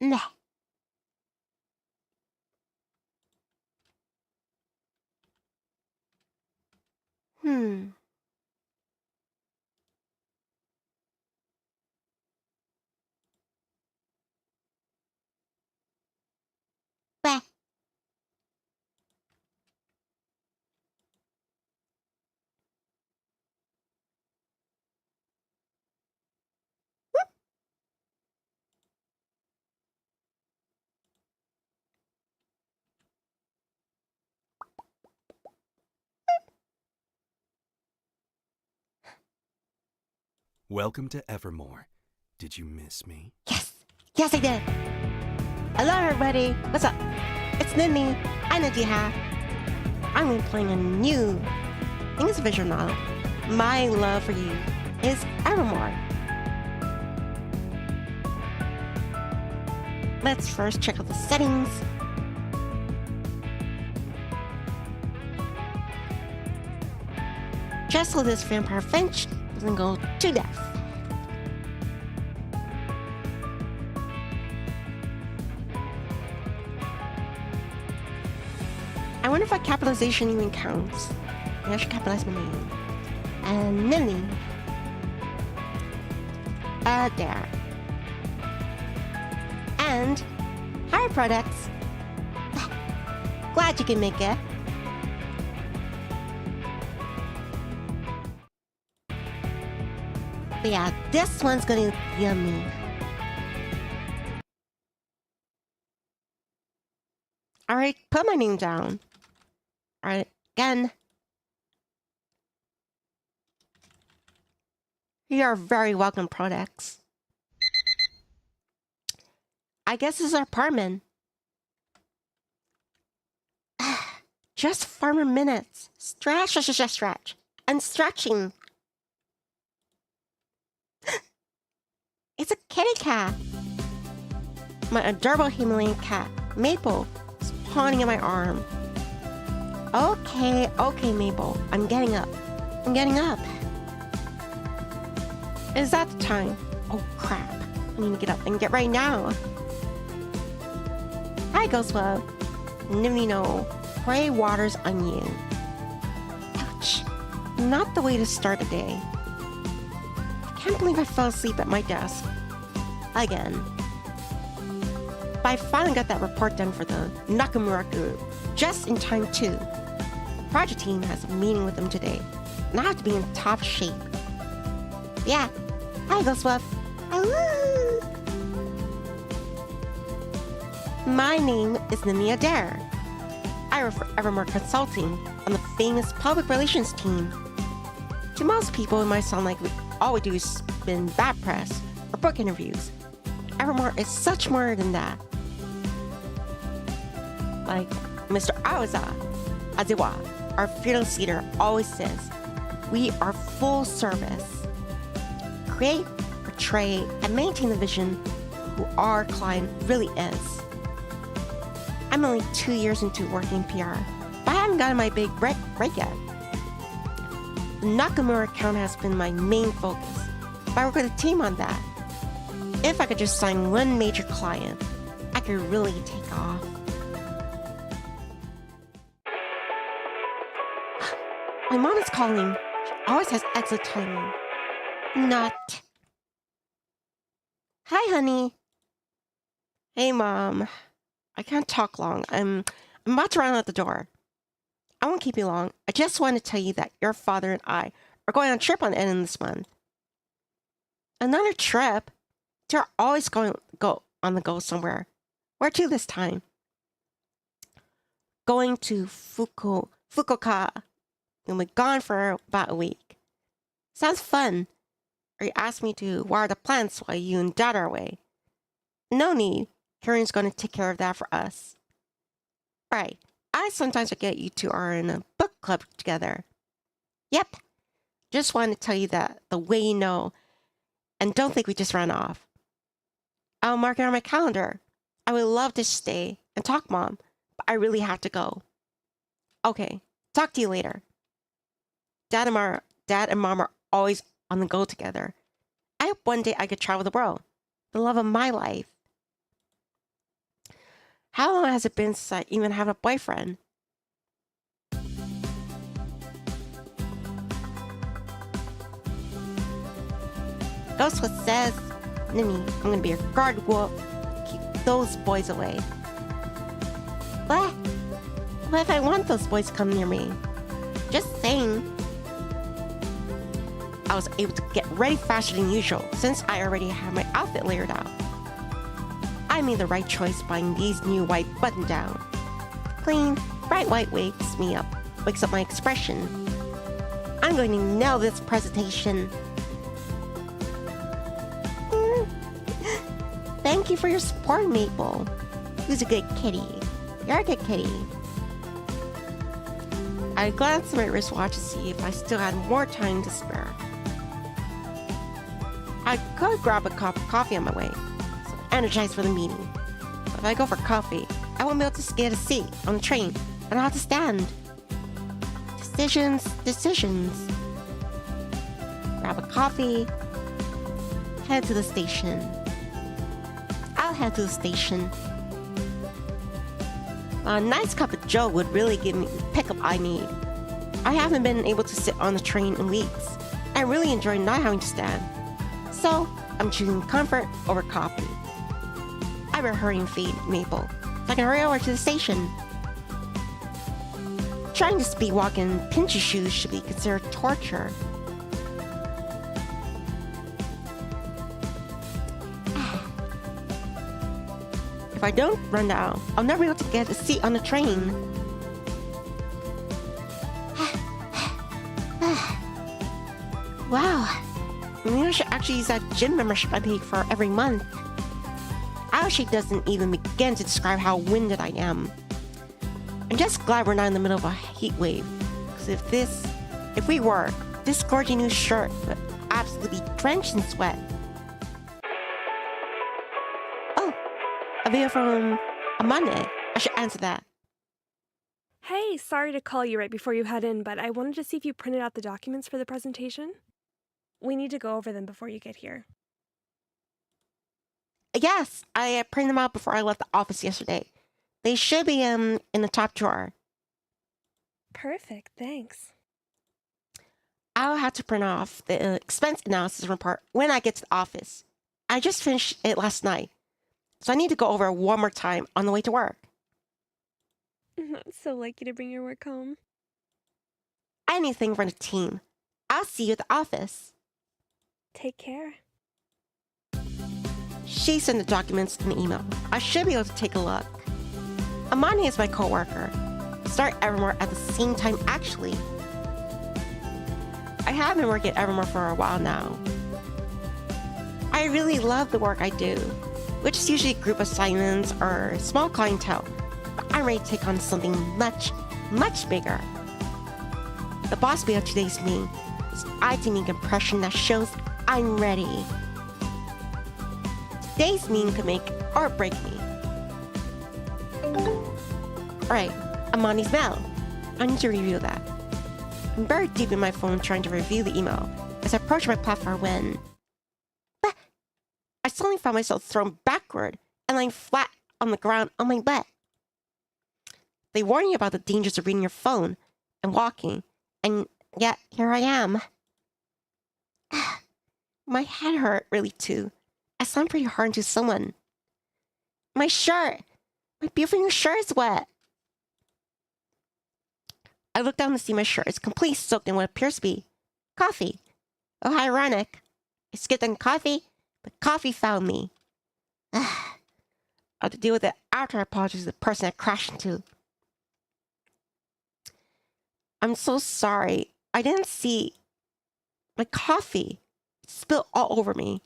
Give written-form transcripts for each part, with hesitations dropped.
Nah. Hmm. Bah. Welcome to Evermore. Did you miss me? Yes. Yes, I did. Hello, everybody. What's up? It's Nivni. I'm Adair. I'm going to be playing a new English visual novel. My love for you is Evermore. Let's first check out the settings. Just so this vampire finch doesn't go to death. I wonder if a capitalization even counts. Maybe I should capitalize my name. And Nivni. Adair. And Higher Products. Glad you can make it. But yeah, this one's gonna be yummy. Alright, put my name down. Alright, again. You are very welcome, products. I guess this is our apartment. Just 4 more minutes. Stretch. And stretching. It's a kitty cat. My adorable Himalayan cat, Maple, is pawing at my arm. Okay, Maple. I'm getting up. Is that the time? Oh, crap. I need to get up and get right now. Hi, Ghostweb. Nivni no. Pray waters on you. Ouch. Not the way to start a day. I can't believe I fell asleep at my desk. Again. But I finally got that report done for the Nakamura group. Just in time, too. The project team has a meeting with them today. And I have to be in top shape. Yeah. Hi, Ghostweb. My name is Nivni Adair. I work for Evermore Consulting on the famous public relations team. To most people, it might sound like all we do is spin bad press or book interviews. Evermore is such more than that. Like Mr. Aziwa, our fearless leader, always says, we are full service. Create, portray, and maintain the vision of who our client really is. I'm only 2 years into working PR, but I haven't gotten my big break yet. The Nakamura account has been my main focus, but I work with a team on that. If I could just sign one major client, I could really take off. My mom is calling. She always has excellent timing. Not. Hi, honey. Hey, Mom. I can't talk long. I'm about to run out the door. I won't keep you long. I just want to tell you that your father and I are going on a trip on the end of this month. Another trip? They're always go on the go somewhere. Where to this time? Going to Fukuoka. We'll be gone for about a week. Sounds fun. Or you asked me to water the plants while you and Dad are away. No need. Karen's going to take care of that for us. Right. I sometimes forget you two are in a book club together. Yep. Just wanted to tell you that the way you know. And don't think we just ran off. I'll mark it on my calendar. I would love to stay and talk, Mom, but I really have to go. Okay. Talk to you later. Dad and Mom are always on the go together. I hope one day I could travel the world. The love of my life. How long has it been since I even have a boyfriend? Ghostwood says, Nivni, I'm gonna be your guard wolf. Keep those boys away. What? What if I want those boys to come near me? Just saying. I was able to get ready faster than usual since I already had my outfit layered out. I made the right choice buying these new white button-down. Clean, bright white wakes up my expression. I'm going to nail this presentation. Thank you for your support, Maple. Who's a good kitty? You're a good kitty. I glanced at my wristwatch to see if I still had more time to spare. I could grab a cup of coffee on my way, so I'm energized for the meeting. But if I go for coffee, I won't be able to get a seat on the train, and I'll have to stand. Decisions. Grab a coffee, head to the station. I'll head to the station. A nice cup of joe would really give me the pickup I need. I haven't been able to sit on the train in weeks. I really enjoy not having to stand. So, I'm choosing comfort over coffee. I better hurry and feed Maple, so I can hurry over to the station. Trying to speed walk in pinchy shoes should be considered torture. If I don't run now, I'll never be able to get a seat on the train. Wow. Maybe I should actually use that gym membership I paid for every month. Actually doesn't even begin to describe how winded I am. I'm just glad we're not in the middle of a heat wave. Because if we were, this gorgeous new shirt would absolutely be drenched in sweat. Oh, a video from Amane. I should answer that. Hey, sorry to call you right before you head in, but I wanted to see if you printed out the documents for the presentation. We need to go over them before you get here. Yes, I printed them out before I left the office yesterday. They should be in the top drawer. Perfect, thanks. I'll have to print off the expense analysis report when I get to the office. I just finished it last night, so I need to go over it one more time on the way to work. I'm so lucky to bring your work home. Anything for the team. I'll see you at the office. Take care. She sent the documents in the email. I should be able to take a look. Amani is my coworker. We start Evermore at the same time, actually. I have been working at Evermore for a while now. I really love the work I do, which is usually group assignments or small clientele. But I'm ready to take on something much, much bigger. The boss will be at today's meeting, so I need an impression that shows I'm ready. Today's meeting could make or break me. Alright, Amani's mail. I need to review that. I'm very deep in my phone trying to review the email as I approach my platform when... But I suddenly found myself thrown backward and lying flat on the ground on my butt. They warn you about the dangers of reading your phone and walking, and yet here I am. My head hurt really too. I slammed pretty hard into someone. My shirt! My beautiful new shirt is wet! I look down to see my shirt is completely soaked in what appears to be coffee. Oh, how ironic. I skipped on coffee, but coffee found me. I'll have to deal with it after I apologize to the person I crashed into. I'm so sorry. I didn't see my coffee. It spilled all over me.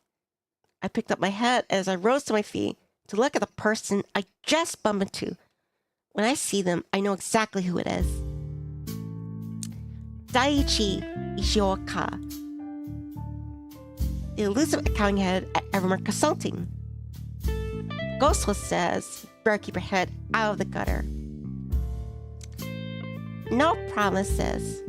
I picked up my head as I rose to my feet to look at the person I just bumped into. When I see them, I know exactly who it is. Daichi Ishioka, the elusive accounting head at Evermore Consulting. Ghostwood says, better keep your head out of the gutter. No promises.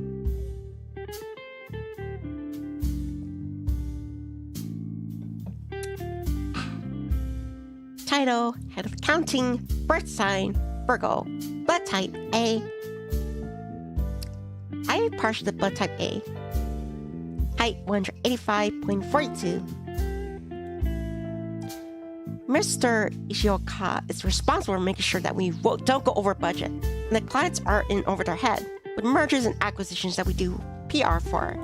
Title, Head of Accounting, Birth Sign, Virgo, Blood Type A. I partially blood type A. Height 185.42. Mr. Ishioka is responsible for making sure that we don't go over budget and the clients are in over their head with mergers and acquisitions that we do PR for.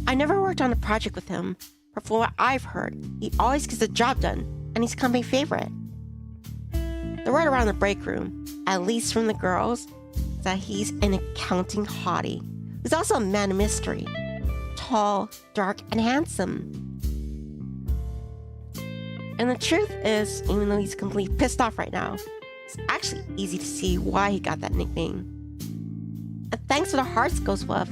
I never worked on a project with him, but from what I've heard, he always gets the job done and he's company favorite. The word around the break room, at least from the girls, is that he's an accounting hottie who's also a man of mystery, tall, dark, and handsome. And the truth is, even though he's completely pissed off right now, it's actually easy to see why he got that nickname. And thanks to the hearts goes with.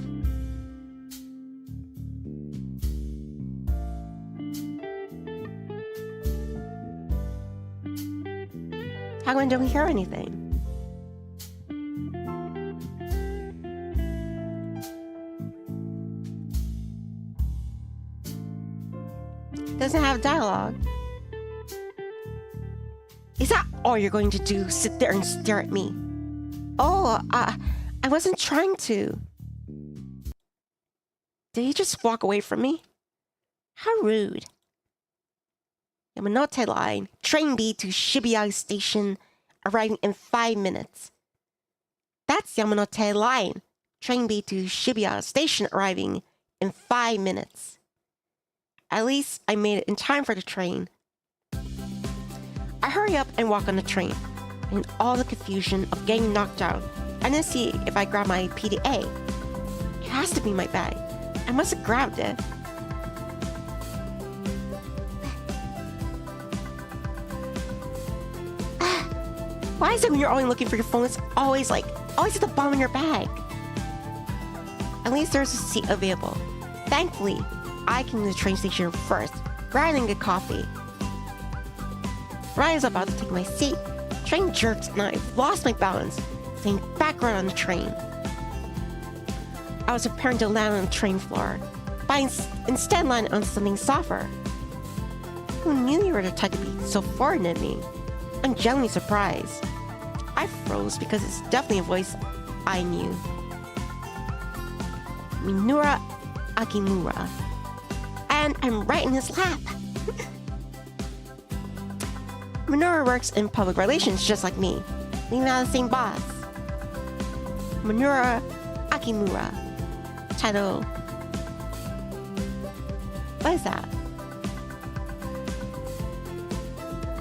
How come I don't hear anything? Doesn't have dialogue. Is that all you're going to do? Sit there and stare at me? Oh, I wasn't trying to. Did he just walk away from me? How rude. Yamanote Line, Train B to Shibuya Station, arriving in 5 minutes. That's Yamanote Line, Train B to Shibuya Station, arriving in 5 minutes. At least I made it in time for the train. I hurry up and walk on the train. In all the confusion of getting knocked out, I didn't see if I grabbed my PDA. It has to be my bag. I must have grabbed it. Why is it when you're only looking for your phone, it's always at the bottom of your bag? At least there's a seat available. Thankfully, I came to the train station first, rather than get coffee. Ryan is about to take my seat. Train jerks and I've lost my balance, staying backward on the train. I was preparing to land on the train floor, but instead landed on something softer. Who knew you were the type to be so foreign to me? I'm genuinely surprised. I froze because it's definitely a voice I knew. Minura Akimura. And I'm right in his lap. Minura works in public relations just like me. We even have the same boss. Minura Akimura. Title. What is that?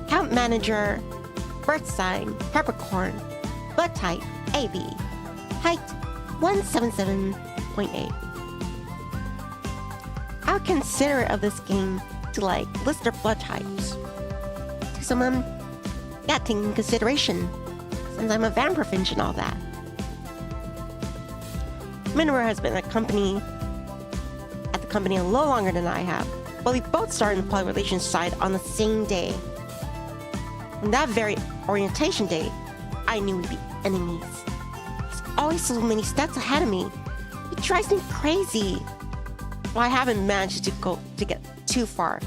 Account manager. Birth sign Capricorn. Blood type AB. Height 177.8. How considerate of this game to list their blood types. To someone, yeah, taking in consideration, since I'm a vampire finch and all that. Minoru has been at the company a little longer than I have, but we both started in the public relations side on the same day. On that very orientation day, I knew we'd be enemies. He's always so many steps ahead of me. He drives me crazy. Well, I haven't managed to get too far.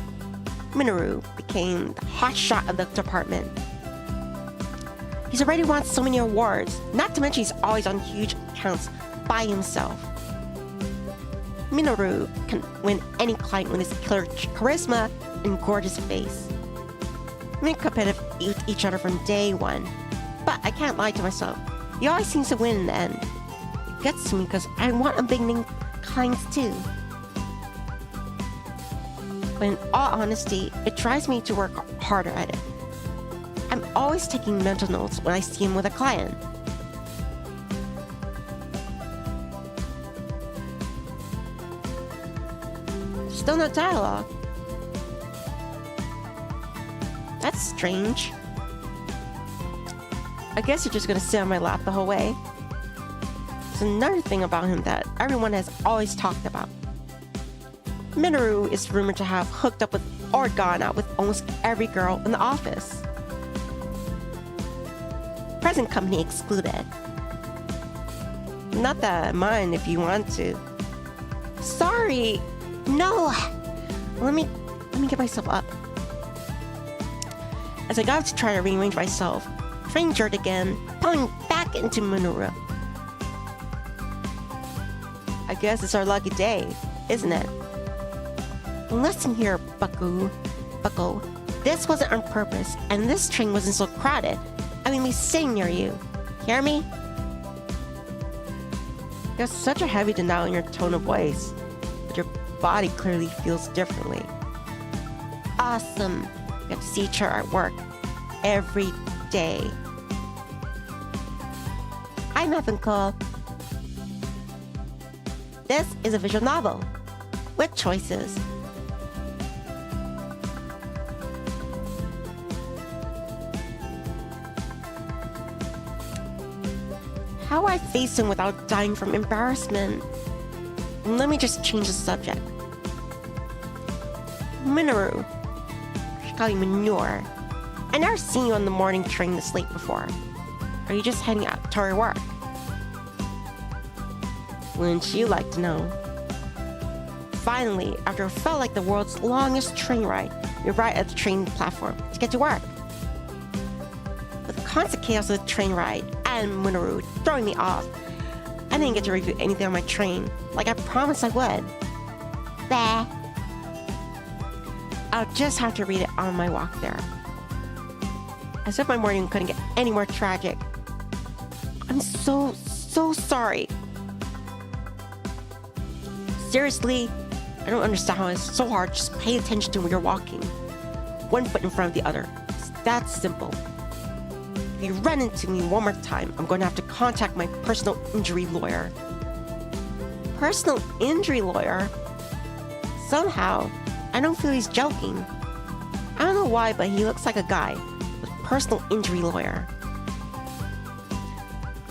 Minoru became the hot shot of the department. He's already won so many awards, not to mention he's always on huge accounts by himself. Minoru can win any client with his killer charisma and gorgeous face. We've been competitive with each other from day one, but I can't lie to myself. He always seems to win in the end. It gets to me because I want a big name clients too. But in all honesty, it drives me to work harder at it. I'm always taking mental notes when I see him with a client. Still no dialogue. That's strange. I guess you're just gonna sit on my lap the whole way. There's another thing about him that everyone has always talked about. Minoru is rumored to have hooked up with or gone out with almost every girl in the office. Present company excluded. Not that I mind if you want to. Sorry. No. Let me get myself up. As I got to try to rearrange myself, train jerked again, pulling back into Minoru. I guess it's our lucky day, isn't it? Listen here, Bucko. This wasn't on purpose, and this train wasn't so crowded. I mean, me sitting near you. Hear me? You have such a heavy denial in your tone of voice, but your body clearly feels differently. Awesome. You have to see her at work every day. I'm nothing cool. This is a visual novel with choices. How I face him without dying from embarrassment. And let me just change the subject. Minoru. I should call you Manure. I never seen you on the morning train this late before. Are you just heading out to your work? Wouldn't you like to know? Finally, after what felt like the world's longest train ride, we arrived at the train platform to get to work. With the constant chaos of the train ride and Minoru throwing me off, I didn't get to review anything on my train, like I promised I would. Bah. I'll just have to read it on my walk there. As if my morning couldn't get any more tragic. I'm so sorry. Seriously, I don't understand how it's so hard to just pay attention to when you're walking. One foot in front of the other. It's that simple. If you run into me one more time, I'm going to have to contact my personal injury lawyer. Personal injury lawyer? Somehow, I don't feel he's joking. I don't know why, but he looks like a guy with personal injury lawyer.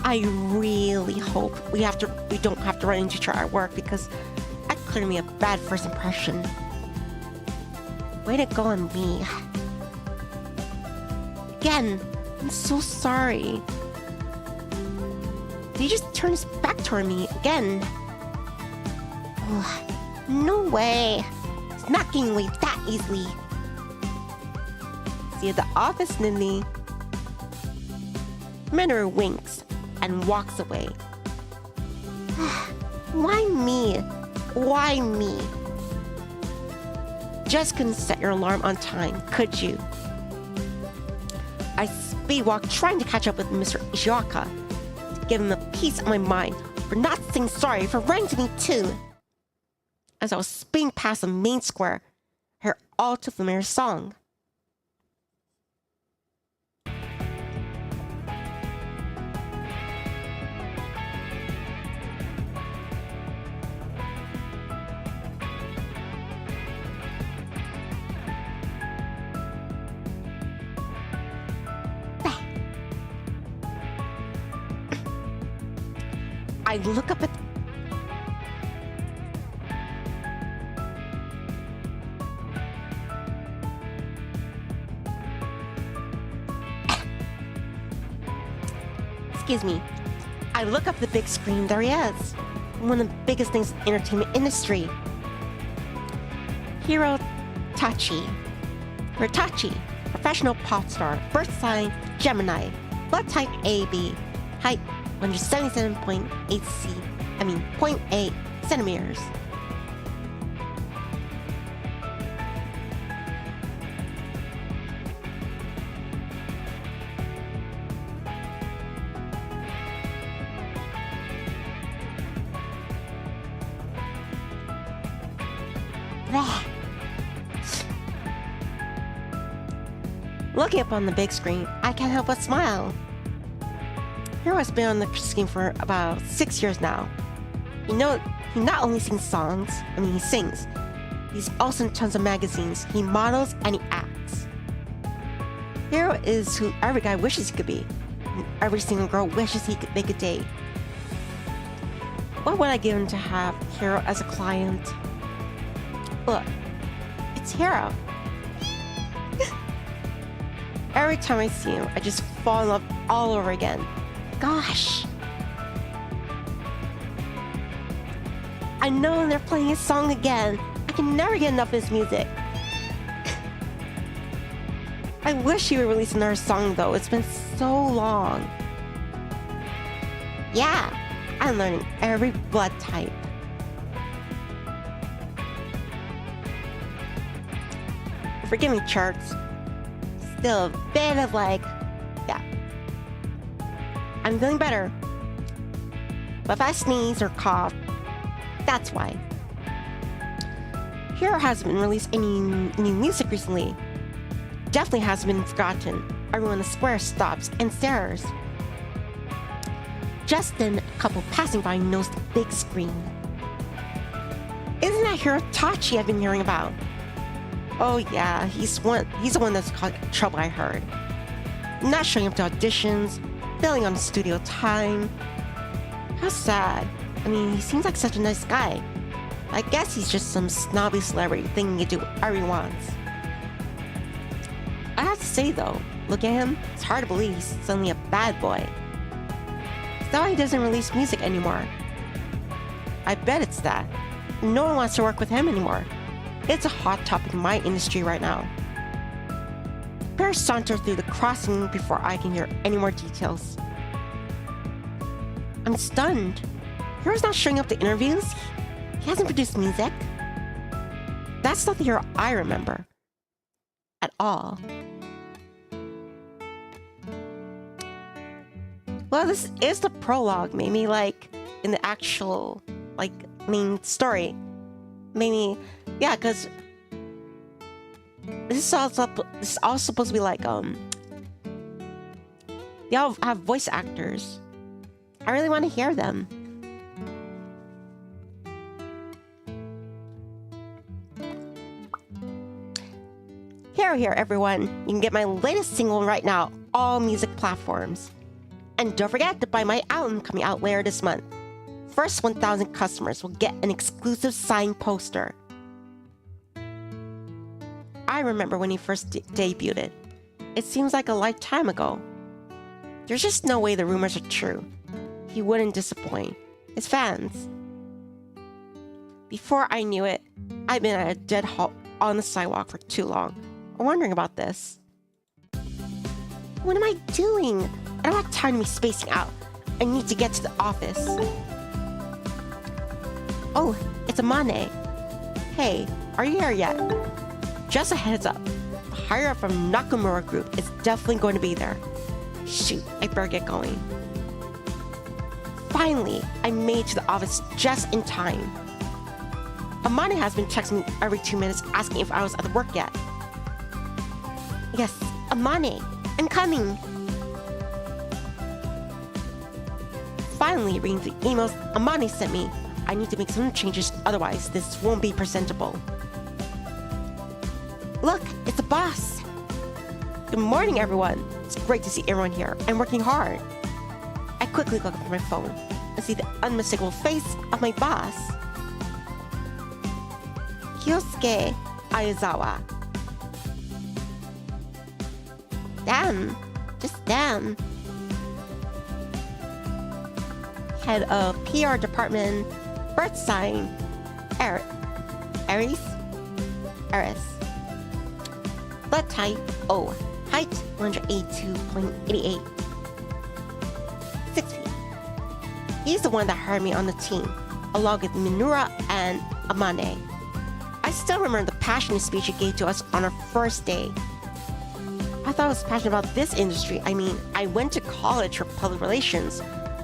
I really hope we don't have to run into each other at work because that cleared me a bad first impression. Way to go on me. Again, I'm so sorry. Did he just turn his back toward me again? Ugh, no way. It's not getting away that easily. See you at the office, Nivni. Minoru winks and walks away. Why me? Why me? Just couldn't set your alarm on time, could you? I speed walked trying to catch up with Mr. Ishioka to give him a piece of my mind for not saying sorry for running to me too. As I was speeding past the main square, I heard all too familiar song. I look up at Excuse me. I look up the big screen, there he is. One of the biggest things in the entertainment industry. Hitachi, professional pop star, birth sign Gemini, blood type AB, height 177.8 centimeters. Looking up on the big screen, I can't help but smile. Hero has been on the screen for about 6 years now. You know, he not only sings songs, he sings. He's also in tons of magazines. He models and he acts. Hero is who every guy wishes he could be. And every single girl wishes they could date. What would I give him to have Hero as a client? Look, it's Hero. Every time I see him, I just fall in love all over again. Gosh. I know they're playing his song again. I can never get enough of his music. I wish he would release another song though. It's been so long. Yeah, I'm learning every blood type. Forgive me, charts. Still a bit of like, yeah. I'm feeling better. But if I sneeze or cough, that's why. Hero hasn't been released any new music recently. Definitely hasn't been forgotten. Everyone in the square stops and stares. Just then, a couple passing by noticed the big screen. Isn't that Hero Tachi I've been hearing about? Oh yeah, he's the one that's caused trouble, I heard. Not showing up to auditions, failing on studio time. How sad. I mean, he seems like such a nice guy. I guess he's just some snobby celebrity thinking he can do whatever he wants. I have to say though, look at him, it's hard to believe he's suddenly a bad boy. Is that why he doesn't release music anymore? I bet it's that. No one wants to work with him anymore. It's a hot topic in my industry right now. Better saunter through the crossing before I can hear any more details. I'm stunned. Hero's not showing up to interviews. He hasn't produced music. That's not the Hero I remember. At all. Well, this is the prologue. Maybe like in the actual like main story. Maybe, yeah, because this is all supposed to be like they all have voice actors. I really want to hear them. Here, everyone. You can get my latest single right now, all music platforms. And don't forget to buy my album coming out later this month. First 1,000 customers will get an exclusive signed poster. I remember when he first debuted it. It seems like a lifetime ago. There's just no way the rumors are true. He wouldn't disappoint his fans. Before I knew it, I'd been at a dead halt on the sidewalk for too long, wondering about this. What am I doing? I don't have time to be spacing out. I need to get to the office. Oh, it's Amane. Hey, are you here yet? Just a heads up. The higher up from Nakamura Group is definitely going to be there. Shoot, I better get going. Finally, I made it to the office just in time. Amane has been texting me every 2 minutes asking if I was at work yet. Yes, Amane, I'm coming. Finally reading the emails Amane sent me. I need to make some changes, otherwise this won't be presentable. Look, it's the boss. Good morning, everyone. It's great to see everyone here. I'm working hard. I quickly look up at my phone and see the unmistakable face of my boss. Kyosuke Aizawa. Damn, just damn. Head of PR department, birth sign, Aries. Blood type O, height 182.88, 6 feet. He's the one that hired me on the team, along with Minura and Amane. I still remember the passionate speech he gave to us on our first day. I thought I was passionate about this industry. I mean, I went to college for public relations,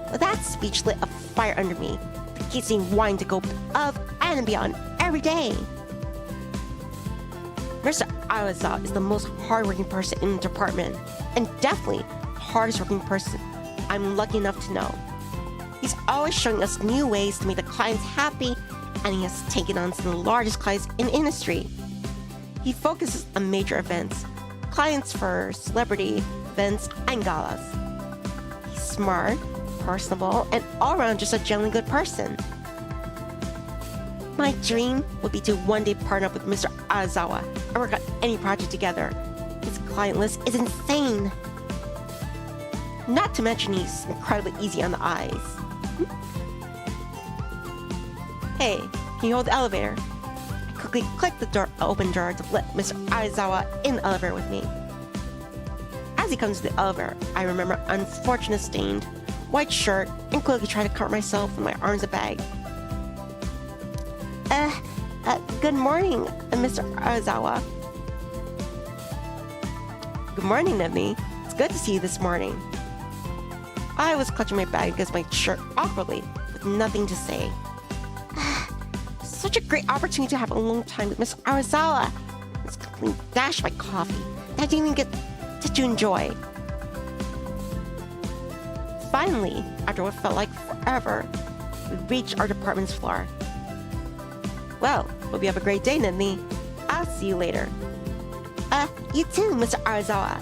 but that speech lit a fire under me that keeps me wanting to go above and beyond every day. Mr. Aizawa is the most hardworking person in the department, and definitely the hardest working person I'm lucky enough to know. He's always showing us new ways to make the clients happy, and he has taken on some of the largest clients in the industry. He focuses on major events, clients for celebrity events and galas. He's smart, personable, and all around just a genuinely good person. My dream would be to one day partner up with Mr. Aizawa and work on any project together. His client list is insane. Not to mention he's incredibly easy on the eyes. Hey, can you hold the elevator? I quickly clicked the open door to let Mr. Aizawa in the elevator with me. As he comes to the elevator, I remember unfortunate stained white shirt and quickly try to cover myself with my arms a bag. Good morning, Mr. Arazawa. Good morning, Nivni. It's good to see you this morning. I was clutching my bag against my shirt awkwardly, with nothing to say. Such a great opportunity to have a long time with Mr. Arazawa. It's completely dashed my coffee that I didn't even get to enjoy. Finally, after what felt like forever, we reached our department's floor. Well, hope you have a great day, Nivni. I'll see you later. You too, Mr. Arazawa.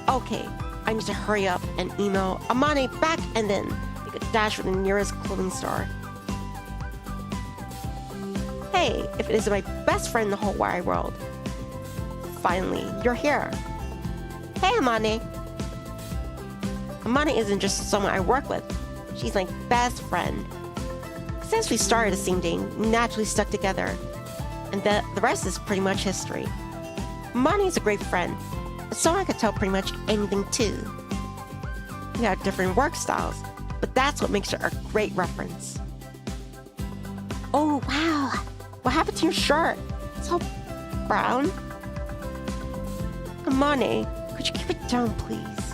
Okay, I need to hurry up and email Amane back and then make a dash for the nearest clothing store. Hey, if it isn't my best friend in the whole wide world. Finally, you're here. Hey, Amane. Amane isn't just someone I work with. She's my best friend. Since we started the same day, we naturally stuck together. And the rest is pretty much history. Amane is a great friend. Someone I could tell pretty much anything to. We have different work styles, but that's what makes her a great reference. Oh, wow. What happened to your shirt? It's all brown. Amane, could you keep it down, please?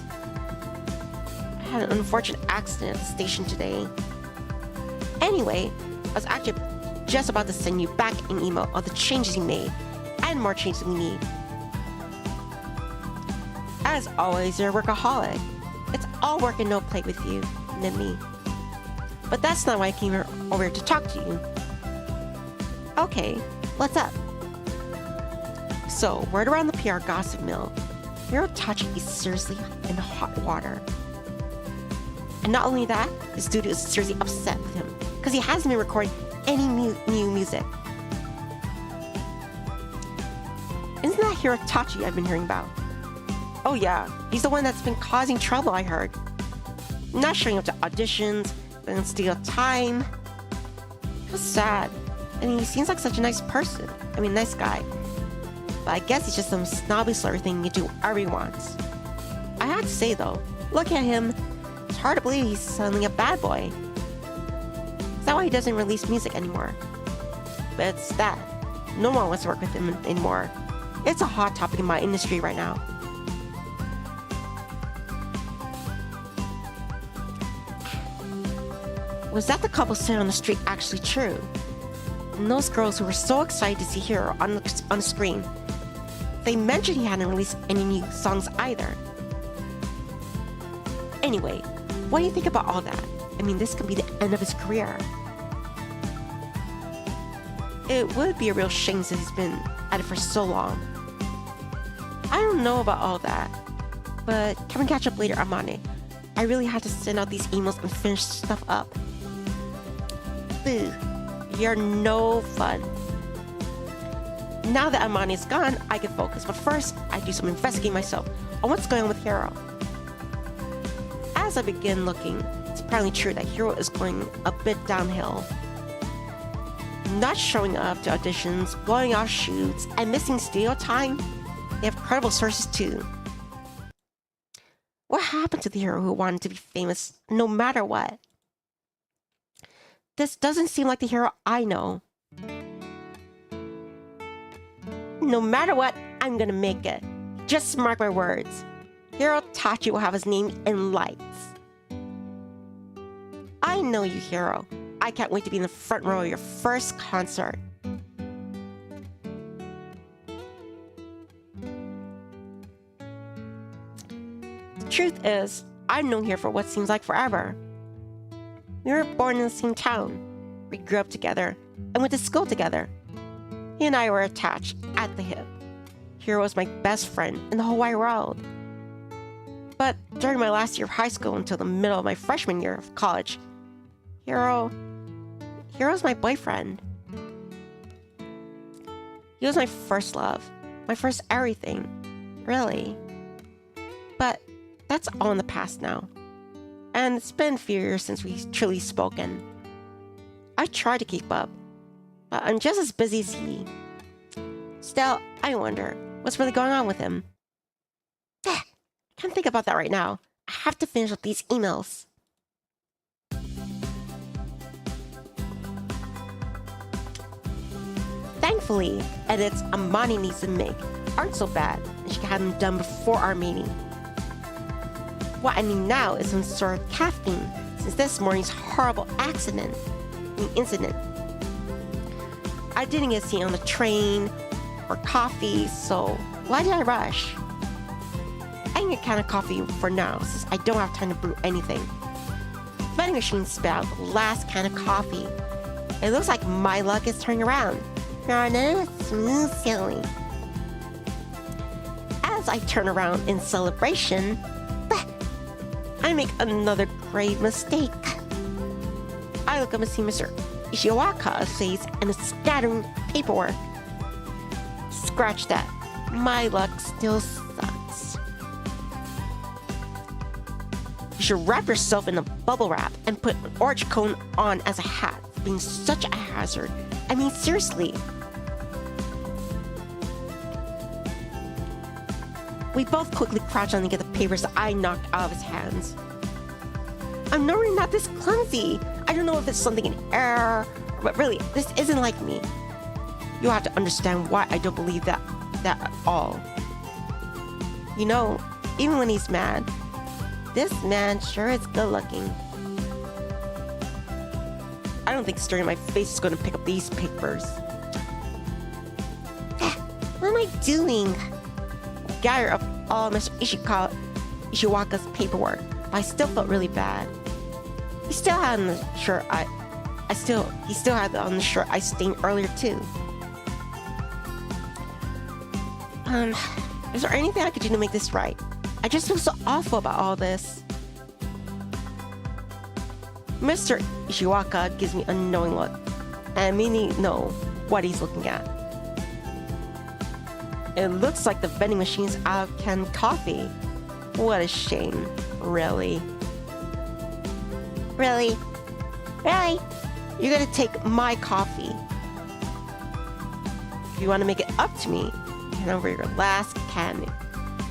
I had an unfortunate accident at the station today. Anyway, I was actually just about to send you back an email of the changes you made and more changes we need. As always, you're a workaholic. It's all work and no play with you, Nivni. But that's not why I came over here to talk to you. Okay, what's up? So, word around the PR gossip mill, Hiro Tachi is seriously in hot water. And not only that, the studio is seriously upset with him because he hasn't been recording any new music. Isn't that Hiro Tachi I've been hearing about? Oh yeah, he's the one that's been causing trouble, I heard. Not showing up to auditions, and steal time. How sad. I mean, he seems like such a nice person. I mean, nice guy. But I guess he's just some snobby slurry thing you do whatever he wants. I have to say though, looking at him, it's hard to believe he's suddenly a bad boy. Is that why he doesn't release music anymore? But it's that. No one wants to work with him anymore. It's a hot topic in my industry right now. Was that the couple sitting on the street actually true? And those girls who were so excited to see Hiro on the screen, they mentioned he hadn't released any new songs either. Anyway, what do you think about all that? I mean, this could be the end of his career. It would be a real shame since he's been at it for so long. I don't know about all that, but can we catch up later, Amane? I really had to send out these emails and finish stuff up. Boo, you're no fun. Now that Amane is gone, I can focus, but first, I do some investigating myself on what's going on with Hiro. As I begin looking, it's apparently true that Hiro is going a bit downhill. Not showing up to auditions, blowing off shoots, and missing studio time. They have credible sources too. What happened to the hero who wanted to be famous no matter what? This doesn't seem like the hero I know. No matter what, I'm gonna make it. Just mark my words. Hiro Tachi will have his name in lights. I know you, Hiro. I can't wait to be in the front row of your first concert. The truth is, I've known Hiro for what seems like forever. We were born in the same town. We grew up together and went to school together. He and I were attached at the hip. Hiro was my best friend in the whole wide world. But during my last year of high school until the middle of my freshman year of college, Hiro's my boyfriend. He was my first love, my first everything, really. But that's all in the past now. And it's been a few years since we've truly spoken. I try to keep up, but I'm just as busy as he. Still, I wonder, what's really going on with him? Can't think about that right now. I have to finish up these emails. Thankfully, edits Amani needs to make aren't so bad, and she can have them done before our meeting. What I need now is some sort of caffeine, since this morning's horrible incident. I didn't get seen on the train or coffee, so why did I rush? I can get a can of coffee for now, since I don't have time to brew anything. The vending machine spit out the last can of coffee. It looks like my luck is turning around. Smooth sailing. As I turn around in celebration, I make another grave mistake. I look up and see Mr. Ishiwaka's face and is scattering paperwork. Scratch that. My luck still sucks. You should wrap yourself in a bubble wrap and put an orange cone on as a hat for being such a hazard. I mean, seriously. We both quickly crouch down to get the papers that I knocked out of his hands. I'm normally not this clumsy. I don't know if it's something in error, but really, this isn't like me. You'll have to understand why I don't believe that at all. You know, even when he's mad, this man sure is good looking. I don't think staring at my face is going to pick up these papers. What am I doing? Gather up all Mr. Ishiwaka's paperwork, but I still felt really bad. He still had on the shirt he still had on the shirt I stained earlier too. Is there anything I could do to make this right? I just feel so awful about all this. Mr. Ishiwaka gives me a knowing look, and I immediately know what he's looking at. It looks like the vending machine's out of canned coffee. What a shame, really. Really? Really? You're gonna take my coffee. If you want to make it up to me, hand over your last can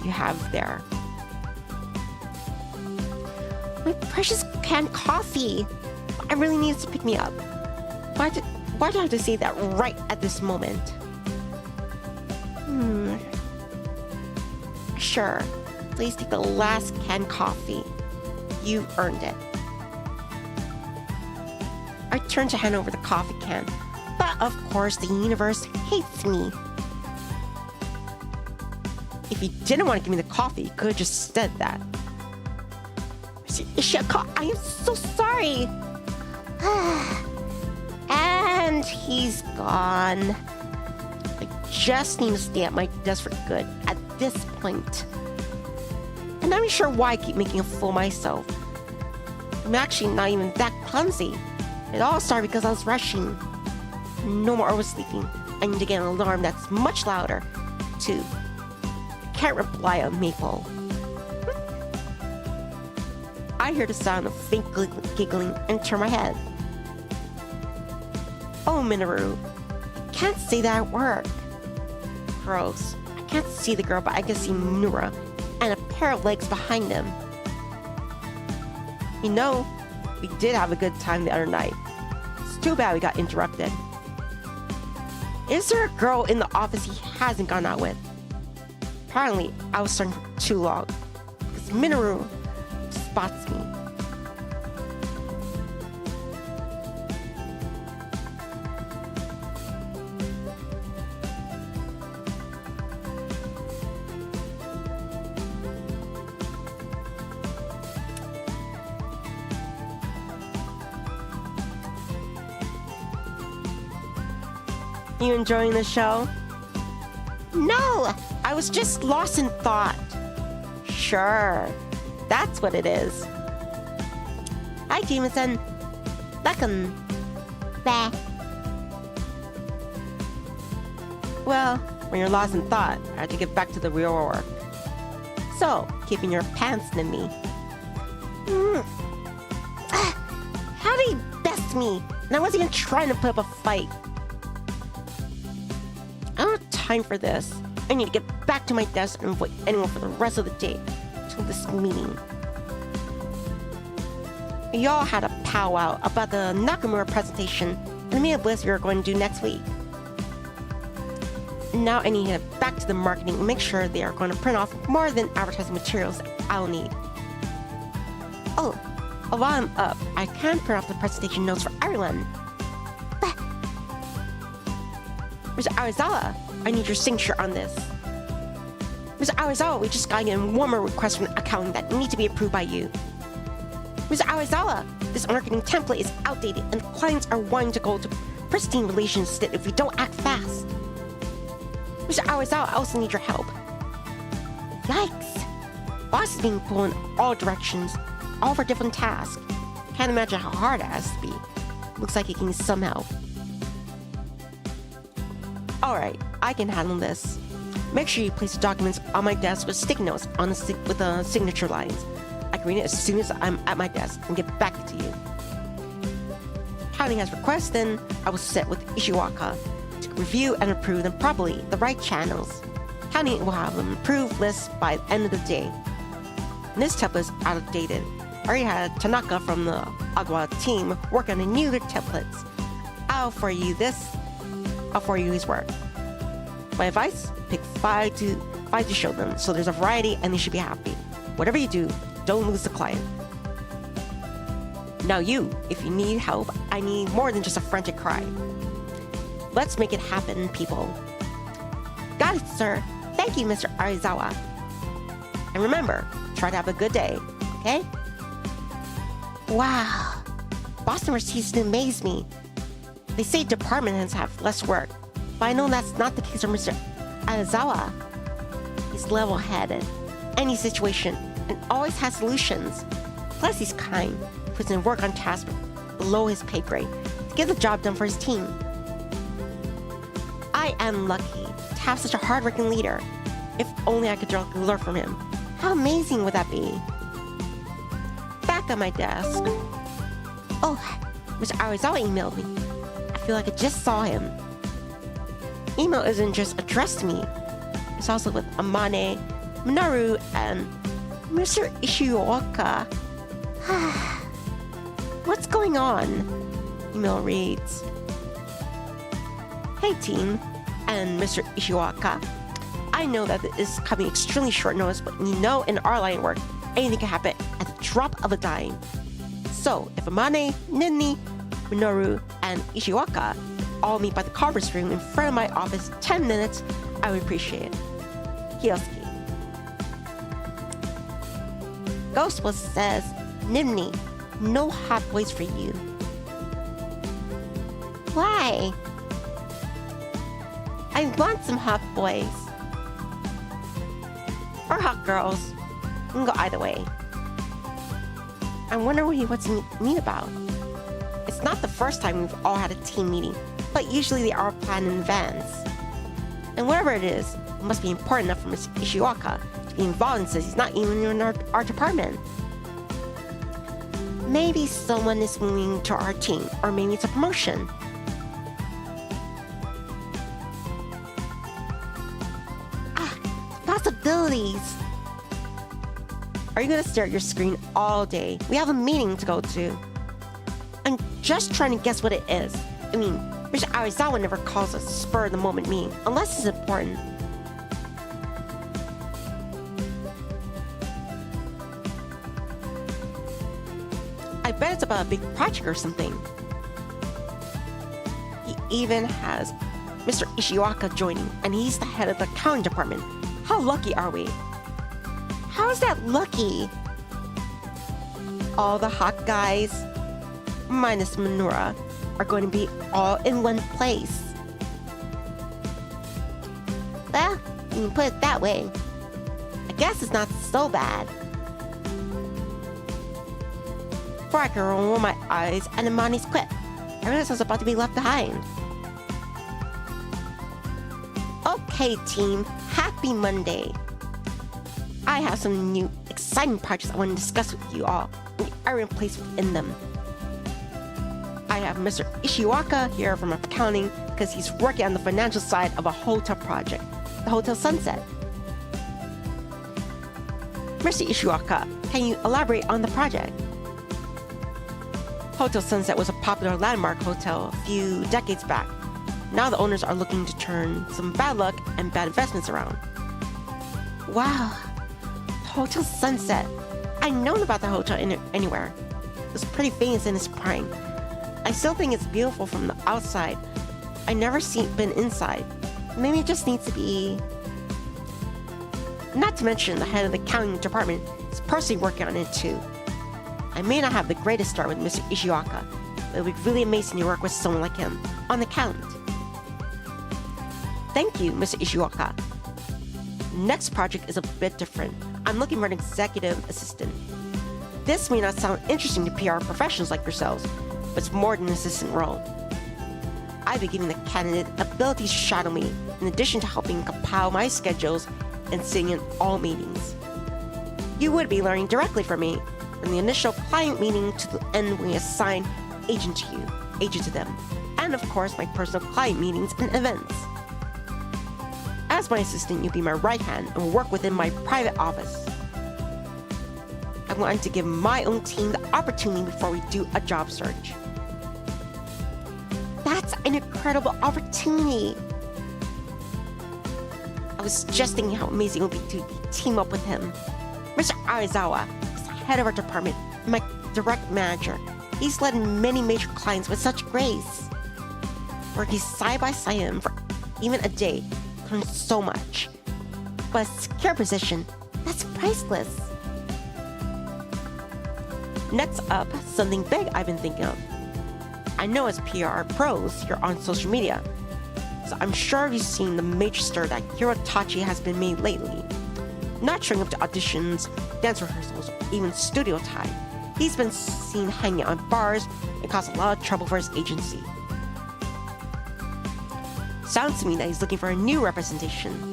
you have there. My precious canned coffee! I really need it to pick me up. Why do I have to say that right at this moment? Sure. Please take the last canned coffee. You earned it. I turn to hand over the coffee can, but of course the universe hates me. If you didn't want to give me the coffee, you could have just said that. Ishika, I am so sorry. And he's gone. I just need to stay at my desk for good at this point. And I'm not sure why I keep making a fool of myself. I'm actually not even that clumsy. It all started because I was rushing. No more oversleeping. I need to get an alarm that's much louder, too. I can't rely on Maple. I hear the sound of faint giggling and turn my head. Oh, Minoru. I can't say that at work. Gross. I can't see the girl, but I can see Minoru and a pair of legs behind him. You know, we did have a good time the other night. It's too bad we got interrupted. Is there a girl in the office he hasn't gone out with? Apparently, I was starting for too long. Because Minoru spots me. You enjoying the show? No, I was just lost in thought. Sure, that's what it is. Hi, Jameson. Welcome back. Well, when you're lost in thought, I have to get back to the real work. So, keeping your pants Nivni. How did he best me? And I wasn't even trying to put up a fight. I don't have time for this. I need to get back to my desk and avoid anyone for the rest of the day till this meeting. Y'all had a powwow about the Nakamura presentation and me and Bliss we are going to do next week. Now I need to head back to the marketing and make sure they are going to print off more than advertising materials I'll need. Oh, while I'm up, I can print off the presentation notes for everyone. Mr. Arizawa, I need your signature on this. Mr. Arizawa, we just got in one more request from accounting that need to be approved by you. Mr. Arizawa, this marketing template is outdated and clients are wanting to go to pristine relations state if we don't act fast. Mr. Arizawa, I also need your help. Yikes! Boss is being pulled in all directions, all for different tasks. Can't imagine how hard it has to be. Looks like he can use some help. Alright, I can handle this. Make sure you place the documents on my desk with sticky notes on with the signature lines. I can read it as soon as I'm at my desk and get back to you. Accounting has requests, then I will sit with Ishiwaka to review and approve them properly, the right channels. Accounting will have an approved list by the end of the day. And this template is outdated. I already had Tanaka from the Agwa team work on the newer templates. I'll forward you his work. My advice? Pick five to show them, so there's a variety and they should be happy. Whatever you do, don't lose the client. Now you, if you need help, I need more than just a frantic cry. Let's make it happen, people. Got it, sir. Thank you, Mr. Arizawa. And remember, try to have a good day, okay? Wow. Boston receipts amaze me. They say department heads have less work, but I know that's not the case for Mr. Arizawa. He's level-headed, any situation, and always has solutions. Plus he's kind, puts in work on tasks below his pay grade to get the job done for his team. I am lucky to have such a hard-working leader. If only I could directly learn from him. How amazing would that be? Back at my desk. Oh, Mr. Arizawa emailed me. I feel like I just saw him. Email isn't just addressed to me. It's also with Amane, Minoru, and Mr. Ishioka. What's going on? Email reads, Hey team, and Mr. Ishioka. I know that this is coming extremely short notice, but you know in our line of work, anything can happen at the drop of a dime. So if Amane, Nini, Minoru, and Ishioka all meet by the conference room in front of my office 10 minutes, I would appreciate it. Kiyosuke. Ghostbus says, Nivni, no hot boys for you. Why? I want some hot boys. Or hot girls. You can go either way. I wonder what he wants to meet about. It's not the first time we've all had a team meeting, but usually they are planned in advance. And whatever it is, it must be important enough for Mr. Ishioka to be involved and says he's not even in our department. Maybe someone is moving to our team, or maybe it's a promotion. Possibilities. Are you going to stare at your screen all day? We have a meeting to go to. I'm just trying to guess what it is. I mean, Mr. Arizawa never calls a spur-of-the-moment meeting, unless it's important. I bet it's about a big project or something. He even has Mr. Ishioka joining, and he's the head of the accounting department. How lucky are we? How is that lucky? All the hot guys, minus Minora, are going to be all in one place. Well, you can put it that way. I guess it's not so bad. Before I can roll my eyes, and Imani's quit. I realized I was about to be left behind. Okay, team. Happy Monday. I have some new exciting projects I want to discuss with you all, and you are in place within them. I have Mr. Ishiwaka here from accounting because he's working on the financial side of a hotel project, the Hotel Sunset. Mr. Ishioka, can you elaborate on the project? Hotel Sunset was a popular landmark hotel a few decades back. Now the owners are looking to turn some bad luck and bad investments around. Wow, Hotel Sunset. I've known about the hotel anywhere. It was pretty famous in its prime. I still think it's beautiful from the outside. I've never been inside. Maybe it just needs to be... Not to mention the head of the accounting department is personally working on it too. I may not have the greatest start with Mr. Ishioka, but it would be really amazing to work with someone like him on the count. Thank you, Mr. Ishioka. Next project is a bit different. I'm looking for an executive assistant. This may not sound interesting to PR professionals like yourselves, but it's more than an assistant role. I'll be giving the candidate ability to shadow me, in addition to helping compile my schedules and sitting in all meetings. You would be learning directly from me, from the initial client meeting to the end when we assign agent to them, and of course my personal client meetings and events. As my assistant, you'll be my right hand and will work within my private office. I wanted to give my own team the opportunity before we do a job search. That's an incredible opportunity. I was just thinking how amazing it would be to team up with him. Mr. Aizawa is the head of our department and my direct manager. He's led many major clients with such grace. Working side by side with him for even a day, learned so much. But a secure position, that's priceless. Next up, something big I've been thinking of. I know as PR pros, you're on social media, so I'm sure you've seen the major stir that Hirotachi has been made lately. Not showing up to auditions, dance rehearsals, or even studio time. He's been seen hanging out in bars and caused a lot of trouble for his agency. Sounds to me that he's looking for a new representation.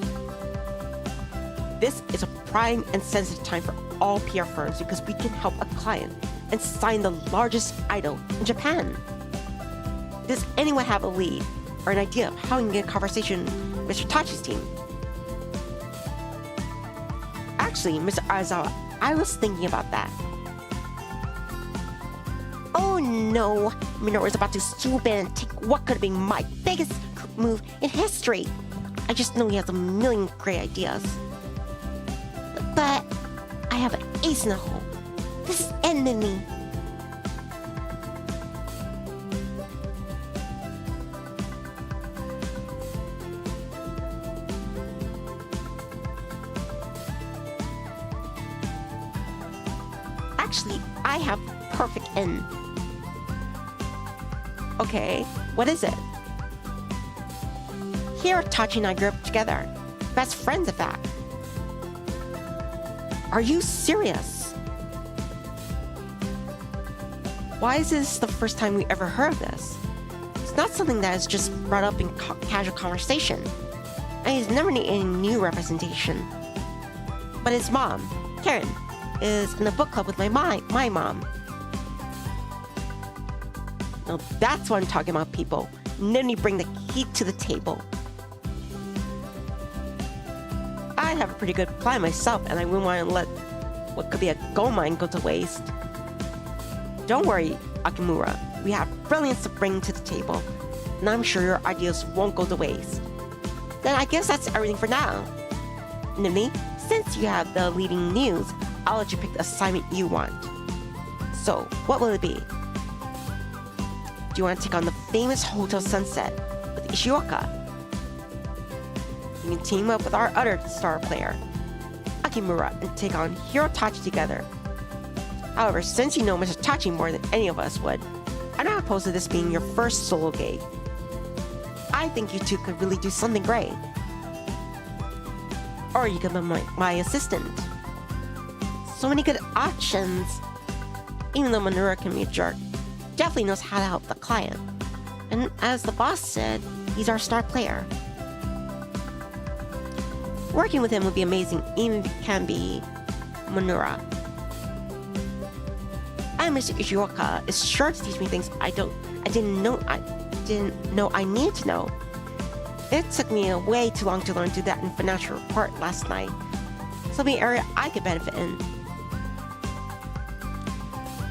This is a prime and sensitive time for all PR firms because we can help a client and sign the largest idol in Japan. Does anyone have a lead or an idea of how we can get a conversation with Mr. Tachi's team? Actually, Mr. Aizawa, I was thinking about that. Oh no, Minoru is about to swoop in and take what could have been my biggest move in history. I just know he has a million great ideas. But I have an ace in the hole. This is ending me. Actually, I have perfect end. Okay, what is it? Here, Tachi and I grew up together. Best friends, in fact. Are you serious? Why is this the first time we ever heard of this? It's not something that is just brought up in casual conversation. And he's never needed any new representation. But his mom, Karen, is in a book club with my mom. Now that's what I'm talking about, people. Nivni bring the heat to the table. I have a pretty good plan myself, and I wouldn't want to let what could be a gold mine go to waste. Don't worry, Akimura. We have brilliance to bring to the table, and I'm sure your ideas won't go to waste. Then I guess that's everything for now. Nivni, since you have the leading news, I'll let you pick the assignment you want. So, what will it be? Do you want to take on the famous Hotel Sunset with Ishioka? You can team up with our other star player, Akimura, and take on Hirotachi together. However, since you know Mr. Tachi more than any of us would, I'm not opposed to this being your first solo gig. I think you two could really do something great. Or you could be my assistant. So many good options. Even though Minoru can be a jerk, definitely knows how to help the client. And as the boss said, he's our star player. Working with him would be amazing, even if he can be Minoru. And Mr. Ishioka is sure to teach me things I didn't know I needed to know. It took me way too long to learn to do that in financial report last night. Something area I could benefit in.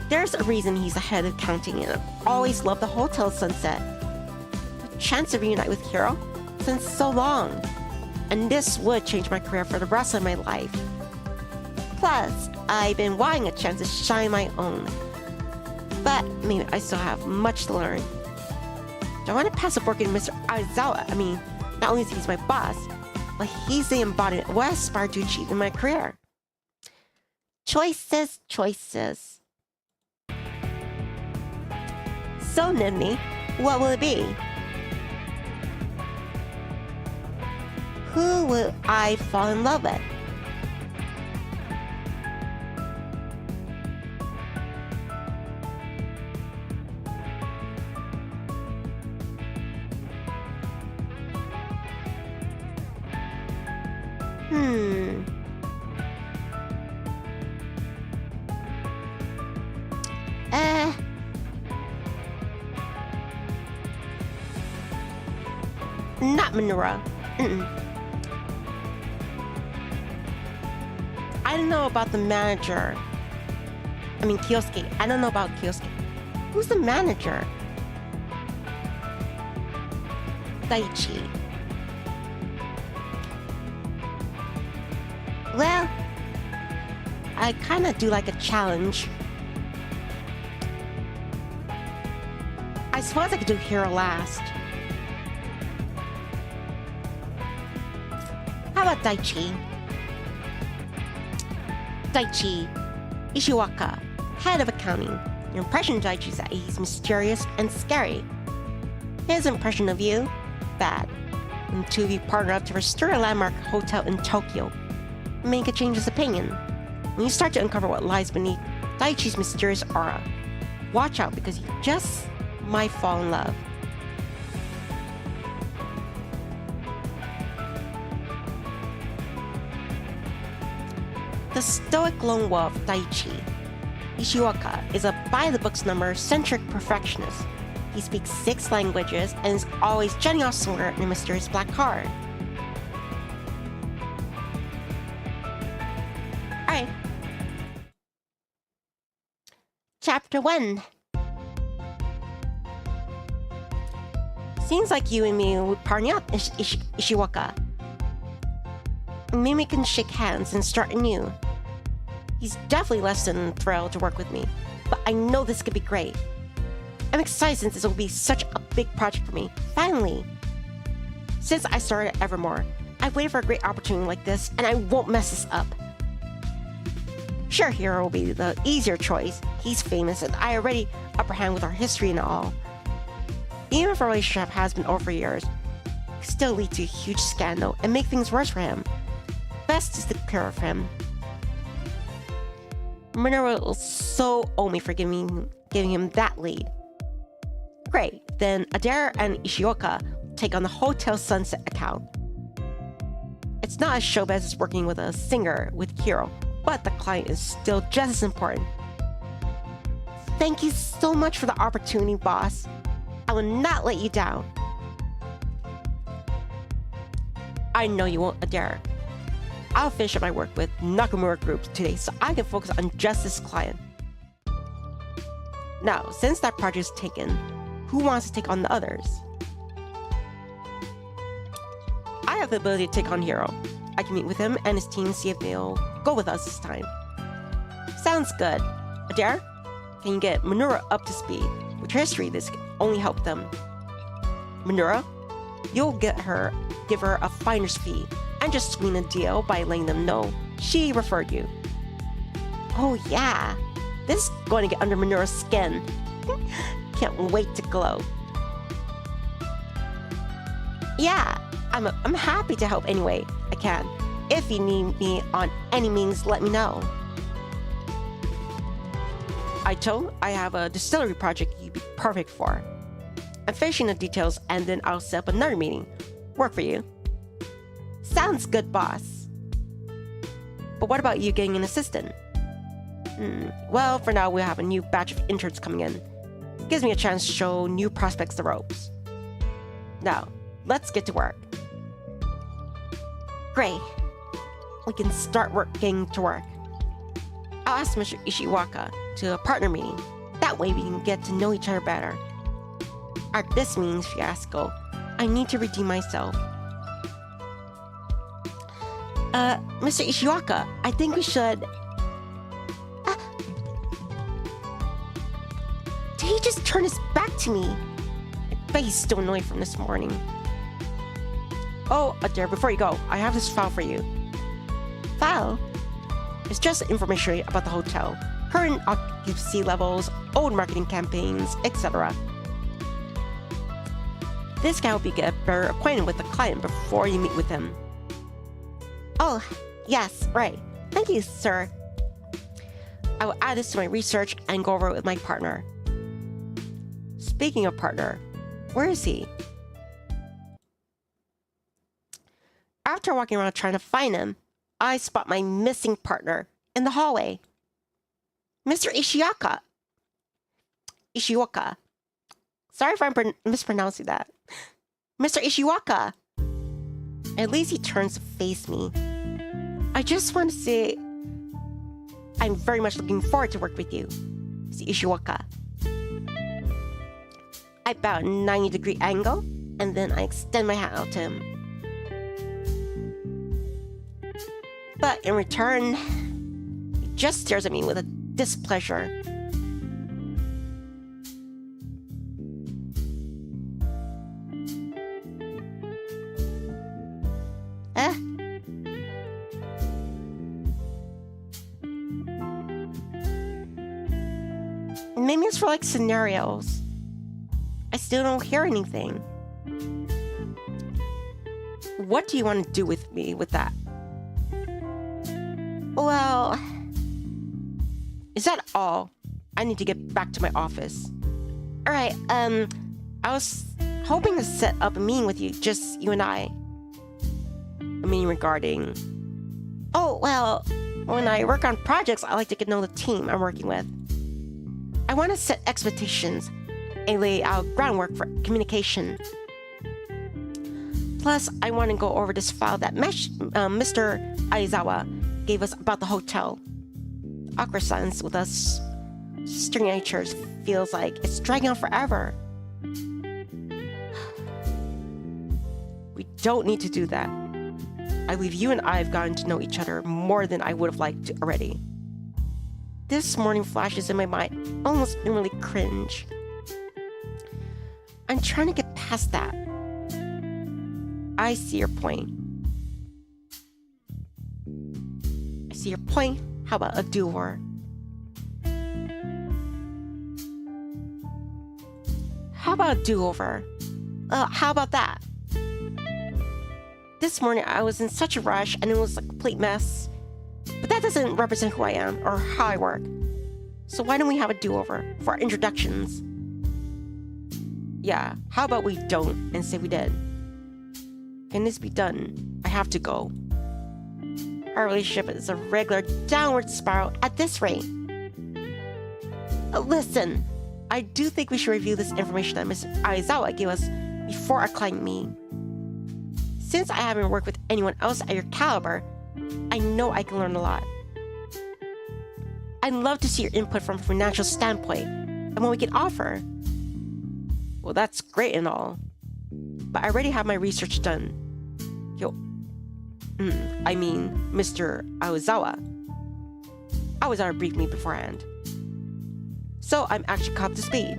There's a reason he's the head of accounting, and I've always loved the Hotel Sunset. A chance to reunite with Hiro since so long, and this would change my career for the rest of my life. Plus, I've been wanting a chance to shine my own. But maybe I still have much to learn. Do I want to pass up working with Mr. Aizawa? I mean, not only is he my boss, but he's the embodiment of what I aspire to achieve in my career. Choices, choices. So, Nivni, what will it be? Who will I fall in love with? Not Minoru. I don't know about the manager. I mean, Kyosuke. I don't know about Kyosuke. Who's the manager? Daichi. Well, I kind of do like a challenge. I suppose I could do Hero last. How about Daichi? Daichi Ishiwaka, head of accounting. Your impression of Daichi is that he's mysterious and scary. His impression of you? Bad. And two of you partner up to restore a landmark hotel in Tokyo. Make a change his opinion. When you start to uncover what lies beneath Daichi's mysterious aura, watch out because you just might fall in love. The stoic lone wolf Daichi Ishiwaka is a by-the-books number-centric perfectionist. He speaks 6 languages and is always jetting off somewhere in a mysterious black car. Alright. Chapter 1. Seems like you and me would partner up, Ishiwaka. Maybe we can shake hands and start anew. He's definitely less than thrilled to work with me, but I know this could be great. I'm excited since this will be such a big project for me, finally. Since I started at Evermore, I've waited for a great opportunity like this, and I won't mess this up. Sure, Hiro will be the easier choice. He's famous, and I already upper hand with our history and all. Even if our relationship has been over for years, it could still lead to a huge scandal and make things worse for him. Best is to clear of him. Minoru will so owe me for giving him that lead. Great, then Adair and Ishioka take on the Hotel Sunset account. It's not as showbiz as working with a singer with Hiro, but the client is still just as important. Thank you so much for the opportunity, boss. I will not let you down. I know you won't, Adair. I'll finish up my work with Nakamura Group today so I can focus on just this client. Now, since that project is taken, who wants to take on the others? I have the ability to take on Hiro. I can meet with him and his team and see if they'll go with us this time. Sounds good. Adair, can you get Minoru up to speed? With her history, this can only help them. Minoru, you'll give her a finder's fee and just sweeten the deal by letting them know she referred you. Oh yeah, this is going to get under Minoru's skin. Can't wait to glow. Yeah, I'm happy to help any way I can. If you need me on any means, let me know. I have a distillery project you'd be perfect for. I'm finishing the details and then I'll set up another meeting. Work for you. Sounds good, boss. But what about you getting an assistant? Well, for now we have a new batch of interns coming in. Gives me a chance to show new prospects the ropes. Now, let's get to work. Great. we can start getting to work. I'll ask Mr. Ishiwaka to a partner meeting. That way we can get to know each other better. At this meeting's fiasco, I need to redeem myself. Mr. Ishiwaka, I think we should... Did he just turn his back to me? I bet he's still annoyed from this morning. Oh, Adair, before you go, I have this file for you. File? It's just information about the hotel, current occupancy levels, old marketing campaigns, etc. This can help you get better acquainted with the client before you meet with him. Oh, yes, right. Thank you, sir. I will add this to my research and go over it with my partner. Speaking of partner, where is he? After walking around trying to find him, I spot my missing partner in the hallway. Mr. Ishiwaka. Sorry if I'm mispronouncing that. Mr. Ishiwaka. At least he turns to face me. I just want to say I'm very much looking forward to work with you, Mr. Ishiwaka. I bow at a 90-degree angle, and then I extend my hand out to him. But in return, he just stares at me with a displeasure. Maybe it's for like scenarios. I still don't hear anything. What do you want to do with me with that? Well, is that all? I need to get back to my office. Alright, I was hoping to set up a meeting with you, just you and I. A meeting regarding... Oh, well, when I work on projects, I like to get to know the team I'm working with. I want to set expectations and lay out groundwork for communication. Plus, I want to go over this file that Mr. Aizawa gave us about the hotel. Awkward silence with us staring at each other feels like it's dragging on forever. We don't need to do that. I believe you and I have gotten to know each other more than I would have liked to already. This morning flashes in my mind almost really cringe. I'm trying to get past that. I see your point. I see your point. How about a do-over? How about a do-over? How about that? This morning I was in such a rush and it was a complete mess. But that doesn't represent who I am or how I work. So why don't we have a do-over for our introductions? Yeah, how about we don't and say we did? Can this be done? I have to go. Our relationship is a regular downward spiral at this rate. Listen, I do think we should review this information that Mr. Aizawa gave us before our client meeting. Since I haven't worked with anyone else at your caliber, I know I can learn a lot. I'd love to see your input from a financial standpoint and what we can offer. Well, that's great and all, but I already have my research done. Mr. Aizawa. I was on a brief meet beforehand, so I'm actually caught up to speed.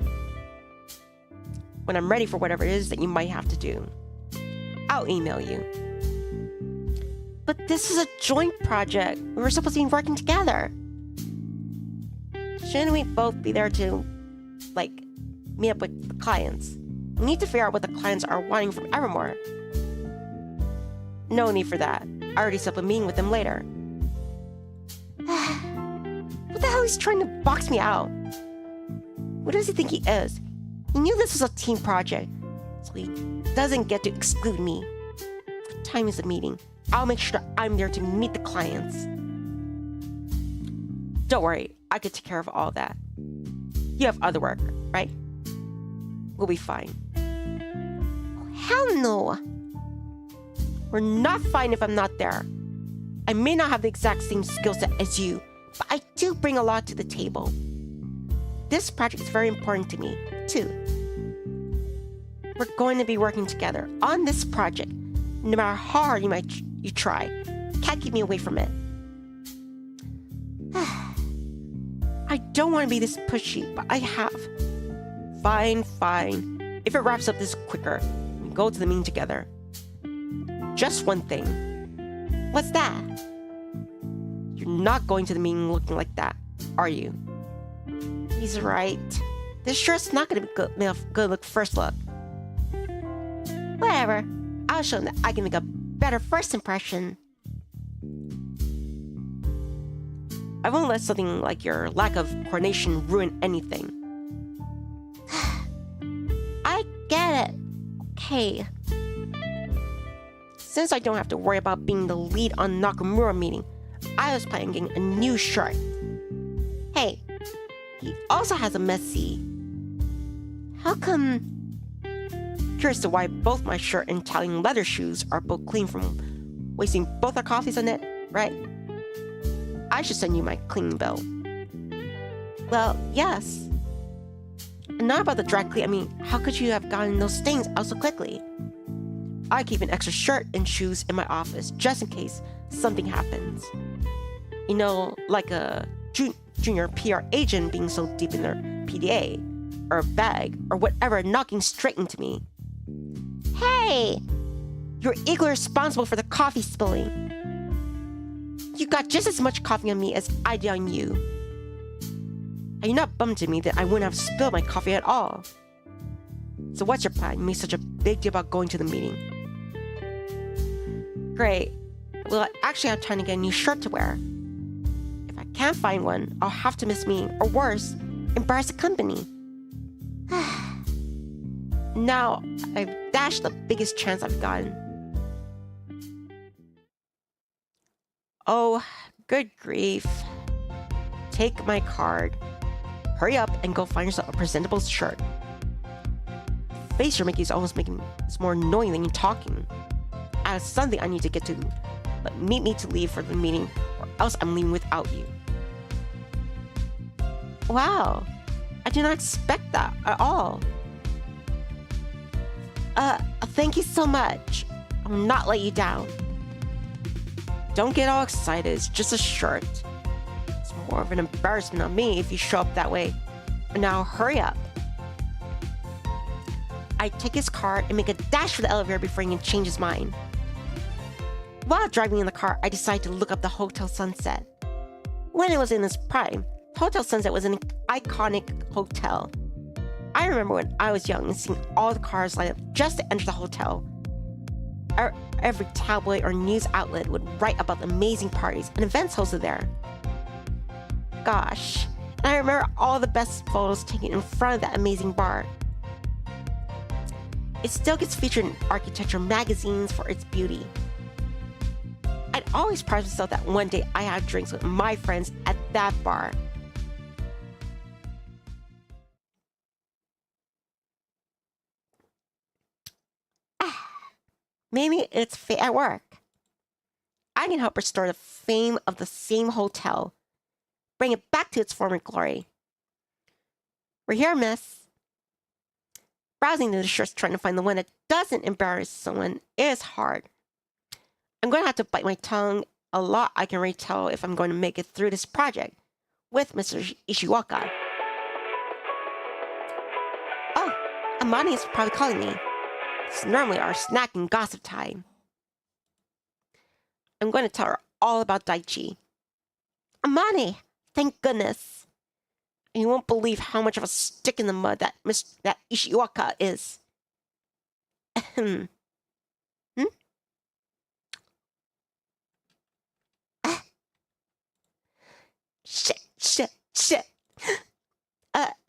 When I'm ready for whatever it is that you might have to do, I'll email you. But this is a joint project. We were supposed to be working together. Shouldn't we both be there to, meet up with the clients? We need to figure out what the clients are wanting from Evermore. No need for that. I already set up a meeting with them later. What the hell is he trying to box me out? What does he think he is? He knew this was a team project, so he doesn't get to exclude me. What time is the meeting? I'll make sure that I'm there to meet the clients. Don't worry, I can take care of all that. You have other work, right? We'll be fine. Hell no! We're not fine if I'm not there. I may not have the exact same skill set as you, but I do bring a lot to the table. This project is very important to me, too. We're going to be working together on this project. No matter how hard you try, can't keep me away from it. I don't want to be this pushy, but I have. Fine. If it wraps up this quicker, we go to the meeting together. Just one thing. What's that? You're not going to the meeting looking like that, are you? He's right. This shirt's not going to be good look first look. Whatever. I'll show him that I can make a better first impression. I won't let something like your lack of coordination ruin anything. I get it. Okay. Since I don't have to worry about being the lead on Nakamura meeting, I was planning on getting a new shirt. Hey, he also has a messy. How come? Curious to why both my shirt and Italian leather shoes are both clean from wasting both our coffees on it, right? I should send you my cleaning bill. Well, yes. And not about the dry clean. I mean, how could you have gotten those stains out so quickly? I keep an extra shirt and shoes in my office just in case something happens. You know, like a junior PR agent being so deep in their PDA, or a bag, or whatever, knocking straight into me. Hey! You're equally responsible for the coffee spilling. You got just as much coffee on me as I did on you. And you're not bummed at me that I wouldn't have spilled my coffee at all. So what's your plan? You made such a big deal about going to the meeting. Great. Well, I actually have time to get a new shirt to wear. If I can't find one, I'll have to miss meeting, or worse, embarrass the company. Now, I've dashed the biggest chance I've gotten. Oh, good grief. Take my card. Hurry up and go find yourself a presentable shirt. The face you're making is more annoying than you talking. I have something I need to get to, but meet me to leave for the meeting, or else I'm leaving without you. Wow, I did not expect that at all. Thank you so much. I will not let you down. Don't get all excited, it's just a shirt. It's more of an embarrassment on me if you show up that way. Now hurry up. I take his card and make a dash for the elevator before he can change his mind. While driving in the car, I decide to look up the Hotel Sunset. When it was in its prime, Hotel Sunset was an iconic hotel. I remember when I was young and seeing all the cars line up just to enter the hotel. Every tabloid or news outlet would write about the amazing parties and events hosted there. Gosh, and I remember all the best photos taken in front of that amazing bar. It still gets featured in architecture magazines for its beauty. I'd always pride myself that one day I had drinks with my friends at that bar. Maybe it's fate at work. I can help restore the fame of the same hotel. Bring it back to its former glory. We're here, miss. Browsing through the shirts trying to find the one that doesn't embarrass someone is hard. I'm going to have to bite my tongue a lot. I can already tell if I'm going to make it through this project with Mr. Ishiwaka. Oh, Amani is probably calling me. It's normally our snack and gossip time. I'm going to tell her all about Daichi. Amani, thank goodness. And you won't believe how much of a stick in the mud that Ishiwaka is. Ahem. Shit.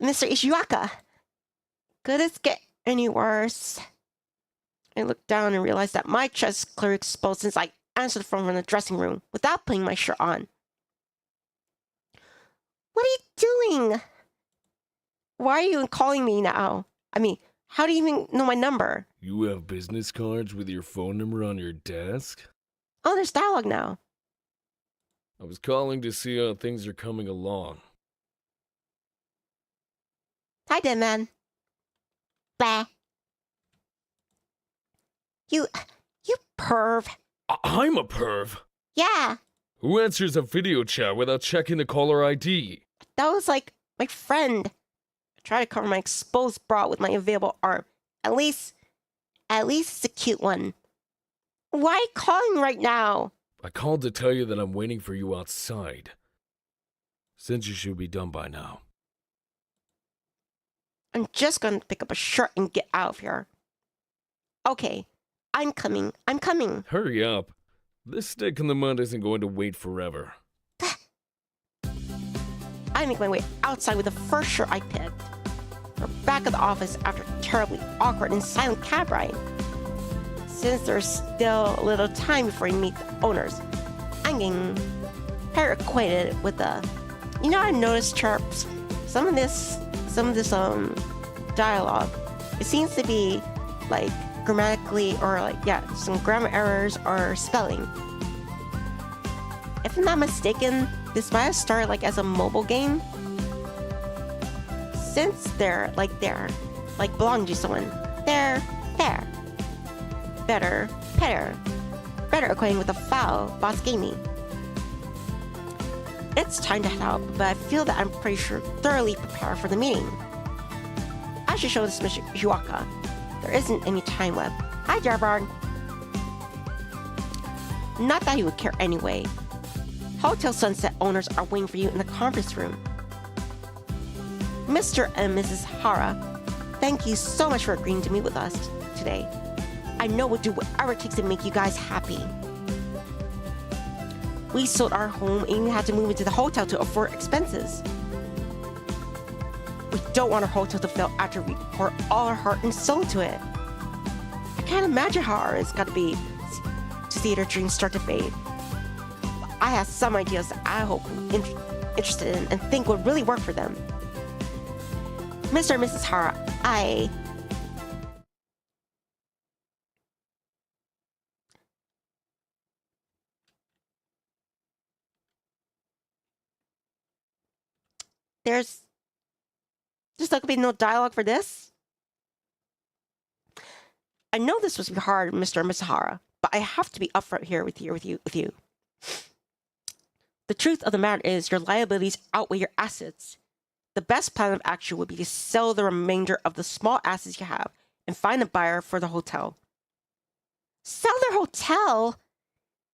Mr. Ishiwaka. Could this get any worse? I looked down and realized that my chest is clearly exposed since I answered the phone from the dressing room without putting my shirt on. What are you doing? Why are you calling me now? I mean, how do you even know my number? You have business cards with your phone number on your desk? Oh, there's dialogue now. I was calling to see how things are coming along. Hi, dead man. Blah. You perv. I'm a perv. Yeah, Who answers a video chat without checking the caller ID? that was like my friend. I try to cover my exposed bra with my available arm. At least it's a cute one. Why are you calling right now? I called to tell you that I'm waiting for you outside. Since you should be done by now. I'm just gonna pick up a shirt and get out of here. Okay, I'm coming. Hurry up. This stick in the mud isn't going to wait forever. I make my way outside with the first shirt I picked. We're back at the office after a terribly awkward and silent cab ride. Since there's still a little time before we meet the owners, I'm getting very acquainted with the... I noticed chirps. Some of this dialogue, it seems to be like grammatically or some grammar errors or spelling. If I'm not mistaken, this might have started like as a mobile game. Since they're like belong to someone. They're there. Better acquainted with the file boss gave me. It's time to head out, but I feel that I'm pretty sure thoroughly prepared for the meeting. I should show this Mr. Hiwaka. There isn't any time left. Hi, Jarbard. Not that he would care anyway. Hotel Sunset owners are waiting for you in the conference room. Mr. and Mrs. Hara, thank you so much for agreeing to meet with us today. I know we'll do whatever it takes to make you guys happy. We sold our home and even had to move into the hotel to afford expenses. We don't want our hotel to fail after we pour all our heart and soul into it. I can't imagine how hard it's got to be to see their dreams start to fade. I have some ideas that I hope you're interested in and think would really work for them. Mr. and Mrs. Hara, There's not gonna be no dialogue for this? I know this was hard, Mr. and Mrs. Hara, but I have to be upfront here with you. The truth of the matter is your liabilities outweigh your assets. The best plan of action would be to sell the remainder of the small assets you have and find a buyer for the hotel. Sell their hotel?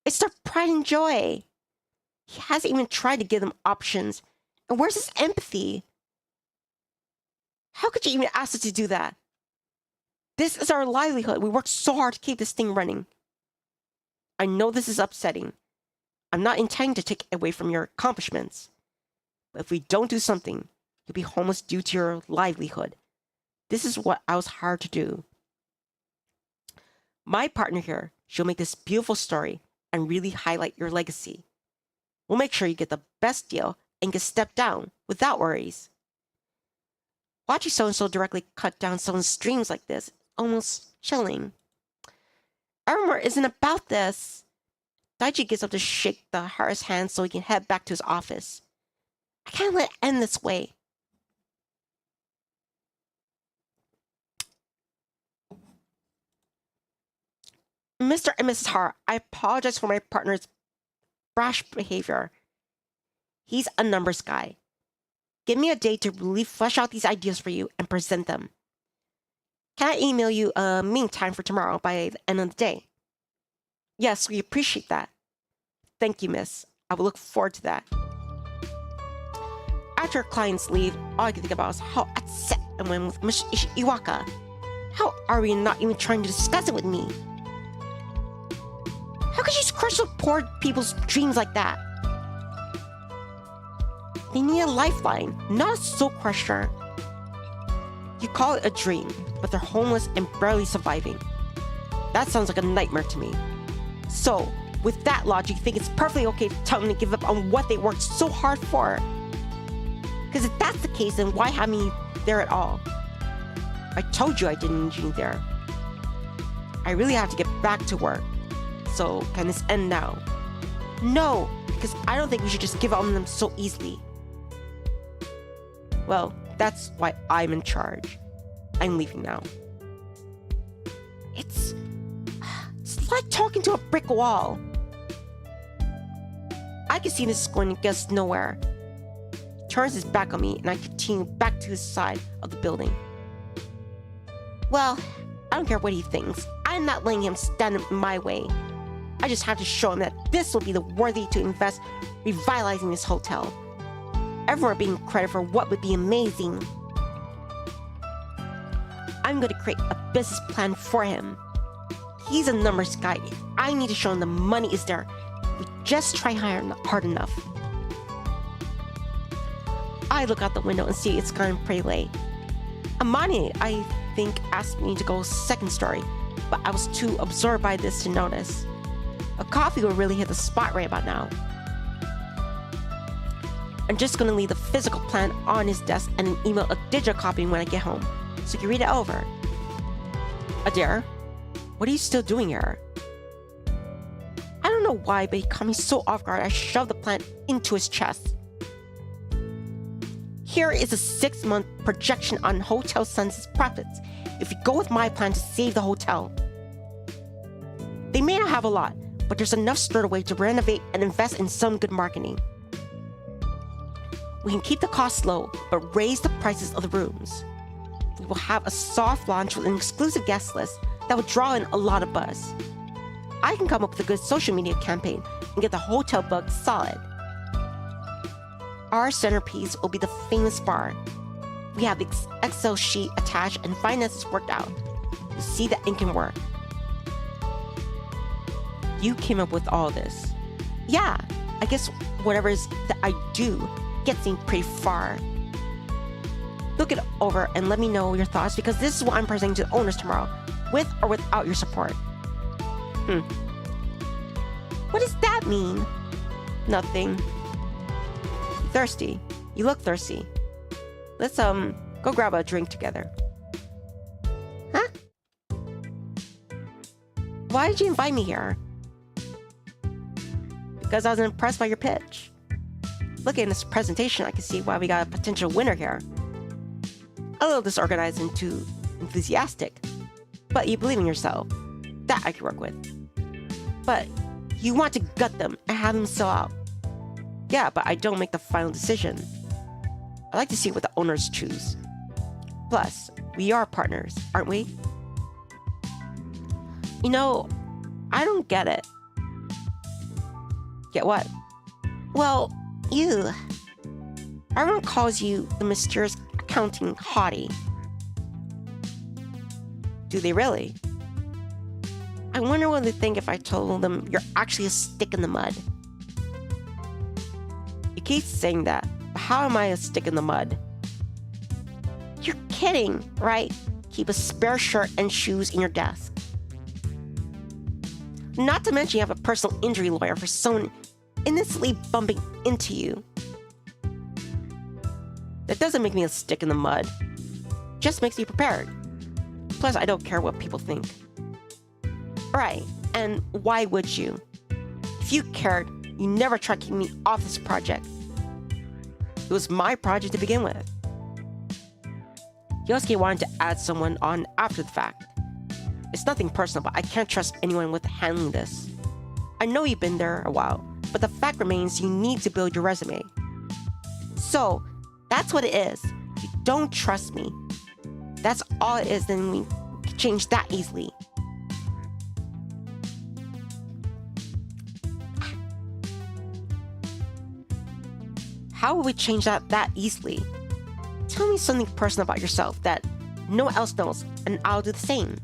It's their pride and joy. He hasn't even tried to give them options. And where's his empathy? How could you even ask us to do that? This is our livelihood. We worked so hard to keep this thing running. I know this is upsetting. I'm not intending to take away from your accomplishments. But if we don't do something, you'll be homeless due to your livelihood. This is what I was hired to do. My partner here, she'll make this beautiful story and really highlight your legacy. We'll make sure you get the best deal and get stepped down without worries. Watching so-and-so directly cut down someone's dreams like this is almost chilling. Evermore isn't about this. Daichi gets up to shake the Hara's hand so he can head back to his office. I can't let it end this way. Mr. and Mrs. Hara, I apologize for my partner's brash behavior. He's a numbers guy. Give me a day to really flesh out these ideas for you and present them. Can I email you a meeting time for tomorrow by the end of the day? Yes, we appreciate that. Thank you, miss. I will look forward to that. After clients leave, all I can think about is how upset I went with Mr. Iwaka. How are you not even trying to discuss it with me? How could you crush those poor people's dreams like that? They need a lifeline, not a soul crusher. You call it a dream, but they're homeless and barely surviving. That sounds like a nightmare to me. So, with that logic, you think it's perfectly okay to tell them to give up on what they worked so hard for? Because if that's the case, then why have me there at all? I told you I didn't need you there. I really have to get back to work. So, can this end now? No, because I don't think we should just give up on them so easily. Well, that's why I'm in charge. I'm leaving now. It's like talking to a brick wall. I can see this is going to get us nowhere. He turns his back on me and I continue back to his side of the building. Well, I don't care what he thinks. I'm not letting him stand in my way. I just have to show him that this will be the worthy to invest revitalizing this hotel. Evermore being credit for what would be amazing. I'm going to create a business plan for him. He's a numbers guy. I need to show him the money is there. We just try hard enough. I look out the window and see it's gotten pretty late. Amani, I think, asked me to go second story, but I was too absorbed by this to notice. A coffee will really hit the spot right about now. I'm just gonna leave the physical plan on his desk and then email a digital copy when I get home, so you can read it over. Adair, what are you still doing here? I don't know why, but he caught me so off guard I shoved the plan into his chest. Here is a 6-month projection on Hotel Sun's profits if you go with my plan to save the hotel. They may not have a lot, but there's enough stored away to renovate and invest in some good marketing. We can keep the costs low, but raise the prices of the rooms. We will have a soft launch with an exclusive guest list that will draw in a lot of buzz. I can come up with a good social media campaign and get the hotel booked solid. Our centerpiece will be the famous bar. We have the Excel sheet attached and finances worked out. You see that it can work. You came up with all this. Yeah, I guess whatever it is that I do gets me pretty far. Look it over and let me know your thoughts because this is what I'm presenting to the owners tomorrow, with or without your support. What does that mean? Nothing. Thirsty. You look thirsty. Let's go grab a drink together. Huh? Why did you invite me here? Because I was impressed by your pitch. Looking at this presentation, I can see why we got a potential winner here. A little disorganized and too enthusiastic, but you believe in yourself. That I can work with. But you want to gut them and have them sell out. Yeah, but I don't make the final decision. I like to see what the owners choose. Plus, we are partners, aren't we? You know, I don't get it. Get what? Well, you. Everyone calls you the mysterious accounting hottie. Do they really? I wonder what they think if I told them you're actually a stick in the mud. You keep saying that, but how am I a stick in the mud? You're kidding, right? Keep a spare shirt and shoes in your desk. Not to mention you have a personal injury lawyer for someone innocently bumping into you. That doesn't make me a stick in the mud. Just makes me prepared. Plus, I don't care what people think. Right, and why would you? If you cared, you never tried to keep me off this project. It was my project to begin with. Yosuke wanted to add someone on after the fact. It's nothing personal, but I can't trust anyone with handling this. I know you've been there a while, but the fact remains you need to build your resume. So, that's what it is. You don't trust me. That's all it is, then we can change that easily. How will we change that easily? Tell me something personal about yourself that no one else knows, and I'll do the same.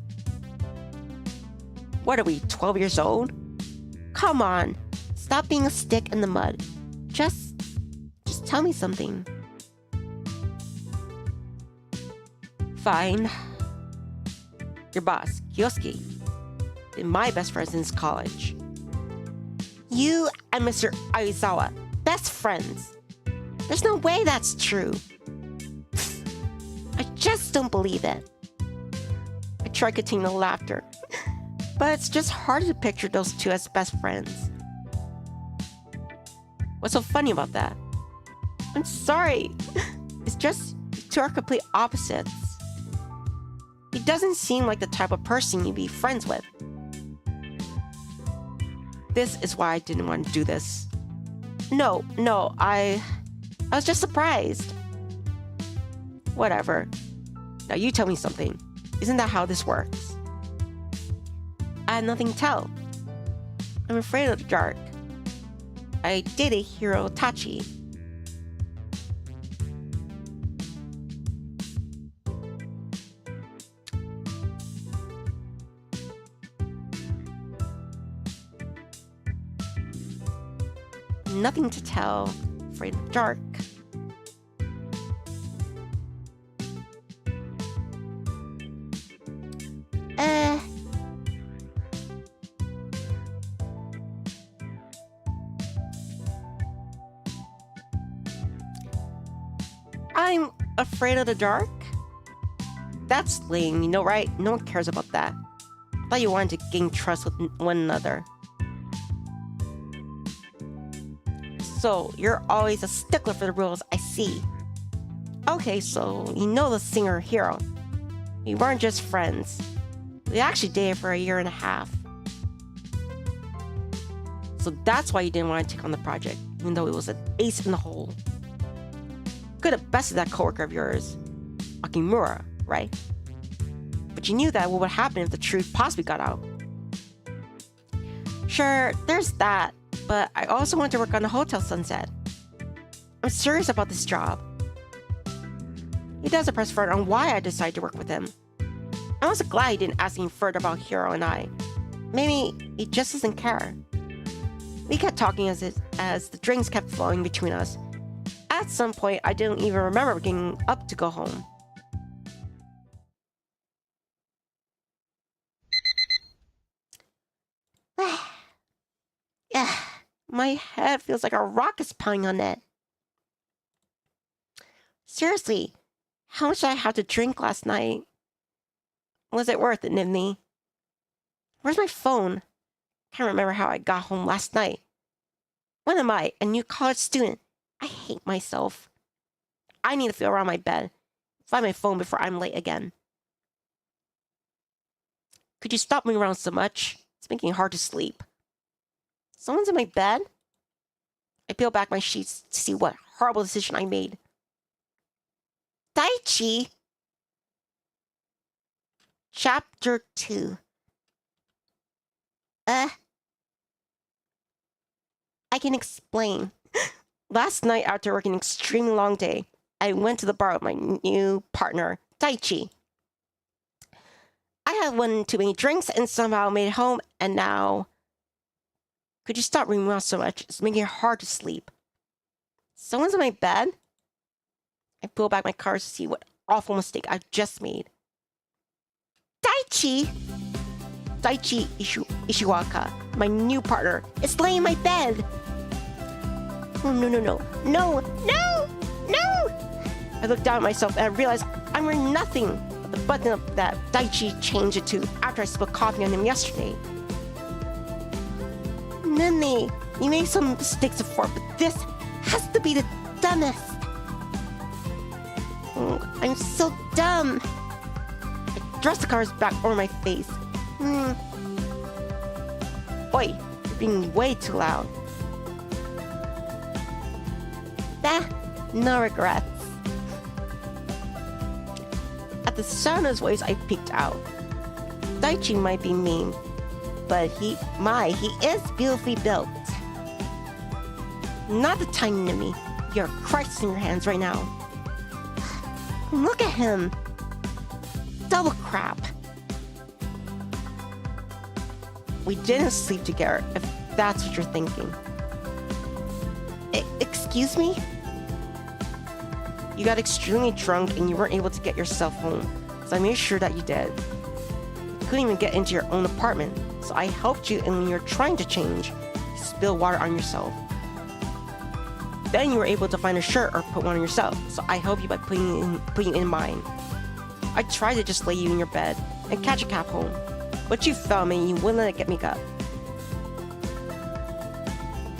What are we, 12 years old? Come on, stop being a stick in the mud. Just tell me something. Fine. Your boss, Yosuke, been my best friend since college. You and Mr. Aizawa, best friends. There's no way that's true. I just don't believe it. I try continuing laughter, but it's just hard to picture those two as best friends. What's so funny about that? I'm sorry. It's just two are complete opposites. He doesn't seem like the type of person you'd be friends with. This is why I didn't want to do this. No, I was just surprised. Whatever. Now you tell me something. Isn't that how this works? I had nothing to tell. I'm afraid of the dark. I dated Hiro Tachi. Nothing to tell. Afraid of the dark. I'm afraid of the dark? That's lame, you know, right? No one cares about that. I thought you wanted to gain trust with one another. So, you're always a stickler for the rules, I see. Okay, so you know the singer Hiro. We weren't just friends. We actually dated for 1.5 years. So that's why you didn't want to take on the project, even though it was an ace in the hole. Could have bested that coworker of yours, Akimura, right? But you knew that what would happen if the truth possibly got out. Sure, there's that, but I also want to work on the Hotel Sunset. I'm serious about this job. He doesn't press further on why I decided to work with him. I'm also glad he didn't ask any further about Hiro and I. Maybe he just doesn't care. We kept talking as the drinks kept flowing between us. At some point, I didn't even remember getting up to go home. Yeah, my head feels like a rock is pounding on it. Seriously, how much did I have to drink last night? Was it worth it, Nivni? Where's my phone? Can't remember how I got home last night. When am I, a new college student? I hate myself. I need to feel around my bed. Find my phone before I'm late again. Could you stop moving around so much? It's making it hard to sleep. Someone's in my bed? I peel back my sheets to see what horrible decision I made. Daichi! Chapter 2. I can explain. Last night, after working an extremely long day, I went to the bar with my new partner, Daichi. I had one too many drinks and somehow made it home, and now... Could you stop ringing around so much? It's making it hard to sleep. Someone's in my bed? I pull back my covers to see what awful mistake I've just made. Daichi! Daichi Ishiwaka, my new partner, is laying in my bed! Oh, no! I look down at myself and I realize I'm wearing nothing but the button up that Daichi changed it to after I spilled coffee on him yesterday. Nini, you made some mistakes before, but this has to be the dumbest. Oh, I'm so dumb. I thrust the covers back over my face. Oi, you're being way too loud. No regrets. At the sound of his voice, I peeked out. Daichi might be mean, but he is beautifully built. Not the tiny Nimi. You're a crisis in your hands right now. Look at him. Double crap. We didn't sleep together, if that's what you're thinking. Excuse me? You got extremely drunk and you weren't able to get yourself home, so I made sure that you did. You couldn't even get into your own apartment, so I helped you, and when you're trying to change, you spilled water on yourself. Then you were able to find a shirt or put one on yourself, so I helped you by putting in mine. I tried to just lay you in your bed and catch a cab home, but you fell me and you wouldn't let it get me up.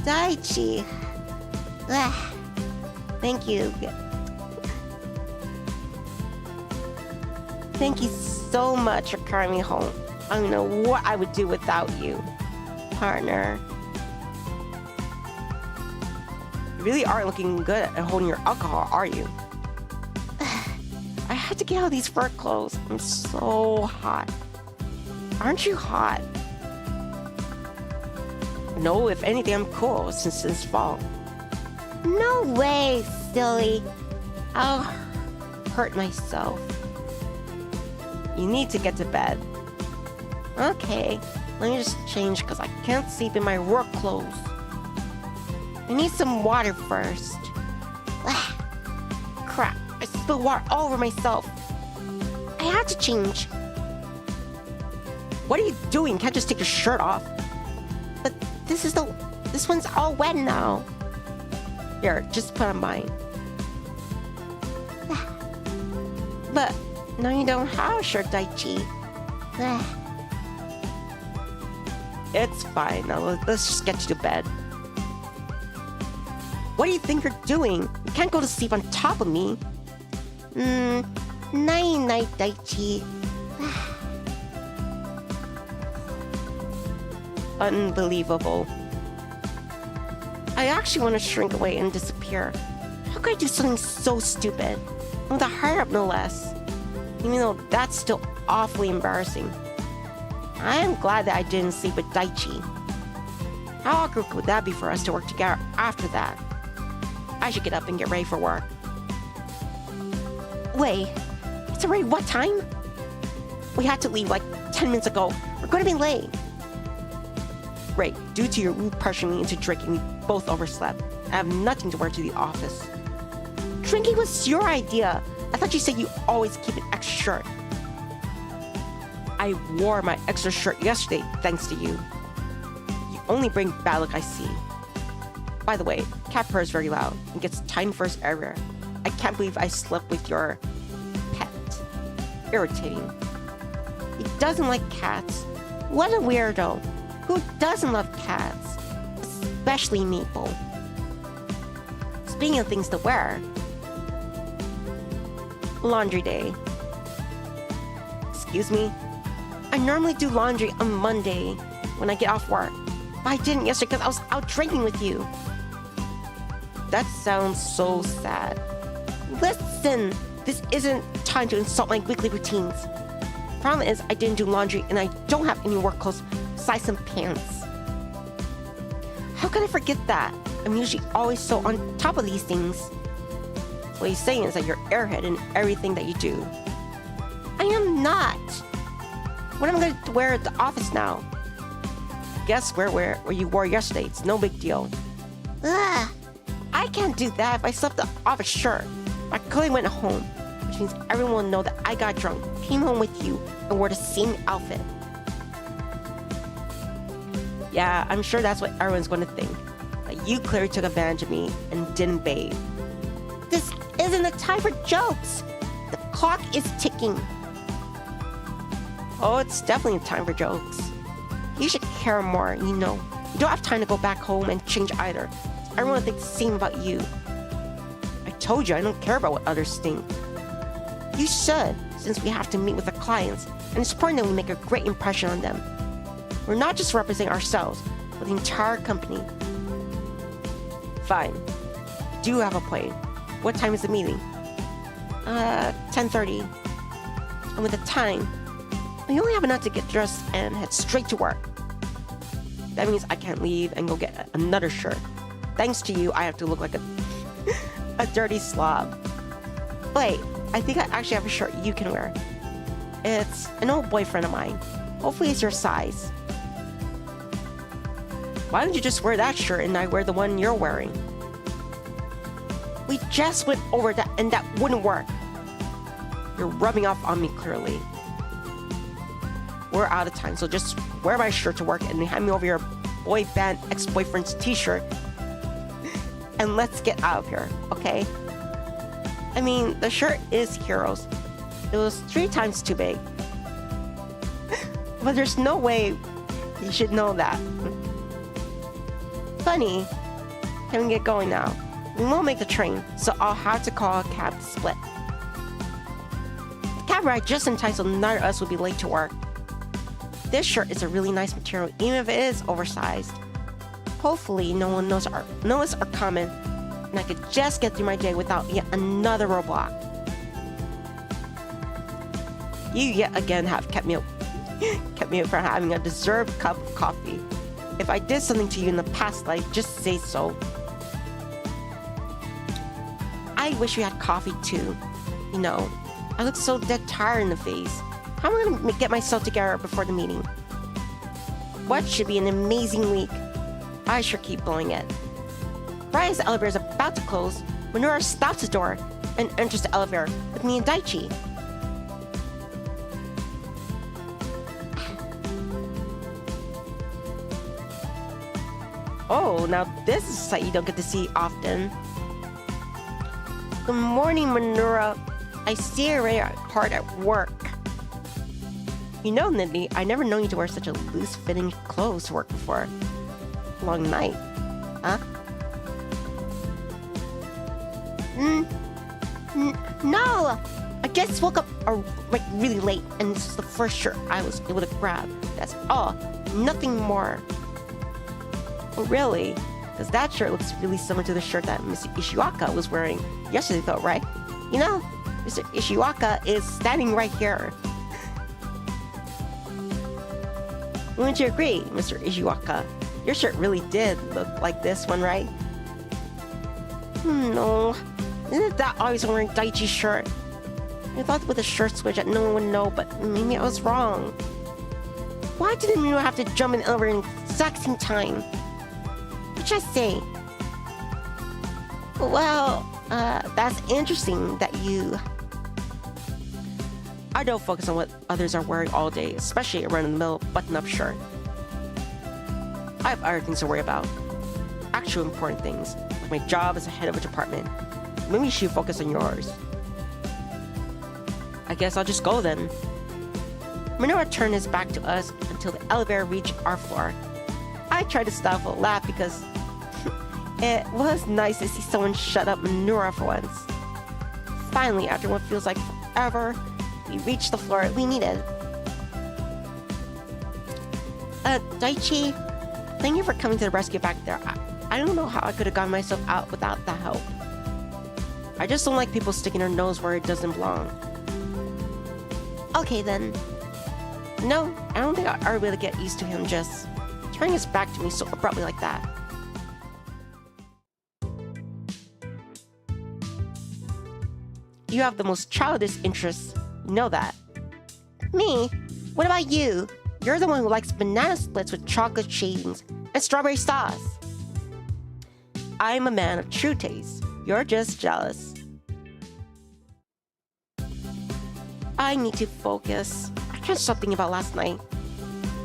Daichi, Ugh. Thank you. Thank you so much for carrying me home. I don't know what I would do without you, partner. You really aren't looking good at holding your alcohol, are you? I had to get out of these fur clothes. I'm so hot. Aren't you hot? No, if anything, I'm cool since this fall. No way, silly. I'll hurt myself. You need to get to bed. Okay, let me just change because I can't sleep in my work clothes. I need some water first. Crap, I spilled water all over myself. I had to change. What are you doing? You can't just take your shirt off. But this one's all wet now. Here, just put on mine. But now you don't have a shirt, Daichi. It's fine. Now let's just get you to bed. What do you think you're doing? You can't go to sleep on top of me. Night-night, Daichi. Unbelievable. I actually want to shrink away and disappear. How could I do something so stupid? With a higher up, no less. Even though that's still awfully embarrassing. I am glad that I didn't sleep with Daichi. How awkward would that be for us to work together after that? I should get up and get ready for work. Wait, it's already what time? We had to leave like 10 minutes ago. We're going to be late. Right, due to your rude pressuring me into drinking, we both overslept. I have nothing to wear to the office. Drinking was your idea. I thought you said you always keep an extra shirt. I wore my extra shirt yesterday, thanks to you. You only bring bad luck, I see. By the way, cat purr is very loud and gets tiny furs everywhere. I can't believe I slept with your pet. Irritating. He doesn't like cats. What a weirdo. Who doesn't love cats? Especially Maple. Speaking of things to wear, laundry day. Excuse me? I normally do laundry on Monday when I get off work, but I didn't yesterday because I was out drinking with you. That sounds so sad. Listen, this isn't time to insult my weekly routines. Problem is, I didn't do laundry and I don't have any work clothes besides some pants. How can I forget that? I'm usually always so on top of these things. What he's saying is that you're airhead in everything that you do. I am not. What am I going to wear at the office now? Guess where you wore yesterday. It's no big deal. Ugh. I can't do that if I slept the office shirt. I clearly went home, which means everyone will know that I got drunk, came home with you, and wore the same outfit. Yeah, I'm sure that's what everyone's going to think. That you clearly took advantage of me and didn't bathe. This isn't the time for jokes. The clock is ticking. Oh, it's definitely time for jokes. You should care more, you know. You don't have time to go back home and change either. Everyone thinks the same about you. I told you I don't care about what others think. You should, since we have to meet with the clients, and it's important that we make a great impression on them. We're not just representing ourselves, but the entire company. Fine. I do have a plan. What time is the meeting? 10:30. And with the time, I only have enough to get dressed and head straight to work. That means I can't leave and go get another shirt. Thanks to you, I have to look like a dirty slob. Wait, I think I actually have a shirt you can wear. It's an old boyfriend of mine. Hopefully it's your size. Why don't you just wear that shirt and I wear the one you're wearing? We just went over that and that wouldn't work. You're rubbing off on me clearly. We're out of time, so just wear my shirt to work and hand me over your boy band ex-boyfriend's t-shirt. And let's get out of here, okay? I mean, the shirt is Heroes. It was 3 times too big. But there's no way you should know that. Funny. Can we get going now? We won't make the train, so I'll have to call a cab to split. The cab ride just in time so neither of us will be late to work. This shirt is a really nice material, even if it is oversized. Hopefully, no one notices our comment, and I could just get through my day without yet another roadblock. You yet again have kept me up from having a deserved cup of coffee. If I did something to you in the past life, just say so. I wish we had coffee too. You know, I look so dead tired in the face. How am I gonna get myself together before the meeting? What should be an amazing week? I sure keep blowing it. Right as the elevator is about to close, Minoru stops the door and enters the elevator with me and Daichi. Oh, now this is a sight you don't get to see often. Good morning, Minoru. I see you're very hard at work. You know, Nivni, I never known you to wear such a loose-fitting clothes to work before. Long night, huh? No! I just woke up like really late, and this is the first shirt I was able to grab. That's all. Nothing more. Oh, really? Because that shirt looks really similar to the shirt that Mr. Ishiwaka was wearing yesterday, though, right? You know, Mr. Ishiwaka is standing right here. Wouldn't you agree, Mr. Ishiwaka? Your shirt really did look like this one, right? No. Isn't that always wearing Daichi's shirt? I thought with a shirt switch that no one would know, but maybe I was wrong. Why didn't you have to jump in over in the exact same time? What should I say? Well, that's interesting that you... I don't focus on what others are wearing all day, especially around in the middle button-up shirt. I have other things to worry about. Actual important things, like my job as a head of a department. Maybe you should focus on yours. I guess I'll just go then. Minoru turned his back to us until the elevator reached our floor. I tried to stifle a laugh because it was nice to see someone shut up Minoru for once. Finally, after what feels like forever, we reached the floor we needed. Daichi, thank you for coming to the rescue back there. I don't know how I could have gotten myself out without that help. I just don't like people sticking their nose where it doesn't belong. Okay then. No, I don't think I'll be able to get used to him just turning his back to me so abruptly like that. You have the most childish interests. You know that. Me? What about you? You're the one who likes banana splits with chocolate shavings and strawberry sauce. I'm a man of true taste. You're just jealous. I need to focus. I can't stop thinking about last night.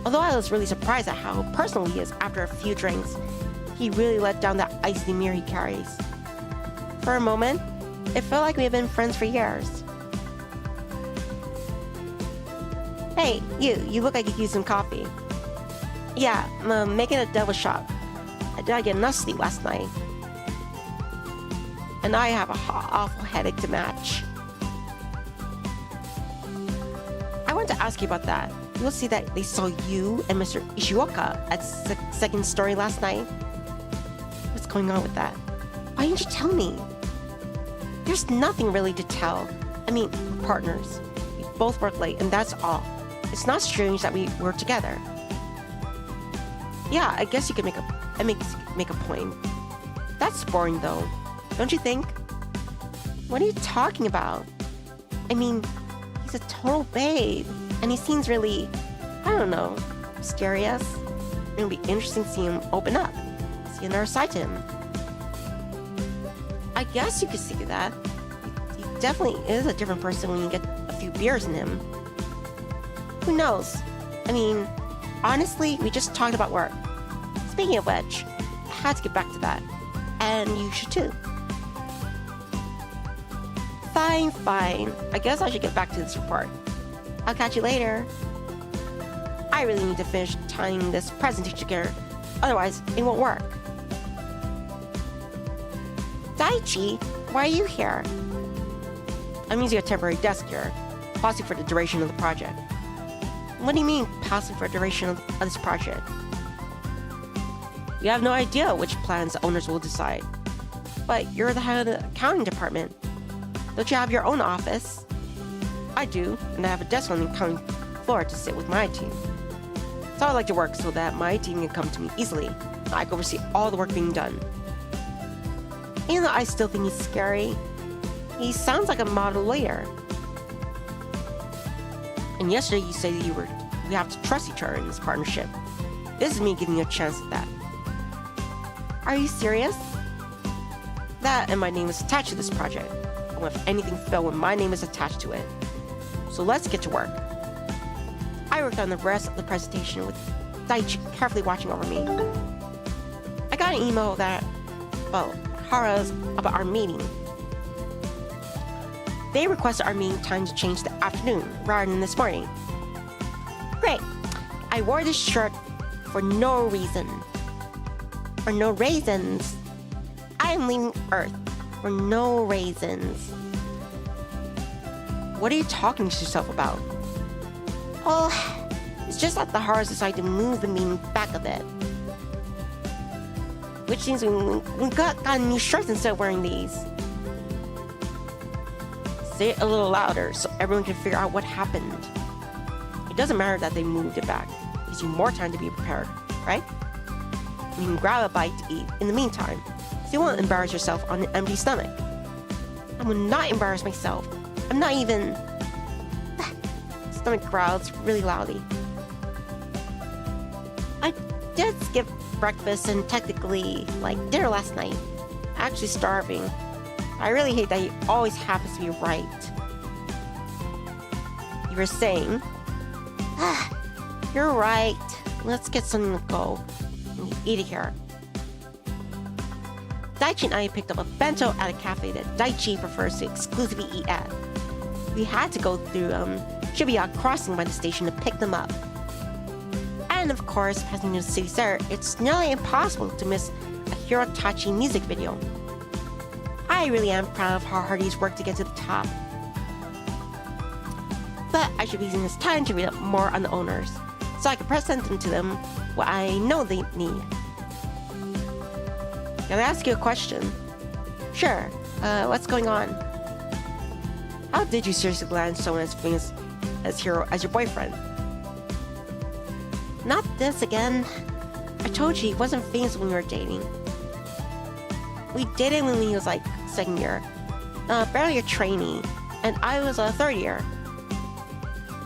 Although I was really surprised at how personal he is after a few drinks, he really let down that icy mirror he carries. For a moment, it felt like we had been friends for years. Hey, you look like you could use some coffee. Yeah, I'm making a double shot. I did get enough sleep last night. And I have a awful headache to match. I want to ask you about that. You will see that they saw you and Mr. Ishiwaka at second story last night. What's going on with that? Why didn't you tell me? There's nothing really to tell. I mean, we're partners. We both work late, and that's all. It's not strange that we work together. Yeah, I guess you could make a point. That's boring, though. Don't you think? What are you talking about? I mean, he's a total babe, and he seems really, I don't know, mysterious. It would be interesting to see him open up, see another side to him. I guess you could see that. He definitely is a different person when you get a few beers in him. Who knows? I mean, honestly, we just talked about work. Speaking of which, I had to get back to that. And you should too. Fine. I guess I should get back to this report. I'll catch you later. I really need to finish tying this presentation together. Otherwise, it won't work. Daichi, why are you here? I'm using a temporary desk here, possibly for the duration of the project. What do you mean, possibly for the duration of this project? We have no idea which plans the owners will decide. But you're the head of the accounting department. Don't you have your own office? I do, and I have a desk on the accounting floor to sit with my team. So I like to work so that my team can come to me easily. I can oversee all the work being done. Even though I still think he's scary, he sounds like a model lawyer. And yesterday you said we have to trust each other in this partnership. This is me giving you a chance at that. Are you serious? That and my name is attached to this project. I won't have anything fail when my name is attached to it. So let's get to work. I worked on the rest of the presentation with Daichi carefully watching over me. I got an email Hara's about our meeting. They requested our meeting time to change to afternoon rather than this morning. Great. I wore this shirt for no reason. For no reasons. I am leaving Earth for no reasons. What are you talking to yourself about? Oh, it's just that the Haras decided to move the meeting back a bit. Which means we got new shirts instead of wearing these. Say it a little louder so everyone can figure out what happened. It doesn't matter that they moved it back. It gives you more time to be prepared, right? You can grab a bite to eat in the meantime, so you won't embarrass yourself on an empty stomach. I will not embarrass myself. I'm not even... Stomach growls really loudly. I did skip breakfast and technically, dinner last night. Actually starving. I really hate that he always happens to be right. You were saying... You're right. Let's get something to go. And eat it here. Daichi and I picked up a bento at a cafe that Daichi prefers to exclusively eat at. We had to go through Shibuya Crossing by the station to pick them up. And of course, passing through the city center, it's nearly impossible to miss a Hirotachi music video. I really am proud of how hard he's worked to get to the top. But I should be using this time to read up more on the owners, so I can present them to them what I know they need. Can I ask you a question? Sure. What's going on? How did you seriously land someone as famous as Hiro as your boyfriend? Not this again. I told you he wasn't famous when we were dating. We dated when he was second year. Barely a trainee, and I was a third year.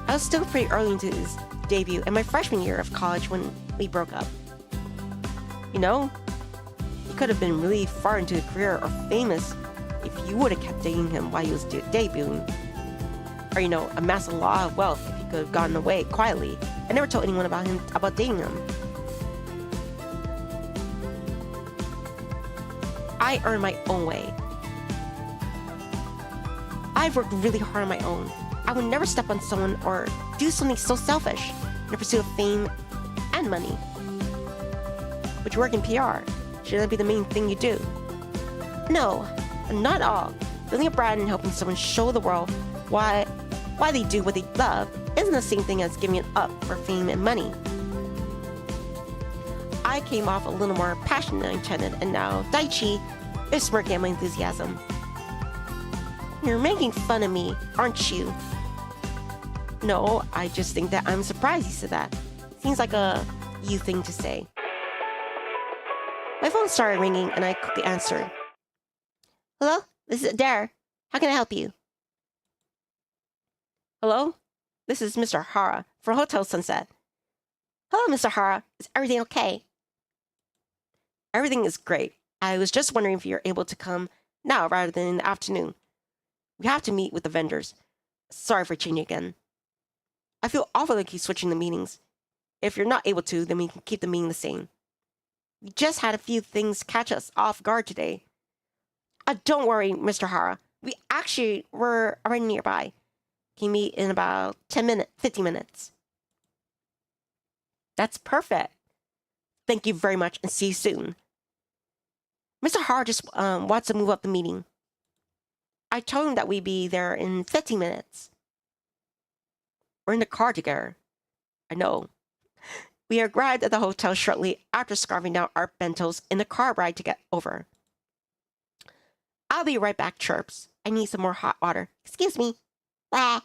I was still pretty early into his debut in my freshman year of college when we broke up. You know, he could have been really far into a career or famous if you would have kept dating him while he was debuting. Or, amass a lot of wealth if he could have gotten away quietly and never told anyone about dating him. I earned my own way. I've worked really hard on my own. I would never step on someone or do something so selfish in the pursuit of fame and money. But you work in PR. Shouldn't that be the main thing you do? No, not at all. Building a brand and helping someone show the world why they do what they love isn't the same thing as giving it up for fame and money. I came off a little more passionate than I intended, and now Daichi is smirking at my enthusiasm. You're making fun of me, aren't you? No, I just think that I'm surprised you said that. Seems like a you thing to say. My phone started ringing and I quickly answered. Hello? This is Adair. How can I help you? Hello? This is Mr. Hara from Hotel Sunset. Hello, Mr. Hara. Is everything okay? Everything is great. I was just wondering if you're able to come now rather than in the afternoon. We have to meet with the vendors. Sorry for changing again. I feel awful to keep switching the meetings. If you're not able to, then we can keep the meeting the same. We just had a few things catch us off guard today. Don't worry, Mr. Hara. We actually were already nearby. Can meet in about 15 minutes. That's perfect. Thank you very much and see you soon. Mr. Hart just wants to move up the meeting. I told him that we'd be there in 15 minutes. We're in the car together. I know. We arrived at the hotel shortly after scarfing down our bentos in the car ride to get over. I'll be right back, chirps. I need some more hot water. Excuse me. Blah.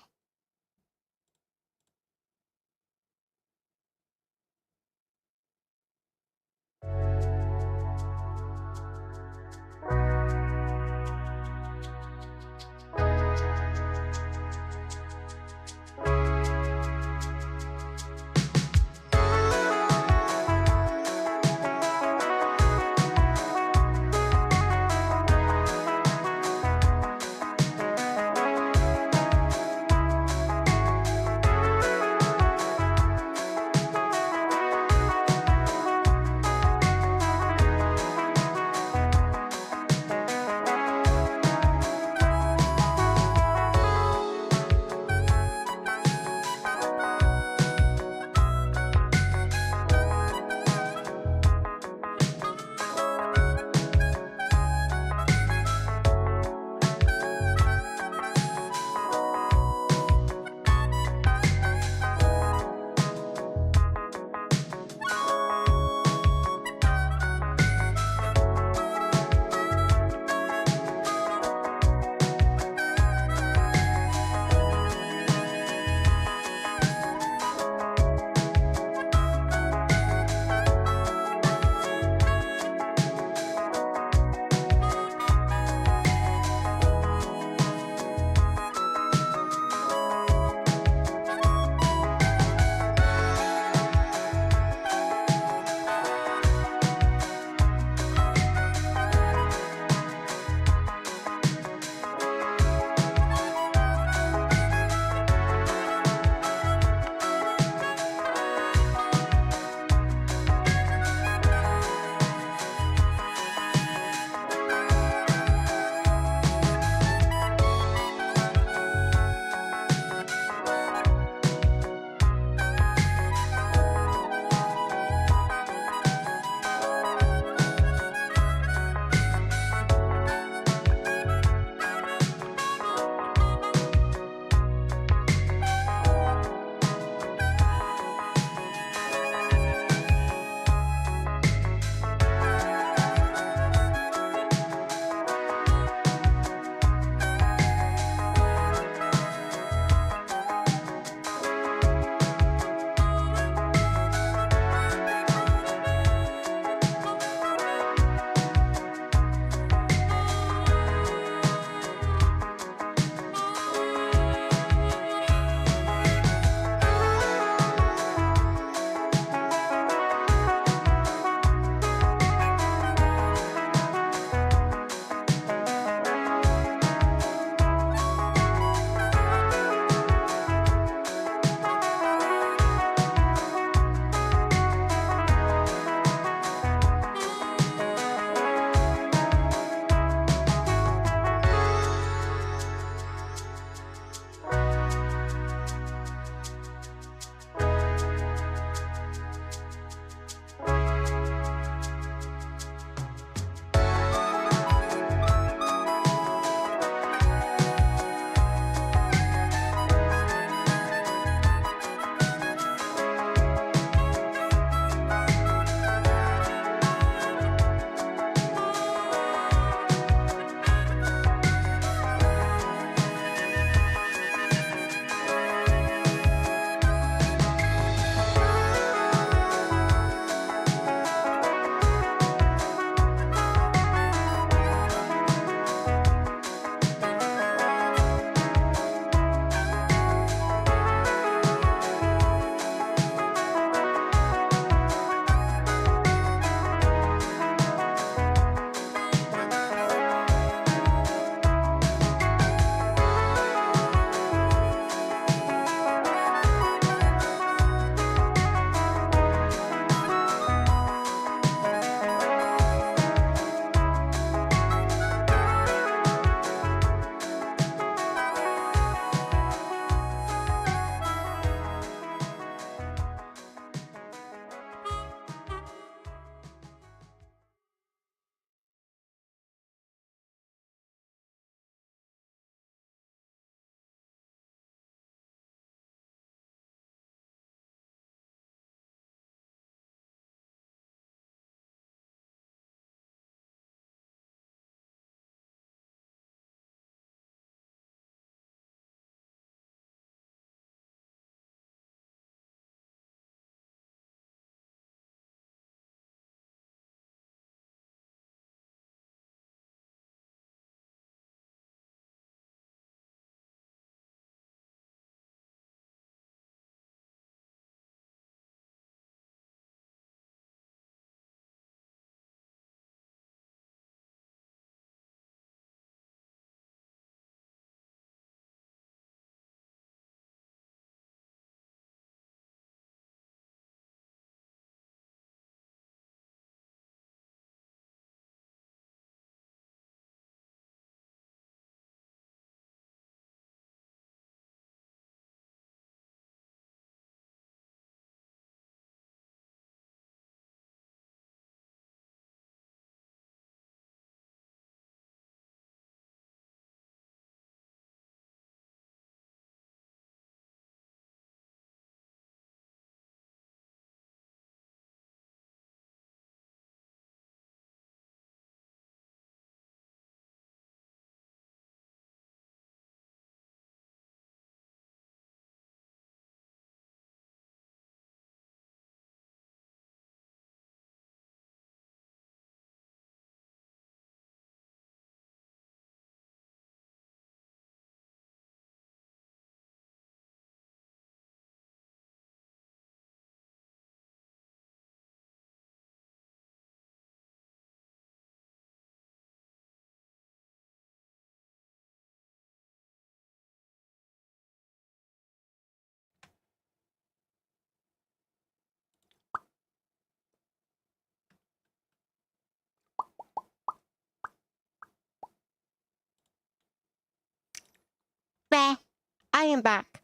I am back.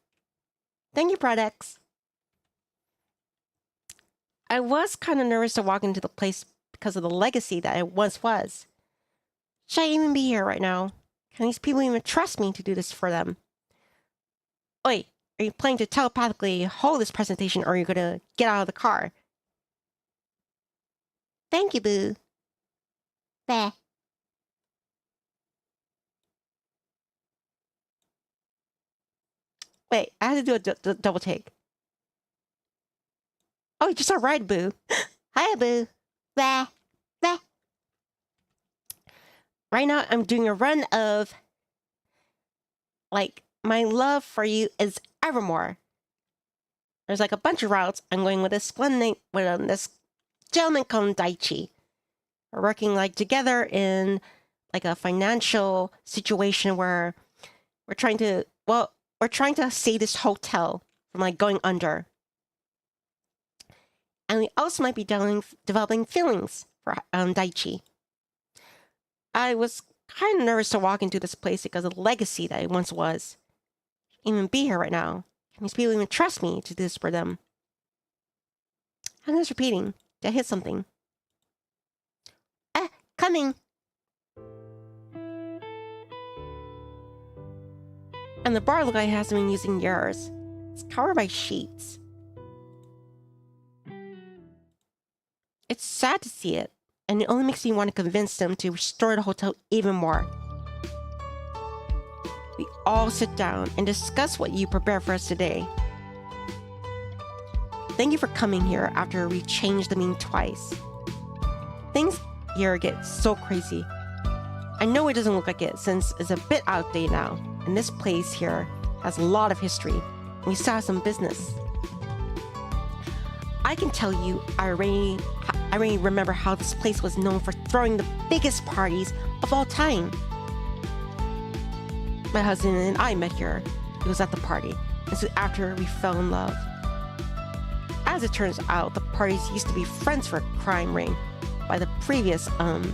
Thank you, products. I was kind of nervous to walk into the place because of the legacy that it once was. Should I even be here right now? Can these people even trust me to do this for them? Wait, are you planning to telepathically hold this presentation or are you gonna get out of the car? Thank you, boo. Bah. Wait, I had to do a double take. Oh, just a ride, boo. Hi, boo. Bah. Bah. Right now, I'm doing a run of, like, my love for you is Evermore. There's like a bunch of routes. I'm going with this this gentleman called Daichi. We're working like together in like a financial situation where we're trying to save this hotel from like going under. And we also might be developing feelings for Daichi. I was kind of nervous to walk into this place because of the legacy that it once was. Even be here right now. Can these people even trust me to do this for them? I'm just repeating. Did I hit something? Ah, coming! And the bar look like it hasn't been using years. It's covered by sheets. It's sad to see it, and it only makes me want to convince them to restore the hotel even more. We all sit down and discuss what you prepared for us today. Thank you for coming here after we changed the meeting twice. Things here get so crazy. I know it doesn't look like it since it's a bit outdated now, and this place here has a lot of history, and we still have some business. I can tell you I already remember how this place was known for throwing the biggest parties of all time. My husband and I met here. It was at the party. This is after we fell in love. As it turns out, the parties used to be friends for a crime ring by the previous owners.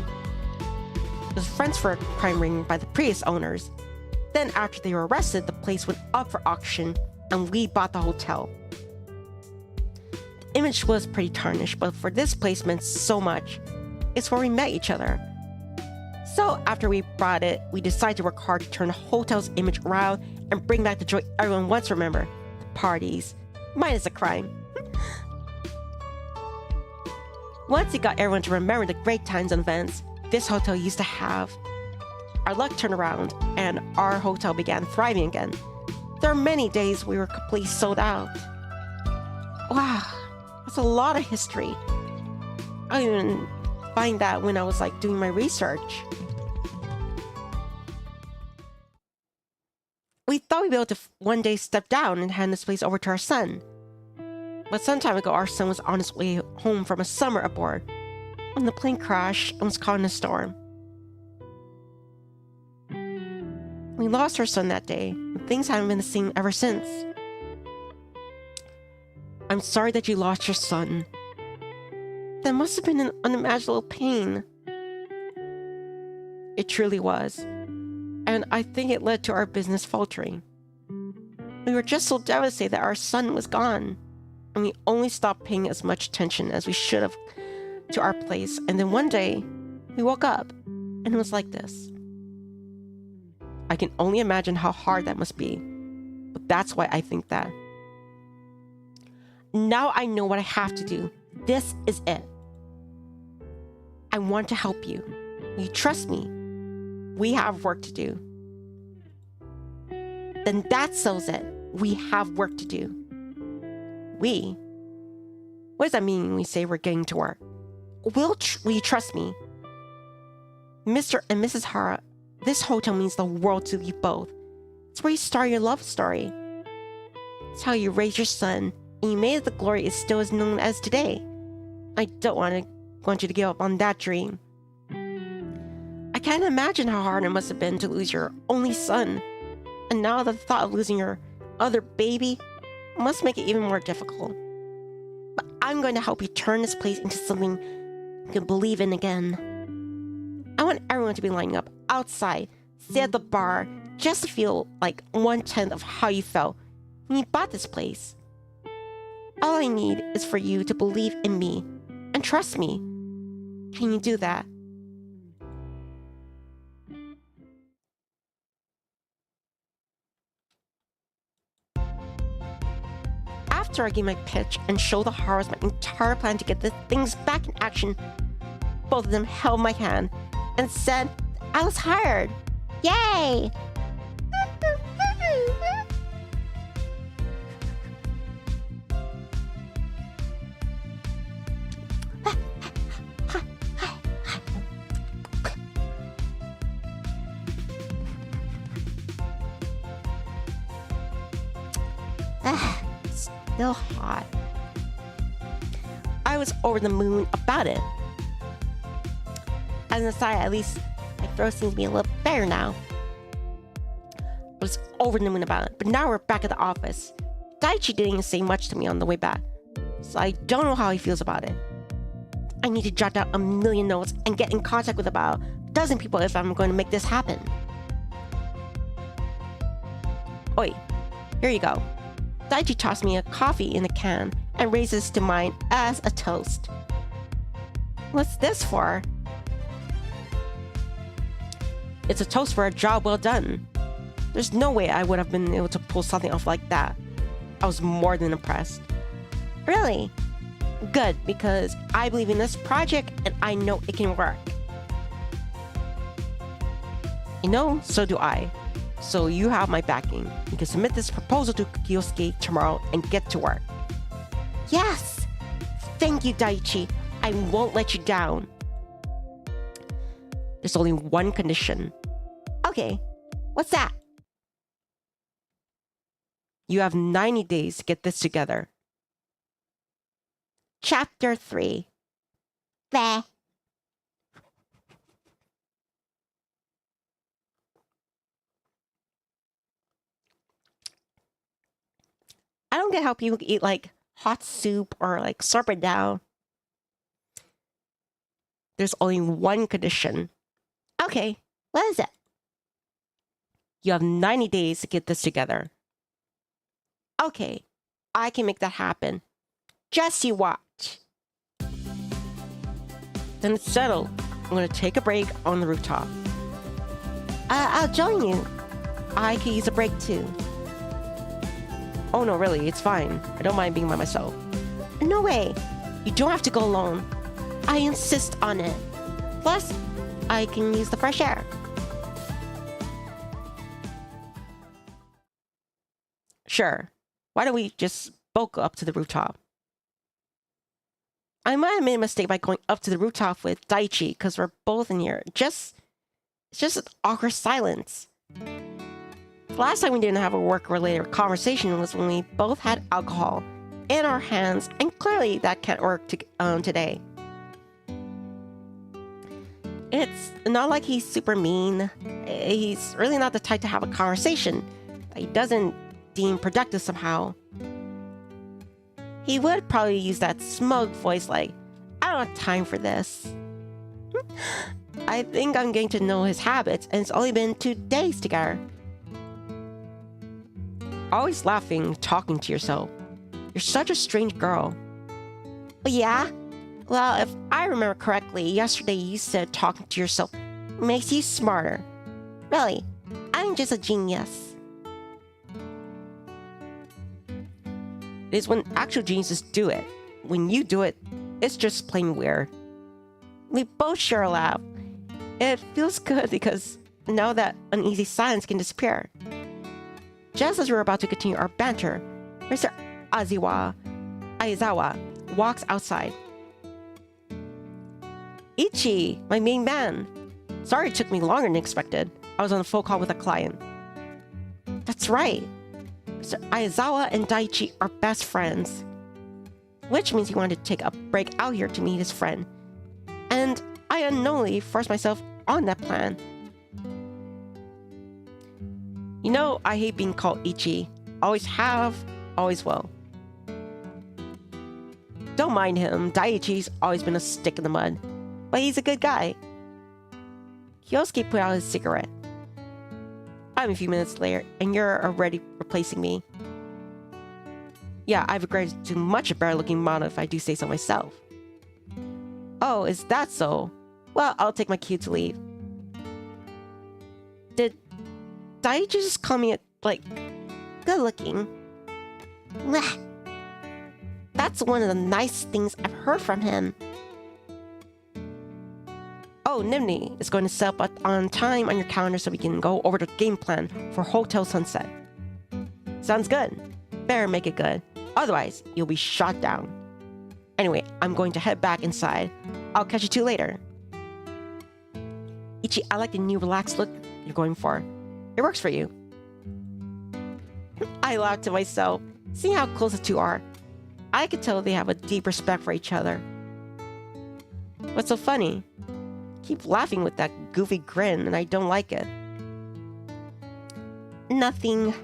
Then after they were arrested, the place went up for auction and we bought the hotel. The image was pretty tarnished, but for this place meant so much. It's where we met each other. So after we bought it, we decided to work hard to turn the hotel's image around and bring back the joy everyone wants to remember. The parties, minus the crime. Once it got everyone to remember the great times and events this hotel used to have, our luck turned around and our hotel began thriving again. There are many days we were completely sold out. Wow, that's a lot of history. I didn't even find that when I was like doing my research. We thought we'd be able to one day step down and hand this place over to our son. But some time ago, our son was on his way home from a summer aboard when the plane crashed and was caught in a storm. We lost our son that day, and things haven't been the same ever since. I'm sorry that you lost your son. That must have been an unimaginable pain. It truly was. And I think it led to our business faltering. We were just so devastated that our son was gone. And we only stopped paying as much attention as we should have to our place. And then one day, we woke up and it was like this. I can only imagine how hard that must be. But that's why I think that. Now I know what I have to do. This is it. I want to help you. Will you trust me? We have work to do. Then that settles it. We have work to do. We? What does that mean when we say we're getting to work? Will you trust me? Mr. and Mrs. Hara, this hotel means the world to you both. It's where you start your love story. It's how you raised your son, and you made it the glory it still is known as today. I don't want you to give up on that dream. I can't imagine how hard it must have been to lose your only son. And now the thought of losing your other baby must make it even more difficult. But I'm going to help you turn this place into something you can believe in again. I want everyone to be lining up outside, sit at the bar, just to feel like 1/10 of how you felt when you bought this place. All I need is for you to believe in me and trust me. Can you do that? After I gave my pitch and showed the Haros my entire plan to get the things back in action, both of them held my hand and said I was hired. Yay! Still hot. I was over the moon about it. As an aside, at least my throat seems to be a little better now. I was over the moon about it, but now we're back at the office. Daichi didn't say much to me on the way back, so I don't know how he feels about it. I need to jot down a million notes and get in contact with about a dozen people if I'm going to make this happen. Oi, here you go. Daichi tossed me a coffee in a can and raises to mine as a toast. What's this for? It's a toast for a job well done. There's no way I would have been able to pull something off like that. I was more than impressed. Really? Good, because I believe in this project and I know it can work. You know, so do I. So you have my backing. You can submit this proposal to Kyosuke tomorrow and get to work. Yes! Thank you, Daichi. I won't let you down. There's only one condition. Okay, what's that? You have 90 days to get this together. Chapter 3. Bleh. I don't get how people can eat like hot soup or like slurp it down. There's only one condition. Okay, what is it? You have 90 days to get this together. Okay, I can make that happen. Just you watch. Then it's settled. I'm gonna take a break on the rooftop. I'll join you. I could use a break too. Oh no, really, it's fine. I don't mind being by myself. No way. You don't have to go alone. I insist on it. Plus, I can use the fresh air. Sure. Why don't we just both go up to the rooftop? I might have made a mistake by going up to the rooftop with Daichi because we're both in here. It's just an awkward silence. The last time we didn't have a work-related conversation was when we both had alcohol in our hands, and clearly that can't work today. It's not like he's super mean. He's really not the type to have a conversation that he doesn't deem productive somehow. He would probably use that smug voice like, I don't have time for this. I think I'm getting to know his habits, and it's only been 2 days together. Always laughing, talking to yourself. You're such a strange girl. Oh, yeah? Well, if I remember correctly, yesterday you said talking to yourself makes you smarter. Really, I'm just a genius. It is when actual geniuses do it. When you do it, it's just plain weird. We both share a laugh. It feels good because now that uneasy silence can disappear. Just as we're about to continue our banter, Mr. Aizawa walks outside. Ichi, my main man. Sorry it took me longer than expected. I was on a phone call with a client. That's right. Mr. Aizawa and Daichi are best friends. Which means he wanted to take a break out here to meet his friend. And I unknowingly forced myself on that plan. You know, I hate being called Ichi. Always have, always will. Don't mind him. Daichi's always been a stick in the mud. But he's a good guy. Kyosuke put out his cigarette. I'm a few minutes later, and you're already replacing me. Yeah, I've upgraded to much better looking model if I do say so myself. Oh, is that so? Well, I'll take my cue to leave. Did Daichi just call me, like, good looking? Blech. That's one of the nice things I've heard from him. Oh, Nivni is going to set up on time on your calendar so we can go over the game plan for Hotel Sunset. Sounds good. Better make it good. Otherwise, you'll be shot down. Anyway, I'm going to head back inside. I'll catch you two later. Ichi, I like the new relaxed look you're going for. It works for you. I laughed to myself, seeing how close the two are. I could tell they have a deep respect for each other. What's so funny? Keep laughing with that goofy grin, and I don't like it. Nothing.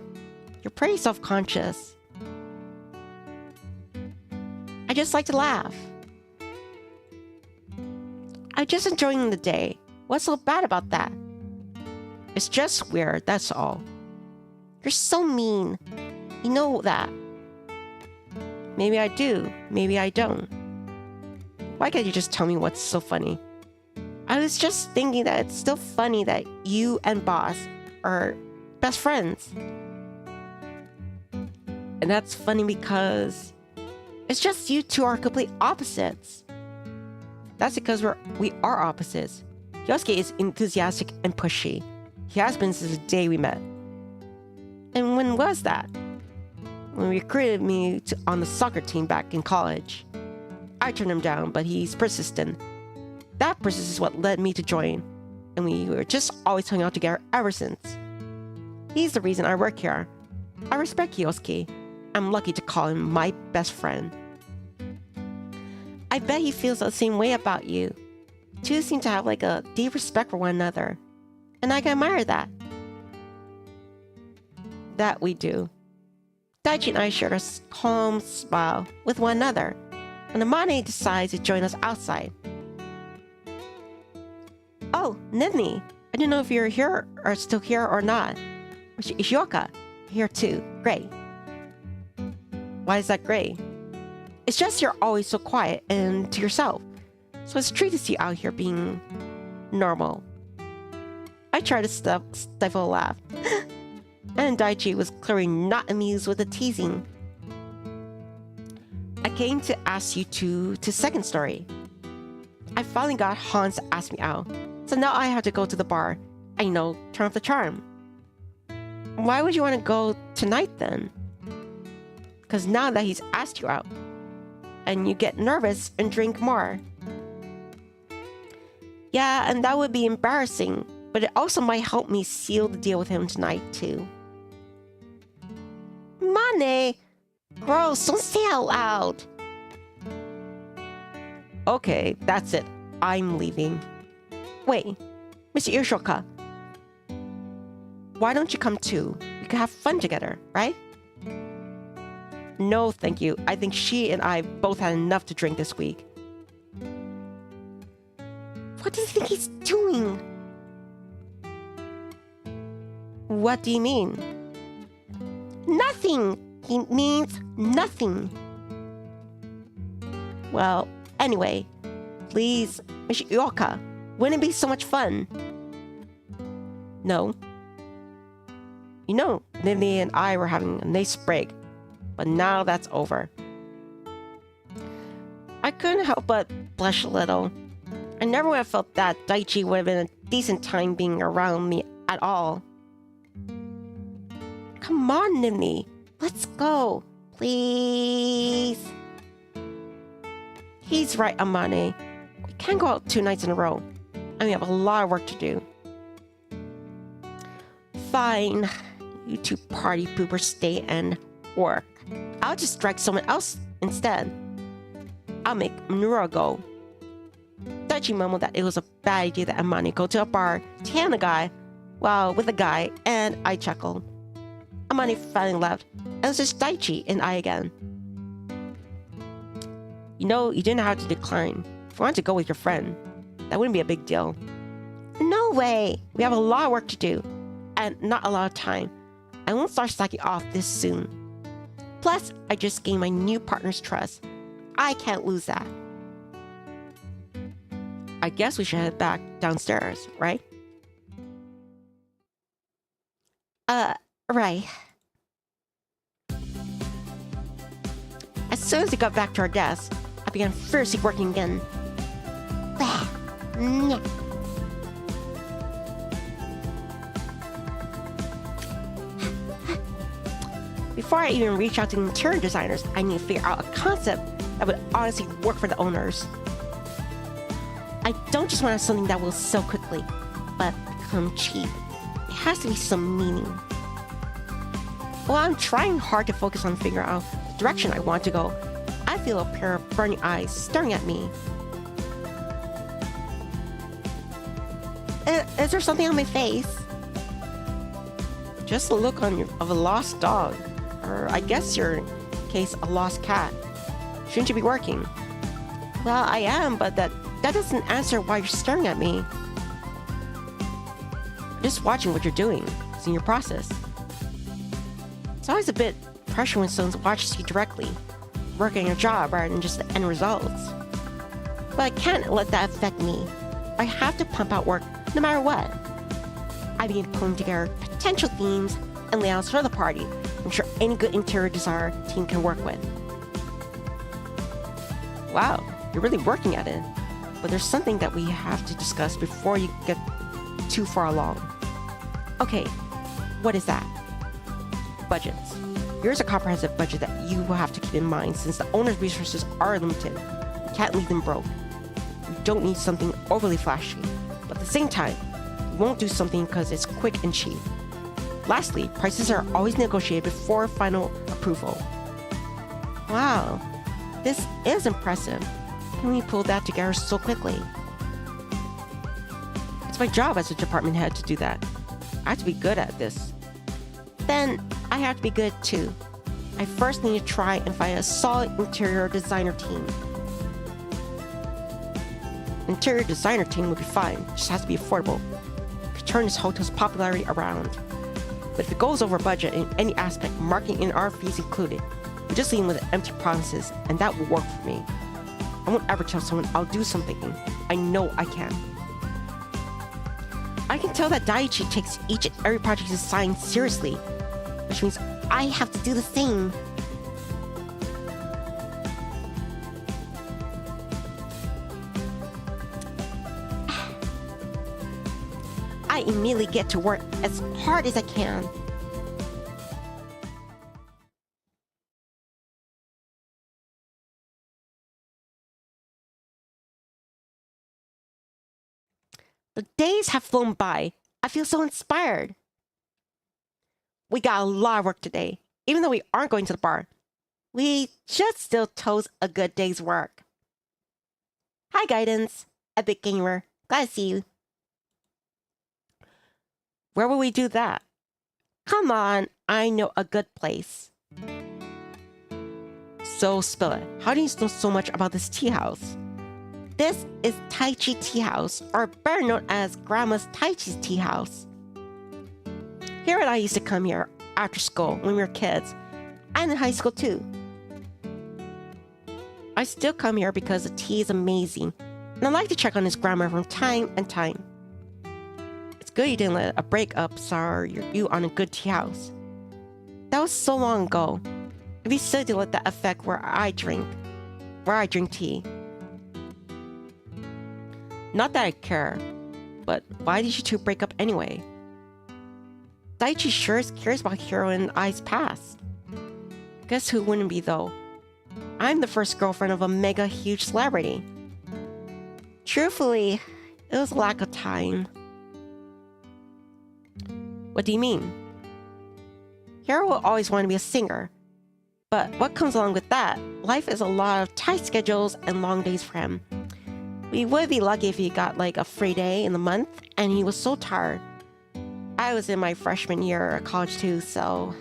You're pretty self-conscious. I just like to laugh. I'm just enjoying the day. What's so bad about that? It's just weird, that's all. You're so mean. You know that. Maybe I do, maybe I don't. Why can't you just tell me what's so funny? I was just thinking that it's still funny that you and Boss are best friends. And that's funny because it's just you two are complete opposites. That's because we are opposites. Yosuke is enthusiastic and pushy. He has been since the day we met. And when was that? When he recruited me on the soccer team back in college. I turned him down, but he's persistent. That persistence is what led me to join, and we were just always hung out together ever since. He's the reason I work here. I respect Yosuke. I'm lucky to call him my best friend. I bet he feels the same way about you. Two seem to have like a deep respect for one another, and I can admire that. That we do. Daichi and I shared a calm smile with one another, and Amane decides to join us outside. Oh, Nivni, I didn't know if you're here or still here or not. Ishioka, here too. Great. Why is that great? It's just you're always so quiet and to yourself. So it's a treat to see you out here being normal. I tried to stifle a laugh. And Daichi was clearly not amused with the teasing. I came to ask you to second story. I finally got Hans to ask me out. So now I have to go to the bar and, turn off the charm. Why would you want to go tonight then? Because now that he's asked you out, and you get nervous and drink more. Yeah, and that would be embarrassing, but it also might help me seal the deal with him tonight too. Mane! Gross, don't say out loud! Okay, that's it. I'm leaving. Wait, Mr. Irshoka. Why don't you come too? We could have fun together, right? No, thank you. I think she and I both had enough to drink this week. What do you think he's doing? What do you mean? Nothing! He means nothing. Well, anyway, please, Miss Yoka, wouldn't it be so much fun? No. Nivni and I were having a nice break, but now that's over. I couldn't help but blush a little. I never would have felt that Daichi would have been a decent time being around me at all. Come on, Nivni. Let's go. Please. He's right, Amane. We can't go out 2 nights in a row. And we have a lot of work to do. Fine. You two party poopers stay and work. I'll just strike someone else instead. I'll make Minura go. Daichi mumbled that it was a bad idea that Amane go to a bar to hand a guy, with a guy, and I chuckled. Amane finally left. It was just Daichi and I again. You didn't have to decline. If you wanted to go with your friend, that wouldn't be a big deal. No way! We have a lot of work to do. and not a lot of time. I won't start slacking off this soon. Plus, I just gained my new partner's trust. I can't lose that. I guess we should head back downstairs, right? Right. As soon as we got back to our desk, I began fiercely working again. Before I even reach out to interior designers, I need to figure out a concept that would honestly work for the owners. I don't just want something that will sell quickly, but become cheap. It has to be some meaning. While I'm trying hard to focus on figuring out the direction I want to go, I feel a pair of burning eyes staring at me. Is there something on my face? Just a look of a lost dog. Or I guess your case, a lost cat. Shouldn't you be working? Well, I am, but that doesn't answer why you're staring at me. I'm just watching what you're doing. It's in your process. It's always a bit pressure when someone watches you directly, working your job rather than just the end results. But I can't let that affect me. I have to pump out work no matter what. I begin pulling together potential themes and layouts for the party I'm sure any good interior designer team can work with. Wow, you're really working at it. But there's something that we have to discuss before you get too far along. Okay, what is that? Budgets. Here's a comprehensive budget that you will have to keep in mind since the owner's resources are limited. You can't leave them broke. You don't need something overly flashy, but at the same time, you won't do something because it's quick and cheap. Lastly, prices are always negotiated before final approval. Wow, this is impressive. Can we pull that together so quickly? It's my job as a department head to do that. I have to be good at this. Then I have to be good too. I first need to try and find a solid interior designer team. Interior designer team would be fine, it just has to be affordable. Could turn this hotel's popularity around. But if it goes over budget in any aspect, marketing and our fees included, I'm just leaving with empty promises, and that will work for me. I won't ever tell someone I'll do something. I know I can. I can tell that Daichi takes each and every project he's assigned seriously, which means I have to do the same. I immediately get to work as hard as I can. The days have flown by. I feel so inspired. We got a lot of work today. Even though we aren't going to the bar, we should still toast a good day's work. Hi, Guidance. Epic Gamer. Glad to see you. Where will we do that? Come on, I know a good place. So, spill it. How do you know so much about this tea house? This is Daichi Tea House, or better known as Grandma's Daichi's Tea House. Here and I used to come here after school when we were kids, and in high school too. I still come here because the tea is amazing, and I like to check on his grandma from time to time. It's good you didn't let a breakup sour you on a good tea house. That was so long ago. It'd be silly to let that affect where I drink tea. Not that I care, but why did you two break up anyway? Daichi sure is curious about Hiro and I's past. Guess who wouldn't be though? I'm the first girlfriend of a mega huge celebrity. Truthfully, it was a lack of time. What do you mean? Hiro will always want to be a singer. But what comes along with that? Life is a lot of tight schedules and long days for him. We would be lucky if he got like a free day in the month, and he was so tired. I was in my freshman year at college too, so...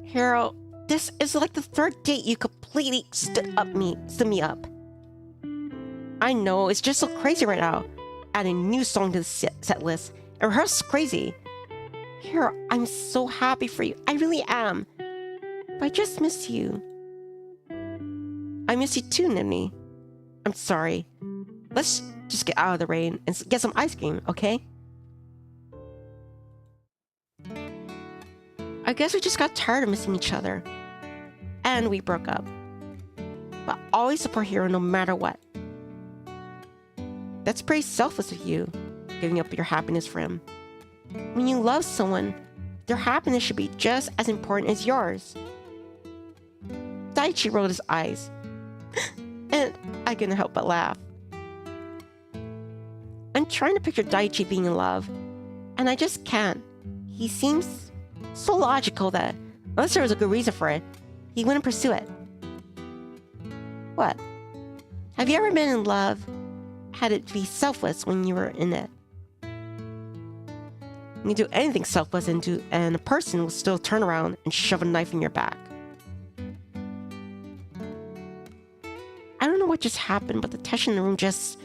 Hiro, this is like the third date you completely stood me up. I know, it's just so crazy right now. Adding a new song to the set list. And rehearsal's crazy. Hero, I'm so happy for you. I really am. But I just miss you. I miss you too, Nivni. I'm sorry. Let's just get out of the rain and get some ice cream, okay? I guess we just got tired of missing each other. And we broke up. But I always support Hero no matter what. That's pretty selfless of you, giving up your happiness for him. When you love someone, their happiness should be just as important as yours. Daichi rolled his eyes, and I couldn't help but laugh. I'm trying to picture Daichi being in love, and I just can't. He seems so logical that, unless there was a good reason for it, he wouldn't pursue it. What? Have you ever been in love? Had it be selfless when you were in it? You can do anything selfless and a person will still turn around and shove a knife in your back. I don't know what just happened, but the tension in the room just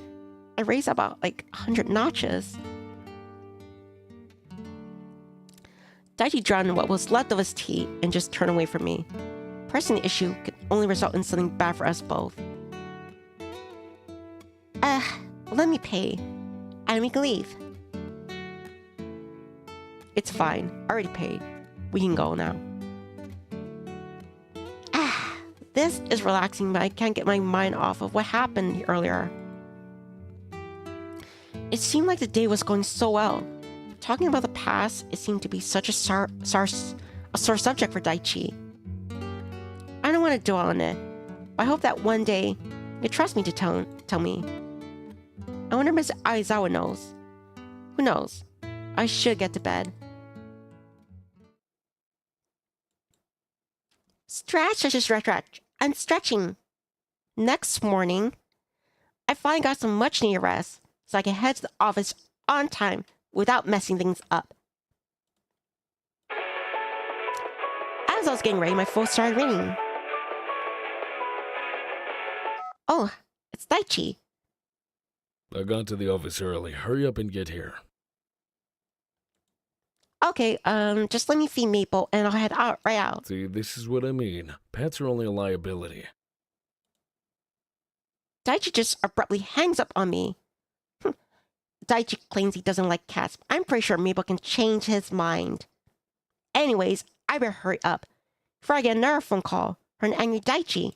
raised about like 100 notches. Daichi drowned in what was left of his tea and just turned away from me. Pressing the issue could only result in something bad for us both. Let me pay, and we can leave. It's fine. I already paid. We can go now. This is relaxing, but I can't get my mind off of what happened earlier. It seemed like the day was going so well. Talking about the past, it seemed to be such a sore subject for Daichi. I don't want to dwell on it, but I hope that one day you trust me to tell me. I wonder if Mr. Aizawa knows. Who knows? I should get to bed. Stretch. I'm stretching. Next morning, I finally got some much needed rest so I can head to the office on time without messing things up. As I was getting ready, my phone started ringing. Oh, it's Daichi. I got to the office early. Hurry up and get here. Okay, just let me feed Maple and I'll head right out. See, this is what I mean. Pets are only a liability. Daichi just abruptly hangs up on me. Daichi claims he doesn't like cats. I'm pretty sure Maple can change his mind. Anyways, I better hurry up before I get another phone call from an angry Daichi.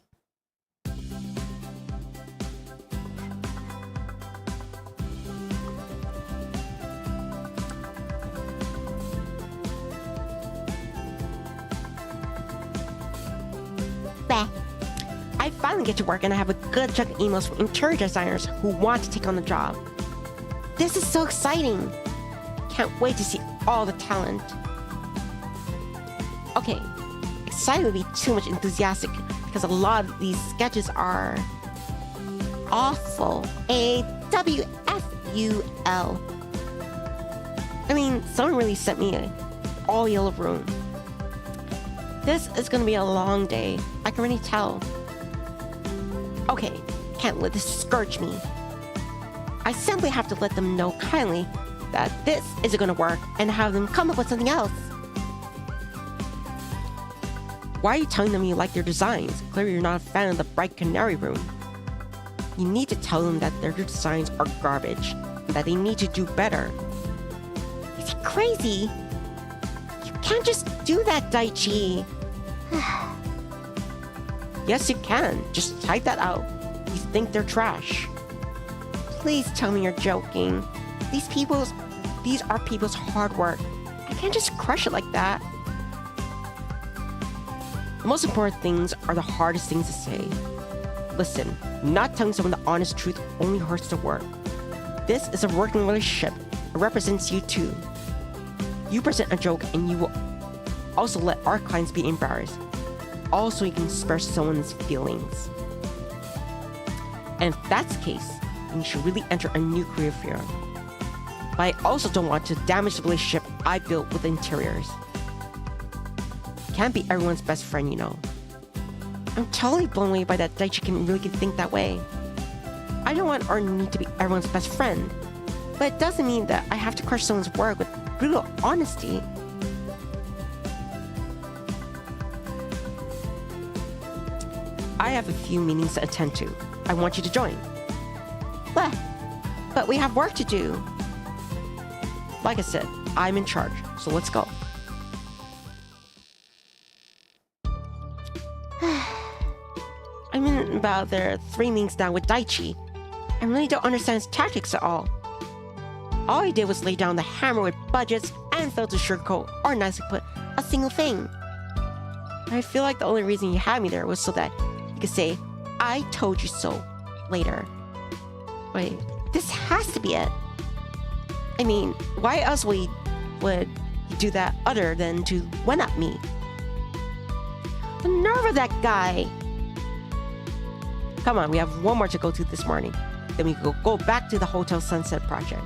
I finally get to work and I have a good chunk of emails from interior designers who want to take on the job. This is so exciting. Can't wait to see all the talent. Okay, excited would be too much enthusiastic because a lot of these sketches are awful. AWFUL. I mean, someone really sent me an all yellow room. This is gonna be a long day. I can already tell. Okay, can't let this discourage me. I simply have to let them know kindly that this isn't gonna work and have them come up with something else. Why are you telling them you like their designs? Clearly you're not a fan of the bright canary room. You need to tell them that their designs are garbage and that they need to do better. Is he crazy? You can't just do that, Daichi. Yes, you can. Just type that out. You think they're trash. Please tell me you're joking. These are people's hard work. I can't just crush it like that. The most important things are the hardest things to say. Listen, not telling someone the honest truth only hurts the work. This is a working relationship. It represents you too. You present a joke and you will also let our clients be embarrassed. Also, you can spare someone's feelings. And if that's the case, then you should really enter a new career field. But I also don't want to damage the relationship I built with interiors. Can't be everyone's best friend, you know. I'm totally blown away by that Daichi can really think that way. I don't want or need to be everyone's best friend, but it doesn't mean that I have to crush someone's work with brutal honesty. I have a few meetings to attend to. I want you to join. But we have work to do. Like I said, I'm in charge, so let's go. I'm in about their 3 meetings now with Daichi. I really don't understand his tactics at all. All he did was lay down the hammer with budgets and failed to sugarcoat or nicely put a single thing. I feel like the only reason he had me there was so that he could say, "I told you so," later. Wait, this has to be it. I mean, why else would he do that other than to one-up me? The nerve of that guy! Come on, we have one more to go to this morning. Then we can go back to the Hotel Sunset project.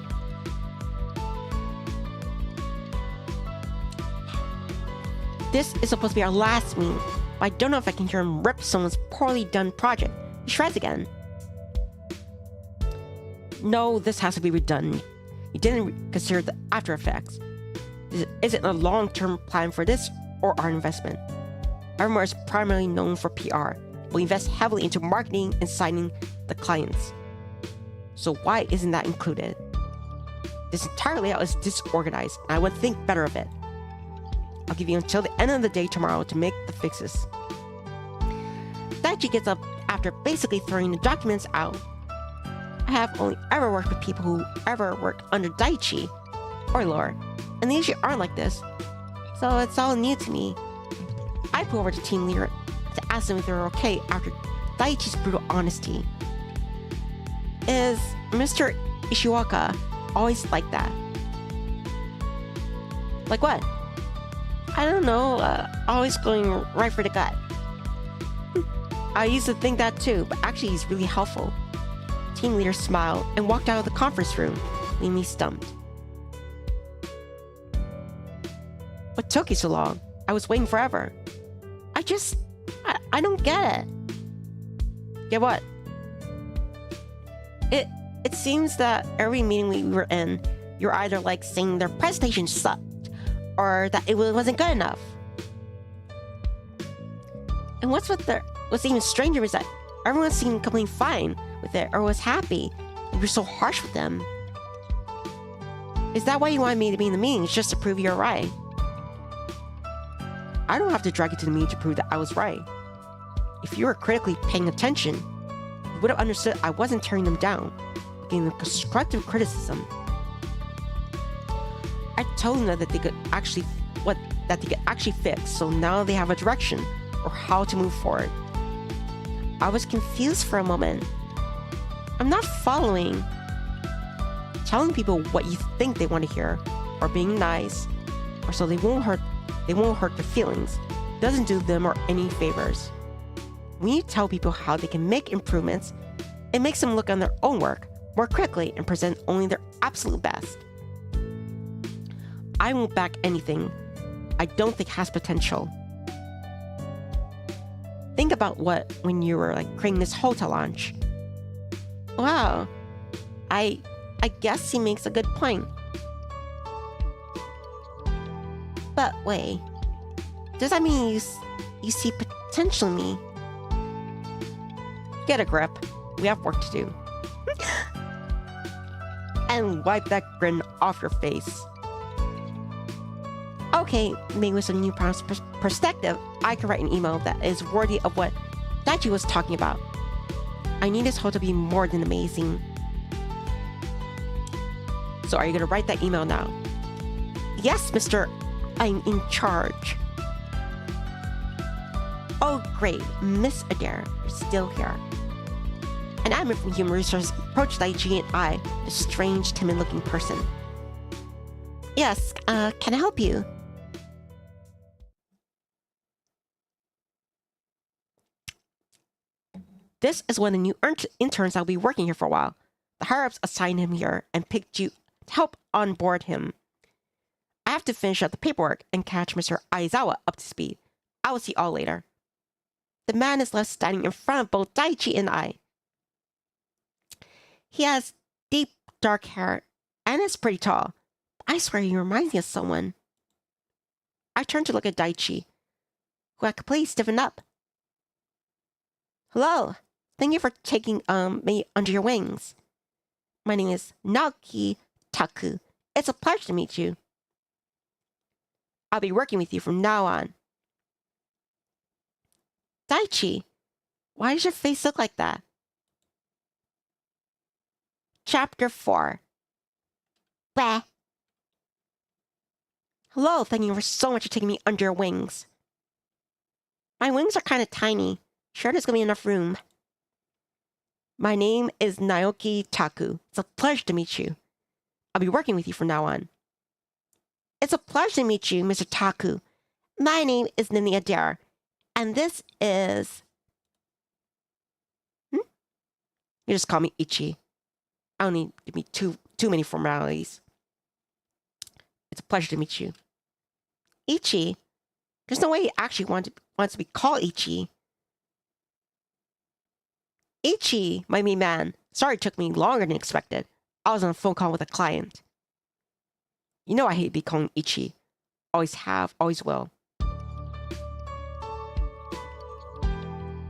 This is supposed to be our last meeting, but I don't know if I can hear him rip someone's poorly done project to shreds again. No, this has to be redone. You didn't consider the after effects. Is it a long-term plan for this or our investment? Evermore is primarily known for PR. We invest heavily into marketing and signing the clients. So why isn't that included? This entire layout is disorganized, and I would think better of it. I'll give you until the end of the day tomorrow to make the fixes. Daichi gets up after basically throwing the documents out. I have only ever worked with people who ever worked under Daichi or lower, and they usually aren't like this, so it's all new to me. I pull over to team leader to ask them if they're okay after Daichi's brutal honesty. Is Mr. Ishiwaka always like that? Like what? I don't know, always going right for the gut. I used to think that too, but actually he's really helpful. Team leader smiled and walked out of the conference room, leaving me stumped. What took you so long? I was waiting forever. I don't get it. Get what? It seems that every meeting we were in, you're either like saying their presentation sucked, or that it wasn't good enough. And what's even stranger is that everyone seemed completely fine with it or was happy. You were so harsh with them. Is that why you wanted me to be in the meetings, just to prove you're right? I don't have to drag you to the meeting to prove that I was right. If you were critically paying attention, you would have understood I wasn't tearing them down, but giving them constructive criticism. I told them that they could actually fix, so now they have a direction or how to move forward. I was confused for a moment. I'm not following. Telling people what you think they want to hear, or being nice, or so they won't hurt their feelings, doesn't do them or any favors. When you tell people how they can make improvements, it makes them look on their own work more critically and present only their absolute best. I won't back anything I don't think has potential. Think about when you were creating this hotel launch. Wow, I guess he makes a good point. But wait, does that mean you see potential in me? Get a grip. We have work to do. And wipe that grin off your face. Okay, maybe with some new perspective, I can write an email that is worthy of what Daichi was talking about. I need this hotel to be more than amazing. So are you going to write that email now? Yes, Mr. I'm in charge. Oh, great. Miss Adair, you're still here. An admin from Human Resources approached Daichi and I, a strange, timid-looking person. Yes, can I help you? This is one of the new interns that'll be working here for a while. The higher-ups assigned him here and picked you to help onboard him. I have to finish up the paperwork and catch Mr. Aizawa up to speed. I will see all later. The man is left standing in front of both Daichi and I. He has deep, dark hair and is pretty tall. I swear he reminds me of someone. I turned to look at Daichi, who had completely stiffened up. Hello. Thank you for taking me under your wings. My name is Naoki Taku. It's a pleasure to meet you. I'll be working with you from now on. Daichi, why does your face look like that? Chapter 4. Bah. Hello, thank you so much for taking me under your wings. My wings are kind of tiny. Sure, there's gonna be enough room. My name is Naoki Taku. It's a pleasure to meet you. I'll be working with you from now on. It's a pleasure to meet you, Mr. Taku. My name is Nivni Adair, and this is... You just call me Ichi. I don't need to be too many formalities. It's a pleasure to meet you. Ichi? There's no way he actually wants to be called Ichi. Ichi, my main man. Sorry it took me longer than expected. I was on a phone call with a client. You know I hate being called Ichi. Always have, always will.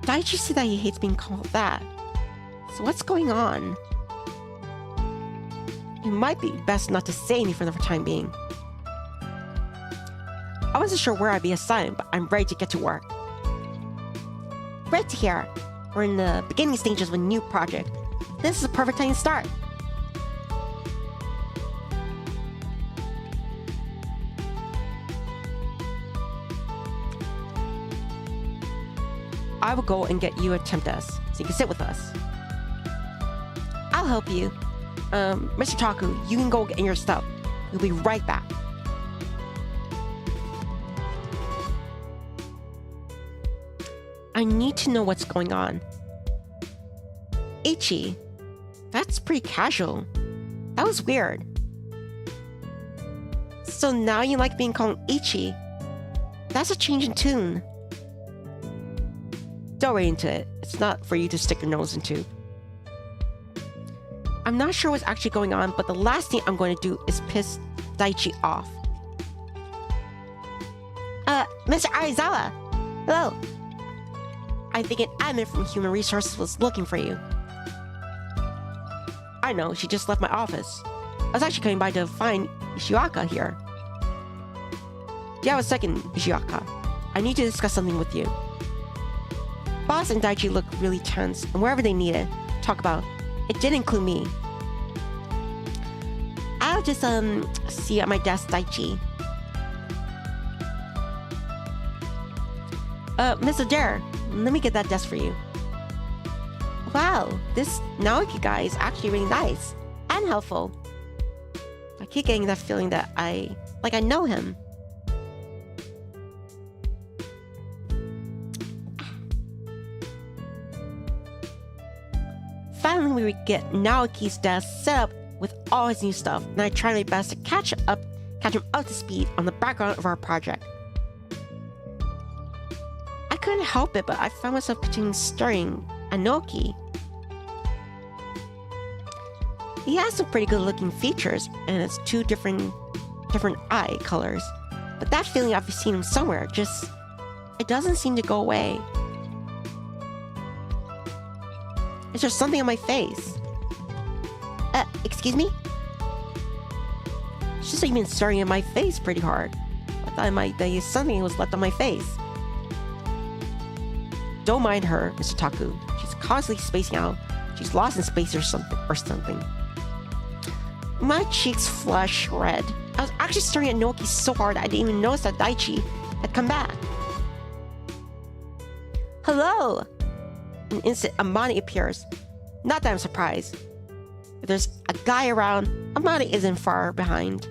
Daichi said that he hates being called that. So what's going on? It might be best not to say anything for the time being. I wasn't sure where I'd be assigned, but I'm ready to get to work. Great to hear. We're in the beginning stages of a new project. This is a perfect time to start. I will go and get you a temp desk so you can sit with us. I'll help you. Mr. Taku, you can go get your stuff. We'll be right back. I need to know what's going on. Ichi, that's pretty casual. That was weird. So now you like being called Ichi? That's a change in tune. Don't read into it. It's not for you to stick your nose into. I'm not sure what's actually going on, but the last thing I'm going to do is piss Daichi off. Mr. Aizawa! Hello! I think an admin from Human Resources was looking for you. I know, she just left my office. I was actually coming by to find Ishiwaka here. Do you have a second, Ishiwaka? I need to discuss something with you. Boss and Daichi looked really tense, and wherever they needed to talk about, it did include me. I'll just, see you at my desk, Daichi. Miss Adair, let me get that desk for you. Wow, this Naoki guy is actually really nice and helpful. I keep getting that feeling that I know him. Finally, we get Naoki's desk set up with all his new stuff, and I try my best to catch him up to speed on the background of our project. I couldn't help it, but I found myself continuing staring at Naoki. He has some pretty good-looking features, and it's two different eye colors. But that feeling I've seen him somewhere, it doesn't seem to go away. Is there something on my face? Excuse me? It's just like you've been staring at my face pretty hard. I thought something was left on my face. Don't mind her, Mr. Taku. She's constantly spacing out. She's lost in space or something. My cheeks flush red. I was actually staring at Naoki so hard I didn't even notice that Daichi had come back. Hello! In an instant, Amani appears. Not that I'm surprised. If there's a guy around, Amani isn't far behind.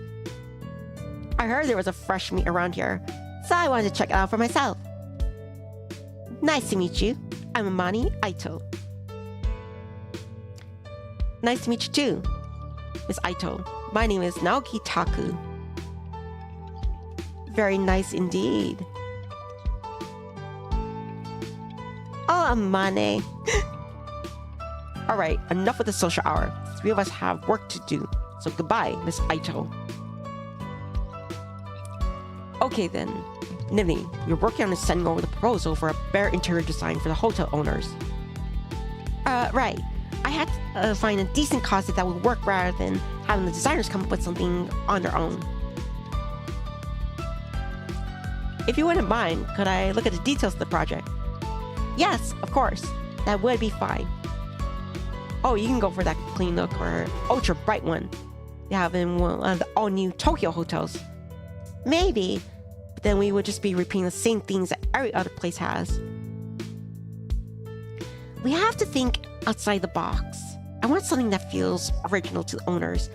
I heard there was a fresh meat around here, so I wanted to check it out for myself. Nice to meet you. I'm Amani Aito. Nice to meet you too, Miss Aito. My name is Naoki Taku. Very nice indeed. Oh, Amane. All right, enough with the social hour. The three of us have work to do. So goodbye, Miss Aito. Okay then. Nivni, you're working on sending over the proposal for a bare interior design for the hotel owners. Right. I had to find a decent concept that would work rather than having the designers come up with something on their own. If you wouldn't mind, could I look at the details of the project? Yes, of course. That would be fine. Oh, you can go for that clean look or ultra bright one they have in one of the all-new Tokyo hotels. Maybe, but then we would just be repeating the same things that every other place has. We have to think outside the box. I want something that feels original to the owners.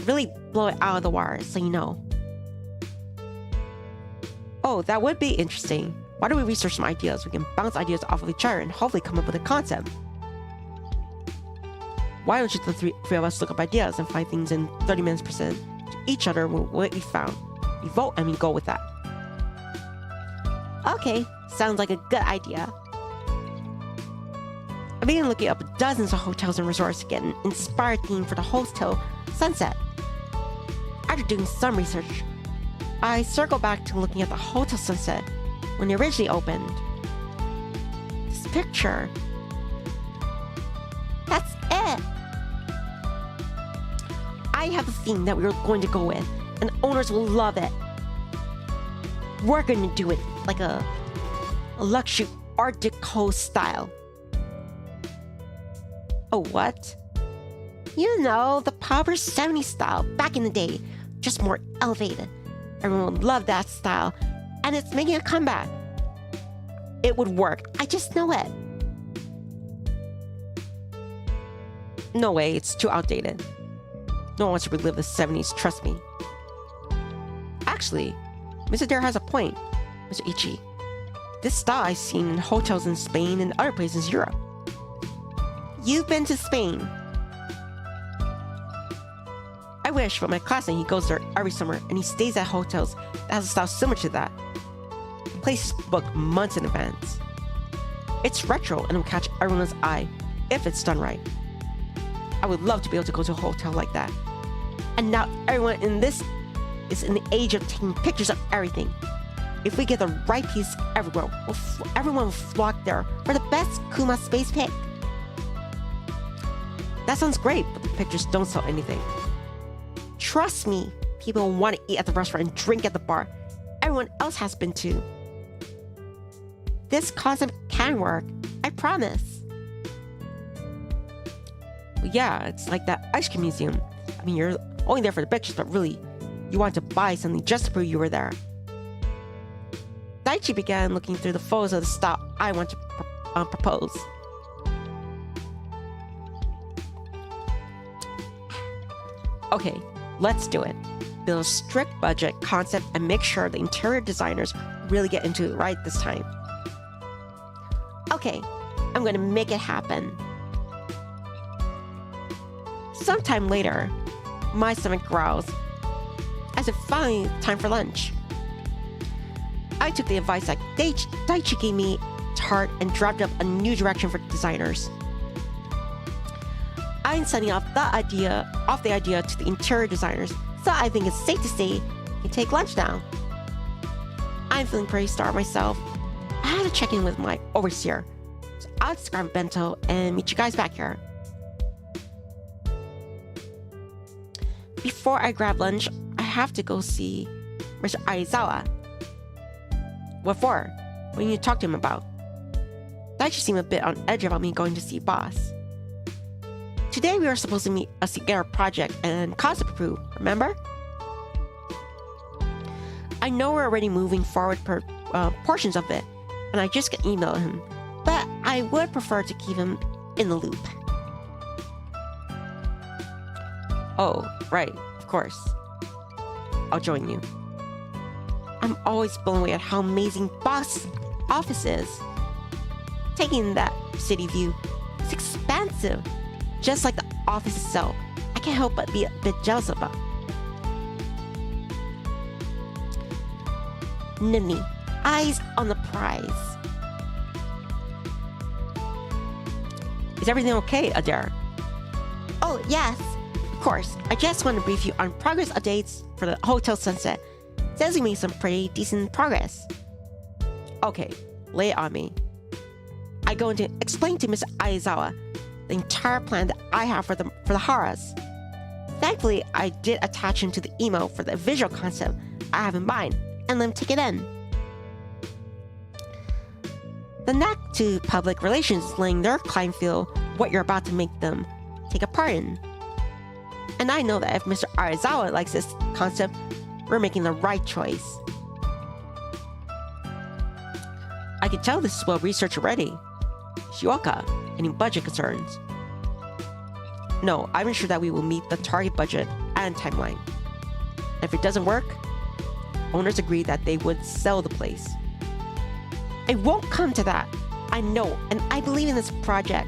Really blow it out of the water, so you know. Oh, that would be interesting. Why don't we research some ideas? We can bounce ideas off of each other and hopefully come up with a concept. Why don't you the three of us look up ideas and find things in 30 minutes percent to each other with what we found? We vote and we go with that. Okay, sounds like a good idea. I began looking up dozens of hotels and resorts to get an inspired theme for the hotel sunset. After doing some research, I circled back to looking at the hotel sunset when it originally opened. This picture. That's it! I have a theme that we are going to go with, and owners will love it. We're going to do it like a luxury Art Deco style. Oh, what? You know, the proper 70s style back in the day, just more elevated. Everyone would love that style, and it's making a comeback. It would work. I just know it. No way, it's too outdated. No one wants to relive the 70s, trust me. Actually, Mr. Adair has a point, Mr. Ichi. This style I've seen in hotels in Spain and other places in Europe. You've been to Spain. I wish, but my classmate, he goes there every summer and he stays at hotels that has a style similar to that. The place is booked months in advance. It's retro and will catch everyone's eye if it's done right. I would love to be able to go to a hotel like that. And now everyone in this is in the age of taking pictures of everything. If we get the right piece everywhere, everyone will flock there for the best Kuma space pic. That sounds great, but the pictures don't sell anything. Trust me, people want to eat at the restaurant and drink at the bar. Everyone else has been too. This concept can work, I promise. Well, yeah, it's like that ice cream museum. I mean, you're only there for the pictures, but really, you want to buy something just to prove you were there. Daichi began looking through the photos of the style I want to propose. Okay, let's do it. Build a strict budget concept and make sure the interior designers really get into it right this time. Okay, I'm gonna make it happen. Sometime later, my stomach growls as if finally time for lunch. I took the advice that Daichi gave me to heart and dropped up a new direction for designers. I'm sending off the idea to the interior designers, so I think it's safe to say we can take lunch now. I'm feeling pretty starved myself. I had to check in with my overseer, so I'll just grab a bento and meet you guys back here. Before I grab lunch, I have to go see Mr. Aizawa. What for? What do you need to talk to him about? Daichi seemed a bit on edge about me going to see boss. Today we were supposed to meet us to get our project and concept approved, remember? I know we're already moving forward portions of it, and I just got emailed him, but I would prefer to keep him in the loop. Oh, right, of course. I'll join you. I'm always blown away at how amazing boss office is. Taking that city view, it's expansive. Just like the office itself, I can't help but be a bit jealous about. Nivni, eyes on the prize. Is everything okay, Adair? Oh, yes. Of course, I just want to brief you on progress updates for the Hotel Sunset. Says we made some pretty decent progress. Okay, lay it on me. I'm going to explain to Mr. Aizawa the entire plan that I have for the Haras. Thankfully, I did attach him to the email for the visual concept I have in mind and let him take it in. The knack to public relations is letting their client feel what you're about to make them take a part in. And I know that if Mr. Aizawa likes this concept, we're making the right choice. I can tell this is well researched already. Shiwaka, any budget concerns? No, I'm sure that we will meet the target budget and timeline. If it doesn't work, owners agreed that they would sell the place. It won't come to that. I know, and I believe in this project.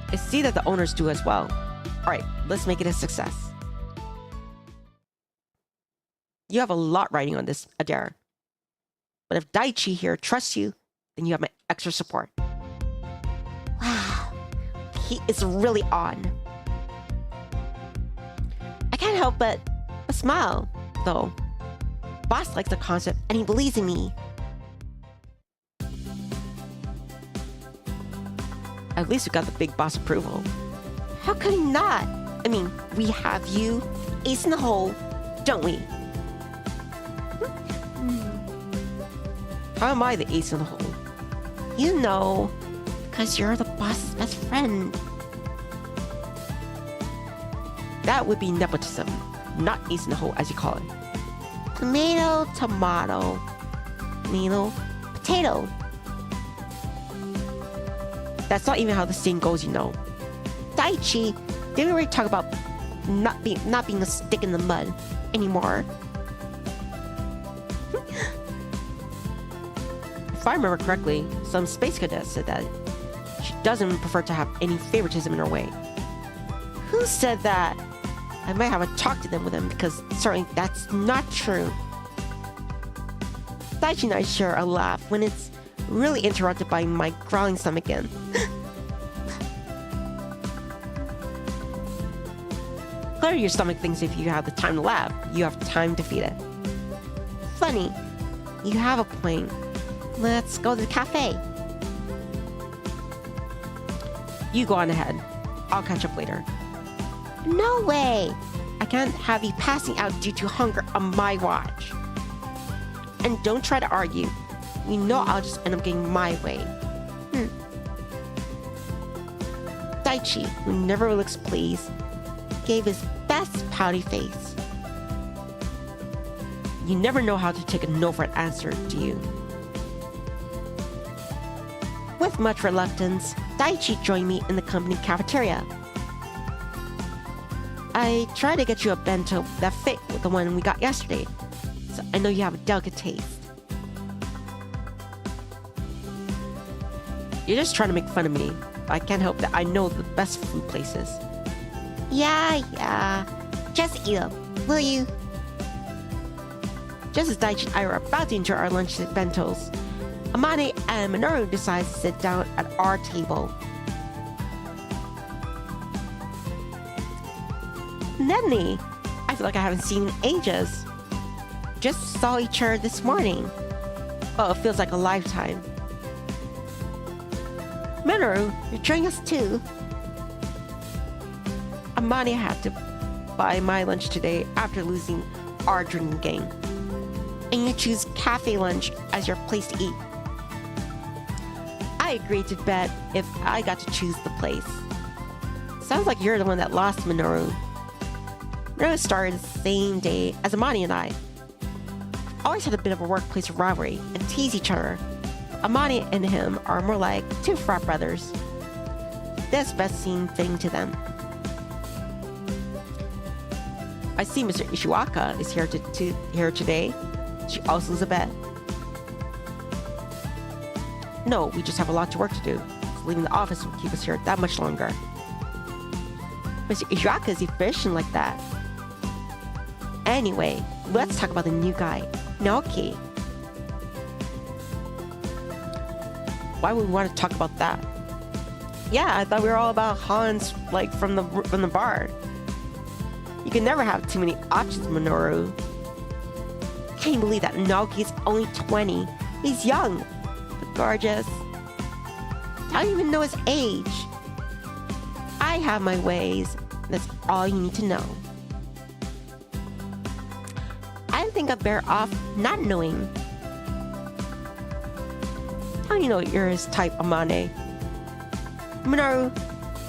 I see that the owners do as well. Alright, let's make it a success. You have a lot riding on this, Adair. But if Daichi here trusts you, then you have my extra support. Wow, he is really on. I can't help but smile, though. Boss likes the concept and he believes in me. At least we got the big boss approval. How could he not? I mean, we have you, ace in the hole, don't we? How am I the ace in the hole? You know, because you're the boss's best friend. That would be nepotism, not ace in the hole as you call it. Tomato, tomato. Tomato, potato. That's not even how the saying goes, you know. Daichi, didn't we already talk about not being a stick in the mud anymore? If I remember correctly, some space cadets said that she doesn't prefer to have any favoritism in her way. Who said that? I might have a talk to them with them because certainly that's not true. Daichi and I share a laugh when it's really interrupted by my growling stomach again. Clearly your stomach thinks if you have the time to laugh, you have time to feed it. Funny. You have a point. Let's go to the cafe. You go on ahead. I'll catch up later. No way! I can't have you passing out due to hunger on my watch. And don't try to argue. You know I'll just end up getting my way. Daichi, who never looks pleased, gave his best pouty face. You never know how to take a no for an answer, do you? With much reluctance, Daichi joined me in the company cafeteria. I tried to get you a bento that fit with the one we got yesterday, so I know you have a delicate taste. You're just trying to make fun of me, but I can't help that I know the best food places. Yeah. Just eat them, will you? Just as Daichi and I were about to enjoy our lunch at bentos, Amane and Minoru decided to sit down at our table. Nivni, I feel like I haven't seen in ages. Just saw each other this morning. Oh, it feels like a lifetime. Minoru, you're joining us too. Amani had to buy my lunch today after losing our drinking game. And you choose cafe lunch as your place to eat. I agreed to bet if I got to choose the place. Sounds like you're the one that lost, Minoru. Minoru started the same day as Amani and I. Always had a bit of a workplace rivalry and tease each other. Amani and him are more like two frat brothers. This best seemed fitting to them. I see Mr. Ishiwaka is here today. She also is a bet. No, we just have a lot of work to do. So leaving the office will keep us here that much longer. Mr. Ishiwaka is efficient like that. Anyway, let's talk about the new guy, Naoki. Why would we want to talk about that? Yeah, I thought we were all about Hans, like, from the bar. You can never have too many options, Minoru. Can't believe that Naoki's only 20. He's young, but gorgeous. I don't even know his age. I have my ways. That's all you need to know. I think I'm better off not knowing. How do you know you're his type, Amane? Minoru,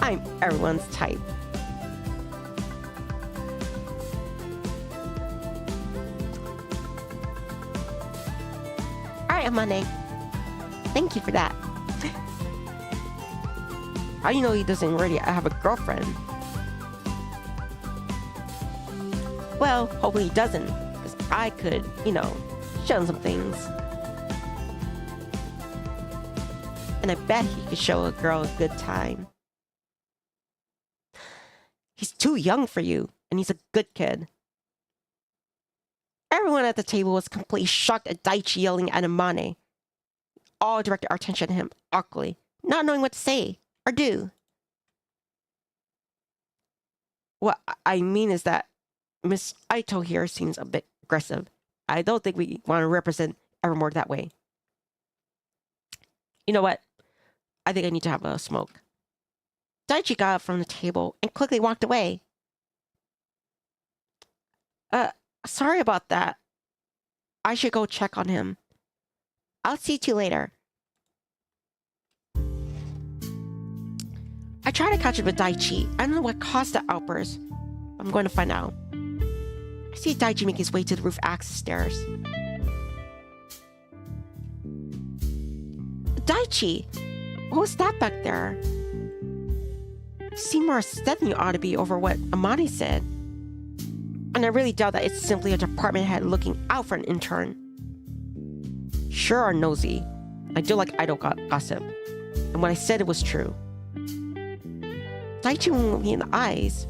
I'm everyone's type. Alright, Amane. Thank you for that. How do you know he doesn't already have a girlfriend? Well, hopefully he doesn't, because I could, show him some things. And I bet he could show a girl a good time. He's too young for you, and he's a good kid. Everyone at the table was completely shocked at Daichi yelling at Amane. All directed our attention to him awkwardly, not knowing what to say or do. What I mean is that Miss Aito here seems a bit aggressive. I don't think we want to represent Evermore that way. You know what? I think I need to have a smoke. Daichi got up from the table and quickly walked away. Sorry about that. I should go check on him. I'll see you later. I tried to catch up with Daichi. I don't know what caused the outburst. I'm going to find out. I see Daichi make his way to the roof access stairs. Daichi! What was that back there? You seem more upset than you ought to be over what Amane said. And I really doubt that it's simply a department head looking out for an intern. Sure are nosy. I do like idle gossip. And what I said it was true. Daichi won't look me in the eyes.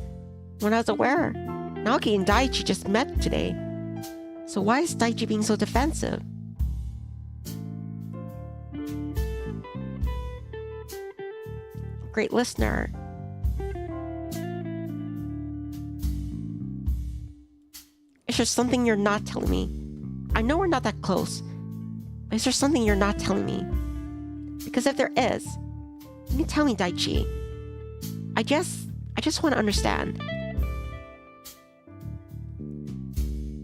When I was aware, Naoki and Daichi just met today. So why is Daichi being so defensive? Great listener. Is there something you're not telling me? I know we're not that close, but is there something you're not telling me? Because if there is, you can tell me, Daichi. I just want to understand.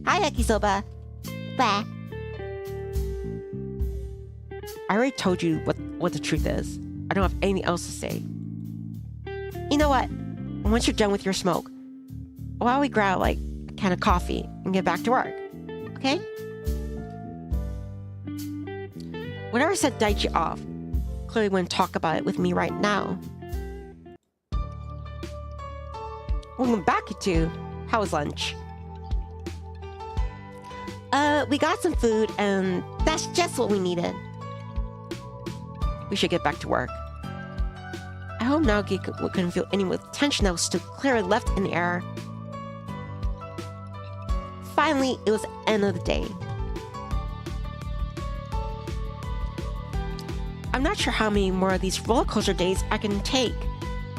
Hi, Yakisoba. Bah. I already told you what the truth is. I don't have anything else to say. You know what? Once you're done with your smoke, why don't we grab a can of coffee and get back to work? Okay? Whatever set Daichi off, clearly wouldn't talk about it with me right now. Welcome back, you two. How was lunch? We got some food, and that's just what we needed. We should get back to work. I hope Naoki couldn't feel any more tension that was still clearly left in the air. Finally, it was the end of the day. I'm not sure how many more of these roller coaster days I can take.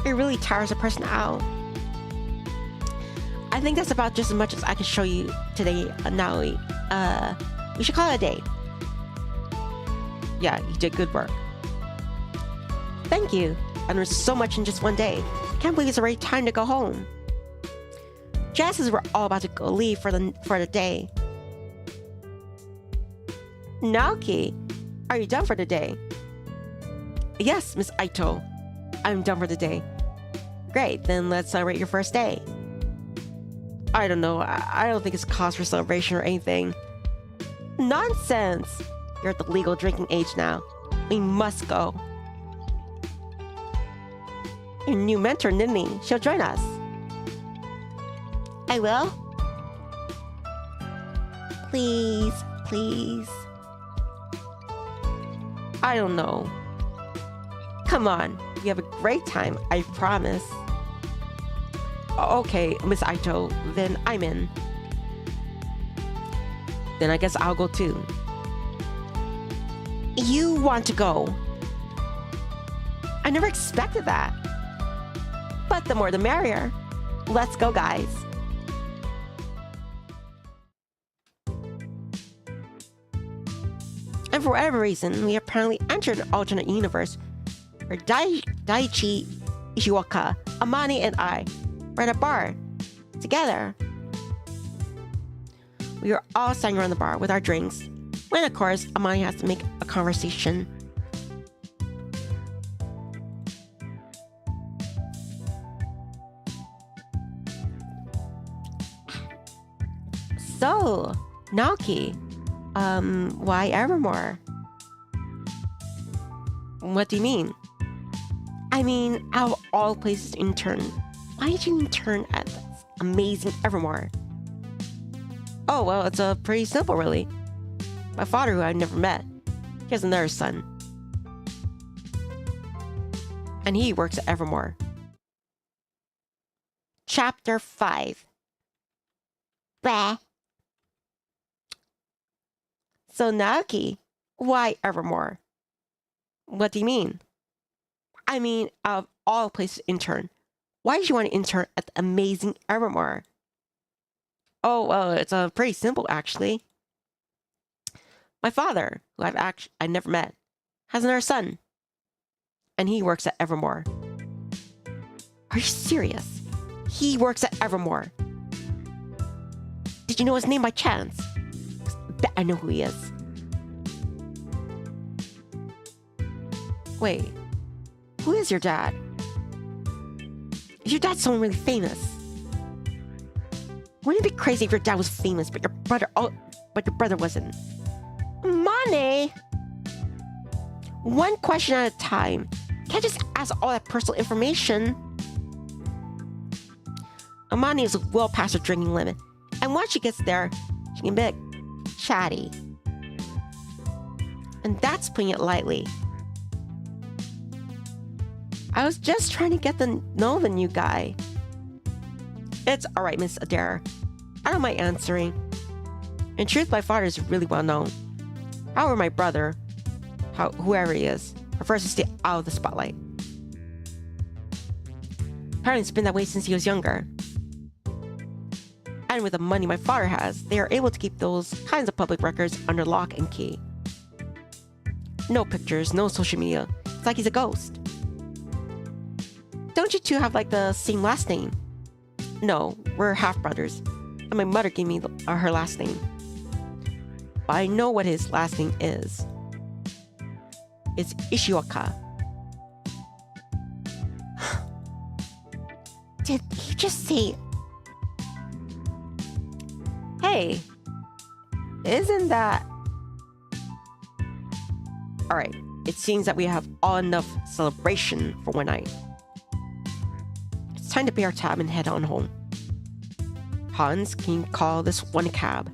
It really tires a person out. I think that's about just as much as I can show you today, Naoi. We should call it a day. Yeah, you did good work. Thank you. And there's so much in just one day. I can't believe it's already time to go home. Just as we're all about to go leave for the day. Naoki, are you done for the day? Yes, Miss Aito. I'm done for the day. Great, then let's celebrate your first day. I don't know. I don't think it's cause for celebration or anything. Nonsense! You're at the legal drinking age now. We must go. Your new mentor, Nivni, she'll join us. I will? Please, please. I don't know. Come on, you have a great time, I promise. Okay, Miss Aito, then I'm in. Then I guess I'll go too. You want to go? I never expected that. But the more the merrier. Let's go, guys. And for whatever reason, we apparently entered an alternate universe where Daichi, Ishiwaka, Amani, and I were at a bar together. We were all standing around the bar with our drinks, when of course Amani has to make a conversation. So, Naoki, why Evermore? What do you mean? I mean, out of all places to intern, why did you intern at this amazing Evermore? Oh, well, it's pretty simple, really. My father, who I've never met, he has another son. And he works at Evermore. Chapter 5. Bah. So, Naoki, why Evermore? What do you mean? I mean, out of all places to intern, why did you want to intern at the amazing Evermore? Oh, well, it's pretty simple, actually. My father, who I never met, has another son. And he works at Evermore. Are you serious? He works at Evermore. Did you know his name by chance? Bet I know who he is. Wait, who is your dad? Is your dad someone really famous? Wouldn't it be crazy if your dad was famous, but your brother wasn't? Money. One question at a time. Can't just ask all that personal information. Amani is well past her drinking limit, and once she gets there, she can be a bit chatty. And that's putting it lightly. I was just trying to get to know the new guy. It's alright, Miss Adair. I don't mind answering. In truth, my father is really well known. However, my brother, whoever he is, prefers to stay out of the spotlight. Apparently, it's been that way since he was younger. And with the money my father has, they are able to keep those kinds of public records under lock and key. No pictures, no social media. It's like he's a ghost. Don't you two have like the same last name? No, we're half brothers, and my mother gave me her last name. But I know what his last name is. It's Ishiwaka. Did he just say... Hey, isn't that... Alright, it seems that we have all enough celebration for one night. It's time to pay our tab and head on home. Hans, can you call this one cab?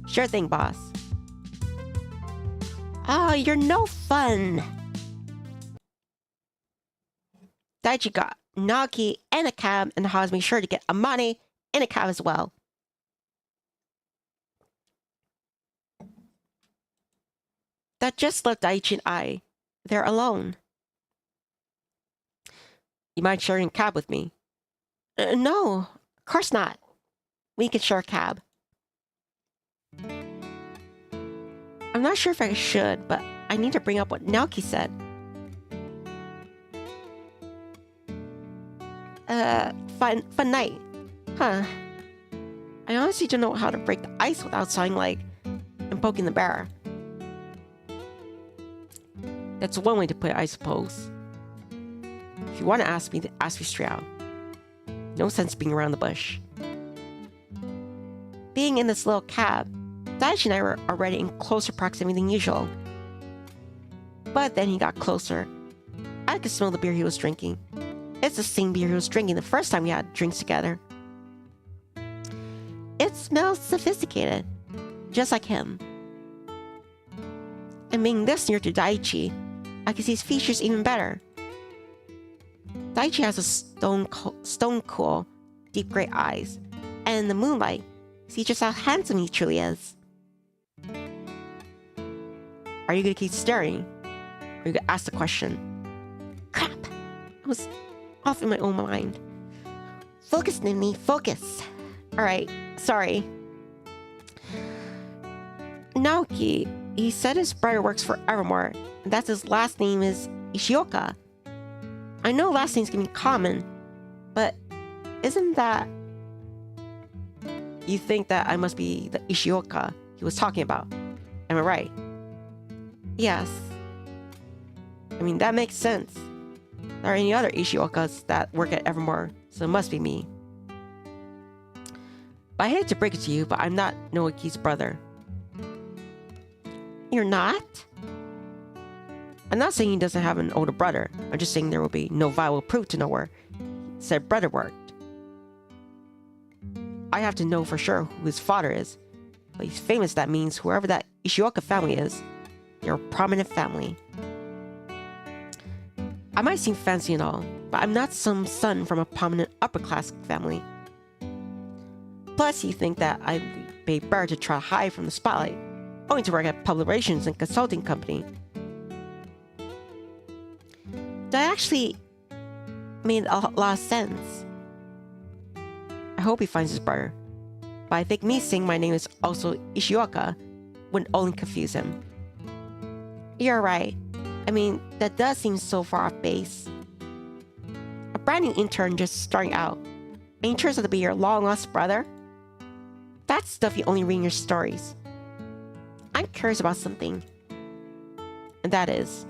Sure thing, boss. Oh, you're no fun. Daichi got Naoki and a cab, and Hans made sure to get Amani in a cab as well. That just left Daichi and I there alone. You mind sharing a cab with me? No, of course not. We can share a cab. I'm not sure if I should, but I need to bring up what Naoki said. Fun night. Huh. I honestly don't know how to break the ice without sounding like I'm poking the bear. That's one way to put it, I suppose. If you want to ask me straight out. No sense being around the bush. Being in this little cab, Daichi and I were already in closer proximity than usual. But then he got closer. I could smell the beer he was drinking. It's the same beer he was drinking the first time we had drinks together. It smells sophisticated, just like him. And being this near to Daichi, I can see his features even better. Daichi has a stone cool, deep gray eyes, and in the moonlight, see just how handsome he truly is. Are you gonna keep staring? Or are you gonna ask the question? Crap! I was off in my own mind. Focus, Nivni, focus. Alright, sorry. Naoki, he said his brother works for Evermore, and that his last name is Ishioka. I know last names can be common, but isn't that... You think that I must be the Ishioka he was talking about. Am I right? Yes. I mean, that makes sense. There are any other Ishiokas that work at Evermore, so it must be me. But I hate to break it to you, but I'm not Naoki's brother. You're not? I'm not saying he doesn't have an older brother. I'm just saying there will be no viable proof to know where said brother worked. I have to know for sure who his father is. But he's famous, that means whoever that Ishioka family is, they're a prominent family. I might seem fancy and all, but I'm not some son from a prominent upper-class family. Plus, you think that I'd be better to try to hide from the spotlight, owing to work at public relations and consulting company. That actually made a lot of sense. I hope he finds his brother. But I think me saying my name is also Ishioka would only confuse him. You're right. I mean, that does seem so far off base. A brand new intern just starting out, and he turns out to be your long-lost brother? That's stuff you only read in your stories. I'm curious about something. And that is...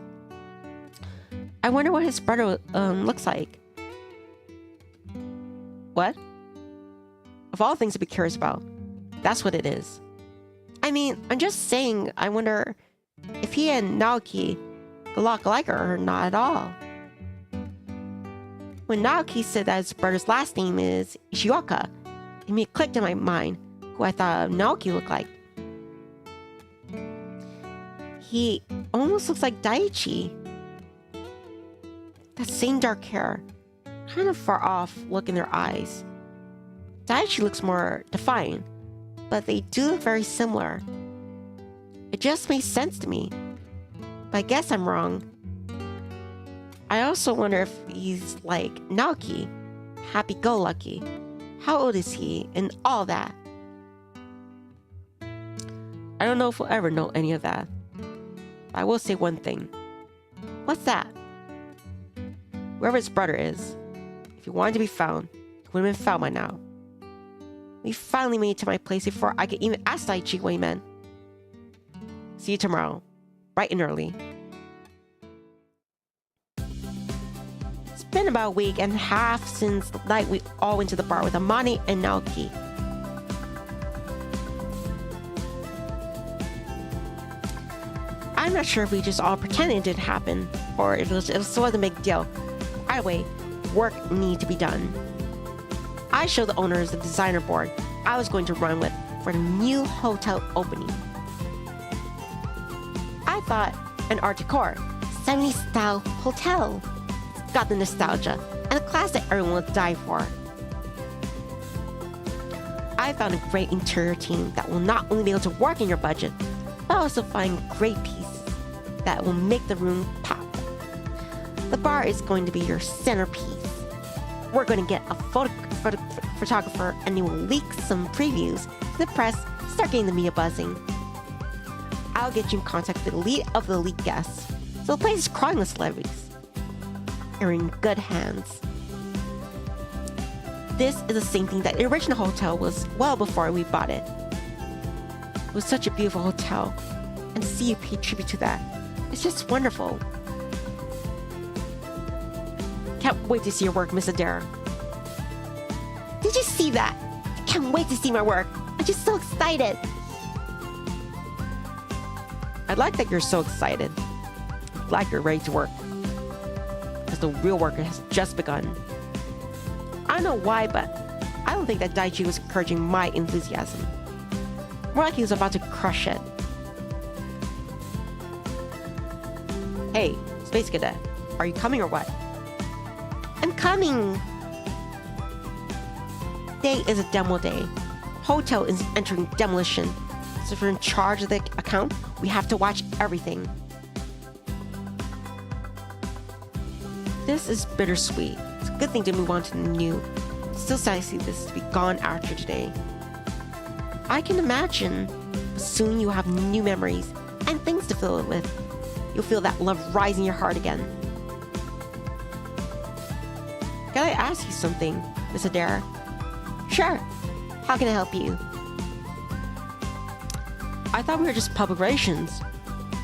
I wonder what his brother looks like. What? Of all things to be curious about, that's what it is. I mean, I'm just saying, I wonder if he and Naoki look alike or not at all. When Naoki said that his brother's last name is Ishioka, it immediately clicked in my mind who I thought Naoki looked like. He almost looks like Daichi. That same dark hair, kind of far off look in their eyes. Daichi looks more defiant, but they do look very similar. It just makes sense to me, but I guess I'm wrong. I also wonder if he's like Naoki, happy-go-lucky. How old is he, and all that. I don't know if we'll ever know any of that. But I will say one thing. What's that? Whoever his brother is, if he wanted to be found, he would have been found by now. We finally made it to my place before I could even ask Daichi what he meant. See you tomorrow, bright and early. It's been about a week and a half since the night we all went to the bar with Amani and Naoki. I'm not sure if we just all pretended it didn't happen, or if it was sort of a big deal. Either way, work needed to be done. I showed the owners the designer board I was going to run with for the new hotel opening. I thought an art decor, 70s style hotel. It's got the nostalgia and a class that everyone would die for. I found a great interior team that will not only be able to work in your budget, but also find great pieces that will make the room pop. The bar is going to be your centerpiece. We're going to get a photographer and he will leak some previews to the press, start getting the media buzzing. I'll get you in contact with the lead of the elite guests, so the place is crawling with celebrities. You're in good hands. This is the same thing that the original hotel was well before we bought it. It was such a beautiful hotel, and to see you pay tribute to that, it's just wonderful. Can't wait to see your work, Miss Adair. Did you see that? Can't wait to see my work. I'm just so excited. I like that you're so excited. Like you're ready to work. Because the real work has just begun. I don't know why, but I don't think that Daichi was encouraging my enthusiasm. More like he was about to crush it. Hey, Space Cadet, are you coming or what? I'm coming! Today is a demo day. Hotel is entering demolition. So if you're in charge of the account, we have to watch everything. This is bittersweet. It's a good thing to move on to the new. Still sad to see this to be gone after today. I can imagine. Soon you'll have new memories and things to fill it with. You'll feel that love rise in your heart again. Can I ask you something, Miss Adair? Sure. How can I help you? I thought we were just public relations.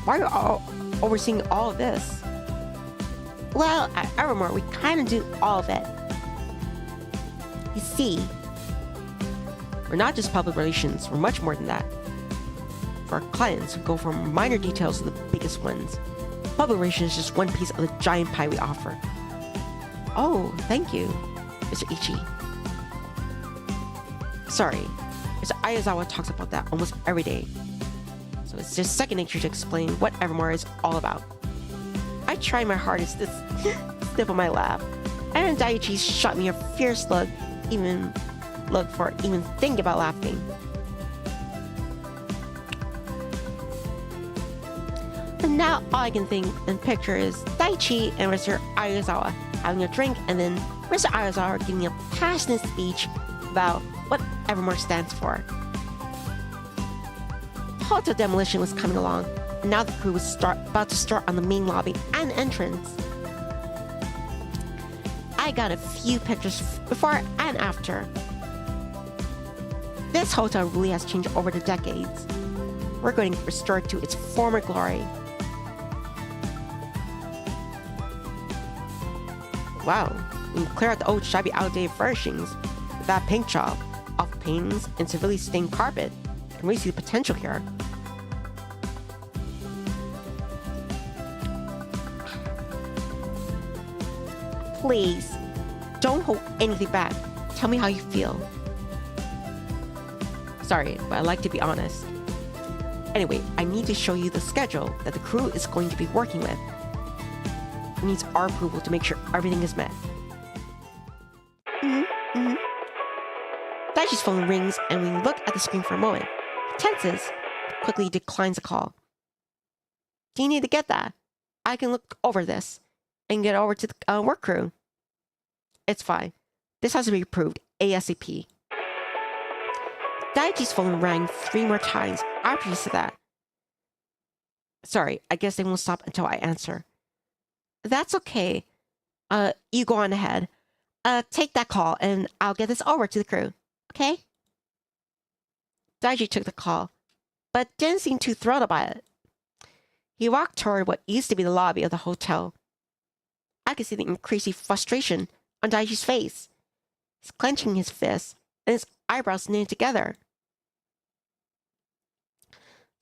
Why are you all overseeing all of this? Well, at Evermore, we kind of do all of it. You see, we're not just public relations, we're much more than that. For our clients, we go from minor details to the biggest ones. Public relations is just one piece of the giant pie we offer. Oh, thank you, Mr. Ichi. Sorry, Mr. Ayazawa talks about that almost every day. So it's just second nature to explain what Evermore is all about. I try my hardest to step on my lap, and Daichi shot me a fierce look for even thinking about laughing. And now all I can think and picture is Daichi and Mr. Ayazawa having a drink, and then Mr. Ayazawa giving a passionate speech about what Evermore stands for. Hotel demolition was coming along, and now the crew was about to start on the main lobby and entrance. I got a few pictures before and after. This hotel really has changed over the decades. We're going to restore it to its former glory. Wow, we can clear out the old shabby outdated furnishings with that paint job, off paintings, and severely stained carpet. I can really see the potential here. Please, don't hold anything back. Tell me how you feel. Sorry, but I like to be honest. Anyway, I need to show you the schedule that the crew is going to be working with. It needs our approval to make sure everything is met. Daichi's phone rings and we look at the screen for a moment. Tenses, quickly declines the call. Do you need to get that? I can look over this and get over to the work crew. It's fine. This has to be approved ASAP. Daichi's phone rang 3 more times after he said that. Sorry, I guess they won't stop until I answer. That's okay. You go on ahead. Take that call and I'll get this over to the crew. Okay? Daichi took the call, but didn't seem too thrilled about it. He walked toward what used to be the lobby of the hotel. I could see the increasing frustration on Daichi's face. He's clenching his fists and his eyebrows knitted together.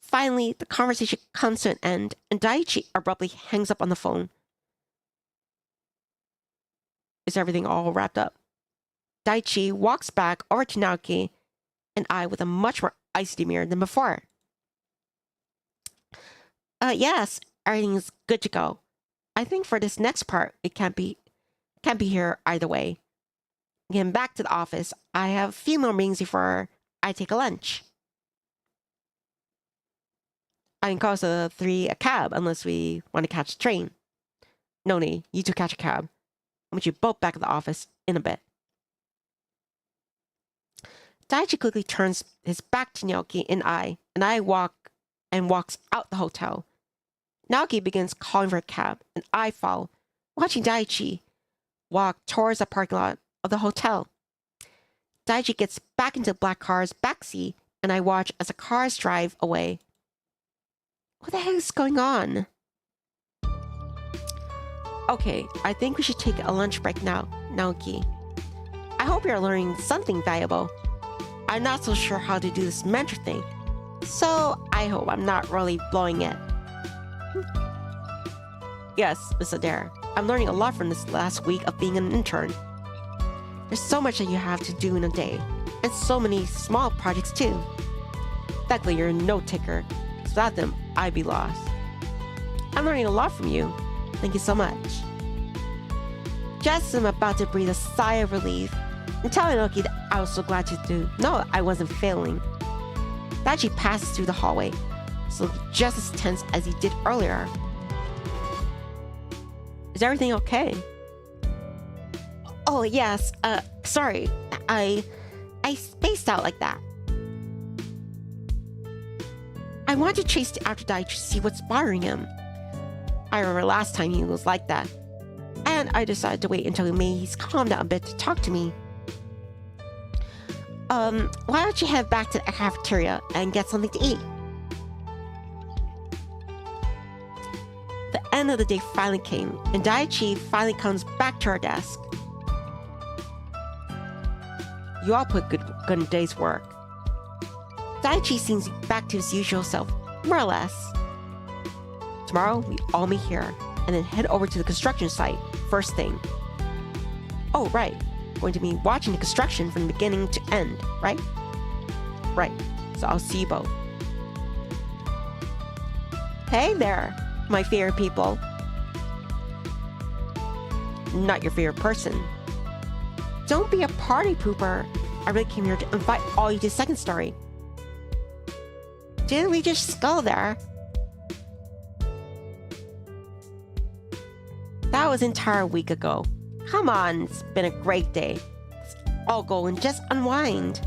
Finally, the conversation comes to an end and Daichi abruptly hangs up on the phone. Is everything all wrapped up? Daichi walks back over to Naoki and I with a much more icy demeanor than before. Yes, everything's good to go. I think for this next part, it can't be here either way. Getting back to the office, I have a few more meetings before I take a lunch. I can call the 3 a cab unless we want to catch the train. No need, you two catch a cab. I'll meet you both back at the office in a bit. Daichi quickly turns his back to Naoki and I walks out the hotel. Naoki begins calling for a cab, and I follow, watching Daichi walk towards the parking lot of the hotel. Daichi gets back into the black car's backseat, and I watch as the cars drive away. What the heck is going on? Okay, I think we should take a lunch break now, Naoki. I hope you're learning something valuable. I'm not so sure how to do this mentor thing, so I hope I'm not really blowing it. Yes, Miss Adair, I'm learning a lot from this last week of being an intern. There's so much that you have to do in a day, and so many small projects too. Thankfully, you're a note-taker, because without them, I'd be lost. I'm learning a lot from you. Thank you so much. Just as I'm about to breathe a sigh of relief and tell Inoki that I was so glad to know I wasn't failing. Daichi passes through the hallway, so just as tense as he did earlier. Is everything okay? Oh, yes. Sorry. I spaced out like that. I want to chase after Daichi to see what's bothering him. I remember last time he was like that. And I decided to wait until he's calmed down a bit to talk to me. Why don't you head back to the cafeteria and get something to eat? The end of the day finally came, and Daichi finally comes back to our desk. You all put good in a day's work. Daichi seems back to his usual self, more or less. Tomorrow, we all meet here, and then head over to the construction site, first thing. Oh, right. Going to be watching the construction from beginning to end, right? Right. So I'll see you both. Hey there, my favorite people. Not your favorite person. Don't be a party pooper. I really came here to invite all you to second story. Didn't we just go there? That was an entire week ago. Come on, it's been a great day. Let's all go and just unwind.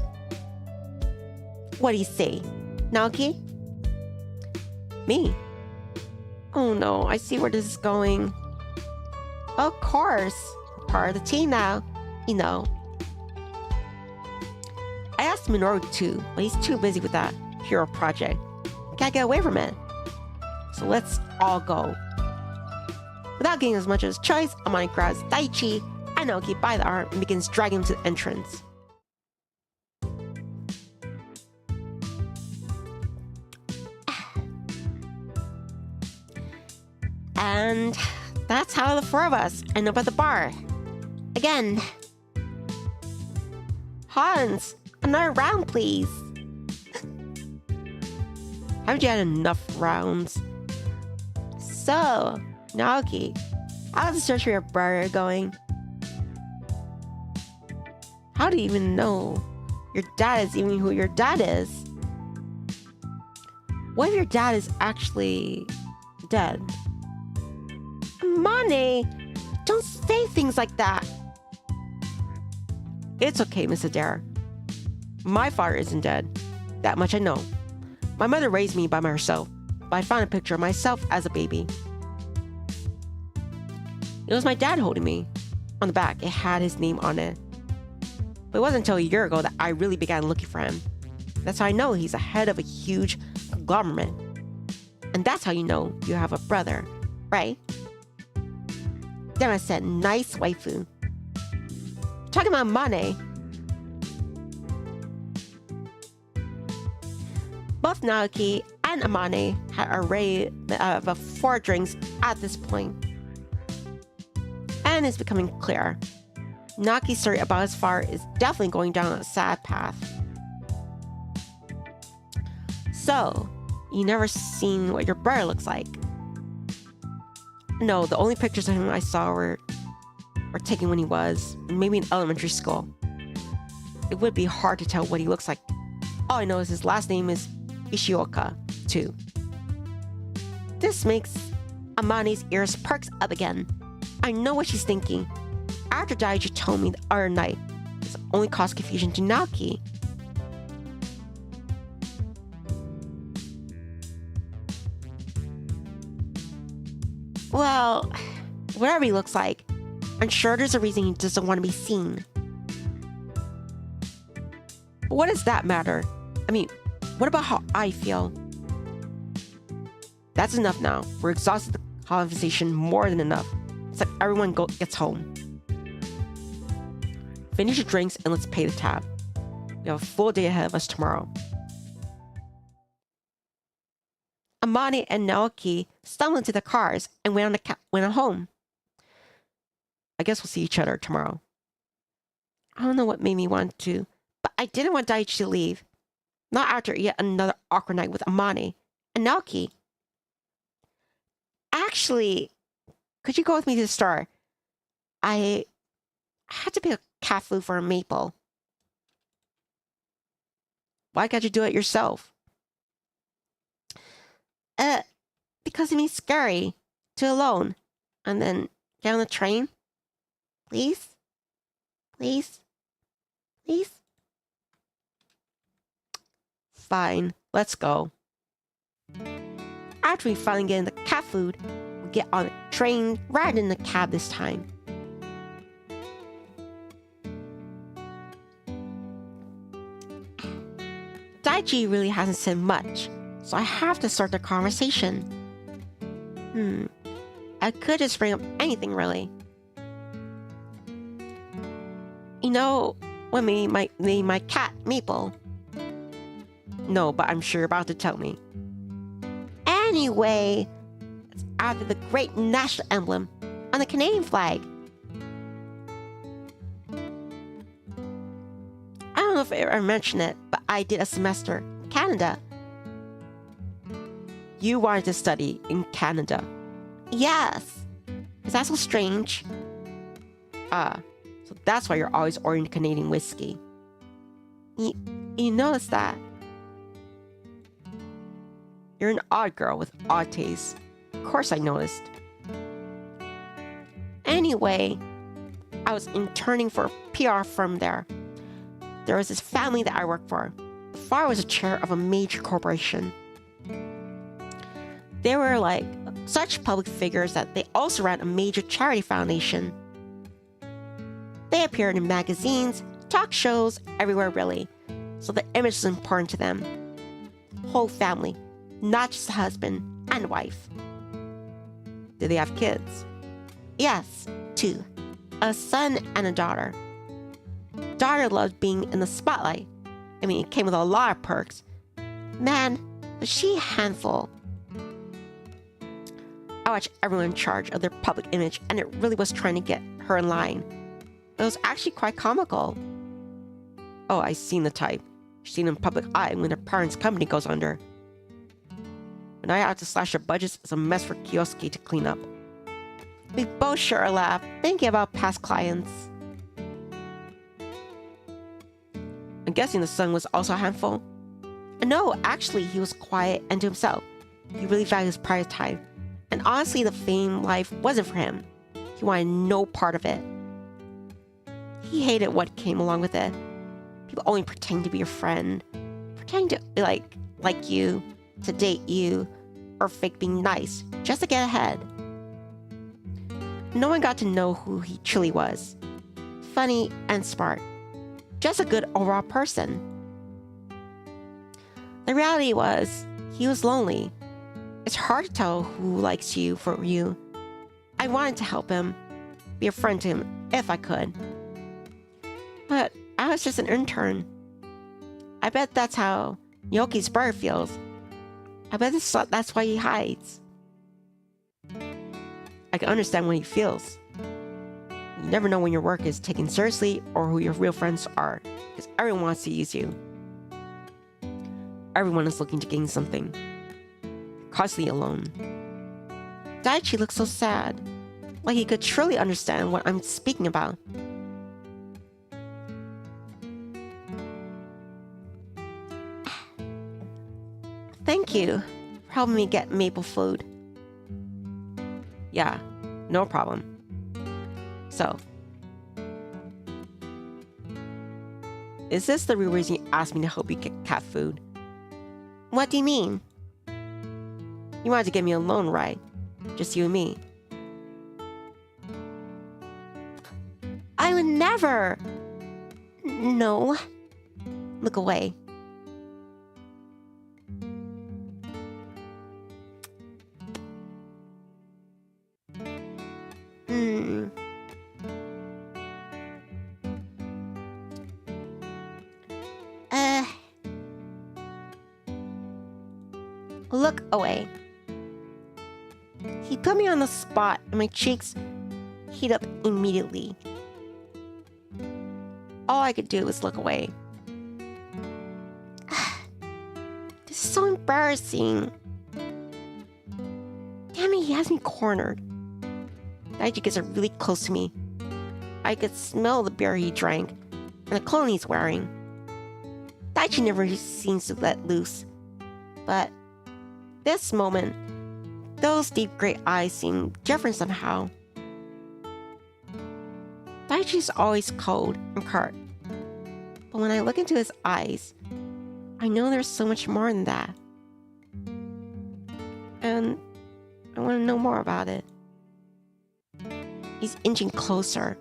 What do you say, Naoki? Me? Oh no, I see where this is going. Of course, part of the team now, you know. I asked Minoru too, but he's too busy with that hero project. Can't get away from it. So let's all go. Without getting as much as a choice, Amani grabs Daichi and Naoki by the arm and begins dragging him to the entrance. And that's how the four of us end up at the bar. Again. Hans, another round, please. Haven't you had enough rounds? So, Naoki, how's the search for your brother going? How do you even know your dad is even who your dad is? What if your dad is actually dead? Money! Don't say things like that! It's okay, Miss Adair. My father isn't dead. That much I know. My mother raised me by herself, but I found a picture of myself as a baby. It was my dad holding me. On the back, it had his name on it. But it wasn't until a year ago that I really began looking for him. That's how I know he's the head of a huge conglomerate. And that's how you know you have a brother, right? Then I said, nice waifu. Talking about money. Both Naoki and Amane had an array of 4 drinks at this point. And it's becoming clear. Naoki's story about his father is definitely going down a sad path. So, you never seen what your brother looks like? No, the only pictures of him I saw were taken when he was maybe in elementary school. It would be hard to tell what he looks like. All I know is his last name is Ishioka, too. This makes Amani's ears perk up again. I know what she's thinking. After Daichi told me the other night, this only caused confusion to Naoki. Well, whatever he looks like, I'm sure there's a reason he doesn't want to be seen. But what does that matter? I mean, what about how I feel? That's enough now. We're exhausted the conversation more than enough. It's like everyone gets home. Finish your drinks and let's pay the tab. We have a full day ahead of us tomorrow. Amani and Naoki stumbled into the cars and went on home. I guess we'll see each other tomorrow. I don't know what made me want to, but I didn't want Daichi to leave. Not after yet another awkward night with Amani and Naoki. Actually, could you go with me to the store? I had to pick a cat food for a maple. Why can't you do it yourself? Because it means scary to alone. And then get on the train? Please? Please? Please? Fine, let's go. After we finally get in the cat food, we get on a train rather than the cab this time. Daichi really hasn't said much, so I have to start the conversation. I could just bring up anything really. You know, when we might name my cat Maple. No, but I'm sure you're about to tell me. Anyway, it's after the great national emblem on the Canadian flag. I don't know if I ever mentioned it, but I did a semester in Canada. You wanted to study in Canada? Yes. Is that so strange? So that's why you're always ordering Canadian whiskey. You notice that? You're an odd girl with odd tastes. Of course I noticed. Anyway, I was interning for a PR firm there. There was this family that I worked for. The father was the chair of a major corporation. They were like such public figures that they also ran a major charity foundation. They appeared in magazines, talk shows, everywhere really. So the image was important to them. Whole family, not just the husband and wife. Did they have kids? Yes, 2. A son and a daughter. Daughter loved being in the spotlight. I mean, it came with a lot of perks. Man, was she a handful. I watched everyone in charge of their public image, and it really was trying to get her in line. It was actually quite comical. Oh, I seen the type. Seen in public eye when their parents' company goes under. When I have to slash their budgets, it's a mess for Kioski to clean up. We both share a laugh, thinking about past clients. I'm guessing the son was also a handful? No, actually, he was quiet and to himself. He really valued his private time. And honestly, the fame life wasn't for him. He wanted no part of it. He hated what came along with it. People only pretend to be your friend, pretend to be like you, to date you, or fake being nice, just to get ahead. No one got to know who he truly was. Funny and smart. Just a good overall person. The reality was, he was lonely. It's hard to tell who likes you for you. I wanted to help him, be a friend to him if I could. But I was just an intern. I bet that's how Yoki's brother feels. I bet that's why he hides. I can understand what he feels. You never know when your work is taken seriously or who your real friends are, because everyone wants to use you. Everyone is looking to gain something. Constantly alone. Daichi looks so sad, like he could truly understand what I'm speaking about. Thank you for helping me get Maple food. Yeah, no problem. So, is this the real reason you asked me to help you get cat food? What do you mean? You wanted to get me alone, right? Just you and me. I would never. No. Look away. Look away. He put me on the spot and my cheeks heat up immediately. All I could do was look away. This is so embarrassing. Damn it, he has me cornered. Daichi gets really close to me. I could smell the beer he drank and the clothes he's wearing. Daichi never seems to let loose. But this moment, those deep gray eyes seem different somehow. Daichi's always cold and curt. But when I look into his eyes, I know there's so much more than that. And I want to know more about it. He's inching closer.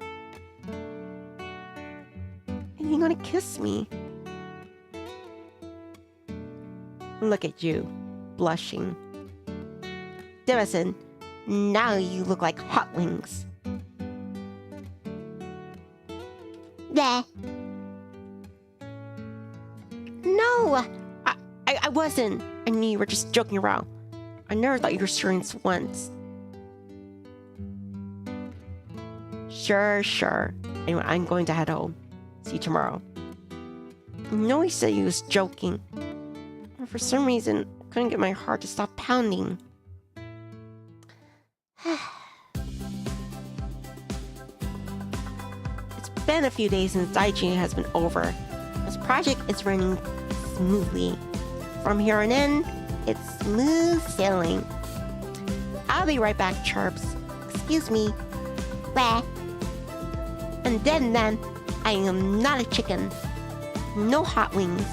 And he's gonna kiss me. Look at you, blushing. Divison, now you look like hot wings. Bleh. No, I wasn't. I knew you were just joking around. I never thought you were serious once. Sure. Anyway, I'm going to head home. See you tomorrow. I know he said he was joking. But for some reason, I couldn't get my heart to stop pounding. It's been a few days since Daichi has been over. This project is running smoothly. From here on in, it's smooth sailing. I'll be right back, Chirps. Excuse me. Bah. And then, I am not a chicken. No hot wings.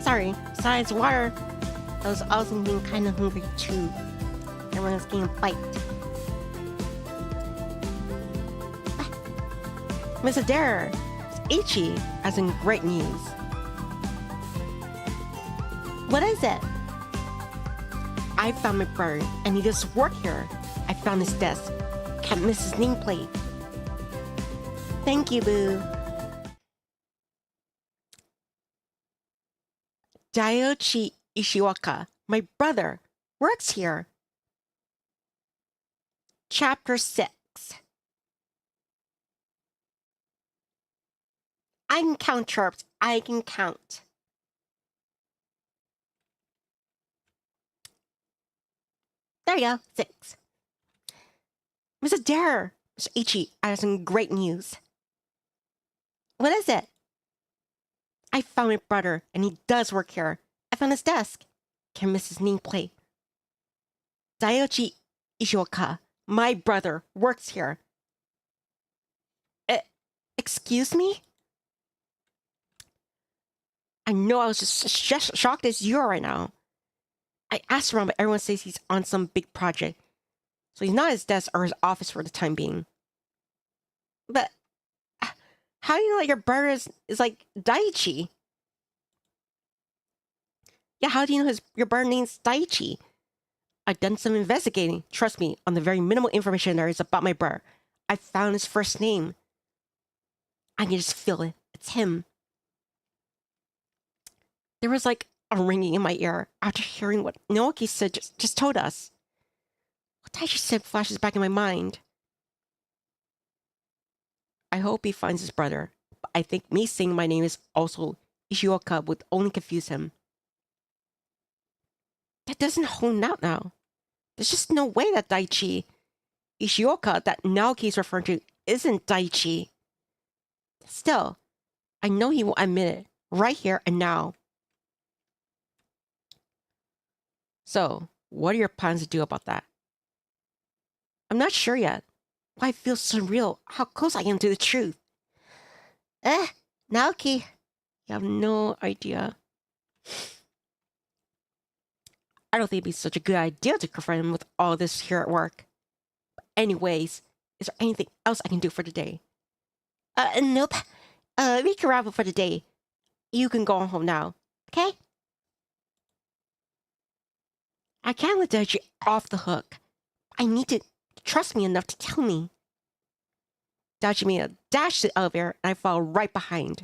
Sorry, besides water, I was also being kind of hungry too. Everyone was getting a bite. Miss Adair, Daichi has some great news. What is it? I found my brother, and he does work here. I found his desk. Can't miss his nameplate. Thank you, boo. Daichi Ishiwaka, my brother, works here. Chapter 6. I can count, Chirps. I can count. There you go, 6. Miss Adair, Mr. Ichi, I have some great news. What is it? I found my brother, and he does work here. I found his desk. Can't miss his nameplate. Daichi Ishiwaka, my brother, works here. Excuse me? I know I was just shocked as you are right now. I asked around, but everyone says he's on some big project. So he's not at his desk or his office for the time being. But how do you know that your brother is like Daichi? Yeah, how do you know your brother name's Daichi? I've done some investigating. Trust me, on the very minimal information there is about my brother. I found his first name. I can just feel it. It's him. There was like a ringing in my ear after hearing what Naoki said just told us. What Daichi said flashes back in my mind. I hope he finds his brother, but I think me saying my name is also Ishioka would only confuse him. That doesn't hold out now. There's just no way that Daichi Ishioka that Naoki is referring to isn't Daichi. Still, I know he will admit it right here and now. So, what are your plans to do about that? I'm not sure yet. Why it feels surreal how close I am to the truth. Naoki, you have no idea. I don't think it'd be such a good idea to confront him with all this here at work. But anyways, is there anything else I can do for today? Nope. We can wrap up for the day. You can go home now, okay? I can't let Daichi off the hook. I need to trust me enough to tell me. Daichi made a dash to the elevator, and I followed right behind.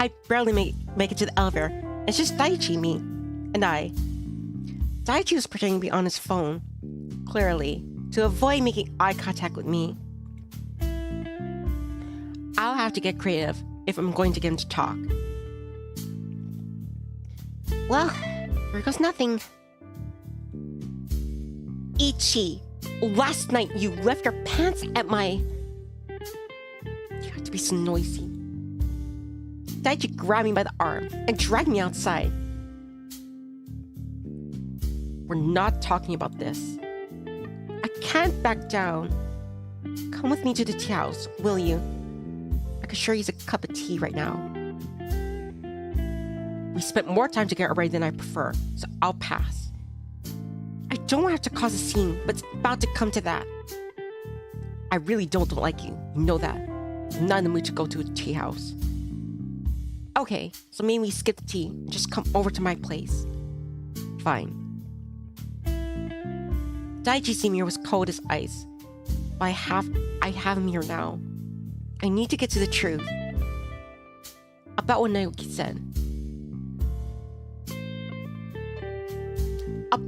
I barely make it to the elevator. It's just Daichi, me, and I. Daichi was pretending to be on his phone, clearly, to avoid making eye contact with me. I'll have to get creative if I'm going to get him to talk. Well, here goes nothing. Ichi, last night you left your pants at my... You have to be so noisy. Daichi grabbed me by the arm and dragged me outside. We're not talking about this. I can't back down. Come with me to the tea house, will you? I could sure use a cup of tea right now. We spent more time together already than I prefer, so I'll pass. I don't want to have to cause a scene, but it's about to come to that. I really don't like you. You know that. I'm not in the mood to go to a tea house. Okay, so maybe we skip the tea and just come over to my place. Fine. Daichi Senior was cold as ice, but I have him here now. I need to get to the truth about what Naoki said.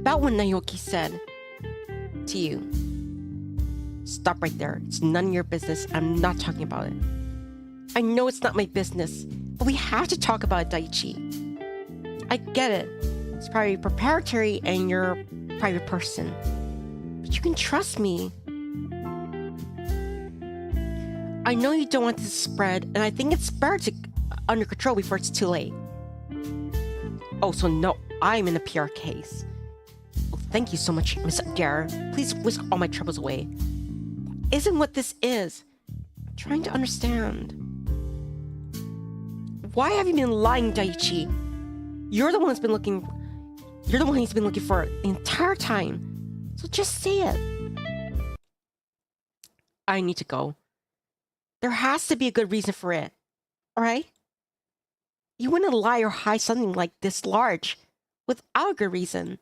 about what Naoki said to you. Stop right there. It's none of your business. I'm not talking about it. I know it's not my business, but we have to talk about it, Daichi. I get it. It's probably proprietary and you're a private person. But you can trust me. I know you don't want this to spread, and I think it's better to under control before it's too late. Oh, so no, I'm in a PR case. Well, thank you so much, Miss Adair. Please whisk all my troubles away. Isn't what this is. I'm trying to understand. Why have you been lying, Daichi? You're the one who's been looking for the entire time. So just say it. I need to go. There has to be a good reason for it. Alright? You wouldn't lie or hide something like this large without a good reason.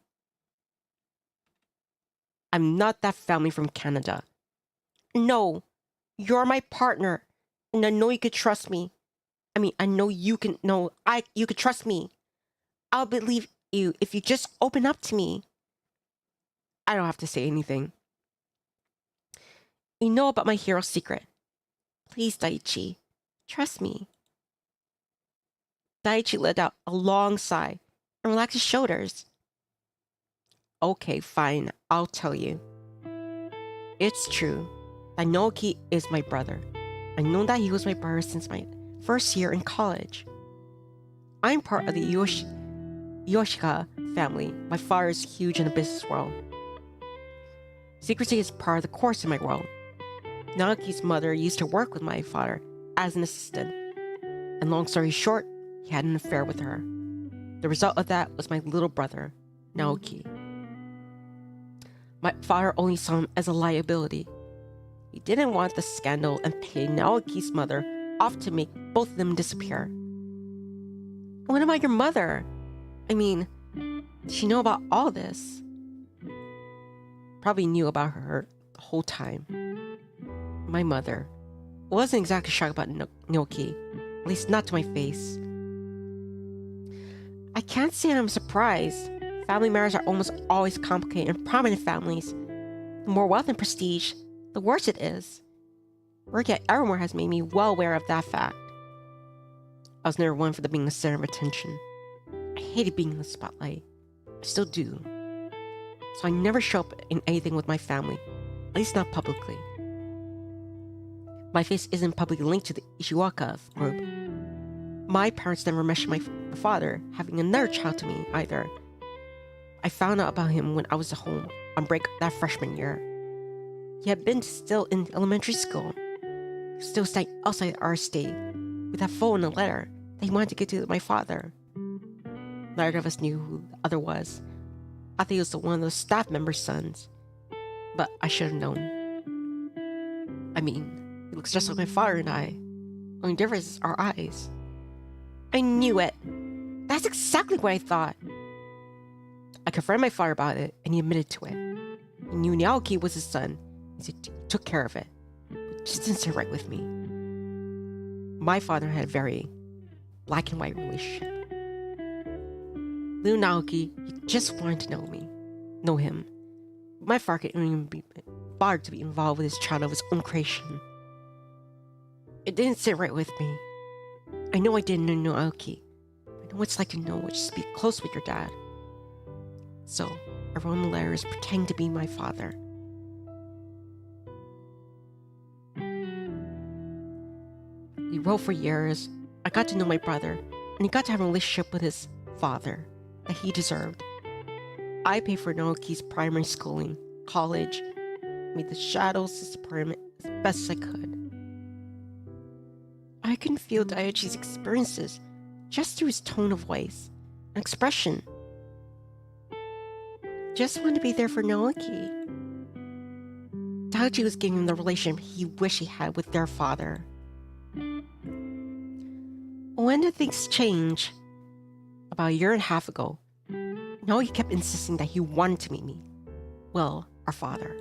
I'm not that family from Canada. No, you're my partner, and I know you could trust me. I know you can. No, you could trust me. I'll believe you if you just open up to me. I don't have to say anything. You know about my hero secret. Please, Daichi, trust me. Daichi let out a long sigh and relaxed his shoulders. Okay, fine, I'll tell you. It's true. Naoki is my brother. I know that he was my brother since my first year in college. I'm part of the Yoshika family. My father is huge in the business world. Secrecy is part of the course in my world. Naoki's mother used to work with my father as an assistant. And long story short, he had an affair with her. The result of that was my little brother, Naoki. My father only saw him as a liability. He didn't want the scandal and paid Naoki's mother off to make both of them disappear. What about your mother? Did she know about all this? Probably knew about her the whole time. My mother wasn't exactly shocked about Naoki, at least not to my face. I can't say I'm surprised. Family matters are almost always complicated in prominent families. The more wealth and prestige, the worse it is. Work at Evermore has made me well aware of that fact. I was never one for being the center of attention. I hated being in the spotlight. I still do. So I never show up in anything with my family, at least not publicly. My face isn't publicly linked to the Ishiwaka group. My parents never mentioned my father having another child to me either. I found out about him when I was at home on break that freshman year. He had been still in elementary school, still staying outside our state, with that phone and a letter that he wanted to get to my father. Neither of us knew who the other was. I think he was one of those staff members' sons, but I should have known. He looks just like my father and I. Only difference is our eyes. I knew it. That's exactly what I thought. I confronted my father about it, and he admitted to it. He knew Naoki was his son. He took care of it. It just didn't sit right with me. My father had a very black and white relationship. Little Naoki, he just wanted to know him. My father couldn't even be bothered to be involved with his child of his own creation. It didn't sit right with me. I know I didn't know Naoki. I know what it's like to know what just be close with your dad. So, I wrote him letters pretending to be my father. We wrote for years. I got to know my brother, and he got to have a relationship with his father that he deserved. I paid for Naoki's primary schooling, college, made the shadows support him as best as I could. I can feel Daichi's experiences just through his tone of voice and expression. Just wanted to be there for Naoki. Daichi was giving him the relationship he wished he had with their father. When did things change? About a year and a half ago. Naoki kept insisting that he wanted to meet me. Well, our father.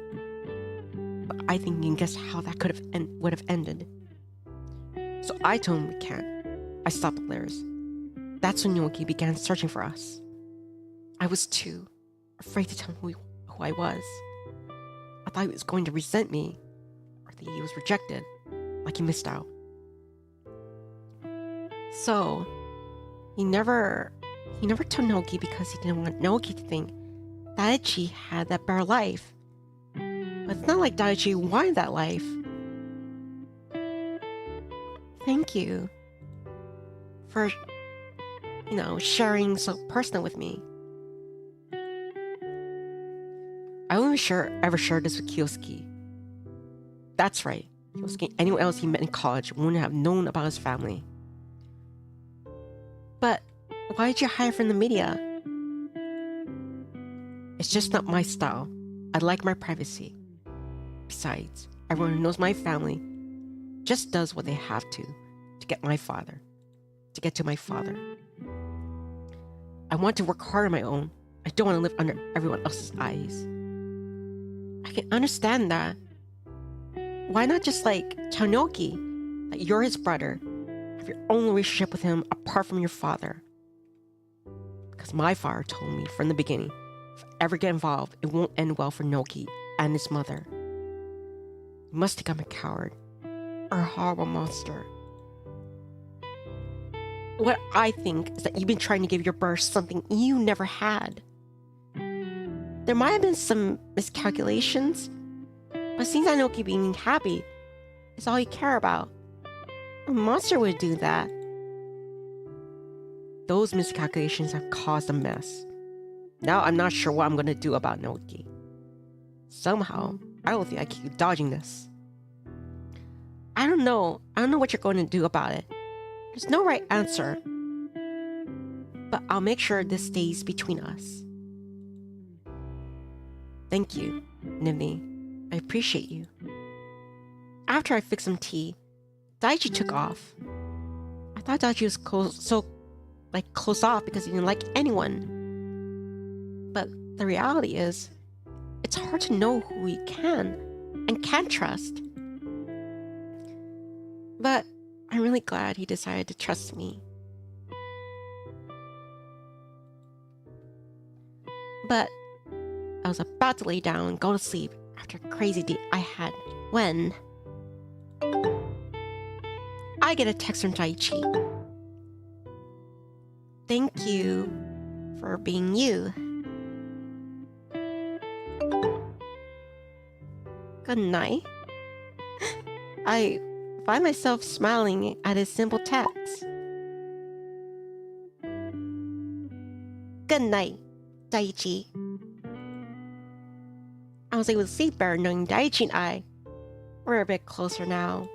But I think you can guess how that would have ended. So I told him we can't. I stopped the letters. That's when Naoki began searching for us. I was 2. afraid to tell him who I was. I thought he was going to resent me, or that he was rejected, like he missed out. So, he never told Naoki because he didn't want Naoki to think Daichi had that better life. But it's not like Daichi wanted that life. Thank you for, sharing so personal with me. I only ever shared this with Kyosuke. That's right. Kyosuke, anyone else he met in college wouldn't have known about his family. But why did you hide from the media? It's just not my style. I like my privacy. Besides, everyone who knows my family just does what they have to get to my father. I want to work hard on my own. I don't want to live under everyone else's eyes. I can understand that. Why not just tell Naoki that you're his brother, have your own relationship with him apart from your father? Because my father told me from the beginning, if I ever get involved, it won't end well for Naoki and his mother. You must think I'm a coward or a horrible monster. What I think is that you've been trying to give your birth something you never had. There might have been some miscalculations, but it seems that Naoki being happy is all you care about. A monster would do that. Those miscalculations have caused a mess. Now I'm not sure what I'm going to do about Naoki. Somehow, I don't think I keep dodging this. I don't know what you're going to do about it. There's no right answer. But I'll make sure this stays between us. Thank you, Nivni. I appreciate you. After I fixed some tea, Daichi took off. I thought Daichi was closed off because he didn't like anyone. But the reality is, it's hard to know who we can and can't trust. But I'm really glad he decided to trust me. But I was about to lay down and go to sleep after a crazy day I had when I get a text from Daichi. Thank you for being you. Good night. I find myself smiling at his simple text. Good night, Daichi. I was able to sleep better knowing Daichi and I were a bit closer now.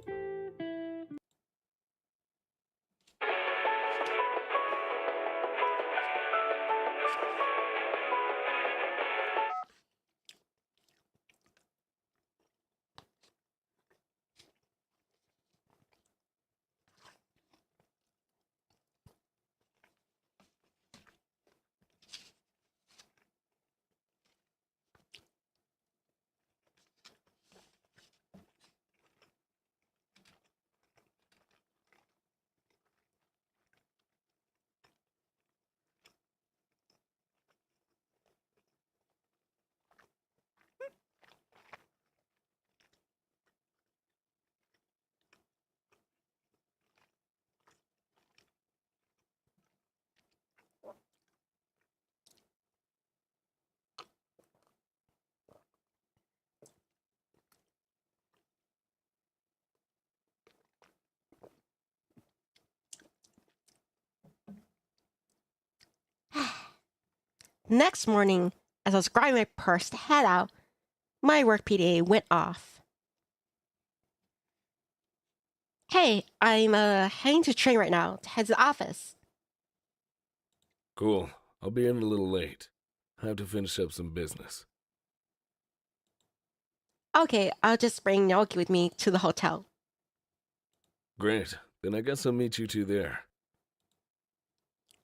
Next morning, as I was grabbing my purse to head out, my work PDA went off. Hey, I'm heading to train right now to head to the office. Cool. I'll be in a little late. I have to finish up some business. Okay, I'll just bring Naoki with me to the hotel. Great. Then I guess I'll meet you two there.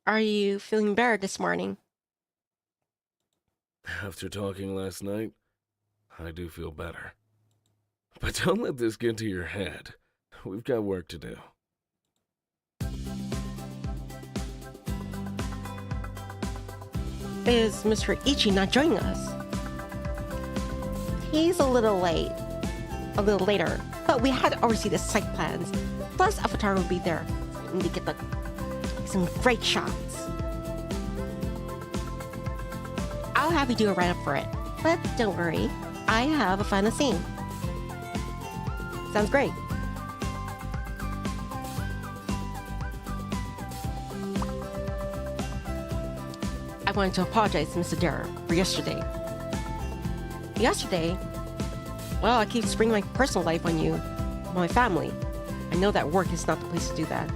Are you feeling better this morning? After talking last night, I do feel better. But don't let this get to your head. We've got work to do. is Mr. Ichi not joining us? He's a little later, but we had to oversee the site plans. Plus, a photographer will be there. We need to get some great shots. I'll have you do a write-up for it. But don't worry, I have a final scene. Sounds great. I wanted to apologize to Mr. Adair for yesterday. Well, I keep springing my personal life on you, my family. I know that work is not the place to do that.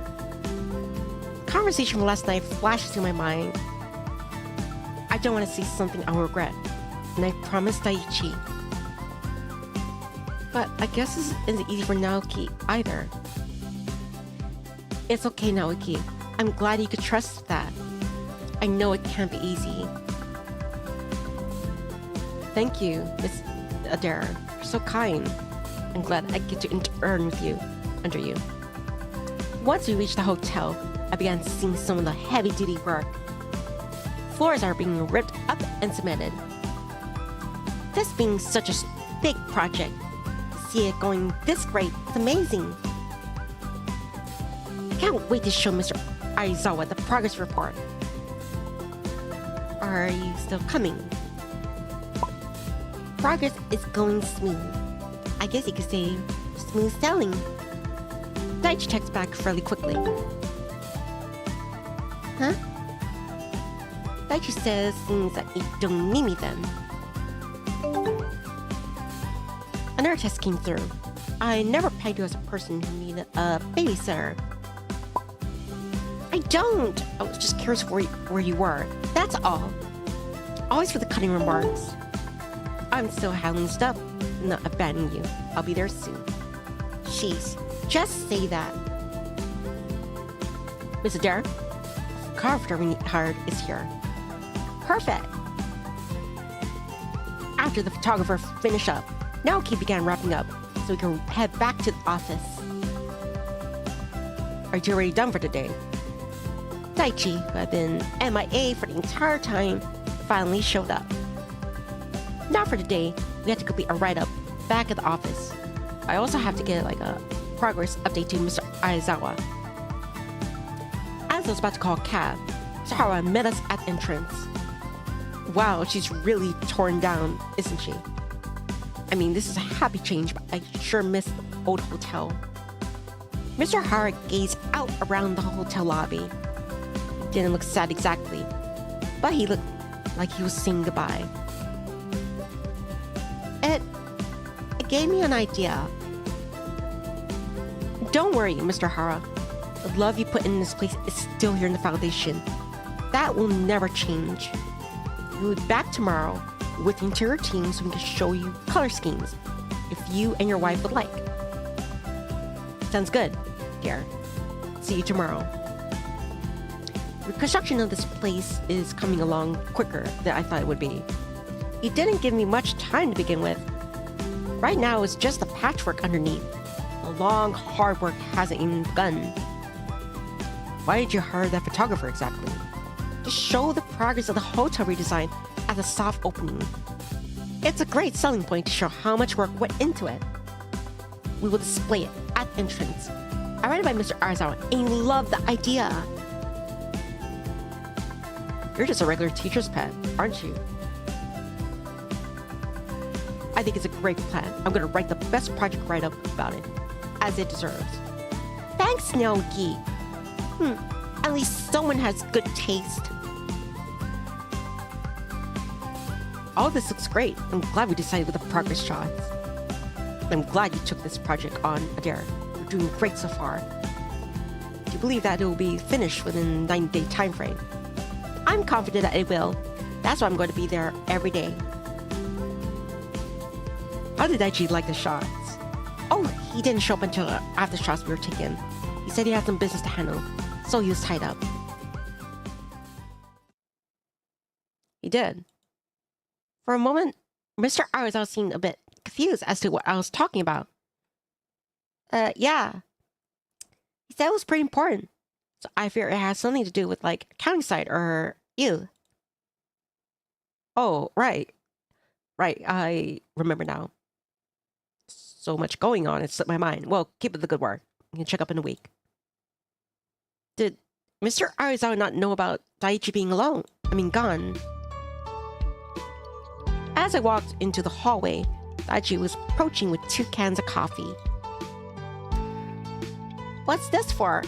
The conversation from last night flashes through my mind. I don't want to see something I'll regret, and I promised Daichi. But I guess this isn't easy for Naoki either. It's okay, Naoki. I'm glad you could trust that. I know it can't be easy. Thank you, Miss Adair. You're so kind. I'm glad I get to intern with you, under you. Once we reached the hotel, I began seeing some of the heavy-duty work. Floors are being ripped up and cemented. This being such a big project, to see it going this great is amazing. I can't wait to show Mr. Aizawa the progress report. Are you still coming? Progress is going smooth. I guess you could say smooth sailing. Daichi texts back fairly quickly. Huh? Daichi says things that you don't need me then. Another text came through. I never pegged you as a person who needed a babysitter. I don't. I was just curious where you were. That's all. Always for the cutting remarks. I'm still handling stuff, not abandoning you. I'll be there soon. Jeez, just say that. Miss Adair, the carpenter we hired is here. Perfect. After the photographer finished up, Naoki began wrapping up so we can head back to the office. Are you already done for today? Daichi, who had been MIA for the entire time, finally showed up. Not for today, we had to complete a write-up back at the office. I also have to get a progress update to Mr. Aizawa. As I was about to call a cab, Sahara met us at the entrance. Wow, she's really torn down, isn't she? I mean, this is a happy change, but I sure miss the old hotel. Mr. Hara gazed out around the hotel lobby. He didn't look sad exactly, but he looked like he was saying goodbye. It gave me an idea. Don't worry, Mr. Hara. The love you put in this place is still here in the foundation. That will never change. We'll be back tomorrow with the interior team so we can show you color schemes if you and your wife would like. Sounds good, dear. See you tomorrow. Reconstruction of this place is coming along quicker than I thought it would be. He didn't give me much time to begin with. Right now it's just the patchwork underneath. The long, hard work hasn't even begun. Why did you hire that photographer exactly? To show the progress of the hotel redesign at the soft opening. It's a great selling point to show how much work went into it. We will display it at the entrance. I read it by Mr. Aizawa and he loved the idea. You're just a regular teacher's pet, aren't you? I think it's a great plan. I'm going to write the best project write-up about it, as it deserves. Thanks, Naoki. At least someone has good taste. All this looks great. I'm glad we decided with the progress shots. I'm glad you took this project on, Adair. You're doing great so far. Do you believe that it will be finished within a 9-day time frame? I'm confident that it will. That's why I'm going to be there every day. How did Daichi like the shots? Oh, he didn't show up until after the shots we were taken. He said he had some business to handle, so he was tied up. He did. For a moment, Mr. Aizawa seemed a bit confused as to what I was talking about. Yeah. He said it was pretty important. So I fear it has something to do with, accounting side or you. Oh, right. Right. I remember now. So much going on, it slipped my mind. Well, keep up the good work. You can check up in a week. Did Mr. Arizawa not know about Daichi being gone? As I walked into the hallway, Daichi was approaching with 2 cans of coffee. What's this for?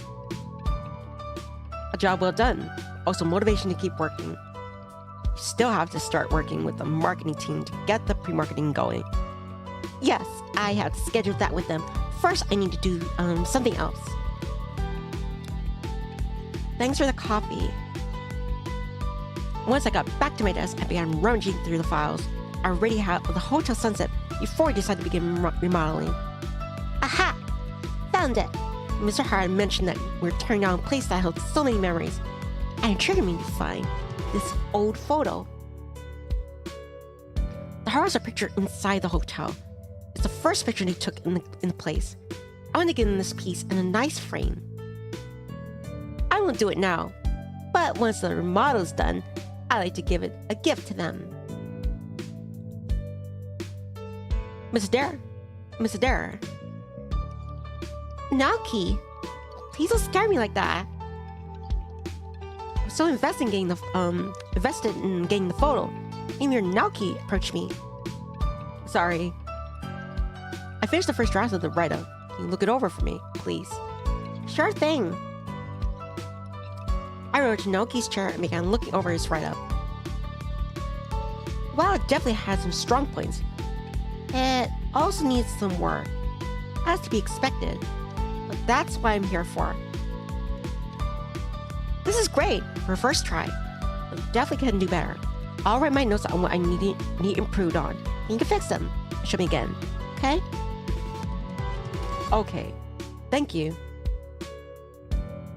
A job well done. Also motivation to keep working. You still have to start working with the marketing team to get the pre-marketing going. Yes, I have scheduled that with them. First, I need to do something else. Thanks for the coffee. Once I got back to my desk, I began rummaging through the files. I already had the Hotel Sunset before I decided to begin remodeling. Aha! Found it! Mr. Hart mentioned that we're tearing down a place that held so many memories, and it triggered me to find this old photo. The Harts are pictured inside the hotel. It's the first picture they took in the place. I want to give them this piece in a nice frame. I won't do it now, but once the remodel is done, I like to give it a gift to them. Miss Adair. Naoki, please don't scare me like that. I'm so invested in getting the photo. Even your Naoki approached me. Sorry. I finished the first draft of the write-up. Can you look it over for me, please? Sure thing. I rode to Naoki's chair and began looking over his write-up. While it definitely had some strong points, it also needs some work. As to be expected, but that's what I'm here for. This is great for a first try, but definitely can do better. I'll write my notes on what I need improved on. You can fix them. Show me again, okay? Okay, thank you.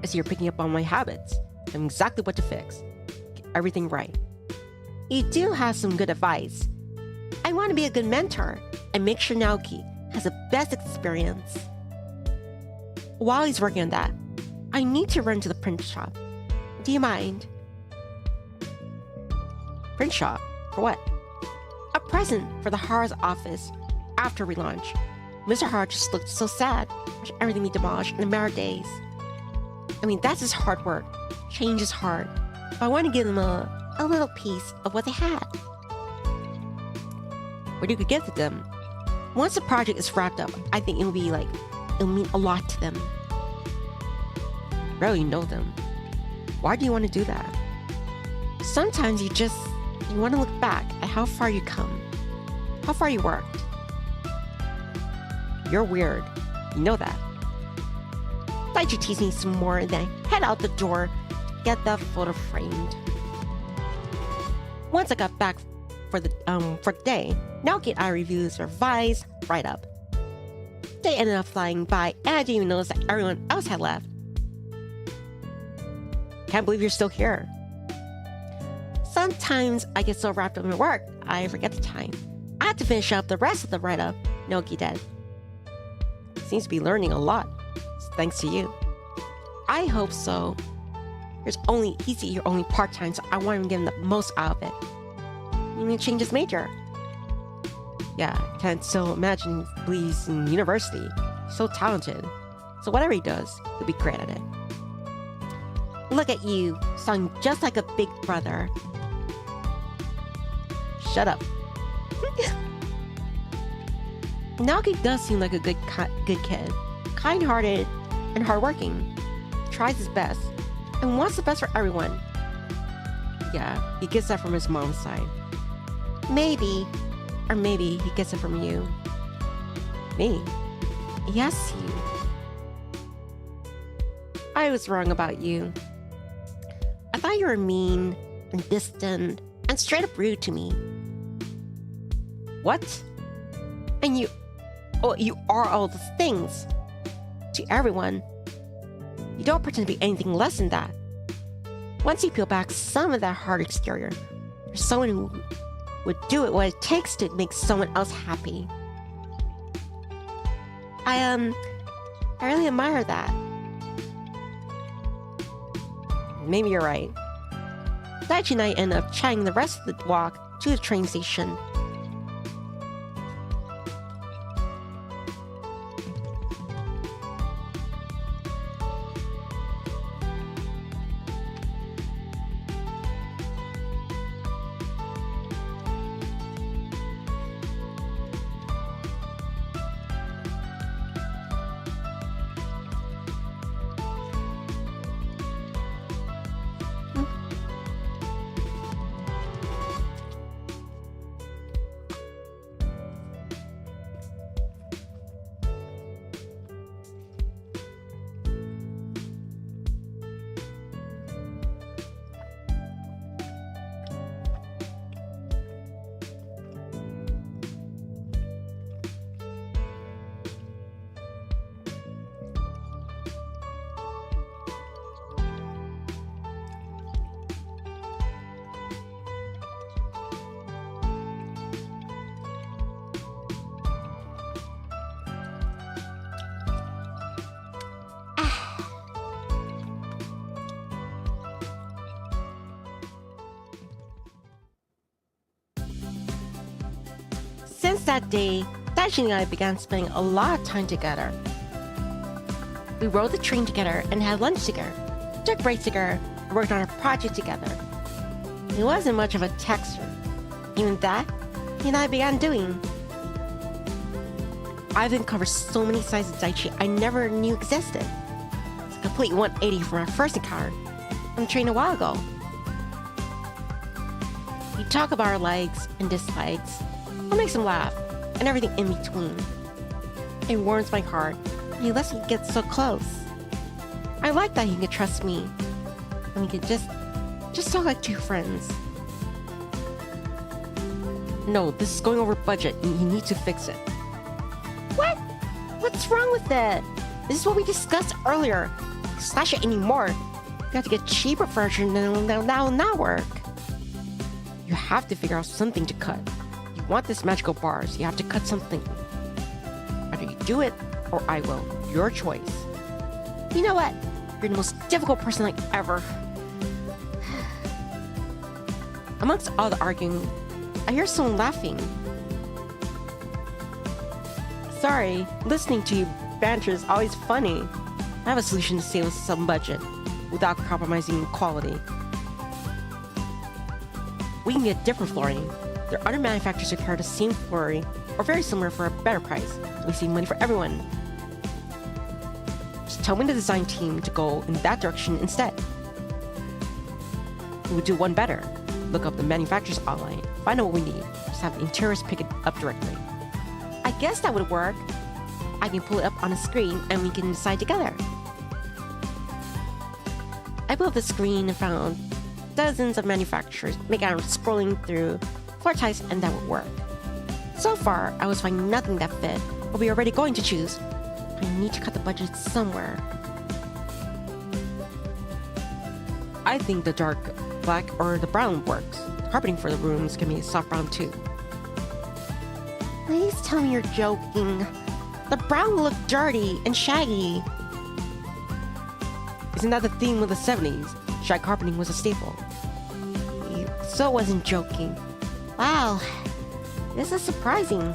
I see you're picking up on my habits. I know exactly what to fix. Get everything right. You do have some good advice. I want to be a good mentor and make sure Naoki has the best experience. While he's working on that, I need to run to the print shop. Do you mind? Print shop? For what? A present for the Hara's office after relaunch. Mr. Hara just looked so sad. Watch everything be demolished in a matter of days. I mean, that's his hard work. Change is hard. But I want to give them a little piece of what they had. What you could give to them. Once the project is wrapped up, I think it'll mean a lot to them. Really know them. Why do you want to do that? Sometimes you want to look back at how far you come, how far you worked. You're weird. You know that. Daichi teased me some more and then head out the door to get that photo framed. Once I got back for the day, Naoki and I reviewed his revised write-up. They ended up flying by and I didn't even notice that everyone else had left. Can't believe you're still here. Sometimes I get so wrapped up in work, I forget the time. I have to finish up the rest of the write-up, Naoki did. Seems to be learning a lot, thanks to you. I hope so. He's here only part-time, so I want him to get the most out of it. You need to change his major. Yeah, I can't still imagine he's in university. He's so talented. So whatever he does, he'll be great at it. Look at you, sounding just like a big brother. Shut up. Naoki does seem like a good kid. Kind-hearted and hardworking. Tries his best and wants the best for everyone. Yeah, he gets that from his mom's side. Maybe he gets it from you. Me? Yes, you. I was wrong about you. I thought you were mean and distant and straight up rude to me. What? And you are all those things to everyone. You don't pretend to be anything less than that. Once you peel back some of that hard exterior, there's someone who would do what it takes to make someone else happy. I really admire that. Maybe you're right. Daichi and I ended up chatting the rest of the walk to the train station. Since that day, Daichi and I began spending a lot of time together. We rode the train together and had lunch together, took breaks together, and worked on a project together. He wasn't much of a texter. Even that, he and I began doing. I've uncovered so many sides of Daichi I never knew existed. It's a complete 180 from our first encounter on the train a while ago. We talk about our likes and dislikes, what makes him laugh, and everything in between. It warms my heart, and he lets me get so close. I like that he can trust me, and we can just talk like two friends. No, this is going over budget, and you need to fix it. What? What's wrong with it? This is what we discussed earlier. Slash it anymore. You have to get cheaper furniture and that will not work. You have to figure out something to cut. You want this magical bar, so you have to cut something. Either you do it, or I will. Your choice. You know what? You're the most difficult person like ever. Amongst all the arguing, I hear someone laughing. Sorry, listening to you banter is always funny. I have a solution to save us some budget without compromising quality. We can get different flooring. There are other manufacturers who carry the same flooring or very similar for a better price, so we save money for everyone. Just tell me the design team to go in that direction instead. We would do one better. Look up the manufacturers online, find out what we need, just have the interiors pick it up directly. I guess that would work. I can pull it up on a screen and we can decide together. I pulled up the screen and found dozens of manufacturers making out scrolling through floor types, and that would work. So far, I was finding nothing that fit, but we are already going to choose. I need to cut the budget somewhere. I think the dark black or the brown works. The carpeting for the rooms can be soft brown too. Please tell me you're joking. The brown will look dirty and shaggy. Isn't that the theme of the 70s? Shag carpeting was a staple. You so wasn't joking. Wow, this is surprising.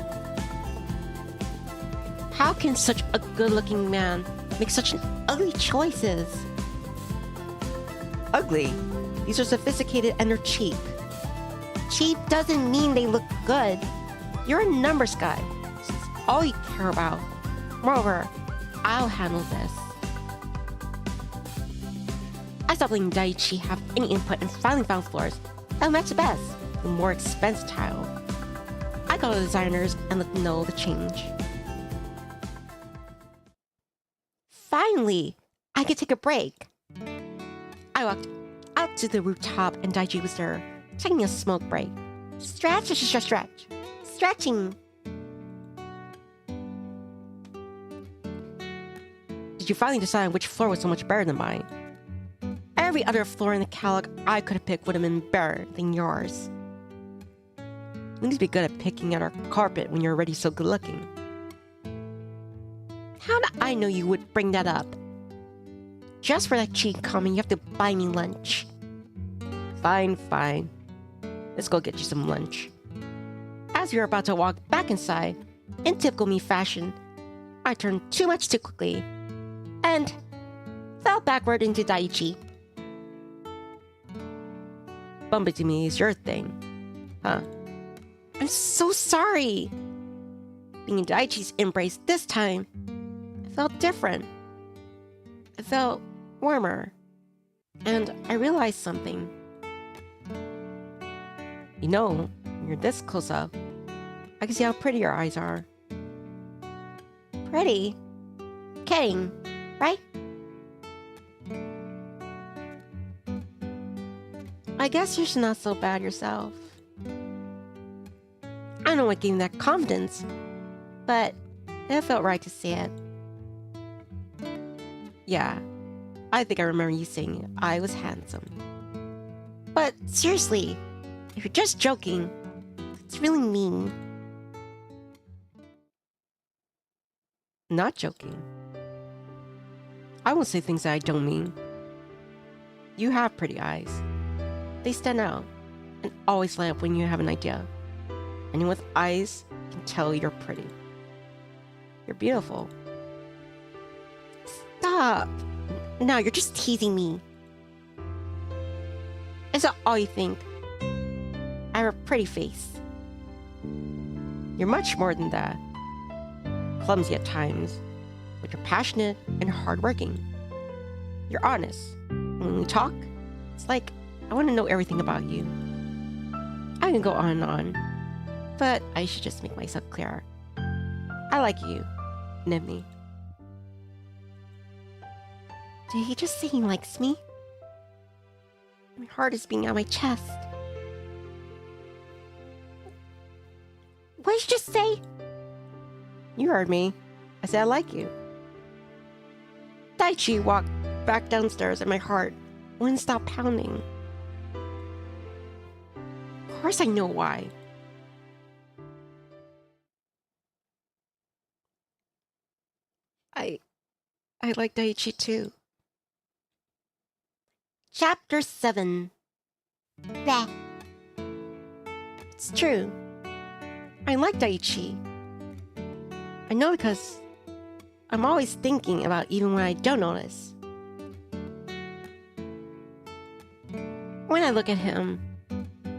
How can such a good-looking man make such ugly choices? Ugly? These are sophisticated and they're cheap. Cheap doesn't mean they look good. You're a numbers guy. This is all you care about. Moreover, I'll handle this. I stopped letting Daichi have any input and finally found floors that match the best, the more expensive tile. I called the designers and let them know the change. Finally, I could take a break. I walked out to the rooftop and Daichi was there, taking a smoke break. Stretch. Stretching. Did you finally decide which floor was so much better than mine? Every other floor in the catalog I could have picked would have been better than yours. You need to be good at picking out our carpet when you're already so good looking. How did I know you would bring that up? Just for that cheap comment, you have to buy me lunch. Fine. let's go get you some lunch. As we were about to walk back inside, in typical me fashion, I turned too much too quickly and fell backward into Daichi. Bump into me is your thing, huh? I'm so sorry. Being in Daichi's embrace this time, it felt different. It felt warmer. And I realized something. You know, when you're this close up, I can see how pretty your eyes are. Pretty? Kidding, right? I guess you're not so bad yourself. I don't know what gave me that confidence, but it felt right to say it. Yeah, I think I remember you saying I was handsome. But seriously, if you're just joking, it's really mean. Not joking. I won't say things that I don't mean. You have pretty eyes. They stand out and always light up when you have an idea. Anyone with eyes can tell you're pretty. You're beautiful. Stop! No, you're just teasing me. Is that all you think? I have a pretty face. You're much more than that. Clumsy at times, but you're passionate and hardworking. You're honest. And when we talk, it's like I want to know everything about you. I can go on and on, but I should just make myself clearer. I like you, Nivni. Did he just say he likes me? My heart is beating out my chest. What did you just say? You heard me. I said I like you. Daichi walked back downstairs and my heart wouldn't stop pounding. Of course I know why. I like Daichi too. Chapter 7. Bleh. It's true. I like Daichi. I know because I'm always thinking about even when I don't notice. When I look at him,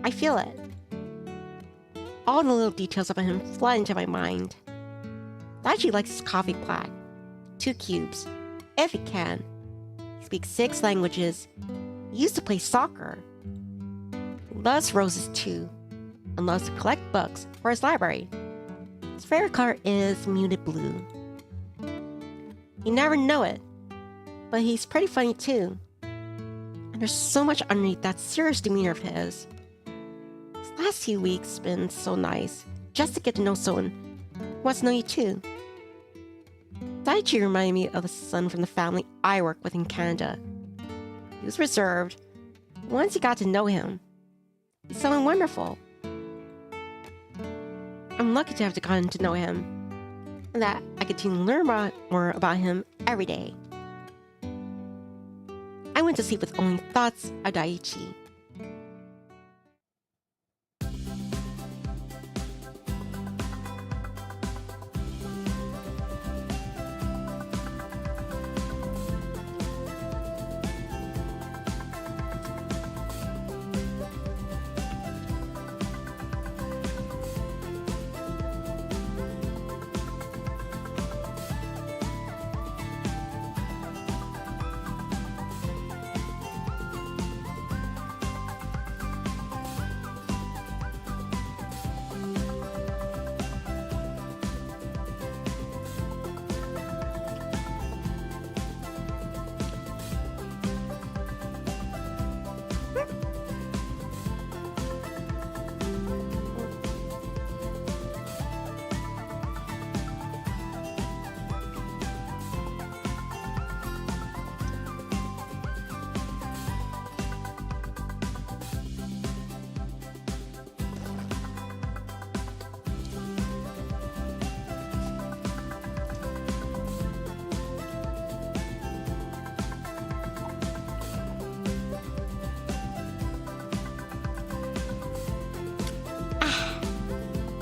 I feel it. All the little details about him flood into my mind. Daichi likes his coffee black, 2 cubes, if he can. He speaks 6 languages. He used to play soccer. He loves roses too, and loves to collect books for his library. His favorite color is muted blue. You never know it, but he's pretty funny too. And there's so much underneath that serious demeanor of his. These last few weeks been so nice, just to get to know someone who wants to know you too. Daichi reminded me of a son from the family I work with in Canada. He was reserved. Once you got to know him, he's someone wonderful. I'm lucky to have gotten to know him, and that I continue to learn more about him every day. I went to sleep with only thoughts of Daichi.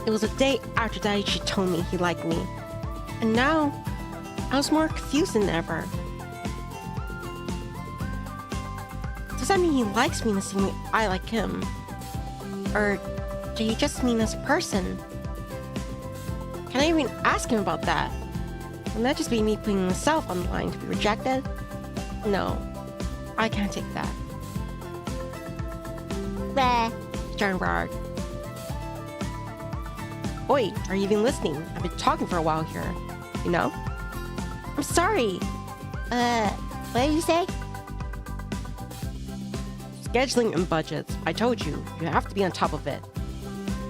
It was a day after Daichi told me he liked me. And now, I was more confused than ever. Does that mean he likes me in the same way I like him? Or did he just mean as a person? Can I even ask him about that? Wouldn't that just be me putting myself on the line to be rejected? No, I can't take that. Bleh, John Rard. Oi, are you even listening? I've been talking for a while here. You know? I'm sorry. What did you say? Scheduling and budgets. I told you, you have to be on top of it.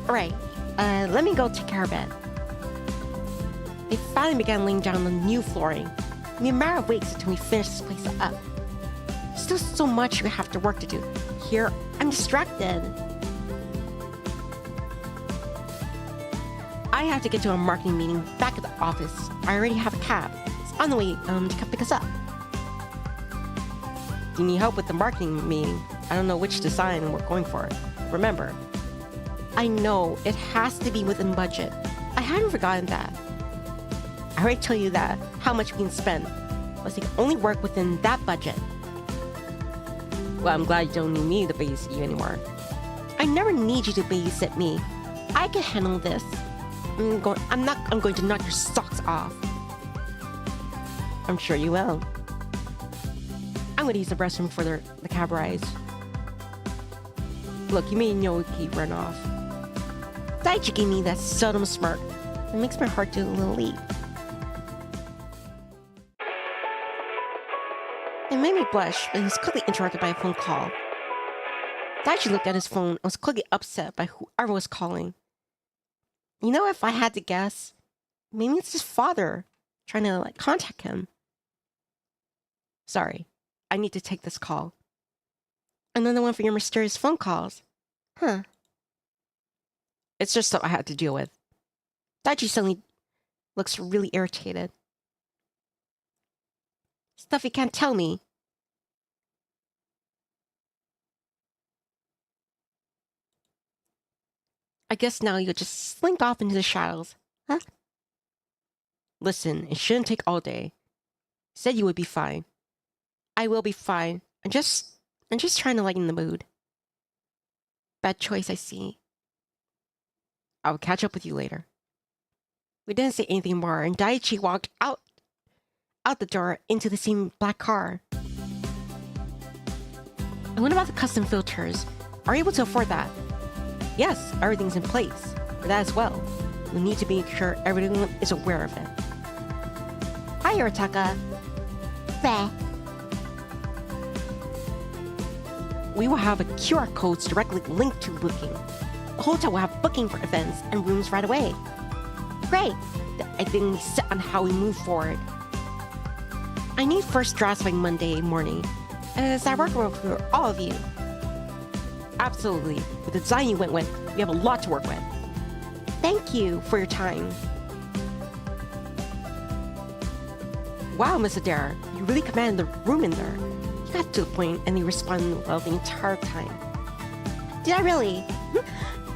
Alright, let me go take care of it. They finally began laying down the new flooring. In a matter of weeks until we finish this place up. There's still so much we have to work to do. Here, I'm distracted. I have to get to a marketing meeting back at the office. I already have a cab. It's on the way to come pick us up. Do you need help with the marketing meeting? I don't know which design we're going for. Remember, I know it has to be within budget. I hadn't forgotten that. I already told you that, how much we can spend. Plus, you can only work within that budget. Well, I'm glad you don't need me to babysit you anymore. I never need you to babysit me. I can handle this. I'm going to knock your socks off. I'm sure you will. I'm going to use the restroom for the cab rides. Look, you made Yoki run off. Daichi gave me that seldom smirk. It makes my heart do a little leap. It made me blush, but he was quickly interrupted by a phone call. Daichi looked at his phone and was quickly upset by whoever was calling. You know, if I had to guess, maybe it's his father trying to contact him. Sorry, I need to take this call. Another one for your mysterious phone calls. Huh. It's just stuff I had to deal with. Daichi suddenly looks really irritated. Stuff you can't tell me. I guess now you'll just slink off into the shadows, huh? Listen, it shouldn't take all day. You said you would be fine. I will be fine. I'm just trying to lighten the mood. Bad choice, I see. I'll catch up with you later. We didn't say anything more, and Daichi walked out the door into the same black car. And what about the custom filters? Are you able to afford that? Yes, everything's in place. For that as well. We need to make sure everyone is aware of it. Hi, Yoritaka. Bleh. We will have a QR codes directly linked to booking. The hotel will have booking for events and rooms right away. Great! I think we set on how we move forward. I need first drafts by Monday morning. Is that workable for all of you? Absolutely. With the design you went with, we have a lot to work with. Thank you for your time. Wow, Miss Adair, you really commanded the room in there. You got to the point and you responded well the entire time. Did I really?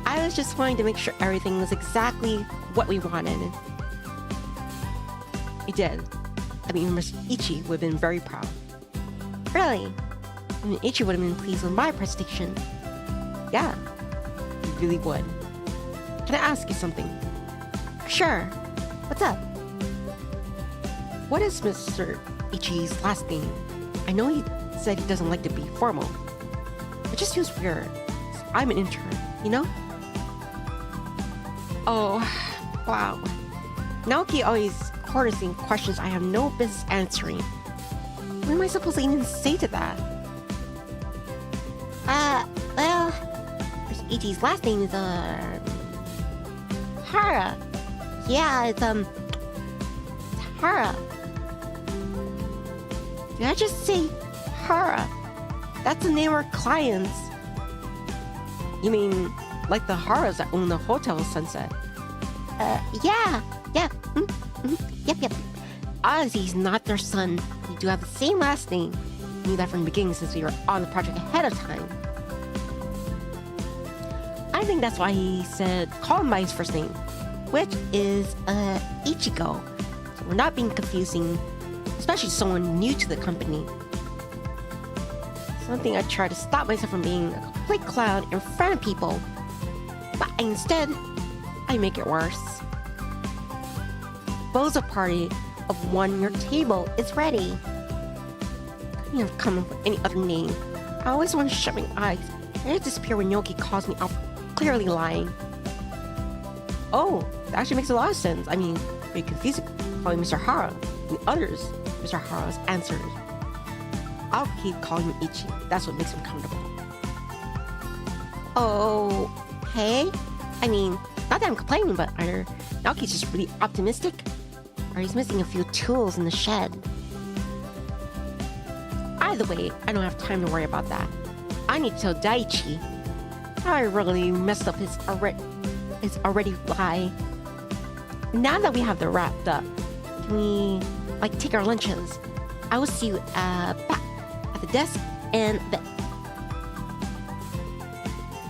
I was just wanting to make sure everything was exactly what we wanted. You did. I mean, Mr. Ichi would have been very proud. Really? I mean, Ichi would have been pleased with my presentation. Yeah, he really would. Can I ask you something? Sure. What's up? What is Mr. Ichi's last name? I know he said he doesn't like to be formal. It just feels weird. I'm an intern, you know? Oh, wow. Naoki always corners me questions I have no business answering. What am I supposed to even say to that? Well, Ichi's last name is, Hara. Yeah, it's Hara. Did I just say Hara? That's the name of our clients. You mean, like the Haras that own the Hotel Sunset? Yeah. Yep. Ozzy's not their son. We do have the same last name. We knew that from the beginning since we were on the project ahead of time. I think that's why he said call him by his first name, which is Ichigo. So we're not being confusing, especially someone new to the company. Something I try to stop myself from being a complete clown in front of people, but instead, I make it worse. Bozo party of one, your table is ready. Couldn't have come up with any other name. I always want to shut my eyes and it disappear when Yoki calls me out for clearly lying. Oh, that actually makes a lot of sense. I mean, very confusing calling Mr. Hara and the others Mr. Hara's answers. I'll keep calling him Ichi. That's what makes him comfortable. Oh, hey? I mean, not that I'm complaining, but either Naoki's just really optimistic, or he's missing a few tools in the shed. Either way, I don't have time to worry about that. I need to tell Daichi how I really messed up his already lie. Now that we have the wrapped up, can we, take our lunches? I will see you back at the desk and the...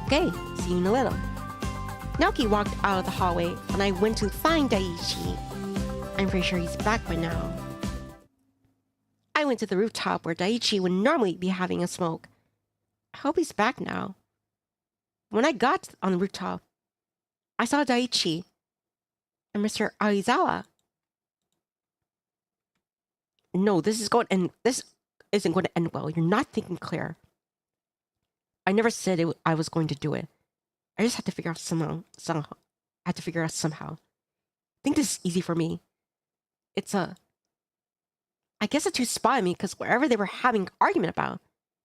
Okay, see you in a little. Naoki walked out of the hallway, and I went to find Daichi. I'm pretty sure he's back by now. I went to the rooftop where Daichi would normally be having a smoke. I hope he's back now. When I got on the rooftop, I saw Daichi and Mr. Aizawa. No, this isn't going to end well. You're not thinking clear. I never said I was going to do it. I just had to figure out somehow. I think this is easy for me. I guess it's too spy me because wherever they were having an argument about,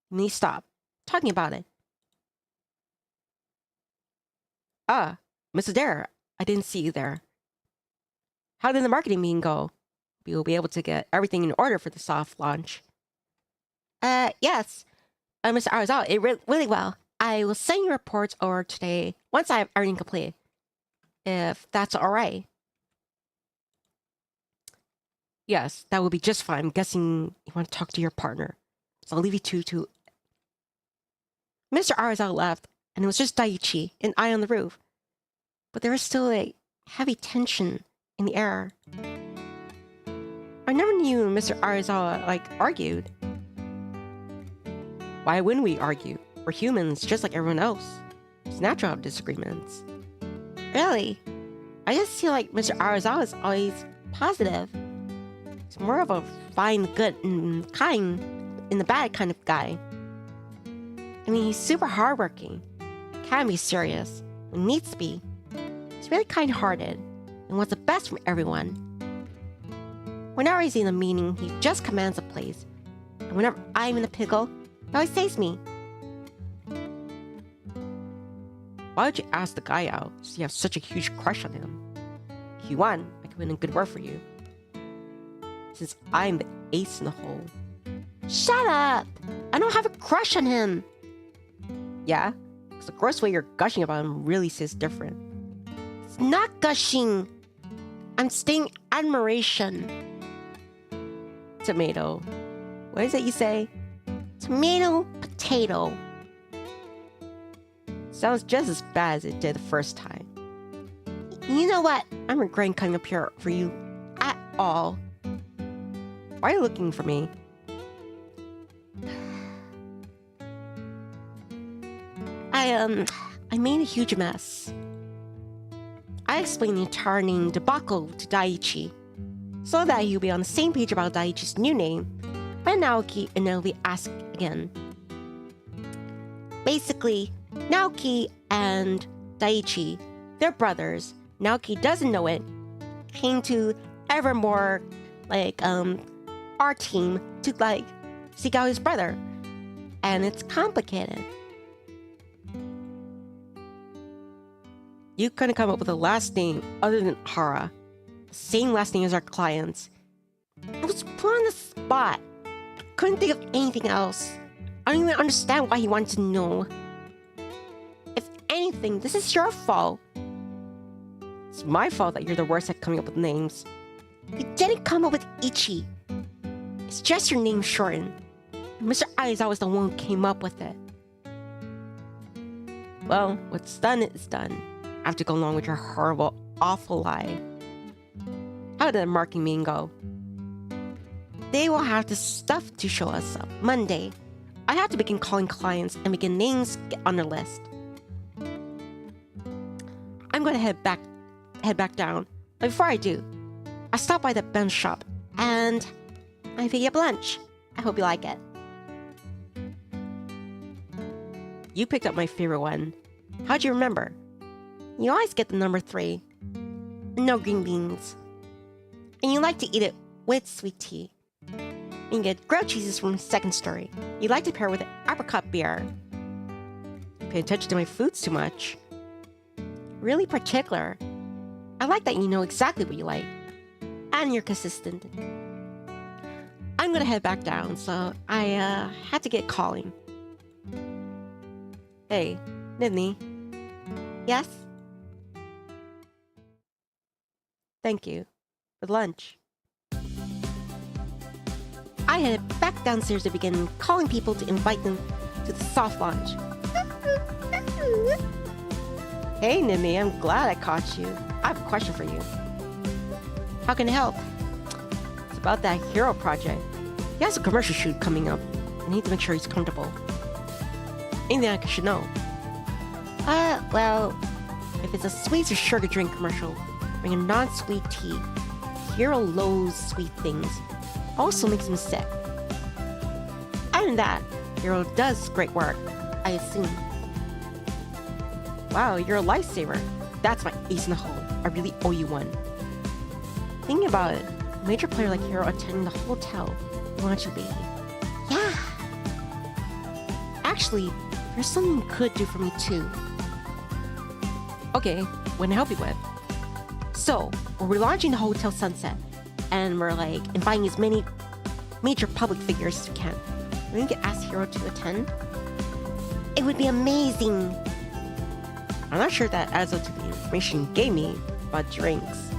and they stopped talking about it. Ah, Miss Adair, I didn't see you there. How did the marketing meeting go? We will be able to get everything in order for the soft launch. Yes. Mr. Arizawa, it really well. I will send you reports over today once I have everything complete. If that's alright. Yes, that will be just fine. I'm guessing you want to talk to your partner. So I'll leave you to... Mr. Arizawa left, and it was just Daichi and I on the roof. But there was still a heavy tension in the air. I never knew Mr. Arizawa, argued. Why wouldn't we argue? We're humans, just like everyone else. It's natural to have disagreements. Really? I just feel like Mr. Arizawa is always positive. He's more of a fine, good, and kind, in the bad kind of guy. I mean, he's super hardworking. Can be serious when needs to be. He's really kind-hearted and wants the best from everyone. Whenever he's in a meeting, he just commands the place. And whenever I'm in a pickle, he always saves me. Why would you ask the guy out since you have such a huge crush on him? If you want, I can put in a good word for you. Since I'm the ace in the hole. Shut up! I don't have a crush on him! Yeah? Because the gross way you're gushing about him really says different. It's not gushing! I'm stating admiration. Tomato. What is it you say? Tomato, potato. Sounds just as bad as it did the first time. You know what? I'm regretting coming up here for you at all. Why are you looking for me? I made a huge mess. I explained the entire name debacle to Daichi, so that he'll be on the same page about Daichi's new name, but Naoki and Nobi ask again. Basically, Naoki and Daichi, they're brothers. Naoki doesn't know it. Came to Evermore, our team to, seek out his brother. And it's complicated. You couldn't come up with a last name other than Hara. The same last name as our clients. I was put on the spot. Couldn't think of anything else. I don't even understand why he wanted to know. If anything, this is your fault. It's my fault that you're the worst at coming up with names. You didn't come up with Ichi. It's just your name shortened. Mr. Aizawa was the one who came up with it. Well, what's done is done. I have to go along with your horrible, awful lie. How did the marketing meeting go? They will have the stuff to show us up Monday. I have to begin calling clients and begin names get on their list. I'm gonna head back down. But before I do, I stopped by the bench shop and I picked up lunch. I hope you like it. You picked up my favorite one. How'd you remember? You always get the number 3. No green beans. And you like to eat it with sweet tea. And you get grilled cheeses from Second Story. You like to pair with apricot beer. You pay attention to my foods too much. Really particular. I like that you know exactly what you like. And you're consistent. I'm gonna head back down, so I had to get calling. Hey, Nivni. Yes? Thank you. For lunch. I headed back downstairs to begin calling people to invite them to the soft launch. Hey, Nivni, I'm glad I caught you. I have a question for you. How can I help? It's about that hero project. He has a commercial shoot coming up. I need to make sure he's comfortable. Anything I should know? Well, if it's a sweets or sugar drink commercial, bring a non-sweet tea. Hero loathes sweet things. Also makes him sick. Other than that, Hero does great work, I assume. Wow, you're a lifesaver. That's my ace in the hole. I really owe you one. Thinking about it, a major player like Hero attending the hotel. Why don't you, baby? Yeah. Actually, there's something you could do for me too. Okay, what can I help you with? So, we're relaunching the Hotel Sunset, and we're like inviting as many major public figures as we can. We can ask Hero to attend. It would be amazing. I'm not sure that adds up to the information you gave me about drinks.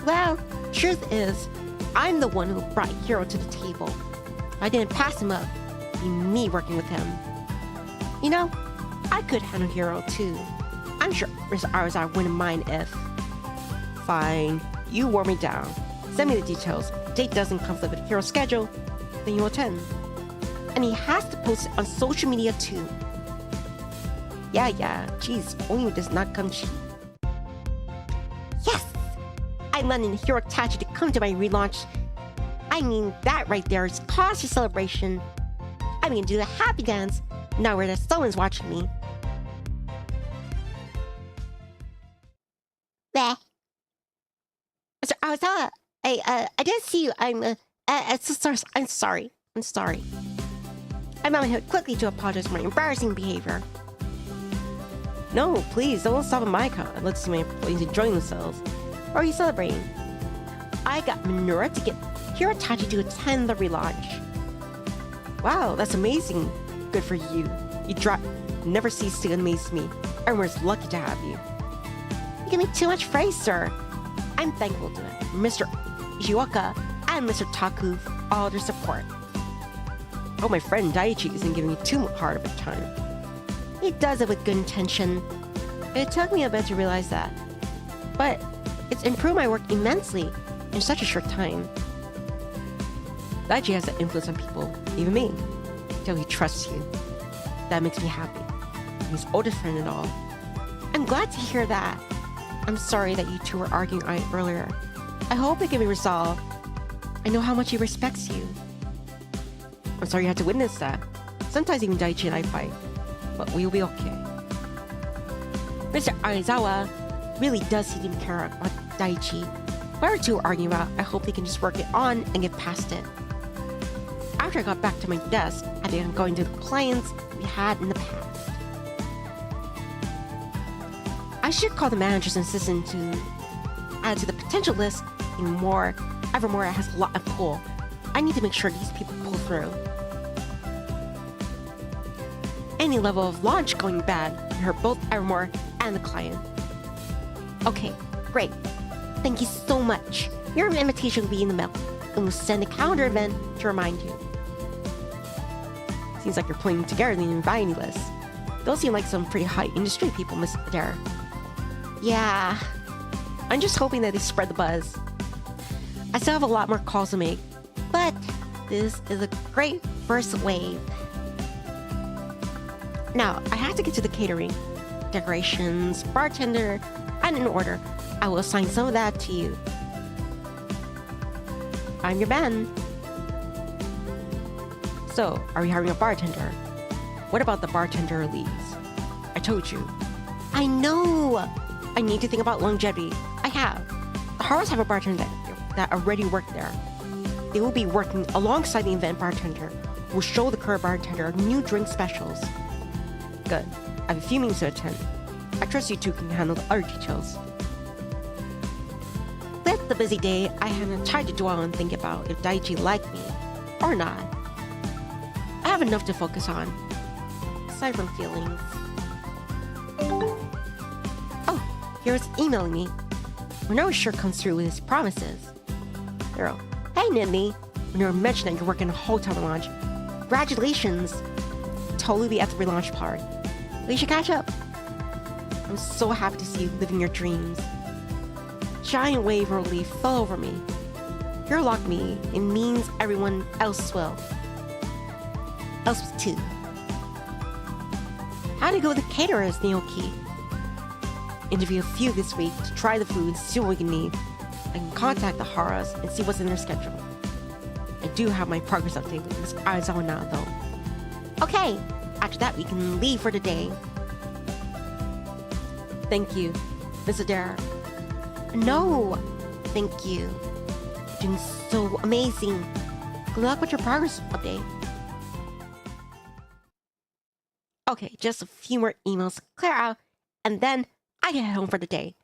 Well, truth is, I'm the one who brought Hero to the table. If I didn't pass him up, it'd be me working with him. You know, I could handle Hero too. I'm sure Mr. Arizar wouldn't mind if... Fine, you wore me down. Send me the details. If date doesn't conflict with Hero's schedule, then you'll attend. And he has to post it on social media too. Yeah, geez, only does not come cheap. Yes! I'm letting Hero Tachi to come to my relaunch. I mean, that right there is cause for celebration. I'm gonna do a happy dance now where someone's watching me. Bleh. Mr. Awazawa, I didn't see you. I'm sorry. I'm out here quickly to apologize for my embarrassing behavior. No, please, don't stop at my account. Let's see my employees enjoying themselves. Or are you celebrating? I got Minura to get Hiratachi to attend the relaunch. Wow, that's amazing. Good for you. You never cease to amaze me. Everyone's lucky to have you. You give me too much praise, sir. I'm thankful to Mr. Ishiwaka and Mr. Taku for all their support. Oh, my friend Daichi isn't giving me too hard of a time. He does it with good intention. It took me a bit to realize that. But it's improved my work immensely in such a short time. Daichi has that influence on people, even me, until he trusts you. That makes me happy. He's oldest friend and all. I'm glad to hear that. I'm sorry that you two were arguing earlier. I hope it can be resolved. I know how much he respects you. I'm sorry you had to witness that. Sometimes even Daichi and I fight, but we'll be okay. Mr. Aizawa really does seem to care about Daichi. Whatever two are arguing about, I hope they can just work it on and get past it. After I got back to my desk, I began going to the clients we had in the past. I should call the manager's assistant to add to the potential list in more. Evermore has a lot of pull. I need to make sure these people pull through. Any level of launch going bad can hurt both Evermore and the client. Okay, great. Thank you so much. Your invitation will be in the mail, and we'll send a calendar event to remind you. Seems like you're putting together the inviting list. Those seem like some pretty high industry people, Miss Adair. Yeah, I'm just hoping that they spread the buzz. I still have a lot more calls to make, but this is a great first wave. Now, I have to get to the catering, decorations, bartender, and in order. I will assign some of that to you. I'm your man. So, are we hiring a bartender? What about the bartender leaves? I told you. I know! I need to think about longevity. I have. The Harrows have a bartender that already worked there. They will be working alongside the event bartender, who will show the current bartender new drink specials. Good. I have a few meetings to attend. I trust you two can handle the other details. With the busy day, I haven't tried to dwell and think about if Daichi liked me or not. I have enough to focus on, aside from feelings. Oh, here's emailing me. Renor sure comes through with his promises. Hero, hey Nivni. Renor mentioned that you're working a hotel launch. Congratulations. Totally be at the relaunch party. We should catch up. I'm so happy to see you living your dreams. Giant wave of relief fell over me. You're like me. It means everyone else will. Else too. How to go with the caterers, Naoki? Interview a few this week to try the food and see what we can need. I can contact the Haras and see what's in their schedule. I do have my progress update with Miss Aizawa now, though. Okay, after that we can leave for the day. Thank you, Miss Adair. No, thank you. You're doing so amazing. Good luck with your progress update. Okay, just a few more emails to clear out, and then I can head home for the day.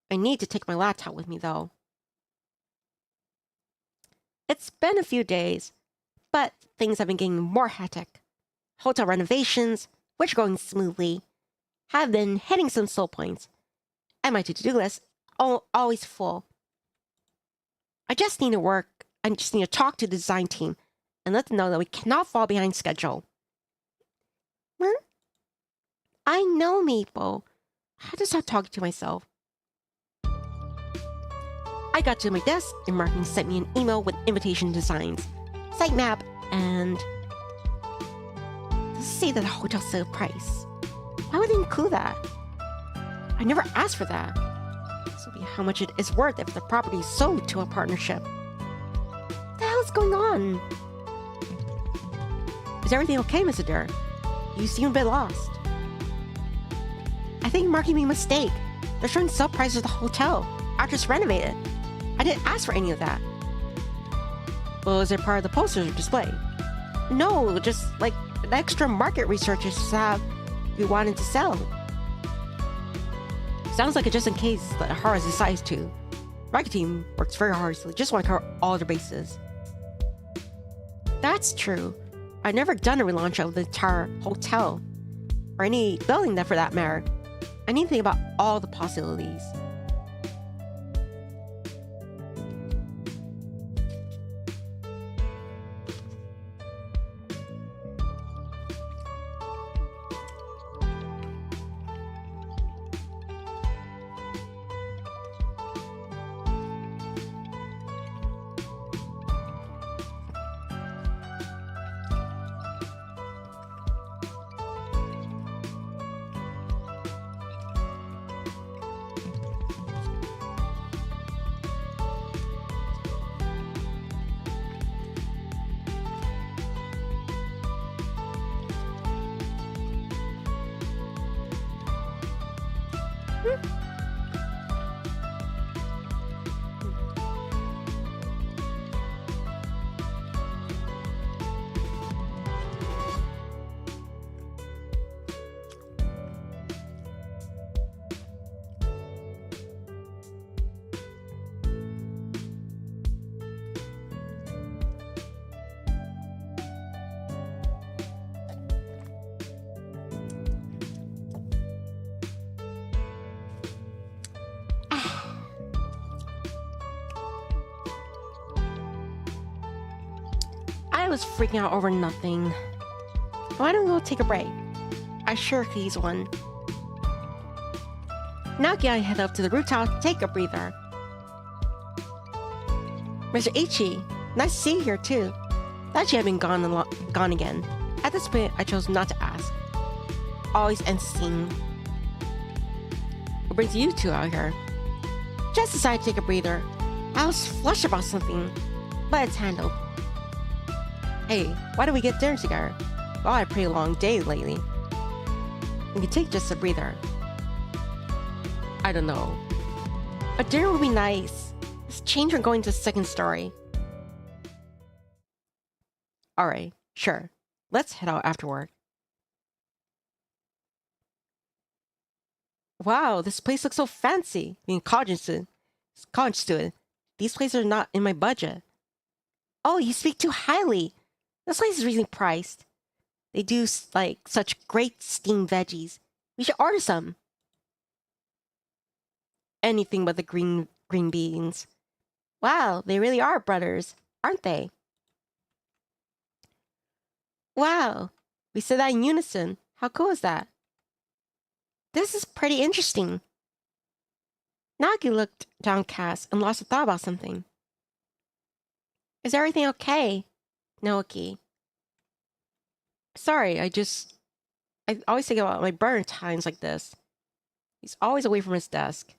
I need to take my laptop with me, though. It's been a few days, but things have been getting more hectic. Hotel renovations, which are going smoothly, have been hitting some slow points, and my to-do list always full. I just need to talk to the design team and let them know that we cannot fall behind schedule. Huh? I know, Maple. I had to start talking to myself. I got to my desk and Martin sent me an email with invitation designs, sitemap, and to say that the hotel sale price. Why would they include that? I never asked for that. This will be how much it is worth if the property is sold to a partnership. What the hell is going on? Is everything okay, Miss Adair? You seem a bit lost. I think Marky made a mistake. They're showing sub prices of the hotel after it's renovated. I didn't ask for any of that. Well, is it part of the poster display? No, just like an extra market research have we wanted to sell. Sounds like it just in case that Hara decides to. Market team works very hard, so they just want to cover all their bases. That's true. I've never done a relaunch of the entire hotel, or any building that for that matter. I need to think about all the possibilities. I was freaking out over nothing. Why don't we go take a break? I sure could use one. Naoki and I head up to the rooftop to take a breather. Mr. Ichi, nice to see you here too. Thought you had been gone again. At this point, I chose not to ask. Always ends the scene. What brings you two out here? Just decided to take a breather. I was flushed about something, but it's handled. Hey, why don't we get dinner together? Well, I had a pretty long day lately. We can take just a breather. I don't know. A dinner would be nice. Let's change from going to the second story. Alright, sure. Let's head out after work. Wow, this place looks so fancy. Being college student. These places are not in my budget. Oh, you speak too highly. This place is reasonably priced. They do like such great steamed veggies. We should order some. Anything but the green beans. Wow, they really are brothers, aren't they? Wow, we said that in unison. How cool is that? This is pretty interesting. Nagi looked downcast and lost a thought about something. Is everything okay, Naoki? Sorry, I always think about my brother in times like this. He's always away from his desk,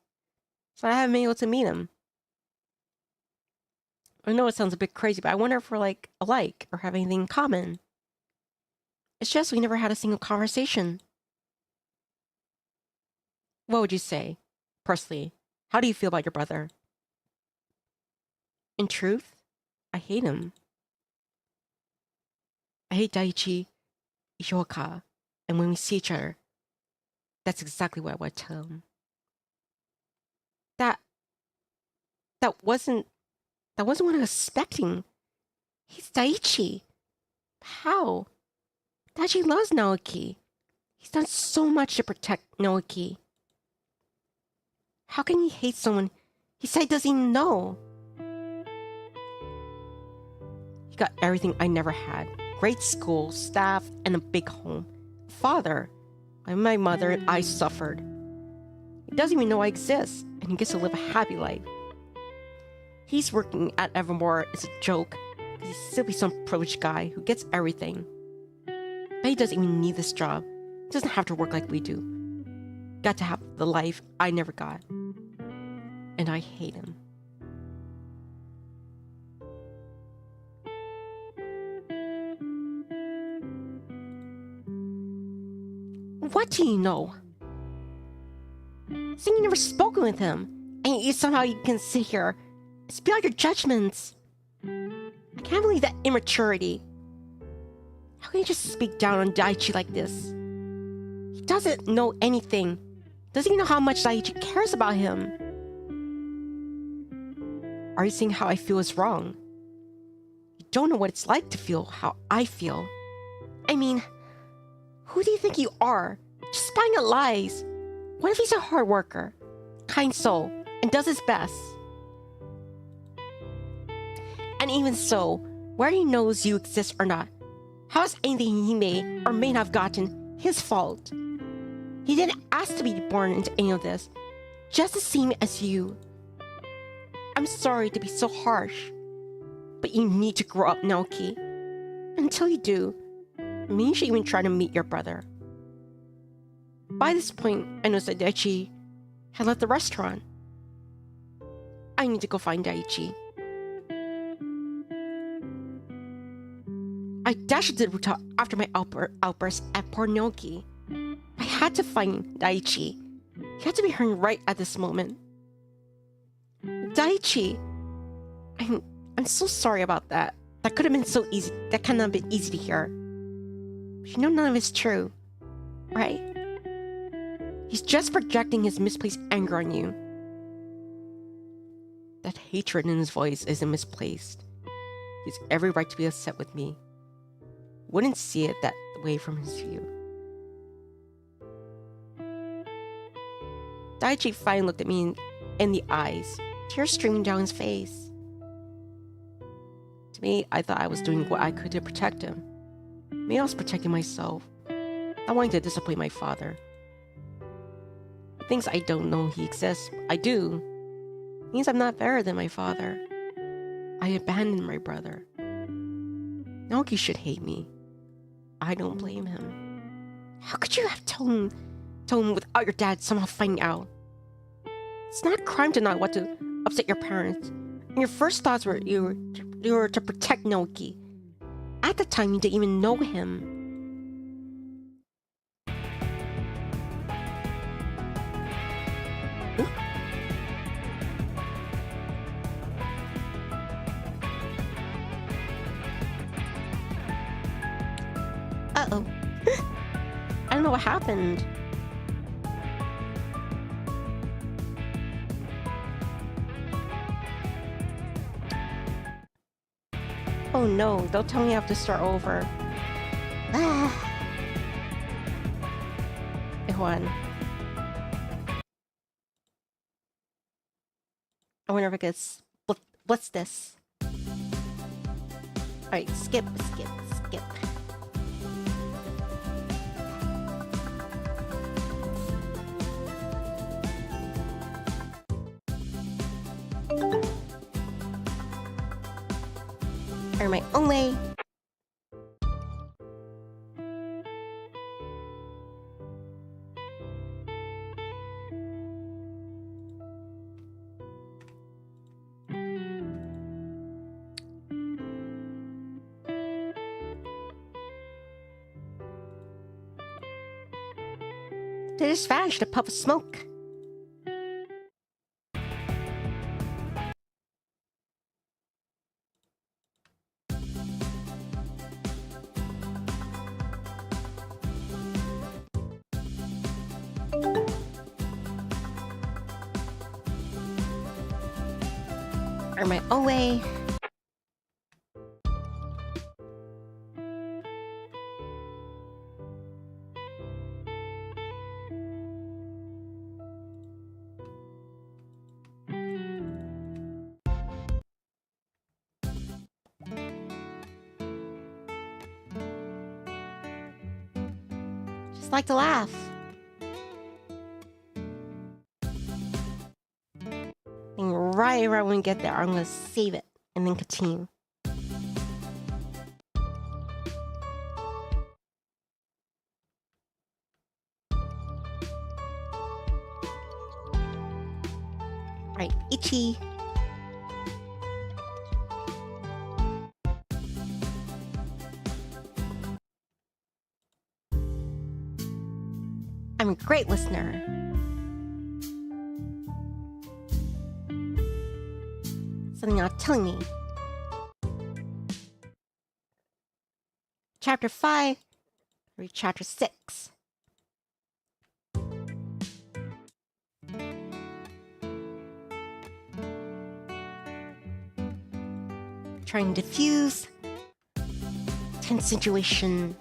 so I haven't been able to meet him. I know it sounds a bit crazy, but I wonder if we're like alike or have anything in common. It's just we never had a single conversation. What would you say, personally? How do you feel about your brother? In truth, I hate him. I hate Daichi, Ishoka, and when we see each other, that's exactly what I would tell him. That wasn't what I was expecting. He's Daichi. How? Daichi loves Naoki. He's done so much to protect Naoki. How can he hate someone he said he doesn't even know? He got everything I never had. Great school, staff, and a big home. Father. I'm my mother and I suffered. He doesn't even know I exist, and he gets to live a happy life. He's working at Evermore is a joke, because he's simply some privileged guy who gets everything. But he doesn't even need this job. He doesn't have to work like we do. Got to have the life I never got. And I hate him. What do you know? So you never spoken with him, and you somehow you can sit here. It's beyond your judgments. I can't believe that immaturity. How can you just speak down on Daichi like this? He doesn't know anything. Doesn't even know how much Daichi cares about him. Are you saying how I feel is wrong? You don't know what it's like to feel how I feel. I mean, who do you think you are? Just spying at lies. What if he's a hard worker, kind soul, and does his best? And even so, whether he knows you exist or not, how is anything he may or may not have gotten his fault? He didn't ask to be born into any of this, just the same as you. I'm sorry to be so harsh, but you need to grow up, Naoki. Until you do, maybe you should even try to meet your brother. By this point, I noticed that Daichi had left the restaurant. I need to go find Daichi. I dashed to the rooftop after my outburst at poor Naoki. I had to find Daichi. He had to be heard right at this moment. Daichi! I'm so sorry about that. That could have been so easy. That could not have been easy to hear. But you know none of it's true, right? He's just projecting his misplaced anger on you. That hatred in his voice isn't misplaced. He has every right to be upset with me. Wouldn't see it that way from his view. Daichi finally looked at me in the eyes, tears streaming down his face. To me, I thought I was doing what I could to protect him. Maybe I was protecting myself. Not wanting to disappoint my father. Things I don't know he exists. I do. Means I'm not better than my father. I abandoned my brother. Naoki should hate me. I don't blame him. How could you have told him without your dad somehow finding out? It's not a crime to not want to upset your parents. And your first thoughts were you were to protect Naoki. At the time, you didn't even know him. Uh-oh. I don't know what happened. Oh no, don't tell me I have to start over. Juan. I wonder if it gets... What's this? Alright, skip. Or my own way. They just vanished, a puff of smoke. Or my own way. Just like to laugh. And right around when we get there, I'm gonna save it and then continue. Alright, Ichi. I'm a great listener. Something you're not telling me. Chapter 5, or Chapter 6. Trying to diffuse tense situation.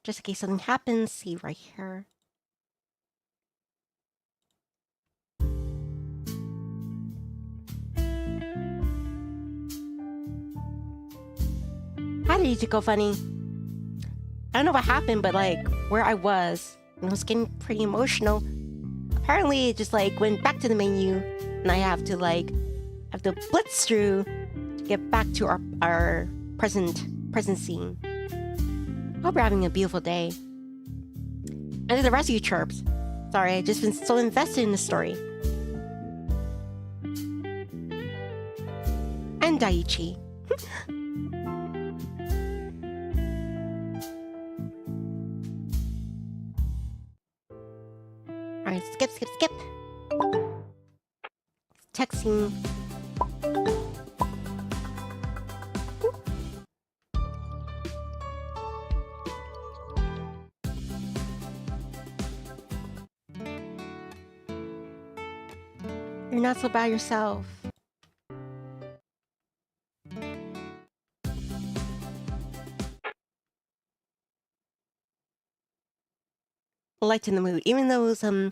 Just in case something happens, see right here. How did it go funny? I don't know what happened, but like where I was, and I was getting pretty emotional. Apparently, it just like went back to the menu, and I have to blitz through to get back to our present scene. Hope you're having a beautiful day. And to the rest of you chirps. Sorry, I've just been so invested in the story. And Daichi. Alright, skip. Texting. You're not so bad yourself. lighten the mood, even though it was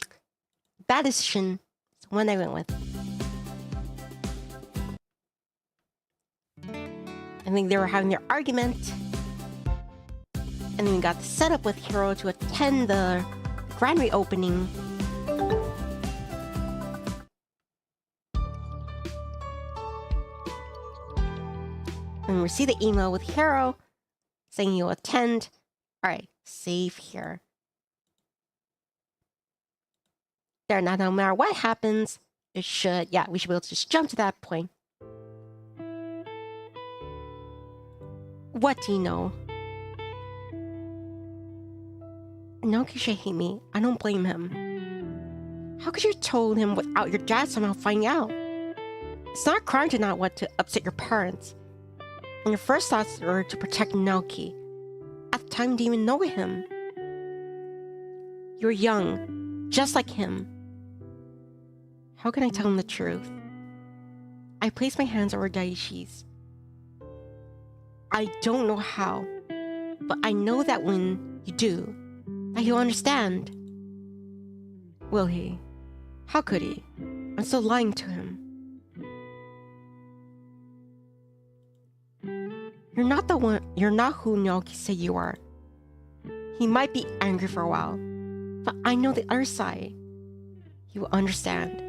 bad decision. It's the one I went with. I think they were having their argument. And then we got set up with Hiro to attend the grand reopening. And we see the email with Hiro saying he'll attend. Alright, save here. There, now no matter what happens, we should be able to just jump to that point. What do you know? Naoki should hate me. I don't blame him. How could you told him without your dad somehow finding out? It's not a crime to not want to upset your parents. And your first thoughts were to protect Naoki. At the time, you didn't even know him. You were young, just like him. How can I tell him the truth? I placed my hands over Daichi's. I don't know how, but I know that when you do, that he'll understand. Will he? How could he? I'm still lying to him. You're not who Naoki said you are. He might be angry for a while, but I know the other side. He will understand.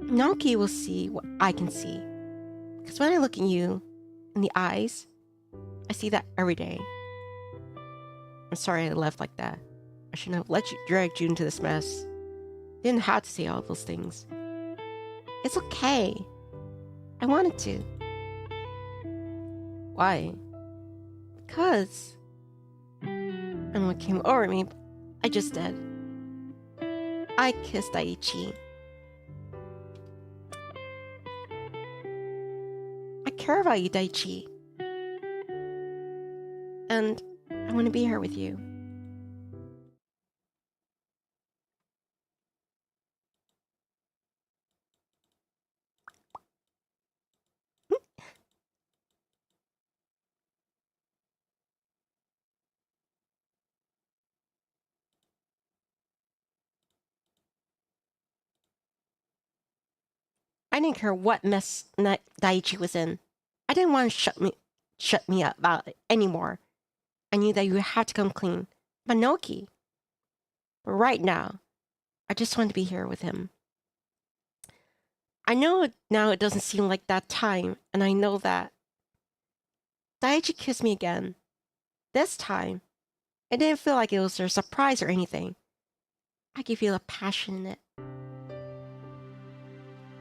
Naoki will see what I can see. Because when I look at you in the eyes, I see that every day. I'm sorry I left like that. I shouldn't have dragged you into this mess. Didn't have to say all those things. It's okay. I wanted to. Why? Because. And what came over me, I just did. I kissed Daichi. I care about you, Daichi. And I want to be here with you. I didn't care what mess Daichi was in. I didn't want to shut me up about it anymore. I knew that you had to come clean. But Naoki. But right now, I just want to be here with him. I know now it doesn't seem like that time, and I know that. Daichi kissed me again. This time, it didn't feel like it was a surprise or anything. I could feel a passion in it.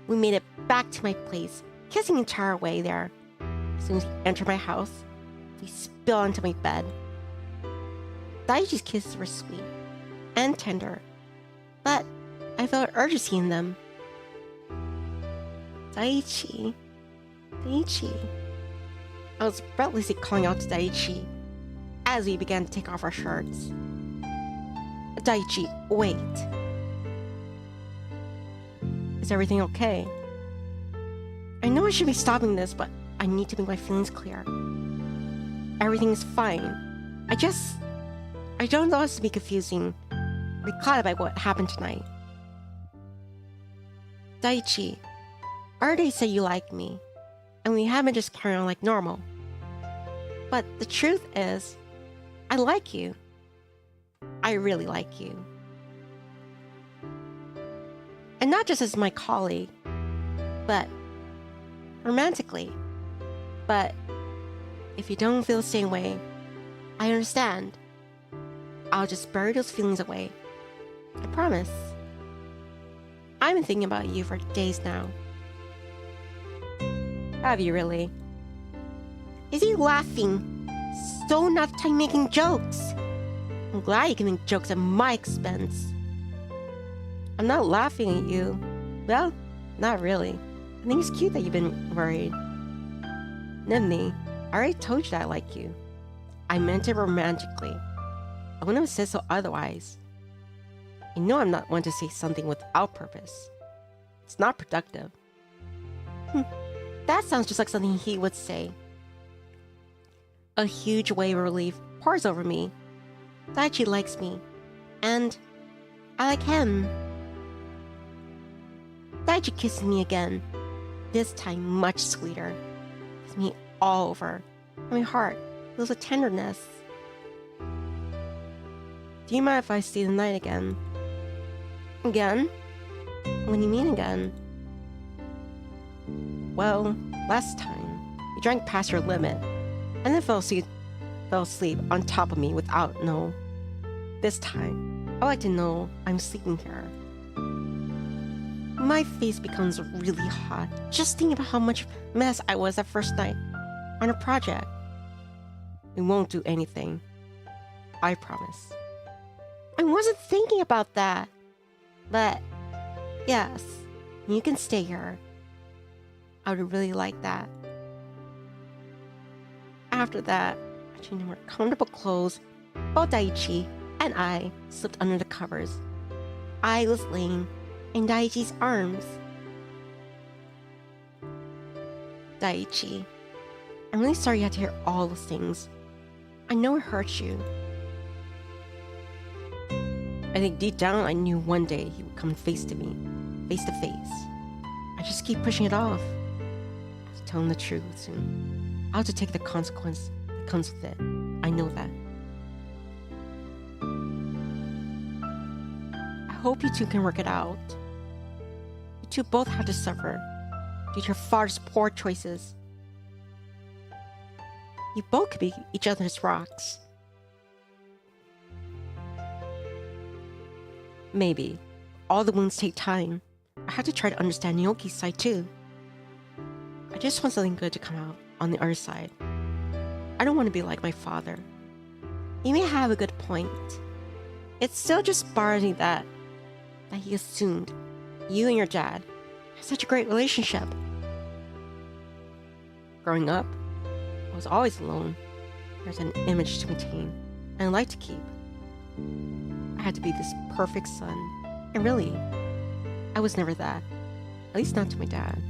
We made it back to my place, kissing the entire way there. As soon as we entered my house, we spilled onto my bed. Daichi's kisses were sweet and tender, but I felt urgency in them. Daichi. I was breathlessly calling out to Daichi as we began to take off our shirts. Daichi, wait. Is everything okay? I know I should be stopping this, but I need to make my feelings clear. Everything is fine. I don't know us to be confusing. Be caught by what happened tonight. Daichi, I already said you like me, and we haven't just carried on like normal. But the truth is, I like you. I really like you. And not just as my colleague, but romantically. But if you don't feel the same way, I understand. I'll just bury those feelings away. I promise. I've been thinking about you for days now. Have you really? Is he laughing? So not the time making jokes. I'm glad you can make jokes at my expense. I'm not laughing at you. Well, not really. I think it's cute that you've been worried. Nivni, I already told you that I like you. I meant it romantically. I wouldn't have said so otherwise. You know I'm not one to say something without purpose. It's not productive. That sounds just like something he would say. A huge wave of relief pours over me. Daichi likes me. And I like him. Daichi kisses me again, this time much sweeter. Kisses me all over, and my heart feels with tenderness. Do you mind if I stay the night again? Again? What do you mean again? Well, last time, you drank past your limit, and then fell asleep on top of me without no. This time, I like to know I'm sleeping here. My face becomes really hot just thinking about how much mess I was that first night on a project. We won't do anything. I promise. I wasn't thinking about that. But, yes, you can stay here. I would really like that. After that, I changed into more comfortable clothes. Both Daichi and I slipped under the covers. I was laying in Daichi's arms. Daichi, I'm really sorry you had to hear all those things. I know it hurt you. I think deep down I knew one day he would come face to face. I just keep pushing it off. I have to tell him the truth soon. I'll have to take the consequence that comes with it. I know that. I hope you two can work it out. You two both had to suffer due to your father's poor choices. You both could be each other's rocks. Maybe. All the wounds take time. I had to try to understand Naoki's side too. I just want something good to come out on the other side. I don't want to be like my father. You may have a good point. It still just bothers me that he assumed you and your dad had such a great relationship. Growing up, I was always alone. There's an image to maintain and a life to keep. I had to be this perfect son, and really, I was never that. At least not to my dad.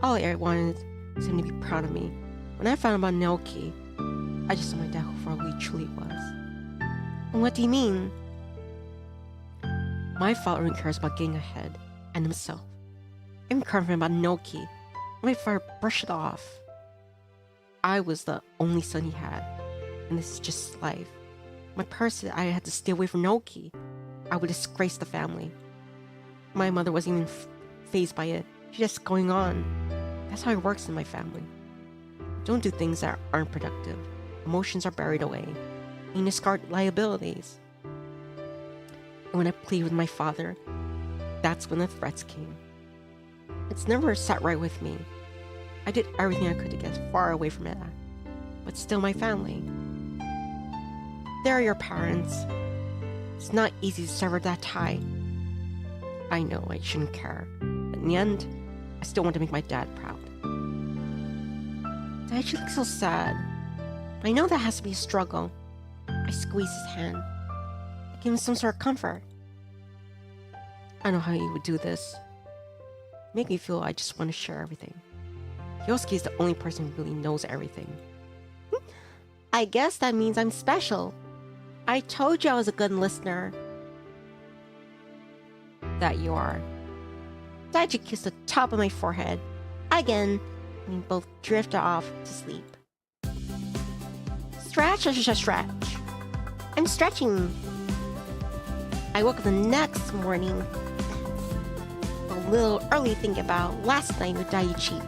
All I wanted was him to be proud of me. When I found out about Naoki, I just saw my dad for who he truly was. And what do you mean? My father only cares about getting ahead and himself. I'm confident about Naoki, and my father brushed it off. I was the only son he had, and this is just life. My parents said I had to stay away from Naoki. I would disgrace the family. My mother wasn't even fazed by it. She's just going on. That's how it works in my family. Don't do things that aren't productive. Emotions are buried away. You discard liabilities. And when I pleaded with my father, that's when the threats came. It's never sat right with me. I did everything I could to get far away from it, but still my family. They're your parents. It's not easy to sever that tie. I know I shouldn't care, but in the end, I still want to make my dad proud. Daichi looks so sad. I know that has to be a struggle. I squeeze his hand. I give him some sort of comfort. I know how he would do this. Make me feel I just want to share everything. Yosuke is the only person who really knows everything. I guess that means I'm special. I told you I was a good listener. That you are. Daichi kissed the top of my forehead. Again, and we both drifted off to sleep. Stretch. I'm stretching. I woke up the next morning a little early thinking about last night with Daichi.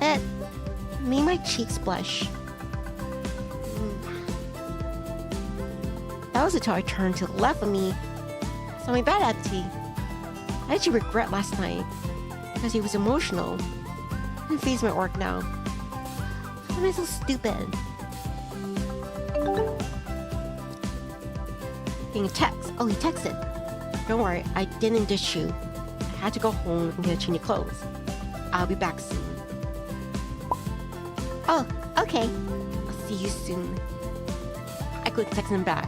It made my cheeks blush. That was until I turned to the left of me, saw my bed empty. I actually regret last night because he was emotional. I can't face my work now. Why am I so stupid? Getting a text. Oh, he texted. Don't worry, I didn't ditch you. I had to go home and get a change of clothes. I'll be back soon. Oh, okay. I'll see you soon. I clicked texting him back.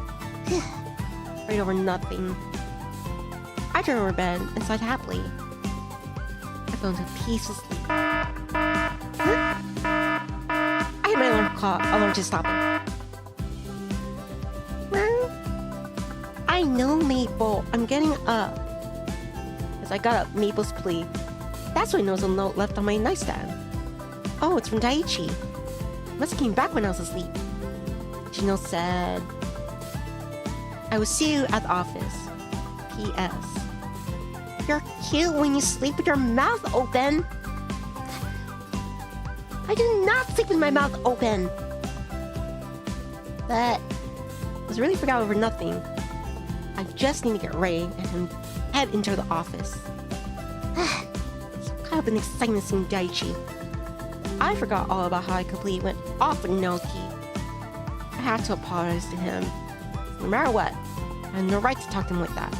Right over nothing. I turned over bed and sighed happily. I fell into a peaceful sleep. Huh? I had my alarm to stop it. I I know, Maple. I'm getting up. As I got up Maple's plea, that's when there was a note left on my nightstand. Oh, it's from Daichi. Must have came back when I was asleep. Gino said, I will see you at the office. P.S. You're cute when you sleep with your mouth open. I do not sleep with my mouth open. But I was really forgot over nothing. I just need to get ready and head into the office. It's kind of an exciting seeing Daichi. I forgot all about how I completely went off with Naoki. I had to apologize to him. No matter what, I had no right to talk to him like that.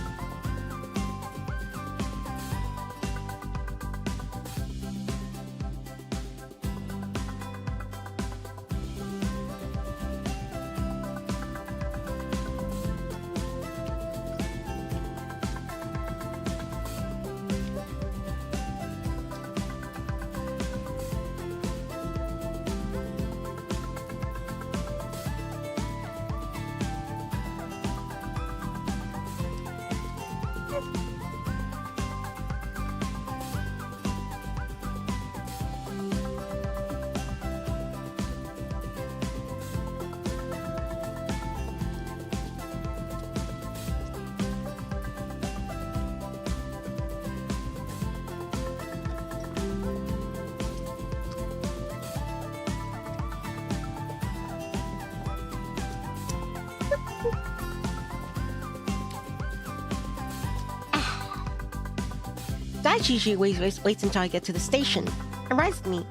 Daichi usually waits until I get to the station and rides with me.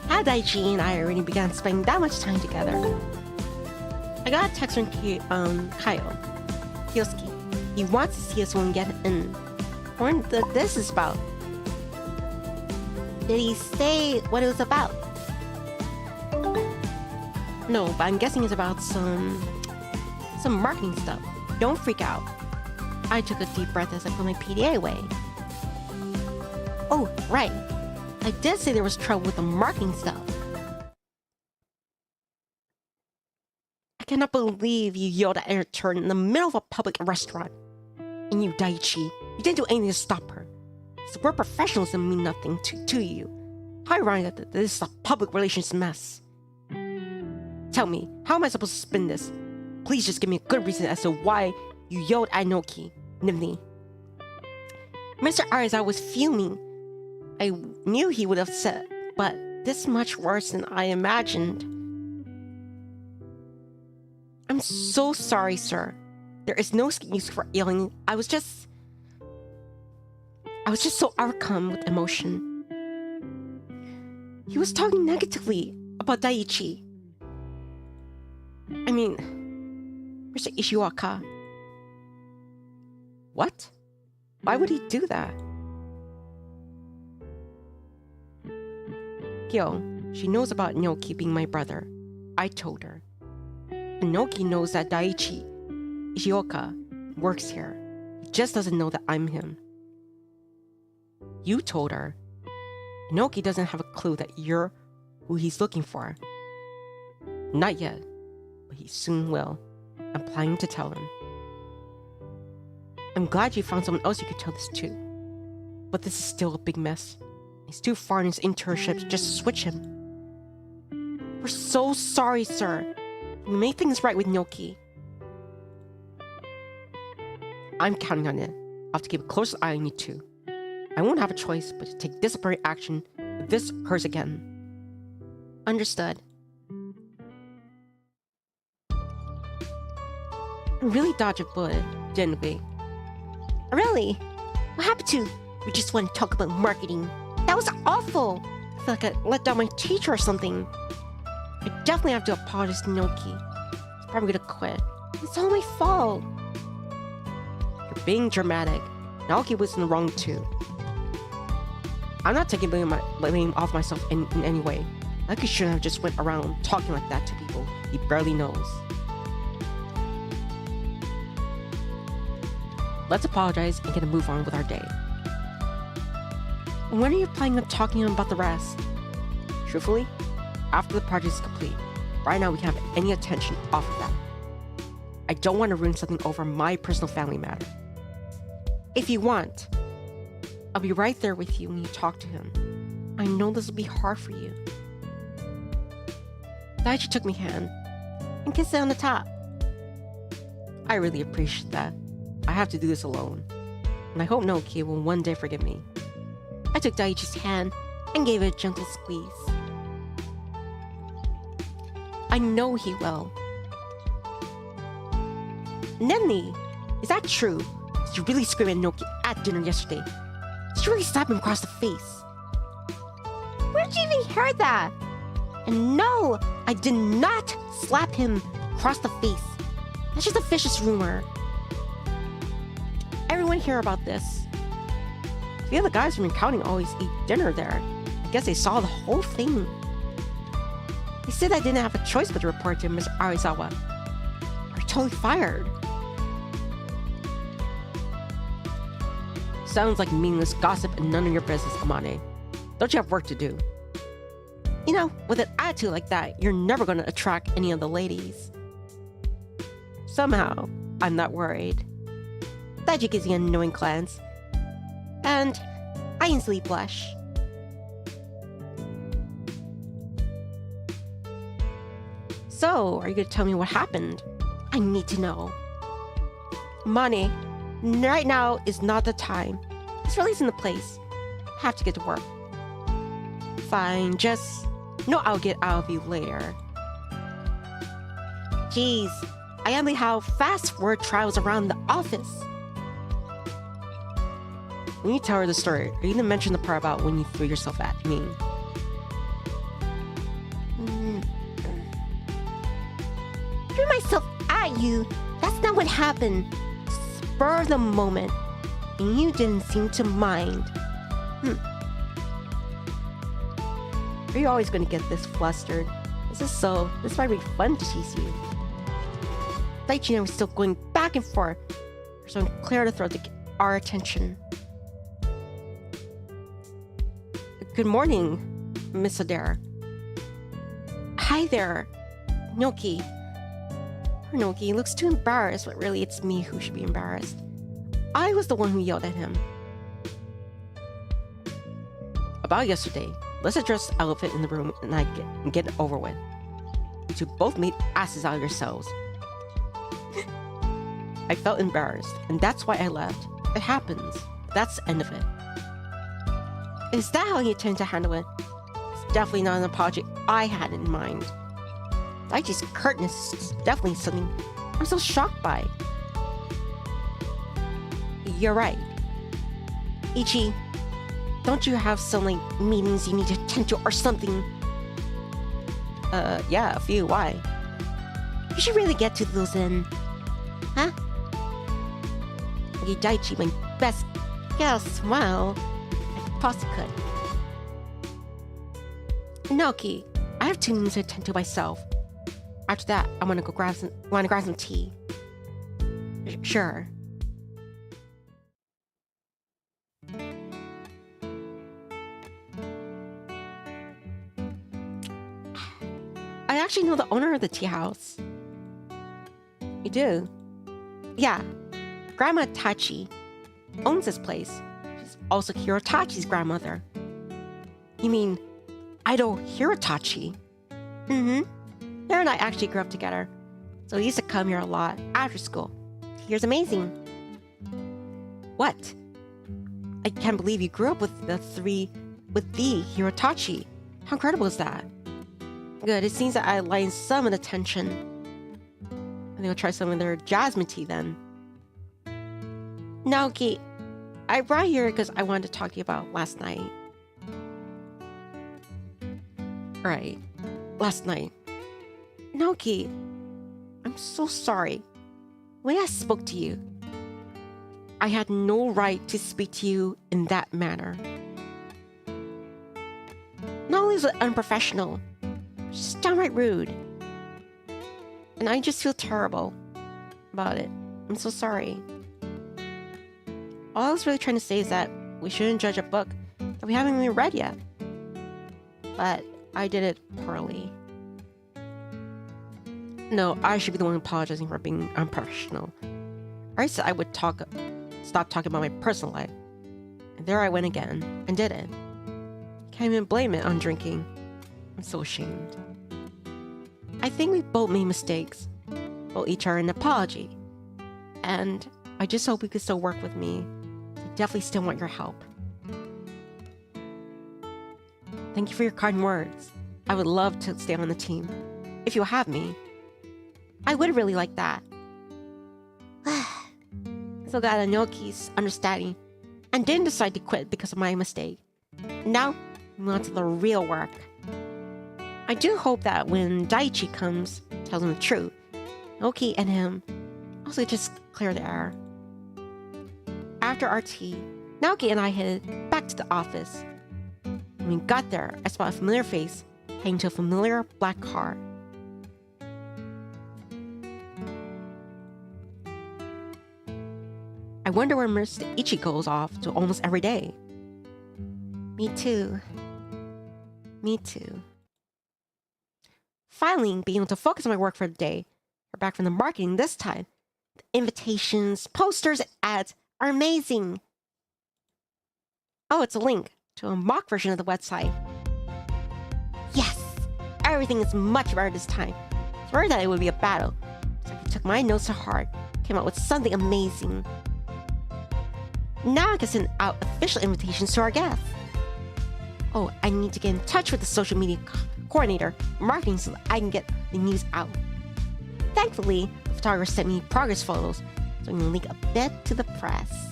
How Daichi and I already began spending that much time together. I got a text from Kyle. Kioski. He wants to see us when we get in. I wonder what this is about. Did he say what it was about? No, but I'm guessing it's about some marketing stuff. Don't freak out. I took a deep breath as I put my PDA away. Oh, right. I did say there was trouble with the marketing stuff. I cannot believe you yelled at her turn in the middle of a public restaurant. And you, Daichi, you didn't do anything to stop her. So we're professionals and mean nothing to you. How ironic that this is a public relations mess. Tell me, how am I supposed to spin this? Please just give me a good reason as to why you yelled at Nivni. Mr. Ariza was fuming. I knew he would have said, but this much worse than I imagined. I'm so sorry, sir. There is no excuse for yelling. I was just so overcome with emotion. He was talking negatively about Daichi. I mean, Mr. Ishioka. What? Why would he do that? Gyo, she knows about Noki being my brother. I told her. And Noki knows that Daichi Ishioka works here. He just doesn't know that I'm him. You told her. Noki doesn't have a clue that you're who he's looking for. Not yet, but he soon will. I'm planning to tell him. I'm glad you found someone else you could tell this to. But this is still a big mess. He's too far in his internship to just switch him. We're so sorry, sir. We made things right with Noki. I'm counting on it. I'll have to keep a close eye on you too. I won't have a choice but to take disciplinary action if this occurs again. Understood. We really dodged a bullet, didn't we? Really? What happened to? We just want to talk about marketing. That was awful. I feel like I let down my teacher or something. I definitely have to apologize to Noki. He's probably gonna quit. It's all my fault. You're being dramatic. Naoki was in the wrong too. I'm not taking blame off myself in any way. Like he shouldn't have just went around talking like that to people he barely knows. Let's apologize and get a move on with our day. When are you planning on talking about the rest? Truthfully, after the project is complete. Right now we can't have any attention off of that. I don't want to ruin something over my personal family matter. If you want, I'll be right there with you when you talk to him. I know this will be hard for you. Daichi took my hand and kissed it on the top. I really appreciate that. I have to do this alone. And I hope Naoki will one day forgive me. I took Daichi's hand and gave it a gentle squeeze. I know he will. Nivni, is that true? Did you really scream at Naoki at dinner yesterday? Did you really slap him across the face? Where'd you even hear that? And no, I did not slap him across the face. That's just a vicious rumor. Everyone hear about this. The other guys from accounting always eat dinner there. I guess they saw the whole thing. They said I didn't have a choice but to report to Mr. Arizawa. You're totally fired. Sounds like meaningless gossip and none of your business, Amane. Don't you have work to do? You know, with an attitude like that, you're never going to attract any of the ladies. Somehow, I'm not worried. Daichi gives me an annoying glance, and I instantly blush. So, are you going to tell me what happened? I need to know. Money, right now is not the time. It's releasing the place. I have to get to work. Fine, just know I'll get out of you later. Jeez, I envy how fast word travels around the office. When you tell her the story, are you going to mention the part about when you threw yourself at me? Threw myself at you? That's not what happened. Spur of the moment. And you didn't seem to mind. Are you always going to get this flustered? This might be fun to tease you. Daichi and I were still going back and forth. There's something clear to throw to get our attention. Good morning, Miss Adair. Hi there, Noki. Poor Noki looks too embarrassed, but really it's me who should be embarrassed. I was the one who yelled at him. About yesterday, let's address the elephant in the room and get it over with. You two both made asses out of yourselves. I felt embarrassed, and that's why I left. It happens. That's the end of it. Is that how you intend to handle it? It's definitely not an apology I had in mind. Daichi's curtness is definitely something I'm so shocked by. You're right. Ichi, don't you have some, meetings you need to attend to or something? Yeah, a few. Why? You should really get to those then. Huh? Okay, Daichi, my best guess, well, I possibly could. Naoki, I have 2 meetings to attend to myself. After that, I'm gonna go grab some tea. Sure. I actually know the owner of the tea house. You do? Yeah. Grandma Tachi owns this place. She's also Hirotachi's grandmother. You mean Idol Hirotachi? Mm-hmm. Her and I actually grew up together, so we used to come here a lot after school. Here's amazing. What? I can't believe you grew up with the Hirotachi. How incredible is that? Good, it seems that I lightened some of the tension. I think I'll try some of their jasmine tea then. Naoki, I brought you here because I wanted to talk to you about last night. Right, last night. Naoki, I'm so sorry. When I spoke to you, I had no right to speak to you in that manner. Not only is it unprofessional, it's just downright rude. And I just feel terrible about it. I'm so sorry. All I was really trying to say is that we shouldn't judge a book that we haven't even read yet. But I did it poorly. No, I should be the one apologizing for being unprofessional. I said I would stop talking about my personal life. And there I went again, and did it. Can't even blame it on drinking. I'm so ashamed. I think we both made mistakes. We'll each owe an apology. And I just hope you can still work with me. I definitely still want your help. Thank you for your kind words. I would love to stay on the team. If you'll have me. I would really like that. So glad Anoki's understanding and didn't decide to quit because of my mistake. Now, we on to the real work. I do hope that when Daichi comes, tells him the truth, Naoki and him also just clear the air. After our tea, Naoki and I headed back to the office. When we got there, I spotted a familiar face heading to a familiar black car. I wonder where Mr. Ichi goes off to almost every day. Me too. Me too. Finally, being able to focus on my work for the day. We're back from the marketing this time. The invitations, posters, and ads are amazing. Oh, it's a link to a mock version of the website. Yes! Everything is much better this time. Sorry that it would be a battle. So I took my notes to heart, came up with something amazing. Now I can send out official invitations to our guests. Oh, I need to get in touch with the social media coordinator, marketing, so that I can get the news out. Thankfully, the photographer sent me progress photos, so I can link a bit to the press.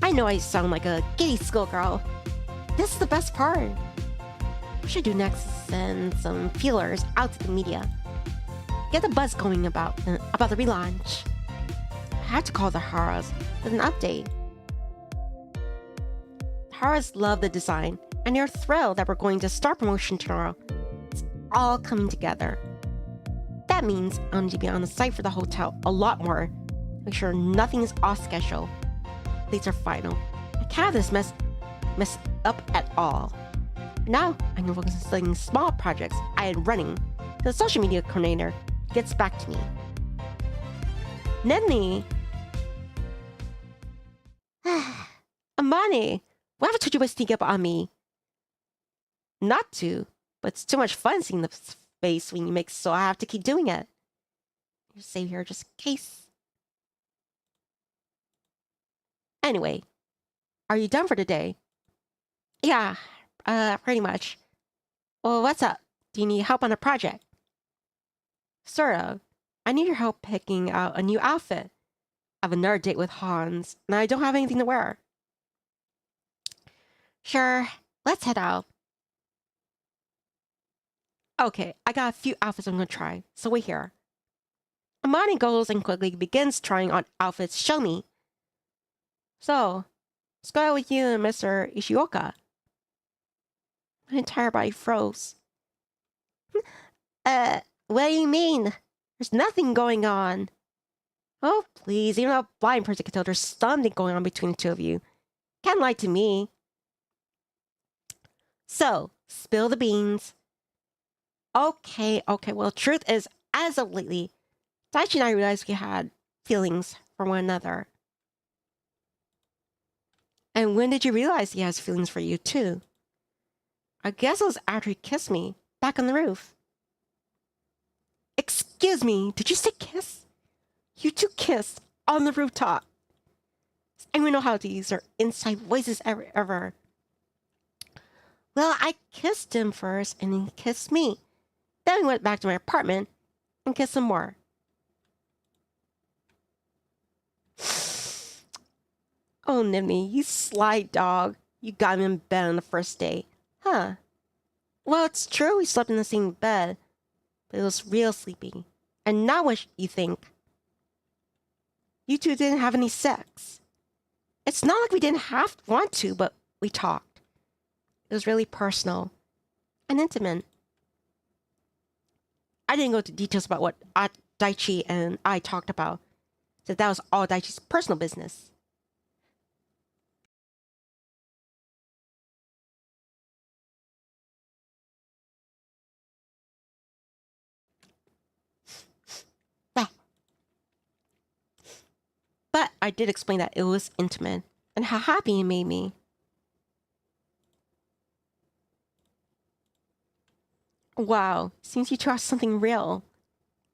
I know I sound like a giddy schoolgirl. This is the best part. What should I do next is send some feelers out to the media. Get the buzz going about the relaunch. I had to call the Haras with an update. The Haras love the design, and they're thrilled that we're going to start promotion tomorrow. It's all coming together. That means I need to be on the site for the hotel a lot more. Make sure nothing is off schedule. Dates are final. I can't have this mess up at all. Now I'm going to focus on studying small projects I had running. The social media coordinator gets back to me. Nivni! Amani, why have I told you to sneak up on me? Not to, but it's too much fun seeing the face when you make, so I have to keep doing it. You're safe here just in case. Anyway, are you done for today? Yeah, pretty much. Well, what's up? Do you need help on a project? Sort of. I need your help picking out a new outfit. I have another date with Hans, and I don't have anything to wear. Sure, let's head out. Okay, I got a few outfits I'm gonna try, so wait here. Amani goes and quickly begins trying on outfits show me. So, let's go out with you and Mr. Ishioka. My entire body froze. What do you mean? There's nothing going on. Oh, please, even a blind person can tell there's something going on between the two of you. Can't lie to me. So, spill the beans. Okay, well, truth is, as of lately, Daichi and I realized we had feelings for one another. And when did you realize he has feelings for you, too? I guess it was after he kissed me, back on the roof. Excuse me, did you say kiss? You two kissed on the rooftop. And we know how to use our inside voices ever. Well, I kissed him first, and he kissed me. Then we went back to my apartment and kissed some more. Oh, Nivni, you sly dog. You got him in bed on the first day. Huh. Well, it's true we slept in the same bed, but it was real sleepy. And not what you think. You two didn't have any sex. It's not like we didn't want to, but we talked. It was really personal and intimate. I didn't go into details about what Daichi and I talked about, so that was all Daichi's personal business. I did explain that it was intimate and how happy it made me. Wow, seems you two are something real.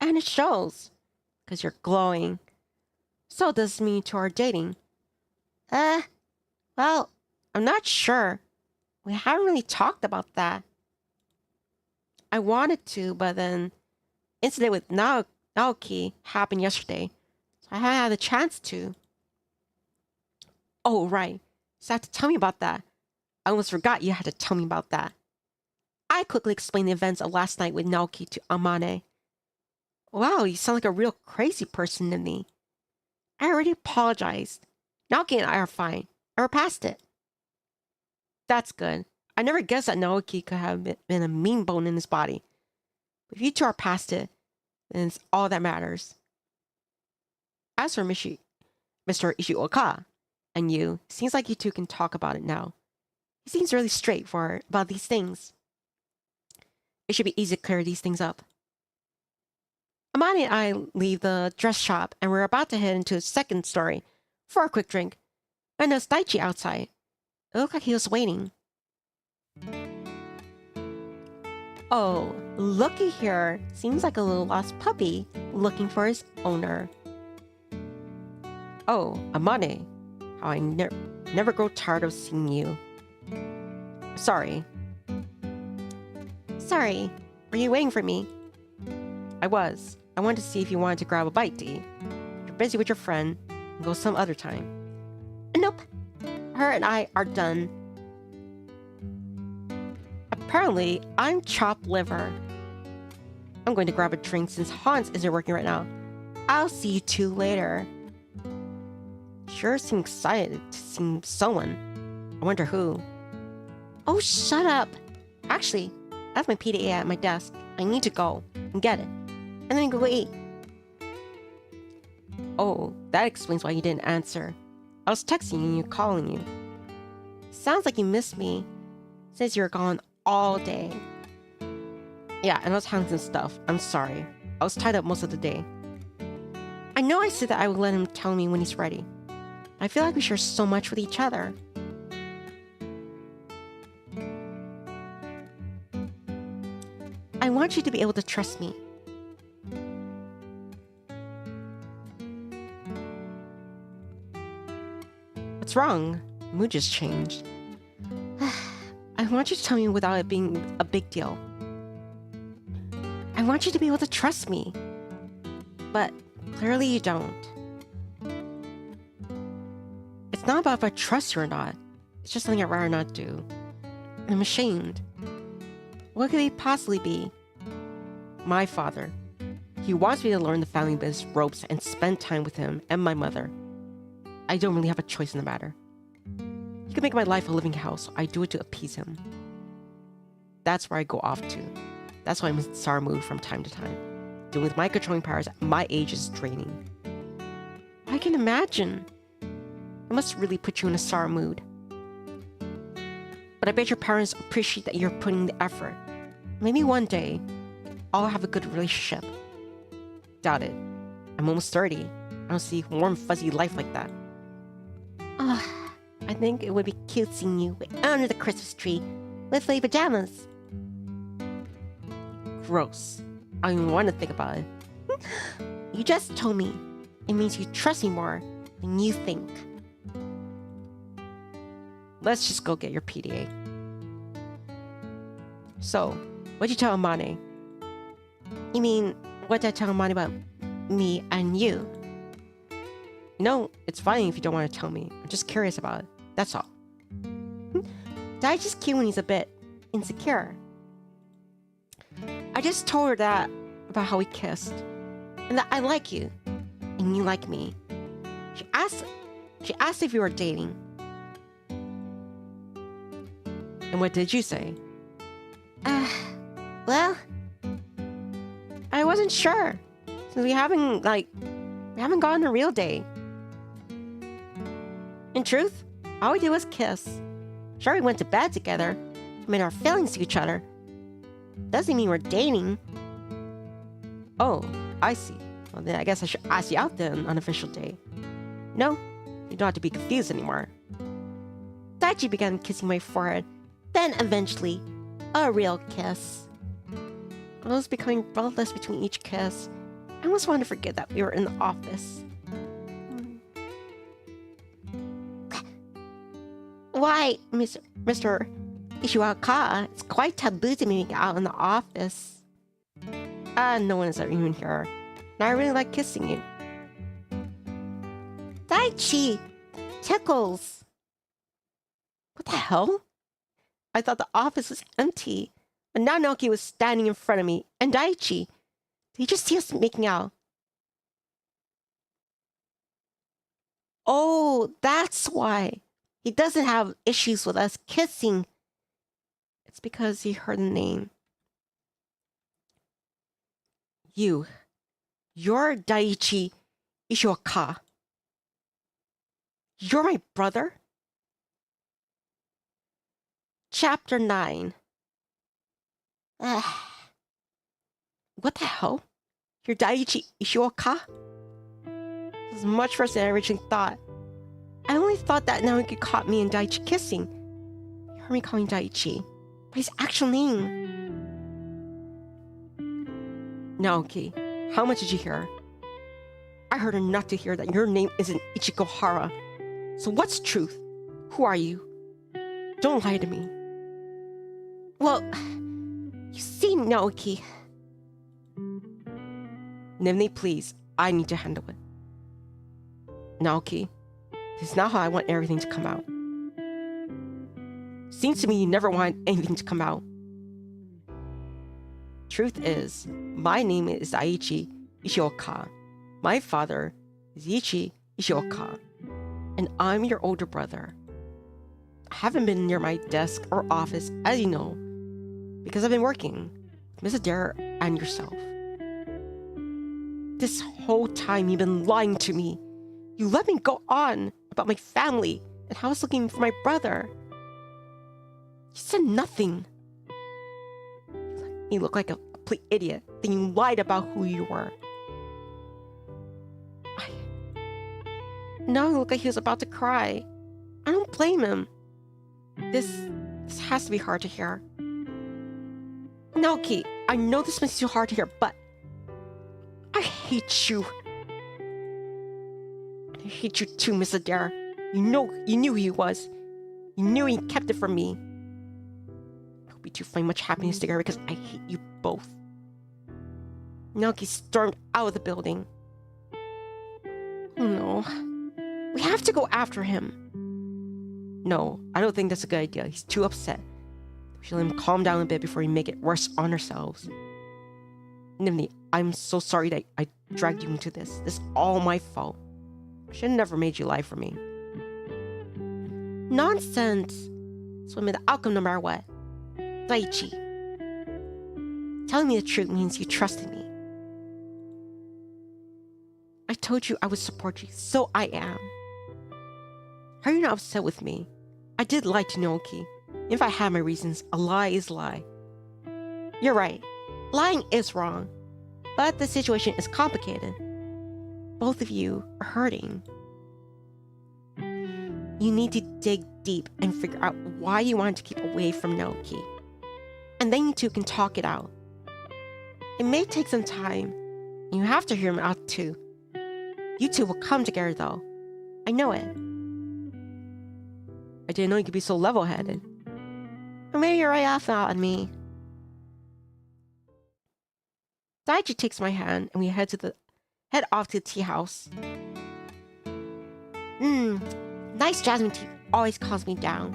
And it shows. Because you're glowing. So does this mean you two are dating? Well, I'm not sure. We haven't really talked about that. I wanted to, but then incident with Naoki happened yesterday. So I haven't had the chance to. Oh, right. So you have to tell me about that. I almost forgot you had to tell me about that. I quickly explained the events of last night with Naoki to Amane. Wow, you sound like a real crazy person to me. I already apologized. Naoki and I are fine. And we're past it. That's good. I never guessed that Naoki could have been a mean bone in his body. But if you two are past it, then it's all that matters. As for Mr. Ishioka and you, seems like you two can talk about it now. He seems really straightforward about these things. It should be easy to clear these things up. Amani and I leave the dress shop and we're about to head into the second story for a quick drink. And there's Daichi outside. It looked like he was waiting. Oh, looky here. Seems like a little lost puppy looking for his owner. Oh, Amane. How I never grow tired of seeing you. Sorry. Sorry. Were you waiting for me? I was. I wanted to see if you wanted to grab a bite to eat. If you're busy with your friend, go some other time. Nope. Her and I are done. Apparently, I'm chopped liver. I'm going to grab a drink since Hans isn't working right now. I'll see you two later. Sure seem excited to see someone. I wonder who. Oh, shut up. Actually, I have my PDA at my desk. I need to go and get it. And then go eat. Oh, that explains why you didn't answer. I was texting you and you calling you. Sounds like you missed me. Since you're gone all day. Yeah, and I was handling some stuff. I'm sorry. I was tied up most of the day. I know I said that I would let him tell me when he's ready. I feel like we share so much with each other. I want you to be able to trust me. What's wrong? Mood just changed. I want you to tell me without it being a big deal. I want you to be able to trust me. But clearly you don't. It's not about if I trust you or not. It's just something I'd rather not do. And I'm ashamed. What could he possibly be? My father. He wants me to learn the family business ropes and spend time with him and my mother. I don't really have a choice in the matter. He can make my life a living hell, so I do it to appease him. That's where I go off to. That's why I'm in sour mood from time to time. Dealing with my controlling powers at my age is draining. I can imagine. It must really put you in a sour mood. But I bet your parents appreciate that you're putting the effort. Maybe one day, I'll have a good relationship. Doubt it. I'm almost 30. I don't see warm, fuzzy life like that. I think it would be cute seeing you under the Christmas tree with fake pajamas. Gross. I don't even want to think about it. You just told me. It means you trust me more than you think. Let's just go get your PDA. So, what'd you tell Amane? You mean, what did I tell Amane about me and you? You know, it's fine if you don't want to tell me. I'm just curious about it. That's all. Daichi's cute when he's a bit insecure. I just told her that about how we kissed. And that I like you. And you like me. She asked if you were dating. And what did you say? Well, I wasn't sure. Since we haven't gone on a real date. In truth, all we did was kiss. Sure, we went to bed together, made our feelings to each other. Doesn't mean we're dating. Oh, I see. Well, then I guess I should ask you out then on an official date. No, you don't have to be confused anymore. Daichi began kissing my forehead, then eventually, a real kiss. I was becoming breathless between each kiss. I almost wanted to forget that we were in the office. Why, Mr. Ishiwaka, it's quite taboo to make out in the office. No one is even here. And I really like kissing you. Daichi! Tickles! What the hell? I thought the office was empty. But now Naoki was standing in front of me. And Daichi. Did he just see us making out? Oh, that's why. He doesn't have issues with us kissing. It's because he heard the name. You're Daichi Ishiwaka. You're my brother? Chapter 9. What the hell? You're Daichi Ishiwaka? This is much worse than I originally thought. I only thought that now he could caught me and Daichi kissing. You heard me calling Daichi by his actual name. Naoki, how much did you hear? I heard enough to hear that your name isn't Ichikohara. So what's truth? Who are you? Don't lie to me. Well, you see, Naoki. Nivni, please. I need to handle it. Naoki, this is not how I want everything to come out. Seems to me you never want anything to come out. Truth is, my name is Daichi Ishioka. My father is Ichi Ishioka. And I'm your older brother. I haven't been near my desk or office, as you know, because I've been working with Miss Adair and yourself. This whole time you've been lying to me. You let me go on about my family and how I was looking for my brother. You said nothing. You look like a complete idiot. Then you lied about who you were. Now he looked like he was about to cry. I don't blame him. This has to be hard to hear. Naoki, I know this makes you hard to hear, but I hate you. I hate you too, Miss Adair. You knew who he was. You knew he kept it from me. I hope you two find much happiness together because I hate you both. Naoki stormed out of the building. Oh no. We have to go after him. No, I don't think that's a good idea. He's too upset. We should let him calm down a bit before we make it worse on ourselves. Nivni, I'm so sorry that I dragged you into this. This is all my fault. I should have never made you lie for me. Nonsense. This will be the outcome no matter what. Daichi. Telling me the truth means you trusted me. I told you I would support you, so I am. How are you not upset with me? I did lie to Naoki. If I had my reasons, a lie is a lie. You're right. Lying is wrong. But the situation is complicated. Both of you are hurting. You need to dig deep and figure out why you want to keep away from Naoki. And then you two can talk it out. It may take some time. And you have to hear him out too. You two will come together though. I know it. I didn't know you could be so level-headed. Or maybe you're right off on me. Daichi takes my hand and we head off to the tea house. Nice jasmine tea always calms me down.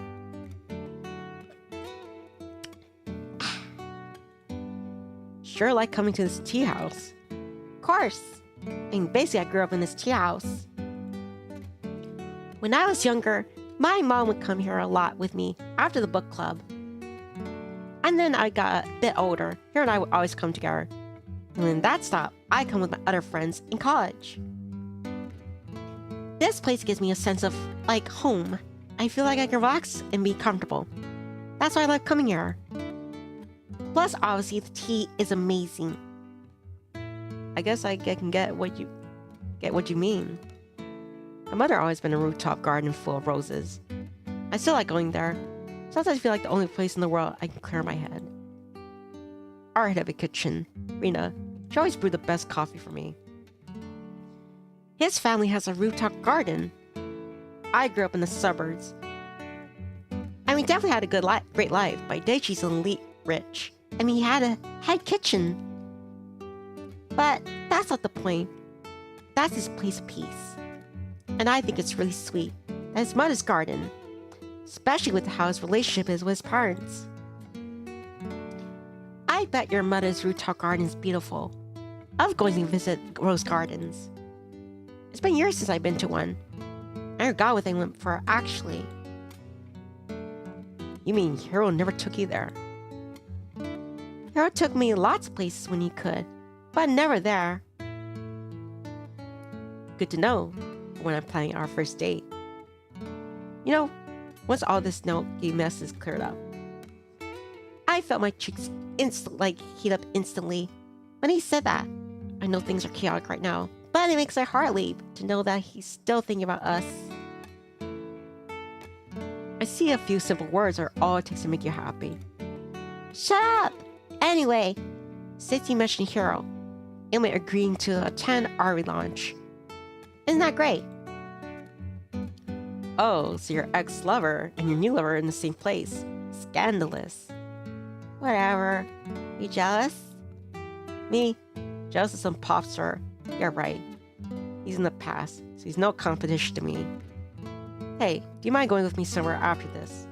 Sure like coming to this tea house. Of course. Basically I grew up in this tea house. When I was younger, my mom would come here a lot with me after the book club. And then I got a bit older. Her and I would always come together. And when that stopped, I come with my other friends in college. This place gives me a sense of, like, home. I feel like I can relax and be comfortable. That's why I love coming here. Plus, obviously, the tea is amazing. I guess I can get what you mean. My mother always been a rooftop garden full of roses. I still like going there. Sometimes I feel like the only place in the world I can clear my head. Our head of a kitchen, Rena, she always brewed the best coffee for me. His family has a rooftop garden. I grew up in the suburbs. I mean, definitely had a great life, but Daichi's elite rich. I mean, he had a head kitchen. But that's not the point. That's his place of peace. And I think it's really sweet that his mother's garden, especially with how his relationship is with his parents. I bet your mother's rooftop garden is beautiful. I'm going to visit rose gardens. It's been years since I've been to one. I forgot what they went for, actually. You mean Hiro never took you there? Hiro took me lots of places when he could, but never there. Good to know when I'm planning our first date. You know, once all this Naoki mess is cleared up, I felt my cheeks heat up instantly. When he said that, I know things are chaotic right now, but it makes my heart leap to know that he's still thinking about us. I see a few simple words are all it takes to make you happy. Shut up! Anyway, since you mentioned Hiro, and we're agreeing to attend our relaunch. Isn't that great? Oh, so your ex-lover and your new lover are in the same place. Scandalous. Whatever. You jealous? Me? Jealous of some pop star. You're right. He's in the past, so he's no competition to me. Hey, do you mind going with me somewhere after this?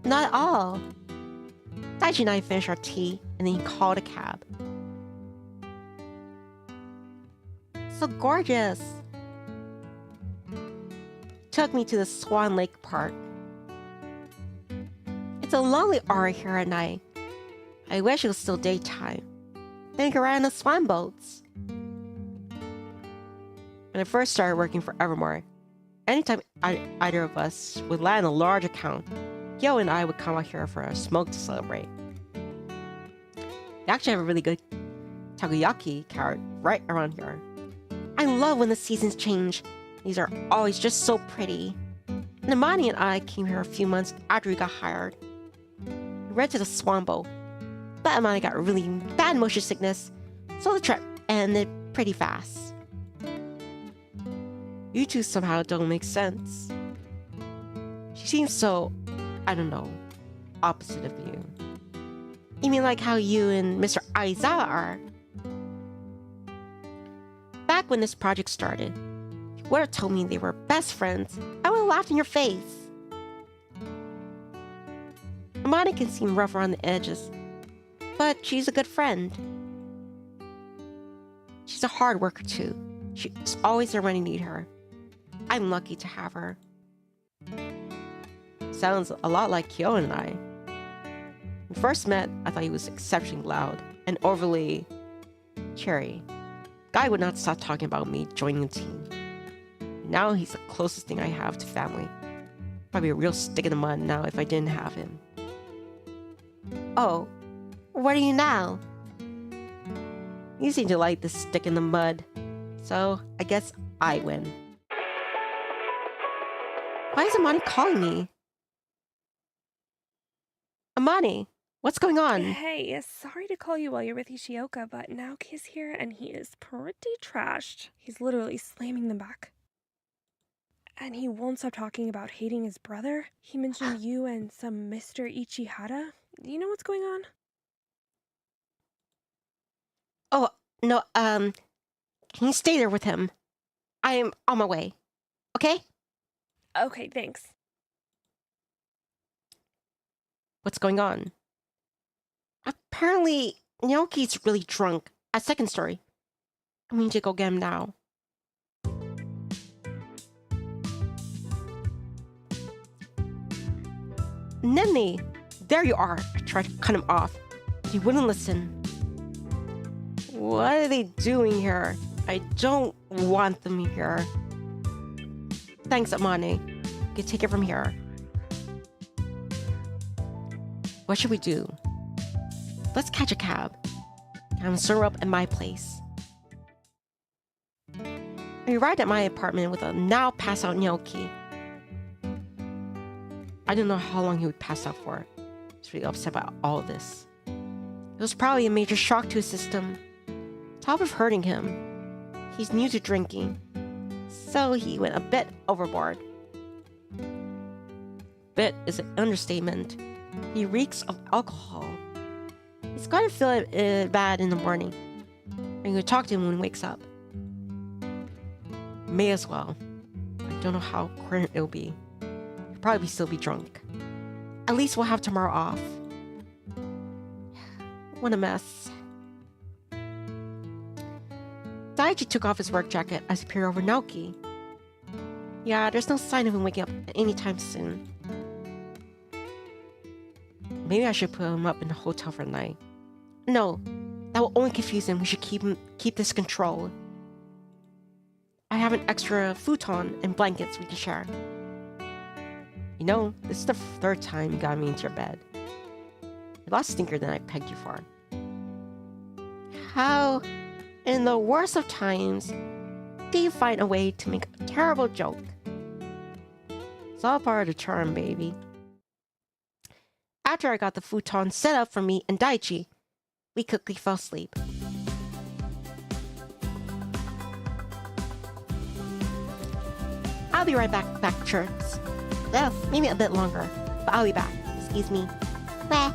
Not at all. Daichi and I finished our tea, and then he called a cab. So gorgeous. Took me to the Swan Lake Park. It's a lonely hour here at night. I wish it was still daytime. Then we could ride on the swan boats. When I first started working for Evermore, anytime either of us would land a large account, Yo and I would come out here for a smoke to celebrate. They actually have a really good takoyaki cart right around here. I love when the seasons change. These are always just so pretty. And Amani and I came here a few months after we got hired. We rented a swan boat, but Amani got really bad motion sickness, so the trip ended pretty fast. You two somehow don't make sense. She seems so, I don't know, opposite of you. You mean like how you and Mr. Aizawa are? Back when this project started, if you would have told me they were best friends, I would have laughed in your face. Amani can seem rough around the edges, but she's a good friend. She's a hard worker too. She's always there when I need her. I'm lucky to have her. Sounds a lot like Kyo and I. When we first met, I thought he was exceptionally loud and overly cheery. Guy would not stop talking about me joining the team. Now he's the closest thing I have to family. Probably a real stick in the mud now if I didn't have him. Oh, what are you now? You seem to like the stick in the mud, so I guess I win. Why is Amani calling me? Amani, what's going on? Hey, sorry to call you while you're with Ishioka, but Naoki's here and he is pretty trashed. He's literally slamming them back. And he won't stop talking about hating his brother. He mentioned you and some Mr. Ichihara. Do you know what's going on? Oh, no, can you stay there with him? I am on my way. Okay? Okay, thanks. What's going on? Apparently, Naoki's really drunk. At second story. I need to go get him now. Nivni! There you are! I tried to cut him off. He wouldn't listen. What are they doing here? I don't want them here. Thanks, Amane. You can take it from here. What should we do? Let's catch a cab. I'm serve up at my place. I arrived at my apartment with a now passed out Nyoki. I didn't know how long he would pass out for. I was really upset about all of this. It was probably a major shock to his system. On top of hurting him, he's new to drinking, so he went a bit overboard. Bit is an understatement. He reeks of alcohol. He's going to feel bad in the morning. I'm going to talk to him when he wakes up. May as well. I don't know how current it'll be. He'll probably still be drunk. At least we'll have tomorrow off. What a mess. Daichi took off his work jacket as he peered over Naoki. Yeah, there's no sign of him waking up anytime soon. Maybe I should put him up in the hotel for the night. No, that will only confuse him. We should keep this control. I have an extra futon and blankets we can share. You know, this is the third time you got me into your bed. You're a lot stinker than I pegged you for. How, in the worst of times, do you find a way to make a terrible joke? It's all part of the charm, baby. After I got the futon set up for me and Daichi, we quickly fell asleep. I'll be right back, shirts. Well, maybe a bit longer, but I'll be back. Excuse me. Bye.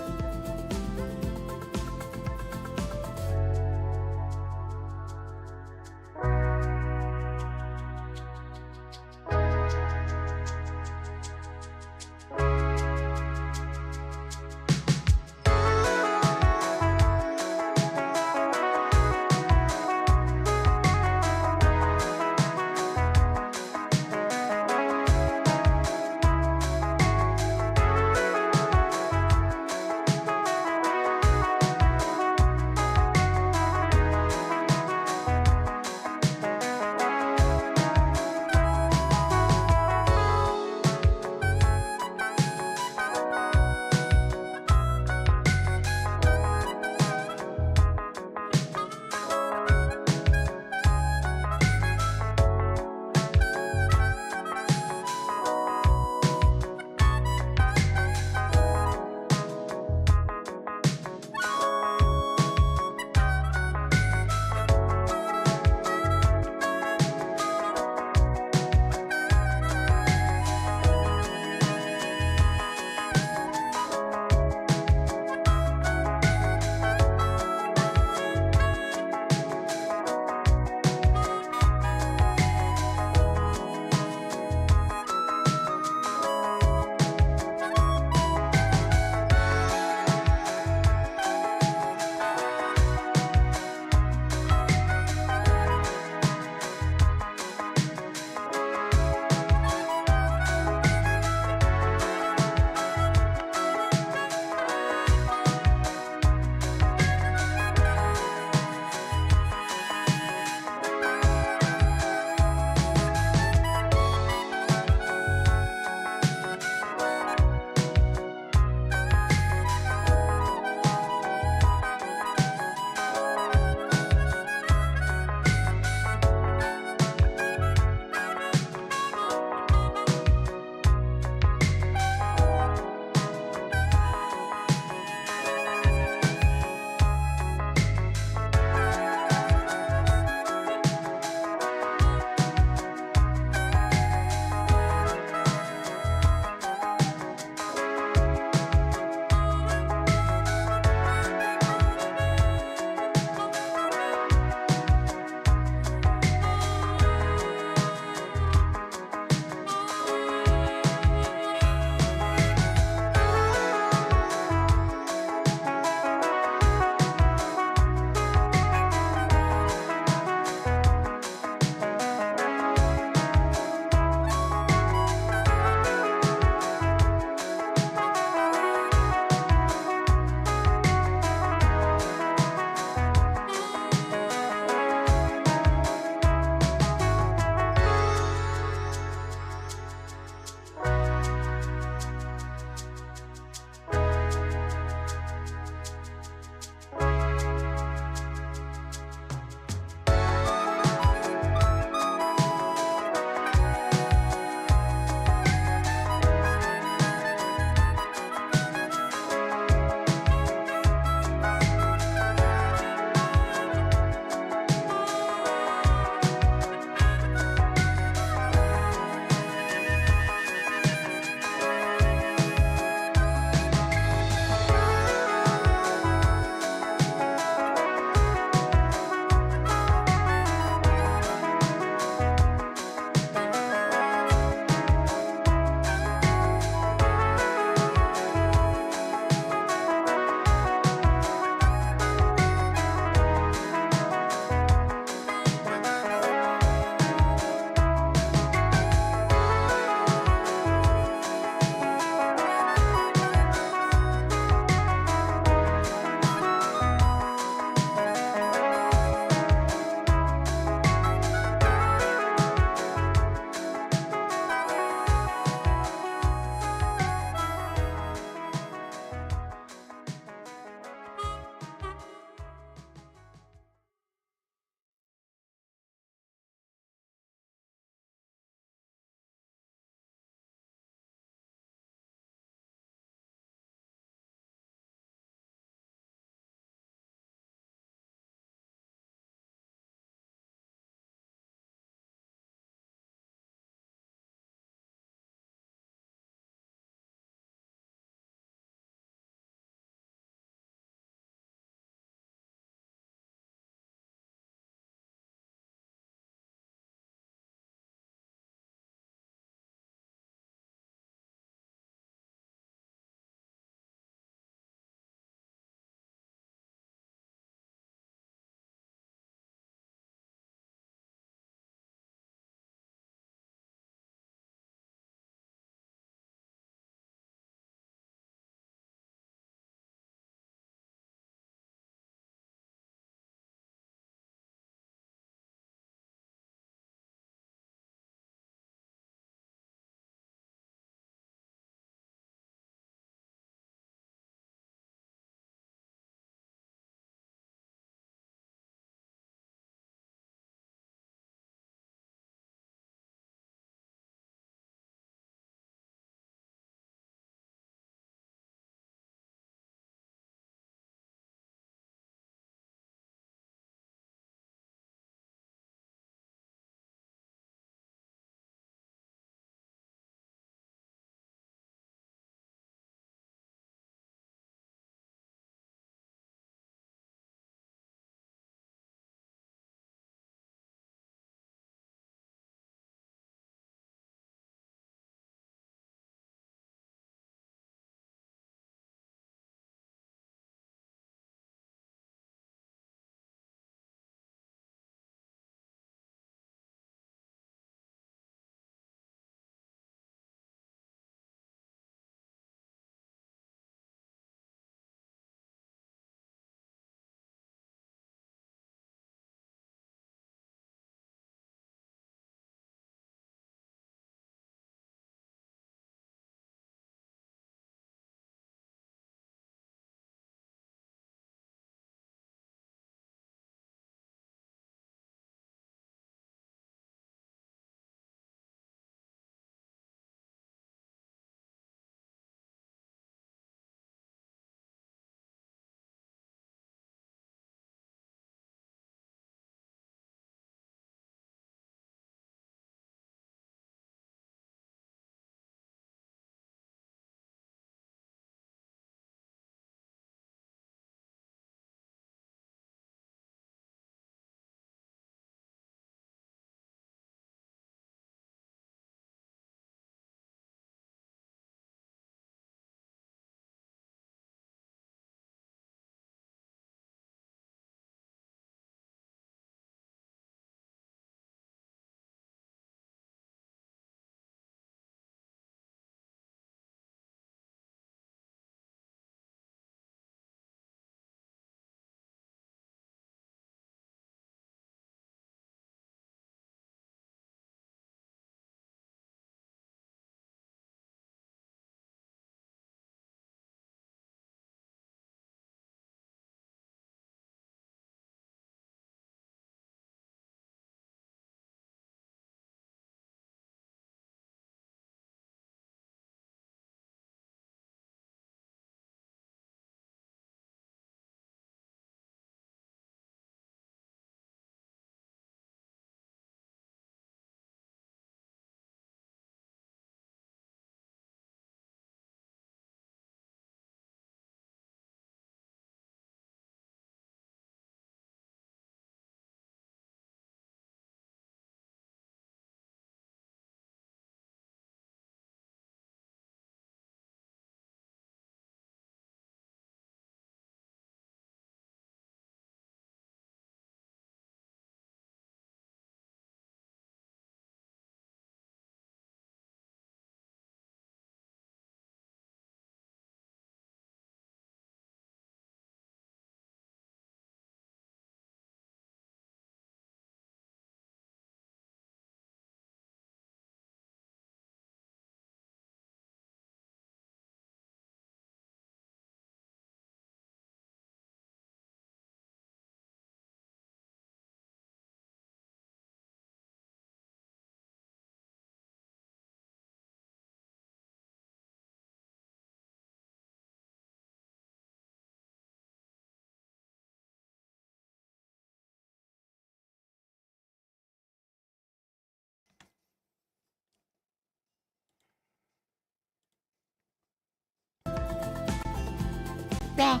Bleh.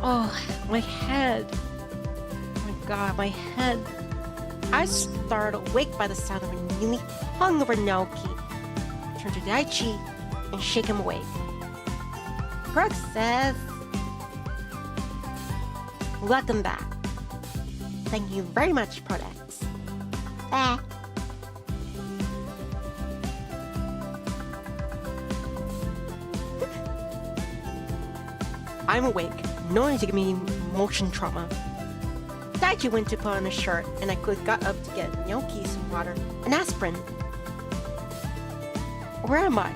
Oh, my head. Oh my god, my head. I startled awake by the sound of a newly hungover Naoki. I turn to Daichi and shake him awake. Brooke says, "Welcome back. Thank you very much, Prodex." Ah. I'm awake, no need to give me motion trauma. Daichi went to put on a shirt, and I quickly got up to get gnocchi, some water, and aspirin. Where am I?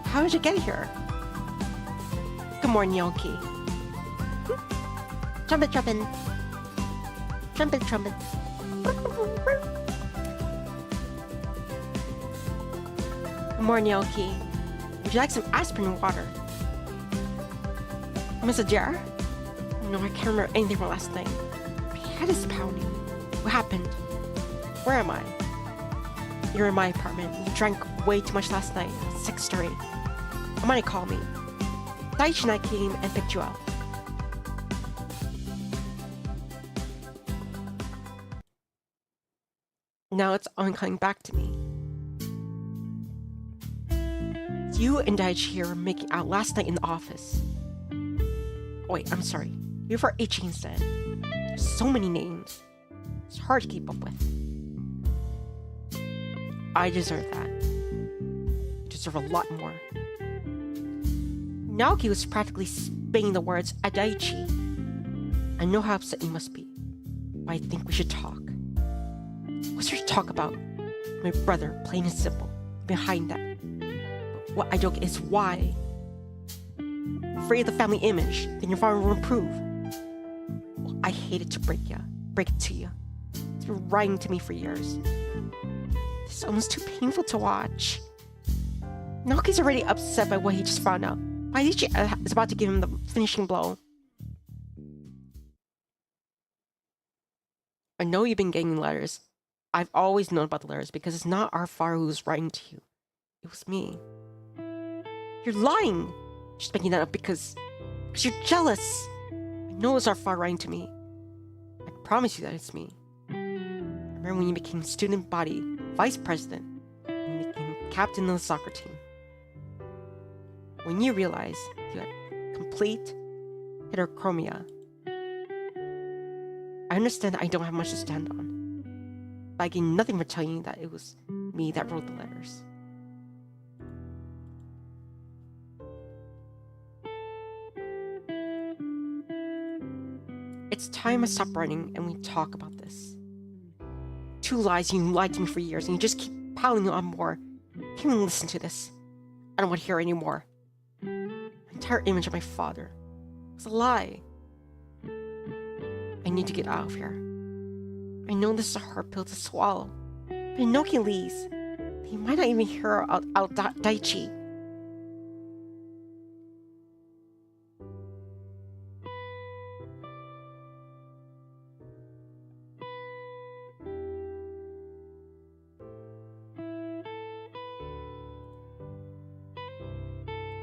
How did you get here? Good morning, gnocchi. Trumpet, trumpet. Trumpet, trumpet. Good morning, gnocchi. Would you like some aspirin water? Miss Adair? No, I can't remember anything from last night. My head is pounding. What happened? Where am I? You're in my apartment. You drank way too much last night. 6:30. Amani called me. Daichi and I came and picked you up. Now it's all coming back to me. You and Daichi here were making out last night in the office. Wait, I'm sorry. You're for Ichi instead. There's so many names. It's hard to keep up with. I deserve that. You deserve a lot more. Naoki was practically spitting the words at Daichi. I know how upset you must be, but I think we should talk. What's there to talk about? My brother, plain and simple. Behind that. But what I don't get is why. Afraid of the family image, then your father will improve. Well, I hated to break it to you. It's been writing to me for years. It's almost too painful to watch. Naoki's already upset by what he just found out. Daichi is about to give him the finishing blow. I know you've been getting letters. I've always known about the letters because it's not our father who was writing to you. It was me. You're lying! Just making that up because you're jealous. I know it's our father writing to me. I promise you that it's me. I remember when you became student body vice president and you became captain of the soccer team. When you realized you had complete heterochromia. I understand that I don't have much to stand on, but I gain nothing for telling you that it was me that wrote the letters. It's time I stop running and we talk about this. 2 lies, you lied to me for years and you just keep piling on more. I can't even listen to this. I don't want to hear anymore. My entire image of my father was a lie. I need to get out of here. I know this is a hard pill to swallow, but I know he leaves. He might not even hear out Daichi.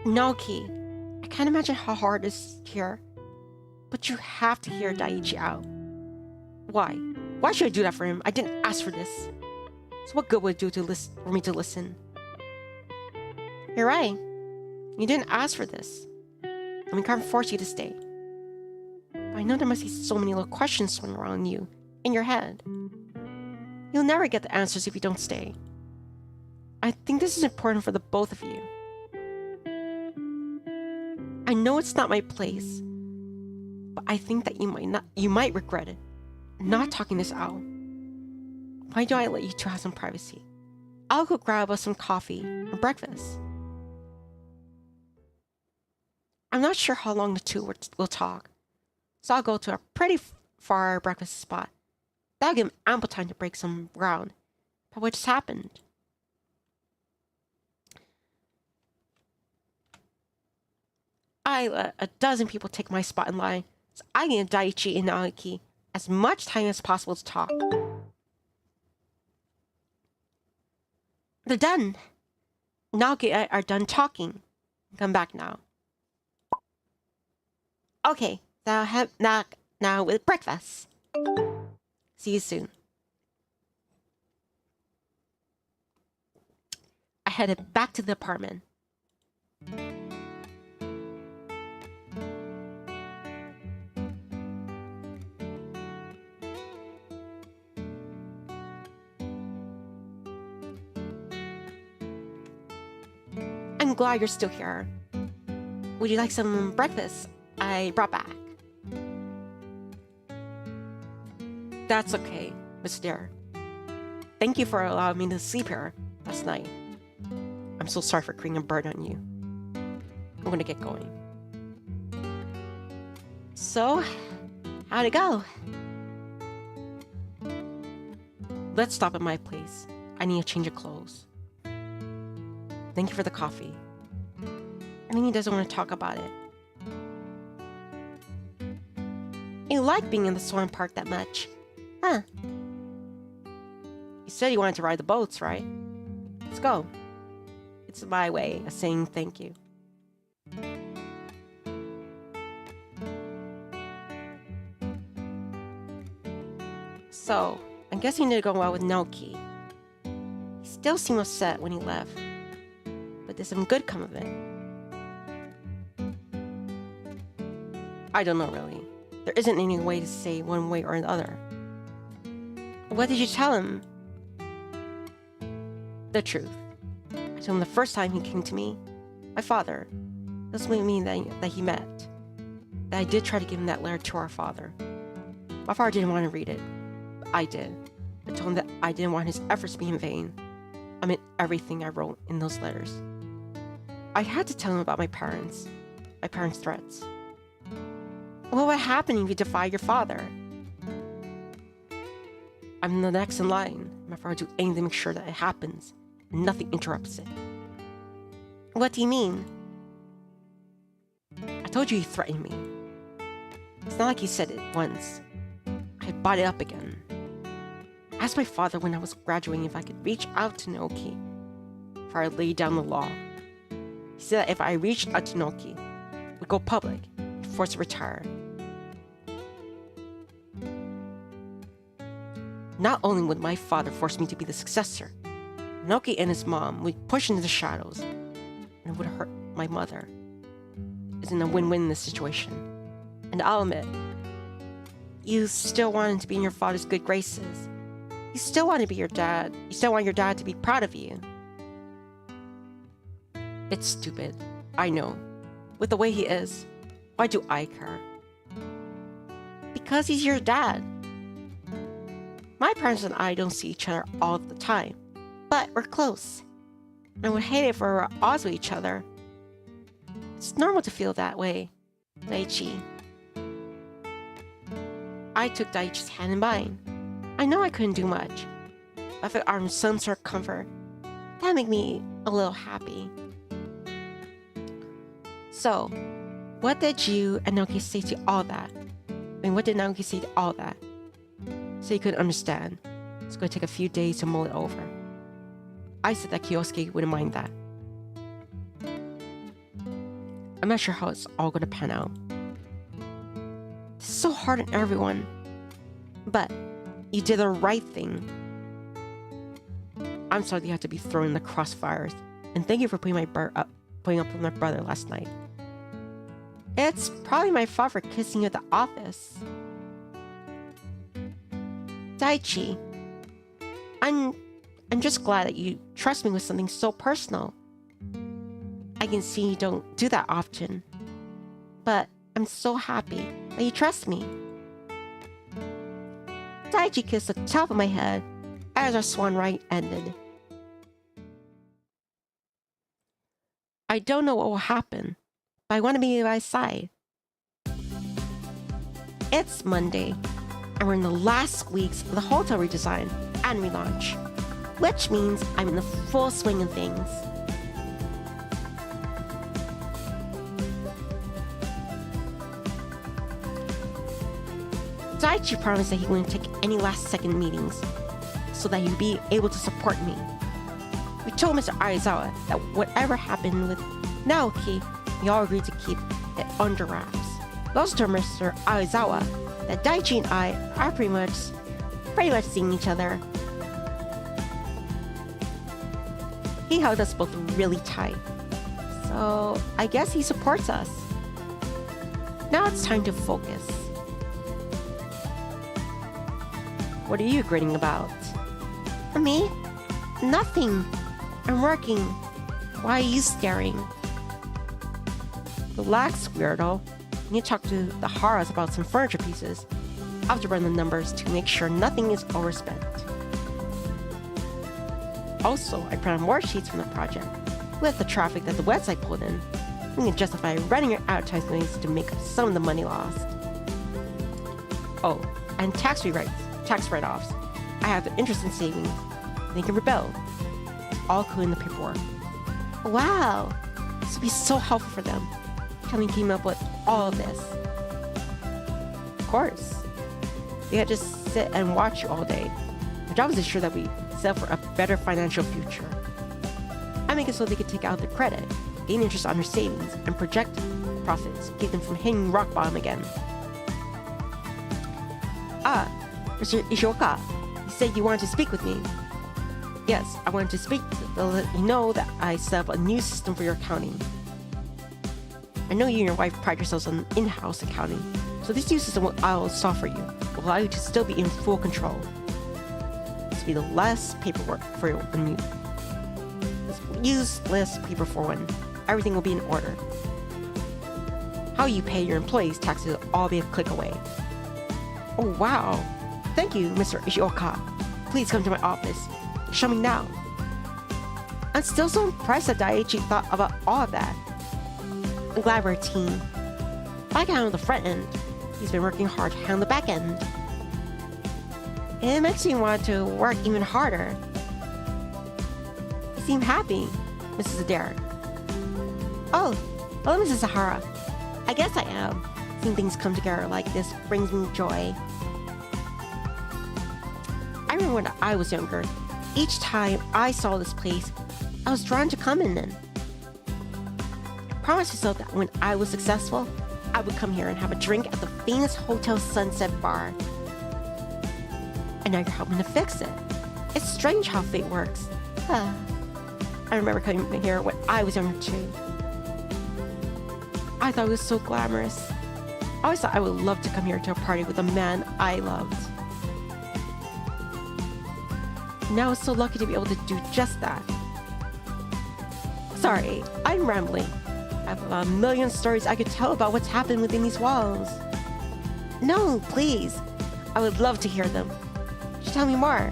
Naoki, I can't imagine how hard it is here, but you have to hear Daichi out. Why? Why should I do that for him? I didn't ask for this. So what good would it do for me to listen? You're right. You didn't ask for this. And we can't force you to stay. But I know there must be so many little questions swimming around you, in your head. You'll never get the answers if you don't stay. I think this is important for the both of you. I know it's not my place, but I think that you might regret it. Not talking this out. Why do I let you two have some privacy? I'll go grab us some coffee or breakfast. I'm not sure how long the two will talk, so I'll go to a pretty far breakfast spot. That'll give him ample time to break some ground about what just happened. I let a dozen people take my spot in line, so I give Daichi and Naoki as much time as possible to talk. They're done. Naoki and I are done talking. Come back now. Okay, now with breakfast. See you soon. I headed back to the apartment. I'm glad you're still here. Would you like some breakfast I brought back? That's okay, Miss Adair. Thank you for allowing me to sleep here last night. I'm so sorry for creating a burden on you. I'm gonna get going. So, how'd it go? Let's stop at my place. I need a change of clothes. Thank you for the coffee. I mean, he doesn't want to talk about it. You like being in the Soren Park that much, huh? You said you wanted to ride the boats, right? Let's go. It's my way of saying thank you. So, I'm guessing it didn't go well with Naoki. He still seemed upset when he left. But did some good come of it? I don't know really. There isn't any way to say one way or the other. What did you tell him? The truth. I told him the first time he came to me, my father, doesn't mean that he met. That I did try to give him that letter to our father. My father didn't want to read it, but I did. I told him that I didn't want his efforts to be in vain. I meant everything I wrote in those letters. I had to tell him about my parents' threats. What would happen if you defy your father? I'm the next in line. My father will do anything to make sure that it happens, and nothing interrupts it. What do you mean? I told you he threatened me. It's not like he said it once. I brought it up again. I asked my father when I was graduating if I could reach out to Naoki before I laid down the law. He said that if I reached out to Naoki, it would go public, and forced to retire. Not only would my father force me to be the successor, Naoki and his mom would push into the shadows, and it would hurt my mother. Isn't a win-win in this situation. And I'll admit, you still wanted to be in your father's good graces. You still want to be your dad. You still want your dad to be proud of you. It's stupid. I know. With the way he is, why do I care? Because he's your dad. My parents and I don't see each other all the time, but we're close. I would hate it if we were at odds with each other. It's normal to feel that way, Daichi. I took Daichi's hand in mine. I know I couldn't do much, but if it armed some sort of comfort, that made me a little happy. So, what did you and Naoki say to all that? What did Naoki say to all that? So you could understand. It's going to take a few days to mull it over. I said that Kyosuke wouldn't mind that. I'm not sure how it's all going to pan out. This is so hard on everyone. But you did the right thing. I'm sorry you had to be thrown in the crossfires. And thank you for putting up with my brother last night. It's probably my fault for kissing you at the office. Daichi, I'm just glad that you trust me with something so personal. I can see you don't do that often, but I'm so happy that you trust me. Daichi kissed the top of my head as our swan ride ended. I don't know what will happen, but I want to be by his side. It's Monday, and we're in the last weeks of the hotel redesign and relaunch, which means I'm in the full swing of things. Daichi promised that he wouldn't take any last-second meetings, so that he'd be able to support me. We told Mr. Aizawa that whatever happened with Naoki, we all agreed to keep it under wraps. We also told Mr. Aizawa that Daichi and I are pretty much seeing each other. He held us both really tight. So I guess he supports us. Now it's time to focus. What are you grinning about? Me? Nothing. I'm working. Why are you staring? Relax, weirdo. I need to talk to the Haras about some furniture pieces. I have to run the numbers to make sure nothing is overspent. Also, I printed more sheets from the project. With the traffic that the website pulled in, we can justify running our advertisements to make up some of the money lost. Oh, and tax write-offs. I have the interest in savings. They can rebel. It's all included in the paperwork. Wow, this would be so helpful for them. Kevin came up with all of this. Of course. They had to just sit and watch you all day. My job is to ensure that we set up for a better financial future. I make it so they could take out their credit, gain interest on their savings, and project profits, keep them from hitting rock bottom again. Ah, Mr. Ishioka, you said you wanted to speak with me. Yes, I wanted to speak to let you know that I set up a new system for your accounting. I know you and your wife pride yourselves on in-house accounting, so this new system I'll install for you will allow you to still be in full control. This will be the less paperwork for you when you use less paper for one. Everything will be in order. How you pay your employees' taxes will all be a click away. Oh wow! Thank you, Mr. Ishioka. Please come to my office. Show me now. I'm still so impressed that Daichi thought about all of that. I'm glad we're a team. I can handle the front end. He's been working hard to handle the back end. It makes me want to work even harder. You seem happy, Mrs. Adair. Oh, hello, Mrs. Sahara. I guess I am. Seeing things come together like this brings me joy. I remember when I was younger, each time I saw this place, I was drawn to come in. I promised myself that when I was successful, I would come here and have a drink at the famous Hotel Sunset Bar. And now you're helping to fix it. It's strange how fate works. I remember coming here when I was younger too. I thought it was so glamorous. I always thought I would love to come here to a party with a man I loved. Now I'm so lucky to be able to do just that. Sorry, I'm rambling. I have a million stories I could tell about what's happened within these walls. No, please. I would love to hear them. Just tell me more.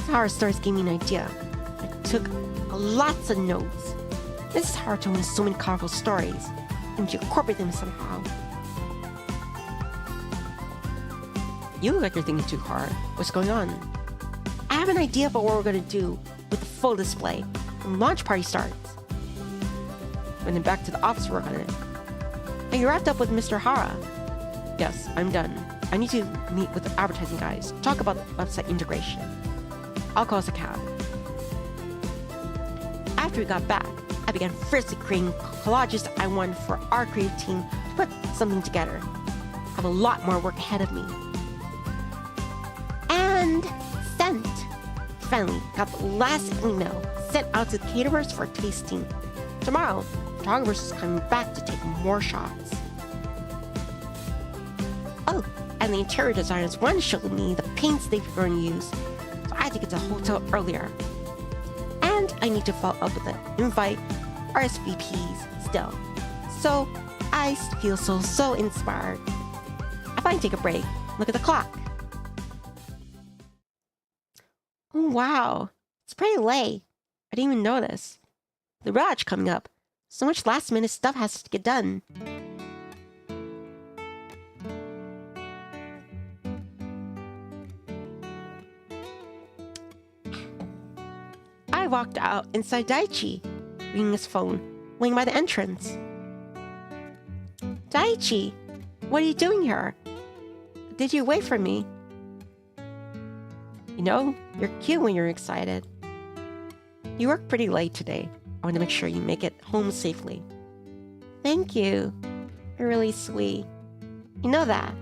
Horror stories gave me an idea. I took lots of notes. This is hard to tell so many colorful stories and to incorporate them somehow. You look like you're thinking too hard. What's going on? I have an idea about what we're going to do with the full display when launch party starts. And then back to the office work on it. And you wrapped up with Mr. Hara. Yes, I'm done. I need to meet with the advertising guys, talk about the website integration. I'll call us a cab. After we got back, I began fiercely creating collages that I wanted for our creative team to put something together. I have a lot more work ahead of me. And sent. Finally, got the last email sent out to the caterers for tasting. Tomorrow, photographers are coming back to take more shots. Oh, and the interior designers want to show me the paints they're going to use, so I had to get to the hotel earlier. And I need to follow up with an invite RSVPs still. So I feel so inspired. I finally take a break, look at the clock. Oh wow, it's pretty late. I didn't even notice. The garage coming up. So much last minute stuff has to get done. I walked out inside Daichi, ringing his phone, waiting by the entrance. Daichi, what are you doing here? Did you wait for me? You know, you're cute when you're excited. You worked pretty late today. I want to make sure you make it home safely. Thank you. You're really sweet. You know that.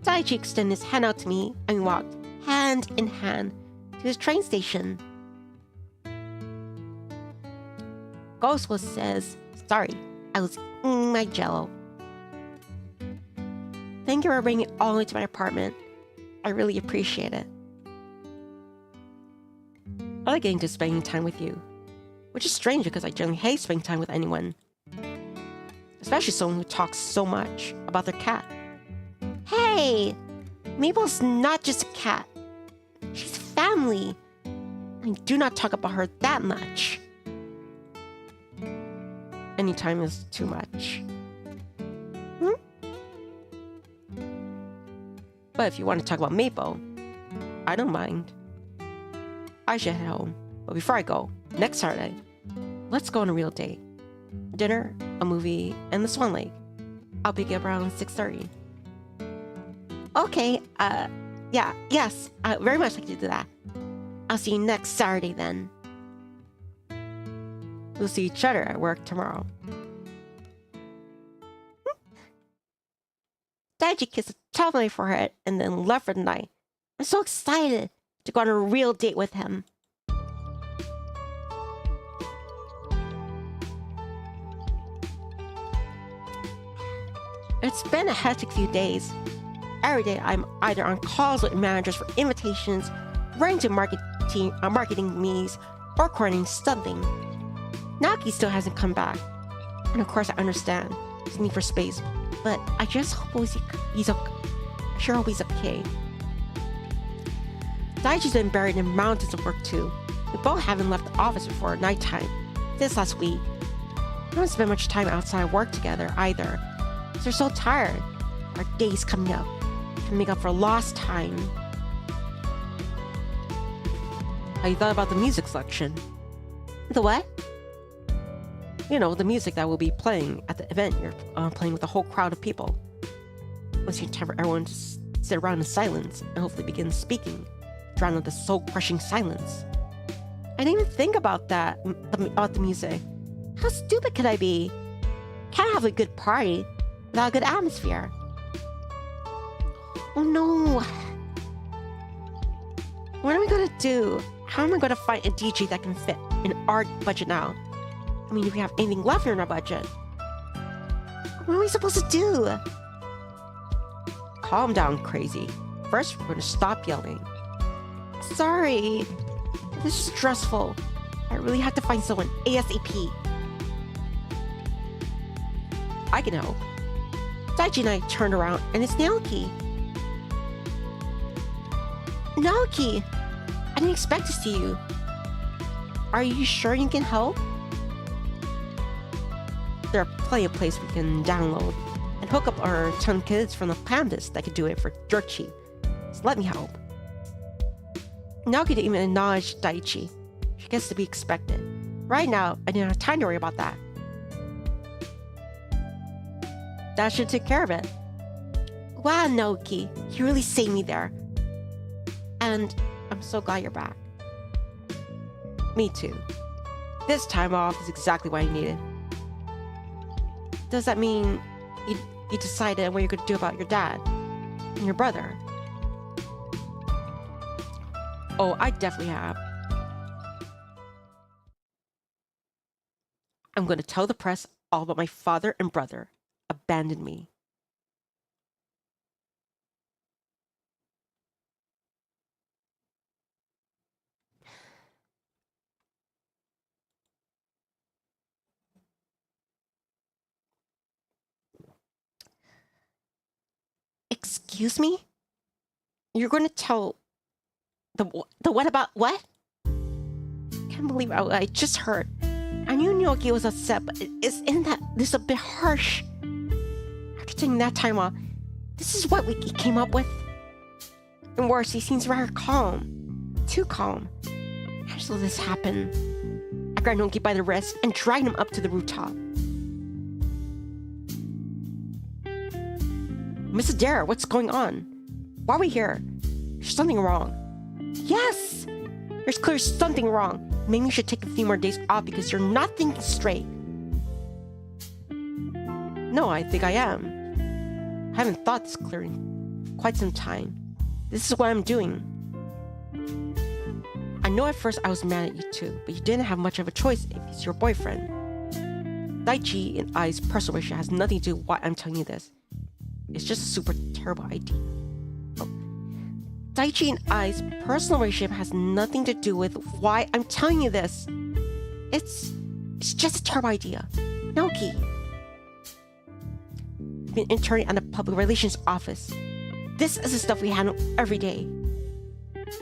Daichi extended his hand out to me and we walked hand in hand to his train station. Ghostwood says, sorry, I was eating my jello. Thank you for bringing it all the way to my apartment. I really appreciate it. I like getting to spending time with you, which is strange because I generally hate spending time with anyone, especially someone who talks so much about their cat. Hey! Mabel's not just a cat. She's family. I do not talk about her that much. Any time is too much. But if you want to talk about Maple, I don't mind. I should head home. But before I go, next Saturday, let's go on a real date. Dinner, a movie, and the Swan Lake. I'll pick you up around 6:30. Okay, yes, I very much like to do that. I'll see you next Saturday then. We'll see each other at work tomorrow. Daichi kissed the top of my forehead and then left for the night. I'm so excited to go on a real date with him. It's been a hectic few days. Every day I'm either on calls with managers for invitations, running to marketing meetings, or coordinating something. Naoki still hasn't come back. And of course I understand his need for space, but I just hope he's okay. Daichi's been buried in mountains of work too. We both haven't left the office before nighttime this last week. We don't spend much time outside work together either, because we're so tired. Our days coming up can make up for lost time. How you thought about the music selection? The what? You know, the music that will be playing at the event you're playing with a whole crowd of people. Once you time for everyone to sit around in silence and hopefully begin speaking, drown out the soul-crushing silence. I didn't even think about that, about the music. How stupid could I be? Can't have a good party without a good atmosphere. Oh no. What are we gonna do? How am I gonna find a DJ that can fit in our budget now? I mean, if we have anything left in our budget. What are we supposed to do? Calm down, crazy. First, we're gonna stop yelling. Sorry. This is stressful. I really have to find someone ASAP. I can help. Daichi and I turned around and it's Naoki. Naoki! I didn't expect to see you. Are you sure you can help? There are plenty of places we can download and hook up our 10 kids from the campus that can do it for dirt cheap. So let me help. Naoki didn't even acknowledge Daichi. She gets to be expected. Right now, I didn't have time to worry about that. That should take care of it. Wow, Naoki, you really saved me there. And I'm so glad you're back. Me too. This time off is exactly what I needed. Does that mean you decided what you're going to do about your dad and your brother? Oh, I definitely have. I'm going to tell the press all about my father and brother abandoned me. Excuse me? You're going to tell the what about what? Can't believe I just heard. I knew Naoki was upset, but isn't this a bit harsh? After taking that time off, this is what we came up with? And worse, he seems rather calm. Too calm. How does all this happen? I grabbed Naoki by the wrist and dragged him up to the rooftop. Miss Adair, what's going on? Why are we here? There's something wrong. Yes! There's clearly something wrong. Maybe you should take a few more days off because you're not thinking straight. No, I think I am. I haven't thought this clear in quite some time. This is what I'm doing. I know at first I was mad at you too, but you didn't have much of a choice if he's your boyfriend. Daichi and I's personal relationship has nothing to do with why I'm telling you this. It's just a super terrible idea. Oh. Daichi and I's personal relationship has nothing to do with why I'm telling you this. It's just a terrible idea. Naoki. I've been interning at the public relations office. This is the stuff we handle every day.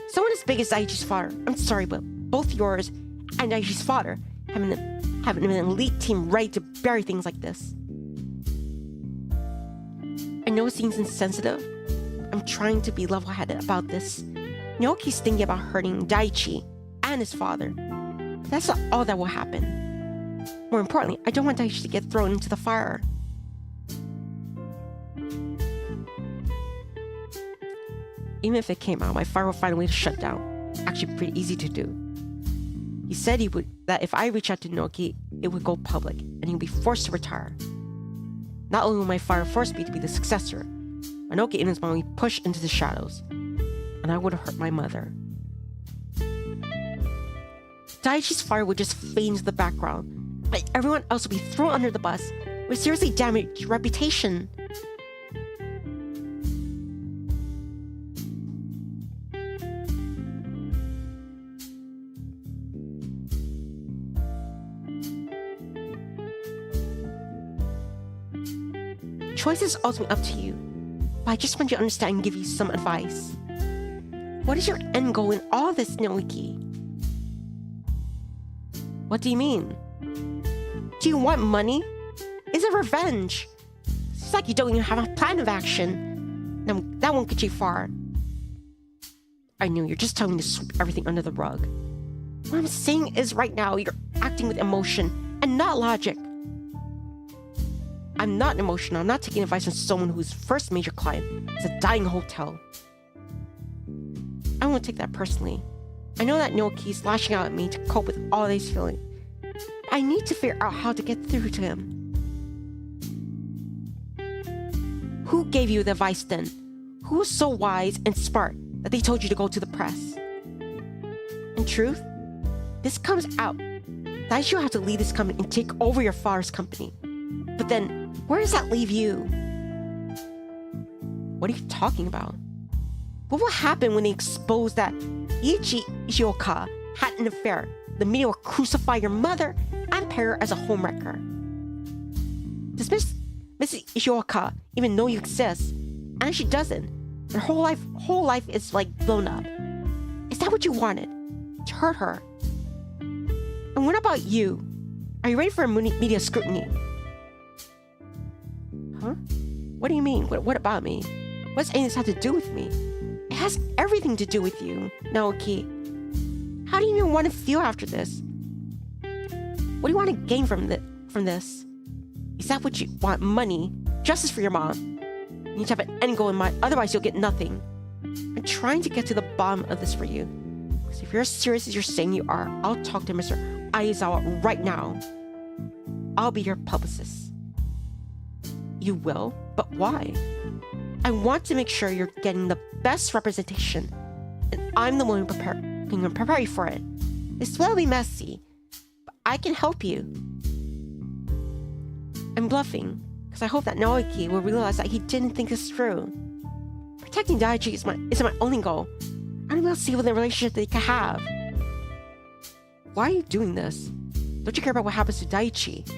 Someone as big as Daichi's father, I'm sorry, but both yours and Daichi's father having an elite team ready to bury things like this. I know it seems insensitive. I'm trying to be level-headed about this. Naoki's thinking about hurting Daichi and his father. But that's not all that will happen. More importantly, I don't want Daichi to get thrown into the fire. Even if it came out, my father will find a way to shut down. Actually, pretty easy to do. He said that if I reach out to Naoki, it would go public, and he would be forced to retire. Not only will my father force me to be the successor, Naoki and his mom will be pushed into the shadows, and I would have hurt my mother. Daichi's father would just fade into the background, but everyone else would be thrown under the bus, would seriously damage your reputation. Choice is ultimately up to you, but I just want you to understand and give you some advice. What is your end goal in all this, Naoki? What do you mean? Do you want money? Is it revenge? It's like you don't even have a plan of action. Now, that won't get you far. I knew you're just telling me to sweep everything under the rug. What I'm saying is right now, you're acting with emotion and not logic. I'm not emotional. I'm not taking advice from someone whose first major client is a dying hotel. I won't take that personally. I know that Naoki's lashing out at me to cope with all these feelings. I need to figure out how to get through to him. Who gave you the advice then? Who was so wise and smart that they told you to go to the press? In truth, this comes out that you'll have to leave this company and take over your father's company. But then, where does that leave you? What are you talking about? What will happen when they expose that Daichi Ishioka had an affair? The media will crucify your mother and pair her as a homewrecker. Does Mrs. Ishioka even know you exist? And if she doesn't, her whole life is like blown up. Is that what you wanted? To hurt her? And what about you? Are you ready for media scrutiny? Huh? What do you mean? What about me? What does any of this have to do with me? It has everything to do with you, Naoki. How do you even want to feel after this? What do you want to gain from this? Is that what you want? Money? Justice for your mom? You need to have an end goal in mind, otherwise you'll get nothing. I'm trying to get to the bottom of this for you. Because if you're as serious as you're saying you are, I'll talk to Mr. Aizawa right now. I'll be your publicist. You will? But why? I want to make sure you're getting the best representation, and I'm the one who can prepare you for it. This will be messy, but I can help you. I'm bluffing, because I hope that Naoki will realize that he didn't think this through. Protecting Daichi isn't my only goal. I'm going to see what the relationship they can have. Why are you doing this? Don't you care about what happens to Daichi?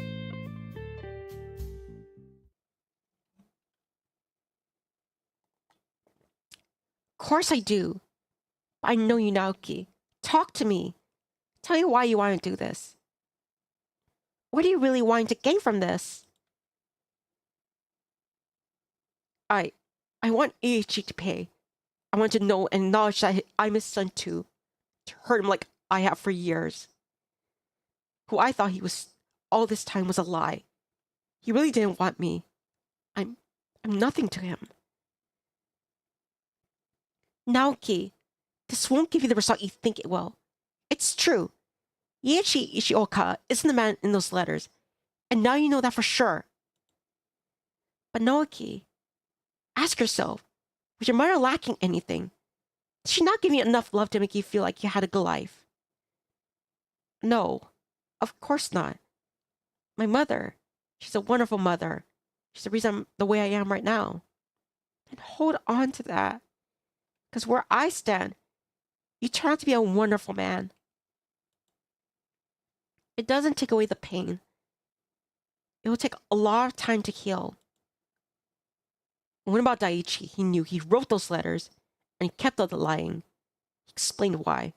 Of course I do. I know you, Naoki. Talk to me. Tell me why you want to do this. What are you really wanting to gain from this? I want Daichi to pay. I want to know and acknowledge that I'm his son too. To hurt him like I have for years. Who I thought he was all this time was a lie. He really didn't want me. I'm nothing to him. Naoki, this won't give you the result you think it will. It's true. Daichi Ishioka isn't the man in those letters, and now you know that for sure. But Naoki, ask yourself, was your mother lacking anything? Did she not give you enough love to make you feel like you had a good life? No, of course not. My mother, she's a wonderful mother. She's the reason I'm the way I am right now. And hold on to that. Because where I stand, you turn out to be a wonderful man. It doesn't take away the pain. It will take a lot of time to heal. What about Daichi? He knew he wrote those letters and he kept on the lying. He explained why.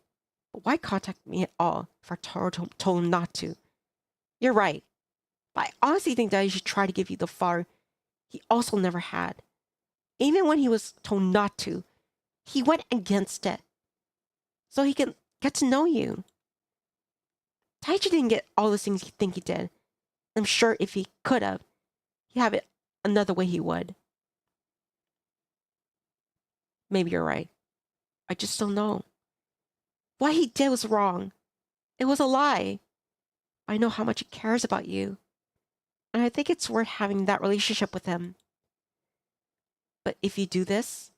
But why contact me at all if I told him not to? You're right. But I honestly think Daichi tried to give you the father he also never had. Even when he was told not to, he went against it. So he can get to know you. Daichi didn't get all the things you think he did. I'm sure if he could have, he'd have it another way he would. Maybe you're right. I just don't know. What he did was wrong. It was a lie. I know how much he cares about you. And I think it's worth having that relationship with him. But if you do this,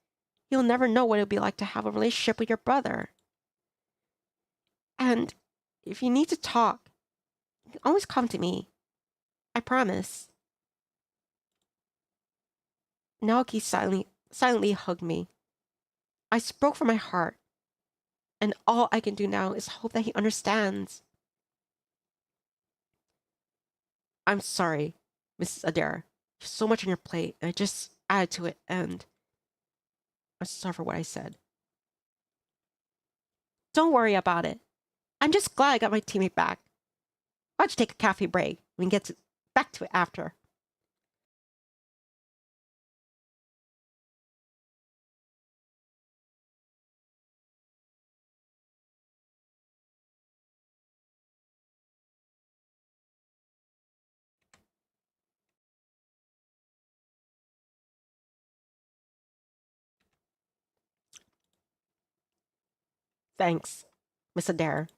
you'll never know what it would be like to have a relationship with your brother. And if you need to talk, you can always come to me. I promise. Naoki silently hugged me. I spoke from my heart. And all I can do now is hope that he understands. I'm sorry, Mrs. Adair. There's so much on your plate, and I just added to it, and I'm sorry for what I said. Don't worry about it. I'm just glad I got my teammate back. Why don't you take a cafe break? We can get back to it after. Thanks, Miss Adair.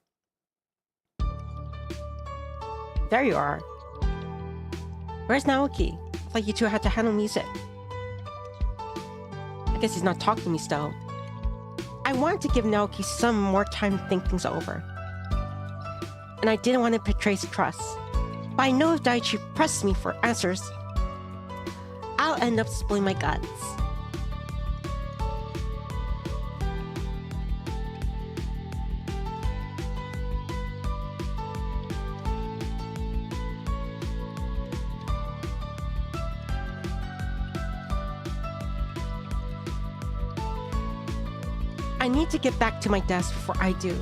There you are. Where's Naoki? I thought you two had to handle music. I guess he's not talking to me still. I wanted to give Naoki some more time to think things over. And I didn't want to betray his trust. But I know if Daichi presses me for answers, I'll end up spilling my guts. I need to get back to my desk before I do.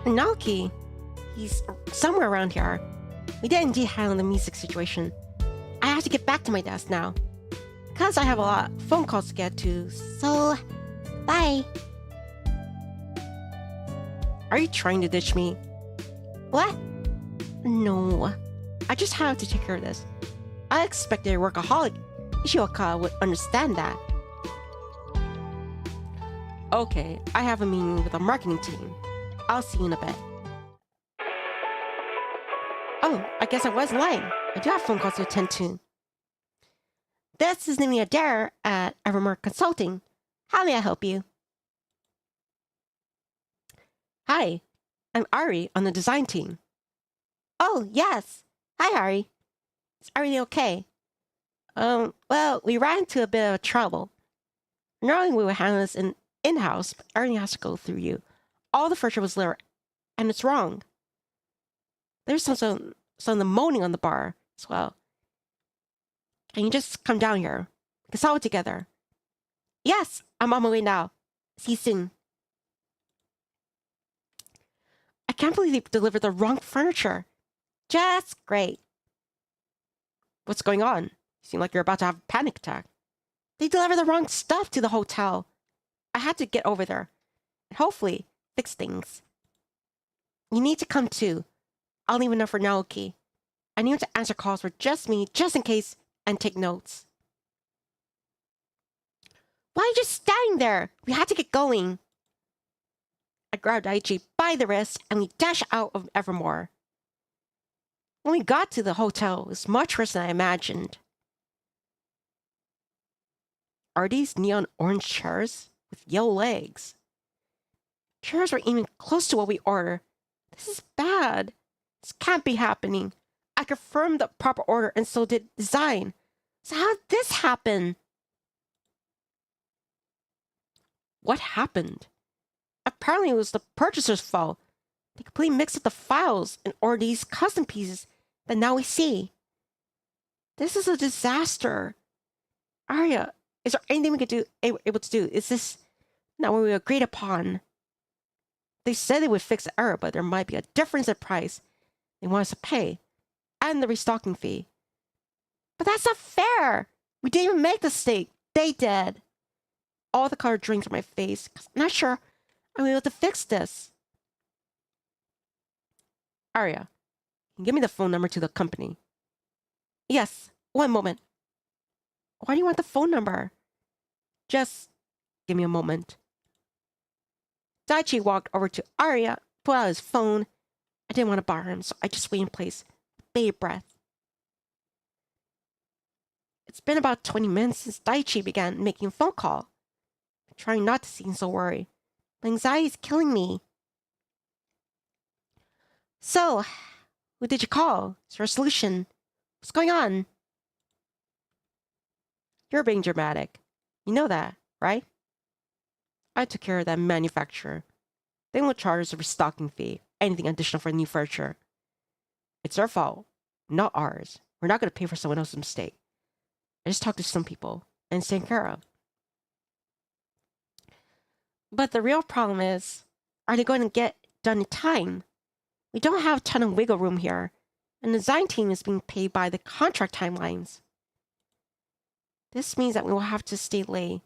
Naoki, he's somewhere around here. We did indeed handle the music situation. I have to get back to my desk now. Because I have a lot of phone calls to get to, so bye. Are you trying to ditch me? What? No. I just have to take care of this. I expected a workaholic. Ishioka would understand that. Okay, I have a meeting with the marketing team. I'll see you in a bit. Oh, I guess I was lying. I do have phone calls to attend to. This is Nivni Adair at Evermore Consulting. How may I help you? Hi, I'm Ari on the design team. Oh, yes. Hi, Ari. Is everything okay? Well, we ran into a bit of trouble. Normally we would handle this in-house, but everything has to go through you. All the furniture was there, and it's wrong. There's some of the moaning on the bar as well. Can you just come down here? We can solve it together. Yes, I'm on my way now. See you soon. I can't believe they delivered the wrong furniture. Just great. What's going on? You seem like you're about to have a panic attack. They delivered the wrong stuff to the hotel. I had to get over there and hopefully fix things. You need to come too. I'll leave a note for Naoki. I need him to answer calls for just me, just in case, and take notes. Why are you just standing there? We had to get going. I grabbed Daichi by the wrist and we dashed out of Evermore. When we got to the hotel, it was much worse than I imagined. Are these neon orange chairs with yellow legs? Chairs were even close to what we ordered. This is bad. This can't be happening. I confirmed the proper order and so did design. So how did this happen? What happened? Apparently it was the purchaser's fault. They completely mixed up the files and ordered these custom pieces that now we see. This is a disaster. Arya, is there anything we could do able to do? Is this not what we agreed upon? They said they would fix the error, but there might be a difference in price they want us to pay, and the restocking fee. But that's not fair! We didn't even make the mistake. They did. All the color drains from my face, 'cause I'm not sure I'm able to fix this. Arya, can you give me the phone number to the company? Yes, one moment. Why do you want the phone number? Just give me a moment. Daichi walked over to Arya, pulled out his phone. I didn't want to bother him, so I just waited in place, bated breath. It's been about 20 minutes since Daichi began making a phone call. I'm trying not to seem so worried. My anxiety is killing me. So, who did you call? Is there a solution? What's going on? You're being dramatic. You know that, right? I took care of that manufacturer. They won't charge us a restocking fee, anything additional for new furniture. It's their fault, not ours. We're not going to pay for someone else's mistake. I just talked to some people, and it's taken care of. But the real problem is, are they going to get done in time? We don't have a ton of wiggle room here, and the design team is being paid by the contract timelines. This means that we will have to stay late,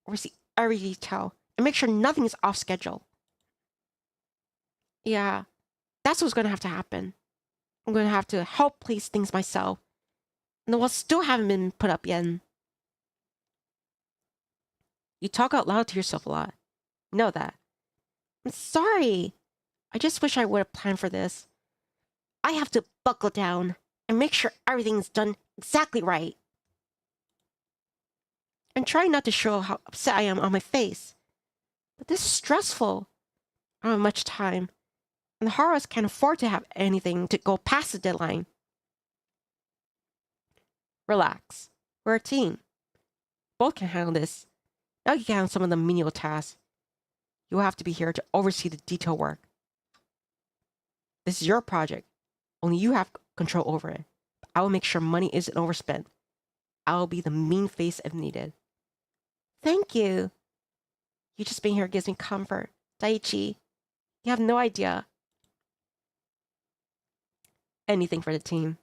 oversee every detail, and make sure nothing is off schedule. Yeah, that's what's going to have to happen. I'm going to have to help place things myself, and the walls still haven't been put up yet. You talk out loud to yourself a lot. You know that. I'm sorry. I just wish I would have planned for this. I have to buckle down and make sure everything's done exactly right. I'm trying not to show how upset I am on my face. But this is stressful. I don't have much time. And the Haras can't afford to have anything to go past the deadline. Relax. We're a team. Both can handle this. Now you can handle some of the menial tasks. You'll have to be here to oversee the detail work. This is your project. Only you have control over it. I will make sure money isn't overspent. I will be the mean face if needed. Thank you. You just being here gives me comfort. Daichi, you have no idea. Anything for the team.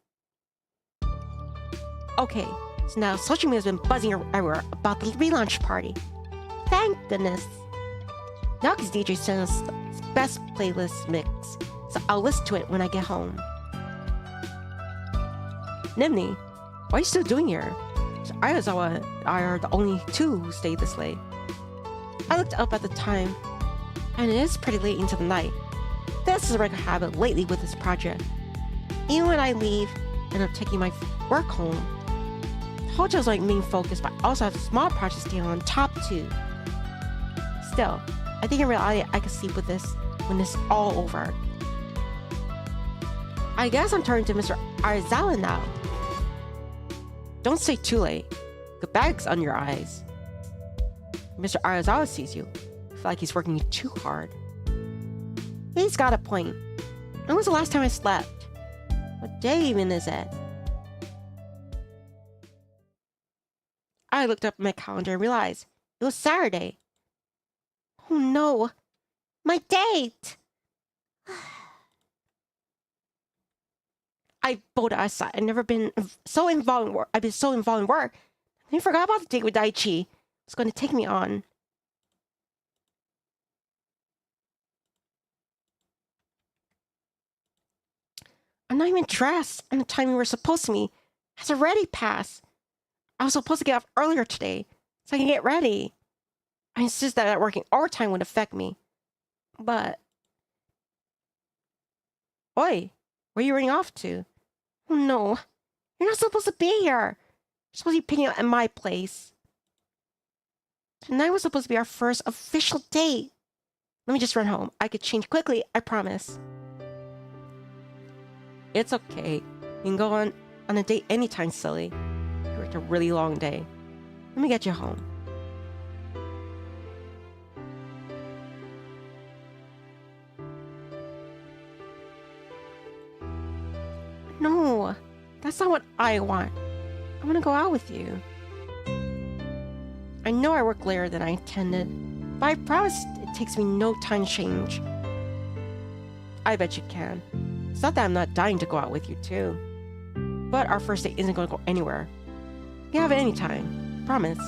Okay, so now social media has been buzzing everywhere about the relaunch party. Thank goodness. Naki's DJ sent us his best playlist mix, so I'll listen to it when I get home. Nivni, what are you still doing here? Ayazawa and I are the only two who stayed this late. I looked up at the time, and it is pretty late into the night. This is a regular habit lately with this project. Even when I leave and I'm taking my work home, the hotel's like main focus, but I also have small projects to on top too. Still, I think in reality I can sleep with this when this is all over. I guess I'm turning to Mr. Arizawa now. Don't stay too late. The bag's on your eyes. Mr. Arizawa sees you. I feel like he's working too hard. He's got a point. When was the last time I slept? What day even is it? I looked up at my calendar and realized it was Saturday. Oh no, my date! I bolted outside. I've never been so involved in work. I've been so involved in work. I forgot about the date with Daichi. It was going to take me on. I'm not even dressed, and the time we were supposed to meet has already passed. I was supposed to get off earlier today, so I can get ready. I insist that working overtime would affect me. But... Oi, where are you running off to? Oh no, you're not supposed to be here. You're supposed to be picking up at my place. Tonight was supposed to be our first official date. Let me just run home. I could change quickly, I promise. It's okay. You can go on a date anytime, silly. You worked a really long day. Let me get you home. No, that's not what I want. I want to go out with you. I know I work later than I intended, but I promise it takes me no time to change. I bet you can. It's not that I'm not dying to go out with you too. But our first date isn't going to go anywhere. You can have it anytime. Promise.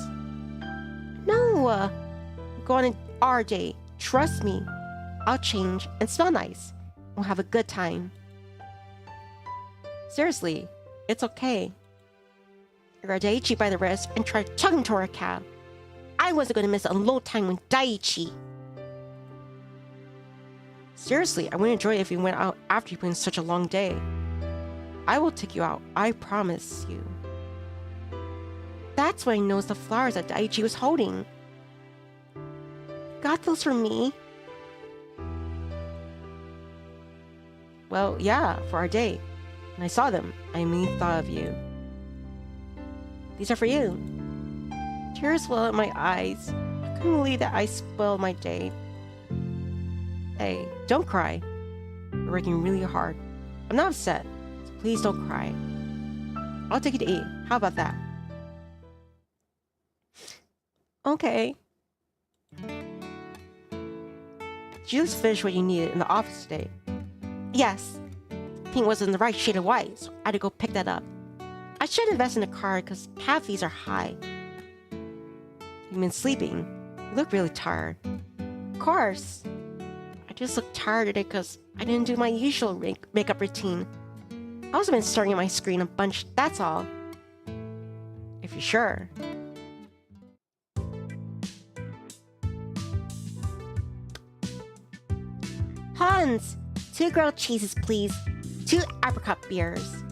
No! Go on our date. Trust me. I'll change and smell nice. We'll have a good time. Seriously, it's okay. I grabbed Daichi by the wrist and tried to tug him toward a cab. I wasn't going to miss a low time with Daichi. Seriously, I would enjoy it if we went out after you've been such a long day. I will take you out, I promise you. That's when I noticed the flowers that Daichi was holding. Got those for me? Well, yeah, for our date. When I saw them, I immediately thought of you. These are for you. Tears well in my eyes. I couldn't believe that I spoiled my day. Hey, don't cry. You're working really hard. I'm not upset, so please don't cry. I'll take you to eat. How about that? Okay. Did you just finish what you needed in the office today? Yes. The pink wasn't the right shade of white, so I had to go pick that up. I should invest in a car because cab fees are high. You've been sleeping. You look really tired. Of course. I just look tired today because I didn't do my usual makeup routine. I also been staring at my screen a bunch, that's all. If you're sure. Hans! 2 grilled cheeses, please. 2 apricot beers.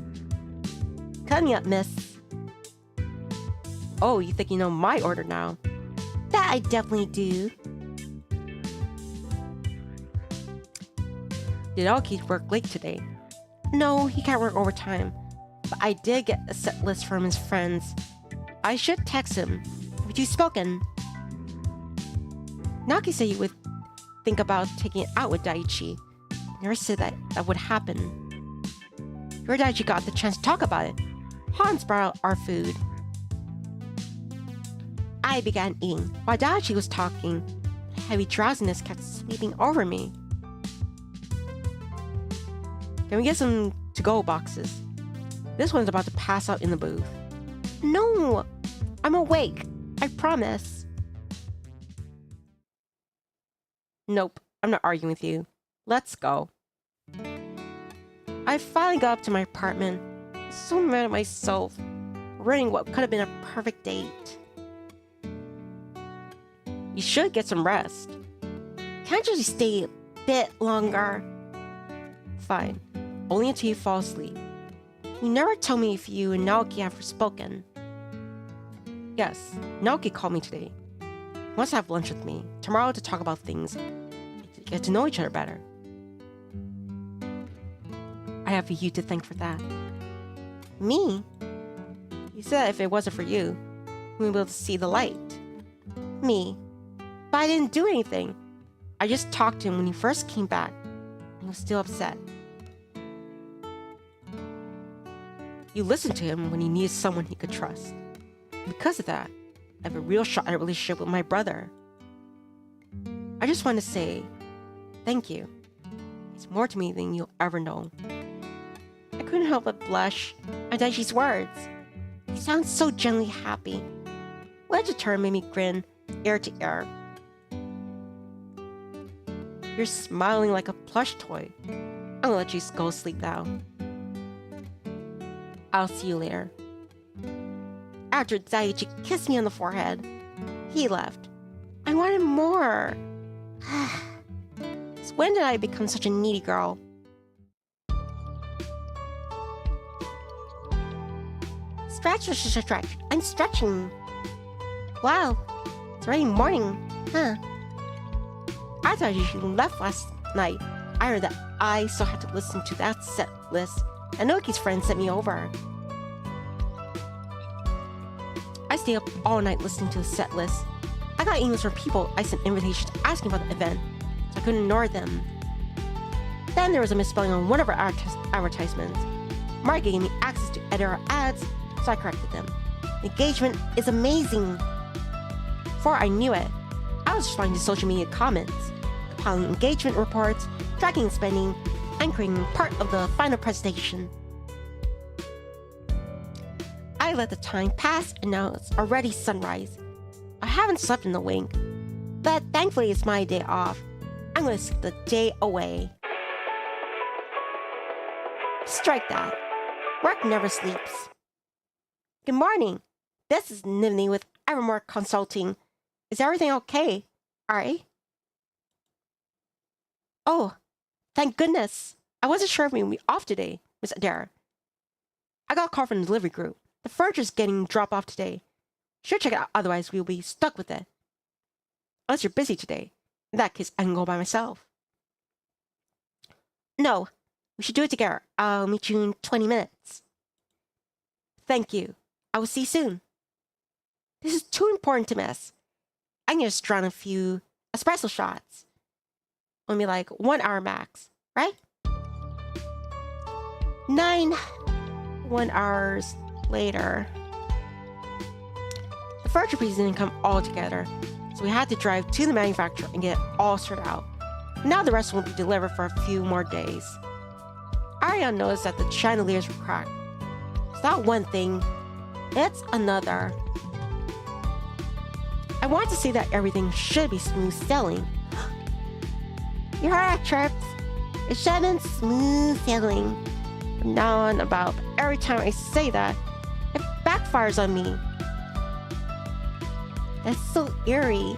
Cut me up, miss. Oh, you think you know my order now? That I definitely do. Did Aoki work late today? No, he can't work overtime. But I did get a set list from his friends. I should text him. Have you spoken? Naoki said you would think about taking it out with Daichi. Never said that would happen. Your Daichi got the chance to talk about it. Hans brought out our food. I began eating. While Daichi was talking, a heavy drowsiness kept sweeping over me. Can we get some to-go boxes? This one's about to pass out in the booth. No! I'm awake. I promise. Nope, I'm not arguing with you. Let's go. I finally got up to my apartment. So mad at myself, ruining what could have been a perfect date. You should get some rest. Can't you just stay a bit longer? Fine, only until you fall asleep. You never tell me if you and Naoki have spoken. Yes, Naoki called me today. He wants to have lunch with me tomorrow to talk about things, get to know each other better. I have you to thank for that. Me? You said if it wasn't for you, we would be able to see the light. Me? But I didn't do anything. I just talked to him when he first came back, and he was still upset. You listened to him when he needed someone he could trust. Because of that, I have a real shot at a relationship with my brother. I just want to say, thank you. It's more to me than you'll ever know. I couldn't help but blush at Daichi's words. He sounds so genuinely happy. What a turn made me grin ear to ear. You're smiling like a plush toy. I'll let you go sleep now. I'll see you later. After Daichi kissed me on the forehead, he left. I wanted more. So when did I become such a needy girl? Stretch. I'm stretching. Wow, it's already morning, huh? I thought you left last night. I heard that I still had to listen to that set list and Noki's friend sent me over. I stayed up all night listening to the set list. I got emails from people I sent invitations asking about the event, so I couldn't ignore them. Then there was a misspelling on one of our advertisements. Mark gave me access to edit our ads, so I corrected them. The engagement is amazing. Before I knew it, I was responding to social media comments, compiling engagement reports, tracking spending, and creating part of the final presentation. I let the time pass, and now it's already sunrise. I haven't slept in a wink, but thankfully it's my day off. I'm gonna sleep the day away. Strike that. Work never sleeps. Good morning. This is Nivni with Evermore Consulting. Is everything okay? Alright? Oh, thank goodness. I wasn't sure if we'd be off today, Miss Adair. I got a call from the delivery group. The furniture's getting dropped off today. Should check it out, otherwise we'll be stuck with it. Unless you're busy today. In that case, I can go by myself. No, we should do it together. I'll meet you in 20 minutes. Thank you. I will see you soon. This is too important to miss. I can just drown a few espresso shots. Only like 1 hour max, right? 1 hour later. The furniture piece didn't come all together, so we had to drive to the manufacturer and get it all sorted out. Now the rest won't be delivered for a few more days. Ariane noticed that the chandeliers were cracked. It's not one thing, it's another. I want to say that everything should be smooth sailing. You heard that, Chirps? It should have been smooth sailing. From now on, about every time I say that, it backfires on me. That's so eerie.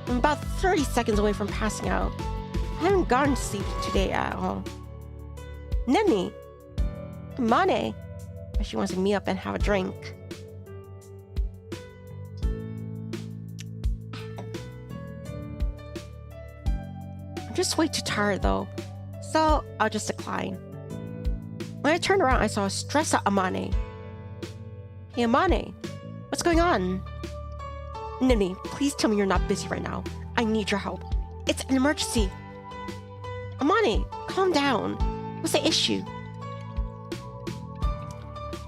I'm about 30 seconds away from passing out. I haven't gotten to sleep today at all. Nivni! Mane! She wants to meet up and have a drink. I'm just way too tired though, so I'll just decline. When I turned around, I saw a stressed out Amane. Hey Amane, what's going on? Nivni, please tell me you're not busy right now. I need your help. It's an emergency. Amane, calm down. What's the issue?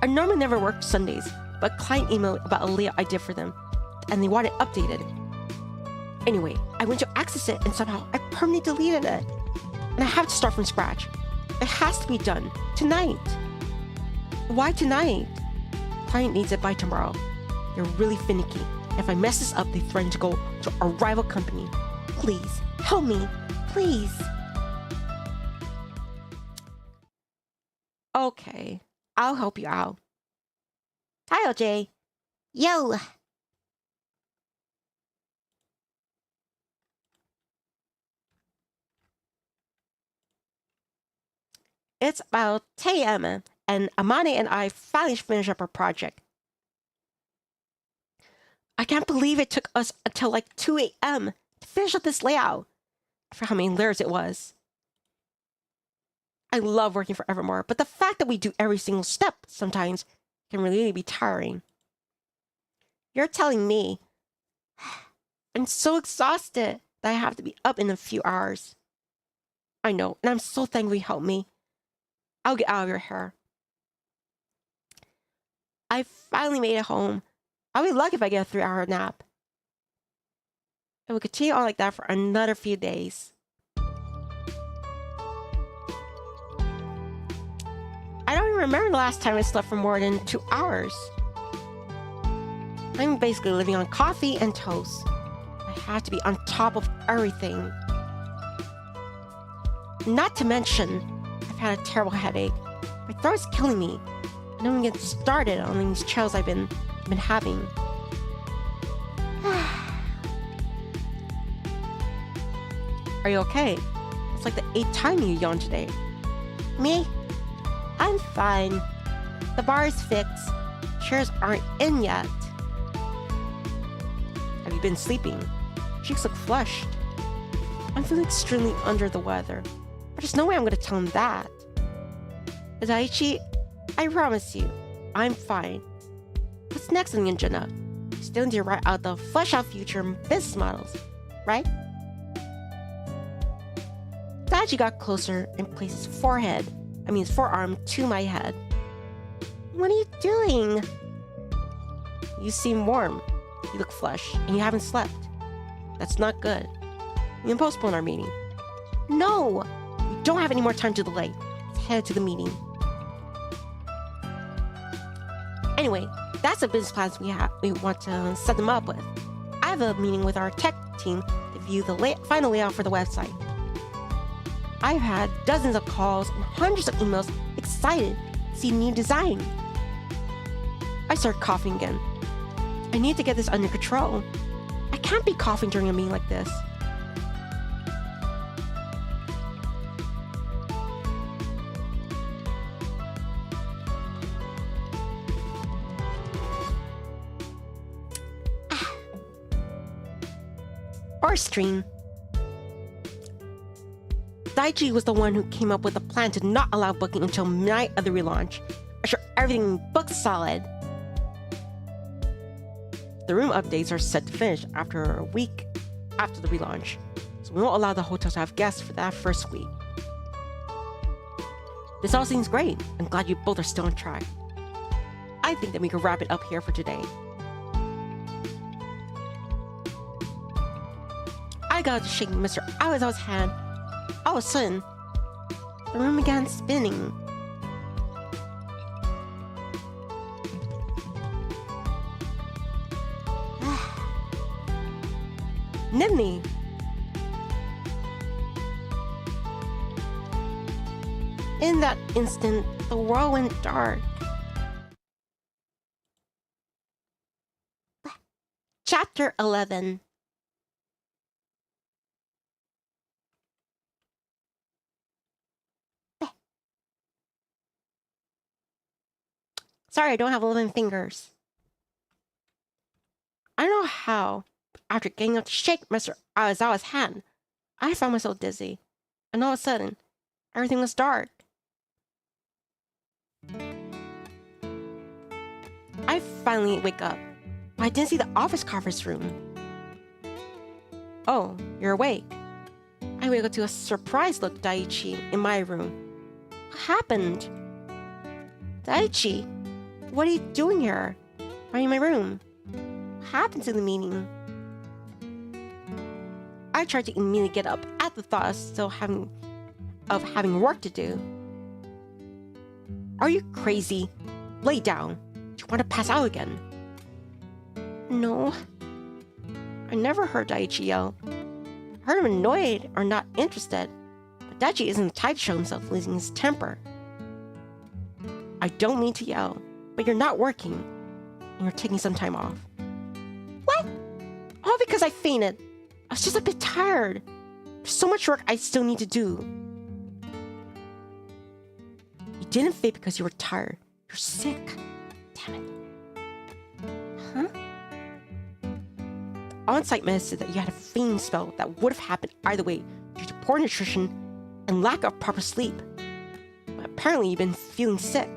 I normally never work Sundays, but a client emailed about a layout I did for them, and they want it updated. Anyway, I went to access it and somehow I permanently deleted it. And I have to start from scratch. It has to be done. Tonight. Why tonight? Client needs it by tomorrow. They're really finicky. If I mess this up, they threaten to go to a rival company. Please, help me. Please. Okay, I'll help you out. Hi, LJ. Yo. It's about 10 a.m. and Amane and I finally finished up our project. I can't believe it took us until like 2 a.m. to finish up this layout. For how many layers it was. I love working for Evermore, but the fact that we do every single step sometimes can really be tiring. You're telling me. I'm so exhausted that I have to be up in a few hours. I know, and I'm so thankful you helped me. I'll get out of your hair. I finally made it home. I'll be lucky if I get a 3-hour nap. It will continue on like that for another few days. I don't even remember the last time I slept for more than 2 hours. I'm basically living on coffee and toast. I have to be on top of everything. Not to mention, I've had a terrible headache. My throat's killing me. I don't even get started on these chills I've been having. Are you okay? It's like the 8th time you yawned today. Me? I'm fine. The bar is fixed. Chairs aren't in yet. Have you been sleeping? Cheeks look flushed. I'm feeling extremely under the weather, but there's no way I'm gonna tell him that. Daichi, I promise you, I'm fine. What's next on the agenda? Still need to write out the flesh out future business models, right? Daichi got closer and placed his forearm to my head. What are you doing? You seem warm. You look flushed, and you haven't slept. That's not good. We can postpone our meeting. No! We don't have any more time to delay. Let's head to the meeting. Anyway, that's the business plans we want to set them up with. I have a meeting with our tech team to view the final layout for the website. I've had dozens of calls and hundreds of emails excited to see new design. I start coughing again. I need to get this under control. I can't be coughing during a meeting like this. Or stream. Daichi was the one who came up with a plan to not allow booking until night of the relaunch. Ensure everything booked solid. The room updates are set to finish after a week after the relaunch, so we won't allow the hotel to have guests for that first week. This all seems great. I'm glad you both are still on track. I think that we can wrap it up here for today. I got to shake Mr. Awazawa's hand. All of a sudden, the room began spinning. Nivni! In that instant, the world went dark. Chapter 11. Sorry, I don't have 11 fingers. I don't know how, but after getting up to shake Mr. Awazawa's hand, I found myself dizzy, and all of a sudden, everything was dark. I finally wake up, but I didn't see the office conference room. Oh, you're awake. I wake up to a surprised look Daichi in my room. What happened? Daichi, what are you doing here? Why are you in my room? What happened to the meeting? I tried to immediately get up at the thought of having work to do. Are you crazy? Lay down. Do you want to pass out again? No. I never heard Daichi yell. I heard him annoyed or not interested, but Daichi isn't the type to show himself losing his temper. I don't mean to yell, but you're not working, and you're taking some time off. What? All because I fainted. I was just a bit tired. There's so much work I still need to do. You didn't faint because you were tired. You're sick. Damn it. Huh? The on-site med said that you had a fainting spell that would have happened either way due to poor nutrition and lack of proper sleep. But apparently you've been feeling sick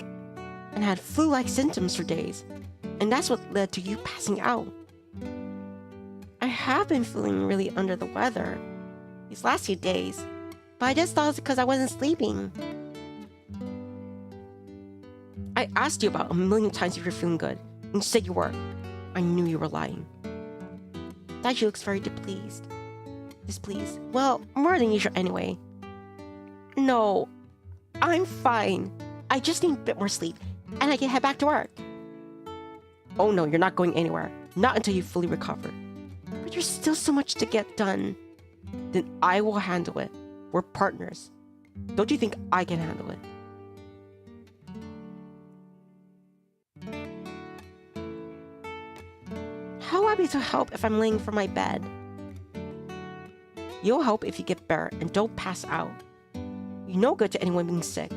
and had flu-like symptoms for days, and that's what led to you passing out. I have been feeling really under the weather these last few days, but I just thought it was because I wasn't sleeping. I asked you about a million times if you're feeling good, and you said you were. I knew you were lying. Daichi looks very displeased. Well, more than usual anyway. No, I'm fine. I just need a bit more sleep, and I can head back to work. Oh no, you're not going anywhere. Not until you fully recover. But there's still so much to get done. Then I will handle it. We're partners. Don't you think I can handle it? How will I be to help if I'm laying from my bed? You'll help if you get better and don't pass out. You're no good to anyone being sick.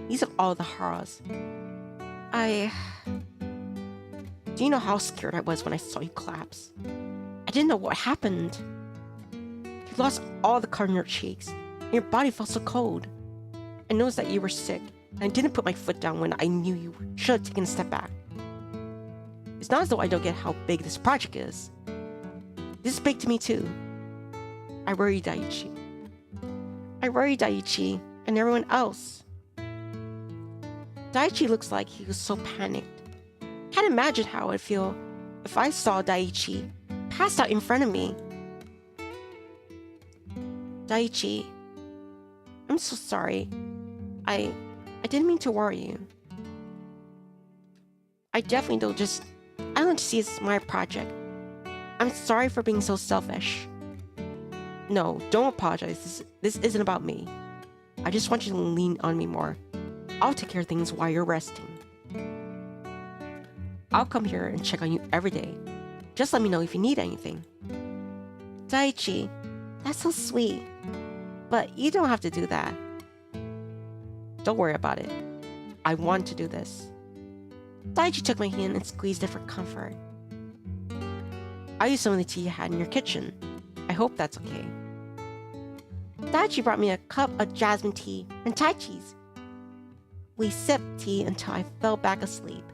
These are all the horrors. Do you know how scared I was when I saw you collapse? I didn't know what happened. You lost all the color in your cheeks, and your body felt so cold. I noticed that you were sick, and I didn't put my foot down when I knew you should have taken a step back. It's not as though I don't get how big this project is. This is big to me too. I worry Daichi. I worry Daichi and everyone else. Daichi looks like he was so panicked. Can't imagine how I'd feel if I saw Daichi passed out in front of me. Daichi, I'm so sorry. I didn't mean to worry you. I don't see this as my project. I'm sorry for being so selfish. No, don't apologize. This isn't about me. I just want you to lean on me more. I'll take care of things while you're resting. I'll come here and check on you every day. Just let me know if you need anything. Daichi, that's so sweet. But you don't have to do that. Don't worry about it. I want to do this. Daichi took my hand and squeezed it for comfort. I used some of the tea you had in your kitchen. I hope that's okay. Daichi brought me a cup of jasmine tea and Tai Chi's. We sipped tea until I fell back asleep.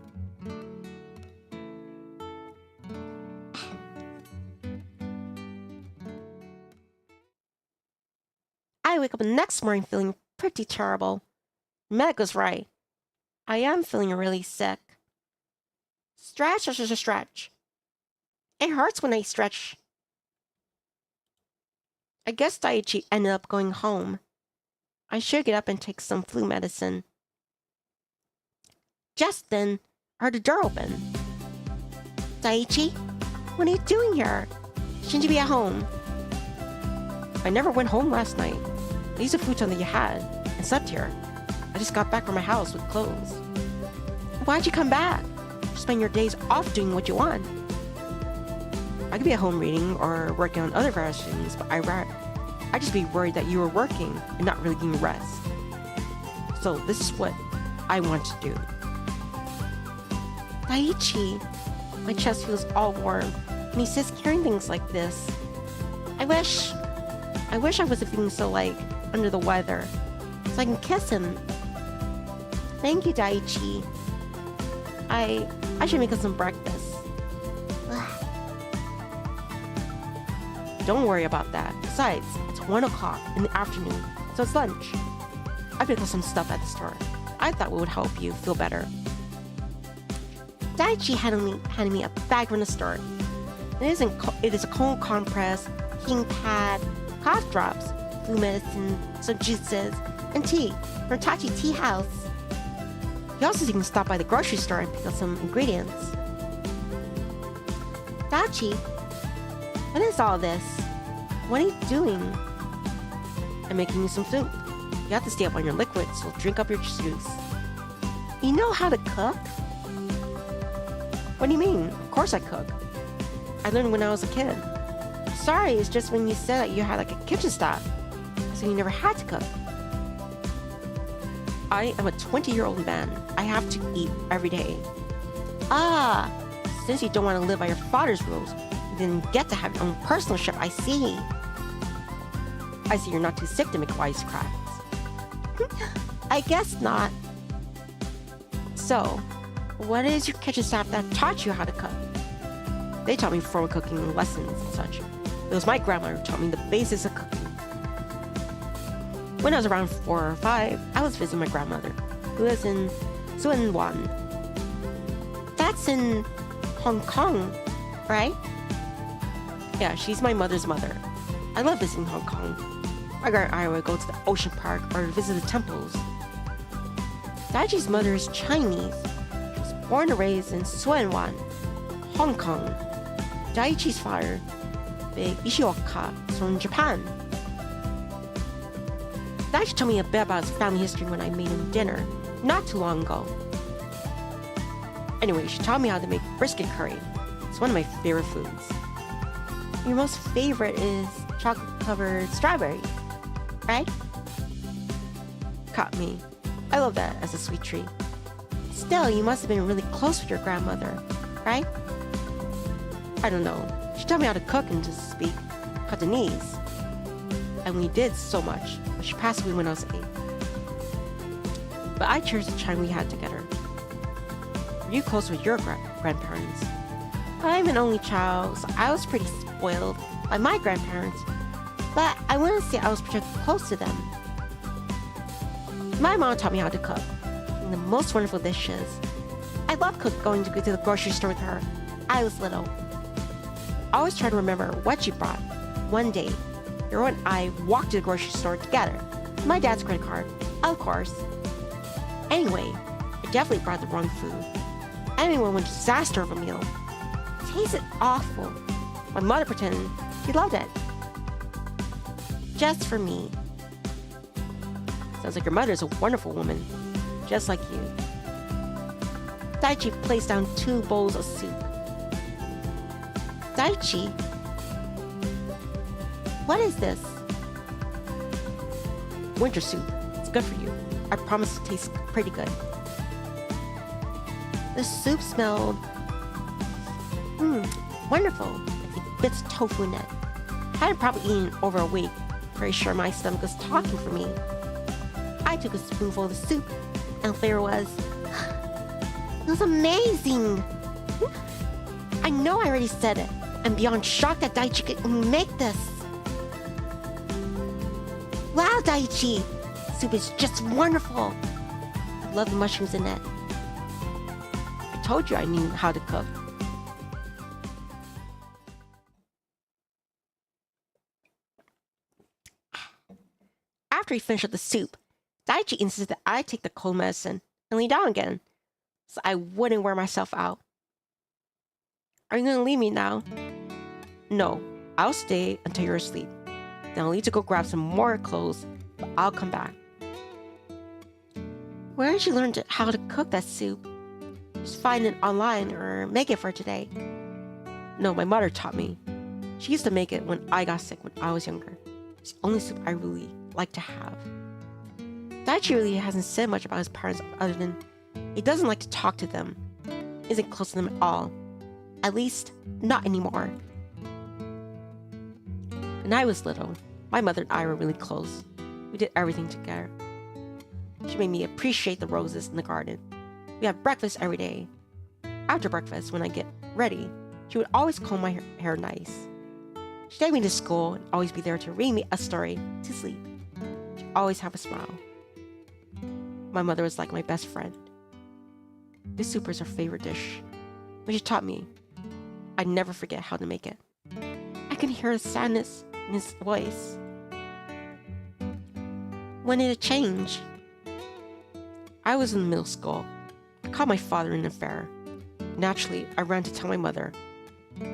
I wake up the next morning feeling pretty terrible. Meg was right. I am feeling really sick. Stretch. It hurts when I stretch. I guess Daichi ended up going home. I should get up and take some flu medicine. Just then, I heard the door open. Daichi, what are you doing here? Shouldn't you be at home? I never went home last night. I used the futon that you had and slept here. I just got back from my house with clothes. Why'd you come back? Spend your days off doing what you want. I could be at home reading or working on other various things, but I'd just be worried that you were working and not really getting rest. So this is what I want to do. Daichi, my chest feels all warm, and he says carrying things like this. I wish I wasn't feeling so under the weather, so I can kiss him. Thank you, Daichi. I should make us some breakfast. Don't worry about that. Besides, it's 1 o'clock in the afternoon, so it's lunch. I picked up some stuff at the store. I thought it would help you feel better. Daichi handed me a bag from the store. It is a cold compress, heating pad, cough drops, flu medicine, some juices, and tea from Tachi Tea House. You also can stop by the grocery store and pick up some ingredients. Daichi, what is all this? What are you doing? I'm making you some soup. You have to stay up on your liquids, so drink up your juice. You know how to cook? What do you mean? Of course I cook. I learned when I was a kid. Sorry, it's just when you said that you had a kitchen staff, so you never had to cook. I am a 20-year-old man. I have to eat every day. Ah, since you don't want to live by your father's rules, you didn't get to have your own personal chef, I see. I see you're not too sick to make wisecracks. I guess not. So, what is your kitchen staff that taught you how to cook? They taught me formal cooking lessons and such. It was my grandmother who taught me the basics of cooking. When I was around 4 or 5, I was visiting my grandmother, who lives in Suanwan. That's in Hong Kong, right? Yeah, she's my mother's mother. I love visiting Hong Kong. My grandma and I would go to the ocean park or visit the temples. Daichi's mother is Chinese. She was born and raised in Suanwan, Hong Kong. Daichi's father, Big Ishioka, is from Japan. Daichi told me a bit about his family history when I made him dinner, not too long ago. Anyway, she taught me how to make brisket curry. It's one of my favorite foods. Your most favorite is chocolate-covered strawberries, right? Caught me. I love that as a sweet treat. It's Still, you must have been really close with your grandmother, right? I don't know. She taught me how to cook and to speak Cantonese. And we did so much. But she passed away when I was 8. But I cherish the time we had together. Were you close with your grandparents? I'm an only child, so I was pretty spoiled by my grandparents. But I wouldn't say I was particularly close to them. My mom taught me how to cook. And the most wonderful dishes. I loved going to the grocery store with her. I was little. I always try to remember what she brought. One day, Hero and I walked to the grocery store together. My dad's credit card, of course. Anyway, I definitely brought the wrong food. Anyone with a disaster of a meal. It tasted awful. My mother pretended she loved it. Just for me. Sounds like your mother is a wonderful woman. Just like you. Daichi placed down 2 bowls of soup. Daichi? What is this? Winter soup. It's good for you. I promise it tastes pretty good. The soup smelled... wonderful. Like the bits of tofu in it. Hadn't probably eaten over a week. Pretty sure my stomach was talking for me. I took a spoonful of the soup, and the flavor was... It was amazing! I know I already said it. I'm beyond shocked that Daichi could make this. Wow, Daichi! Soup is just wonderful. I love the mushrooms in it. I told you I knew how to cook. After he finished with the soup, Daichi insisted that I take the cold medicine and lay down again, so I wouldn't wear myself out. Are you going to leave me now? No, I'll stay until you're asleep. Then I'll need to go grab some more clothes, but I'll come back. Where did you learn how to cook that soup? Just find it online or make it for today. No, my mother taught me. She used to make it when I got sick when I was younger. It's the only soup I really like to have. Daichi really hasn't said much about his parents other than he doesn't like to talk to them. Isn't close to them at all. At least, not anymore. When I was little, my mother and I were really close. We did everything together. She made me appreciate the roses in the garden. We had breakfast every day. After breakfast, when I get ready, she would always comb my hair nice. She'd take me to school and always be there to read me a story to sleep. She'd always have a smile. My mother was like my best friend. This soup is her favorite dish. When she taught me, I'd never forget how to make it. I can hear the sadness in his voice. When did it change? I was in middle school. I caught my father in an affair. Naturally, I ran to tell my mother.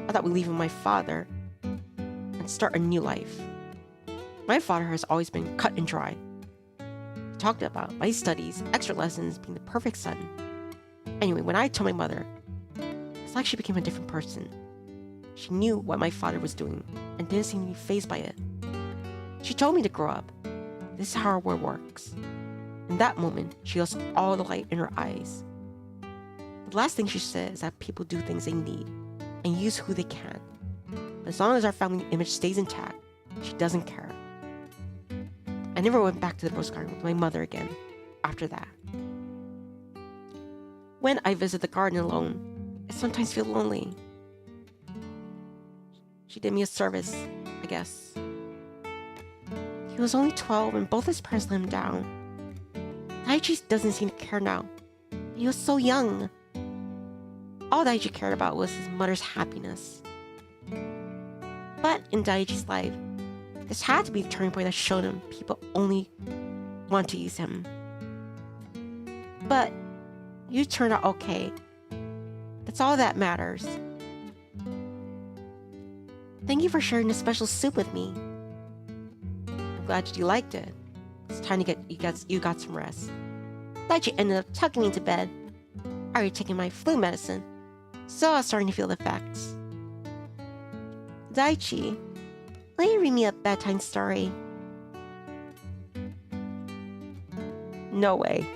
I thought we'd leave my father and start a new life. My father has always been cut and dry. He talked about my studies, extra lessons, being the perfect son. Anyway, when I told my mother, it's like she became a different person. She knew what my father was doing and didn't seem to be fazed by it. She told me to grow up. This is how our world works. In that moment, she lost all the light in her eyes. The last thing she said is that people do things they need and use who they can. But as long as our family image stays intact, she doesn't care. I never went back to the rose garden with my mother again after that. When I visit the garden alone, I sometimes feel lonely. She did me a service, I guess. He was only 12 and both his parents let him down. Daichi doesn't seem to care now. He was so young. All Daichi cared about was his mother's happiness. But in Daichi's life, this had to be the turning point that showed him people only want to use him. But you turned out okay. That's all that matters. Thank you for sharing this special soup with me. I'm glad you liked it. It's time to you got some rest. Daichi ended up tucking me into bed. I already taken my flu medicine, so I was starting to feel the effects. Daichi, will you read me a bedtime story? No way.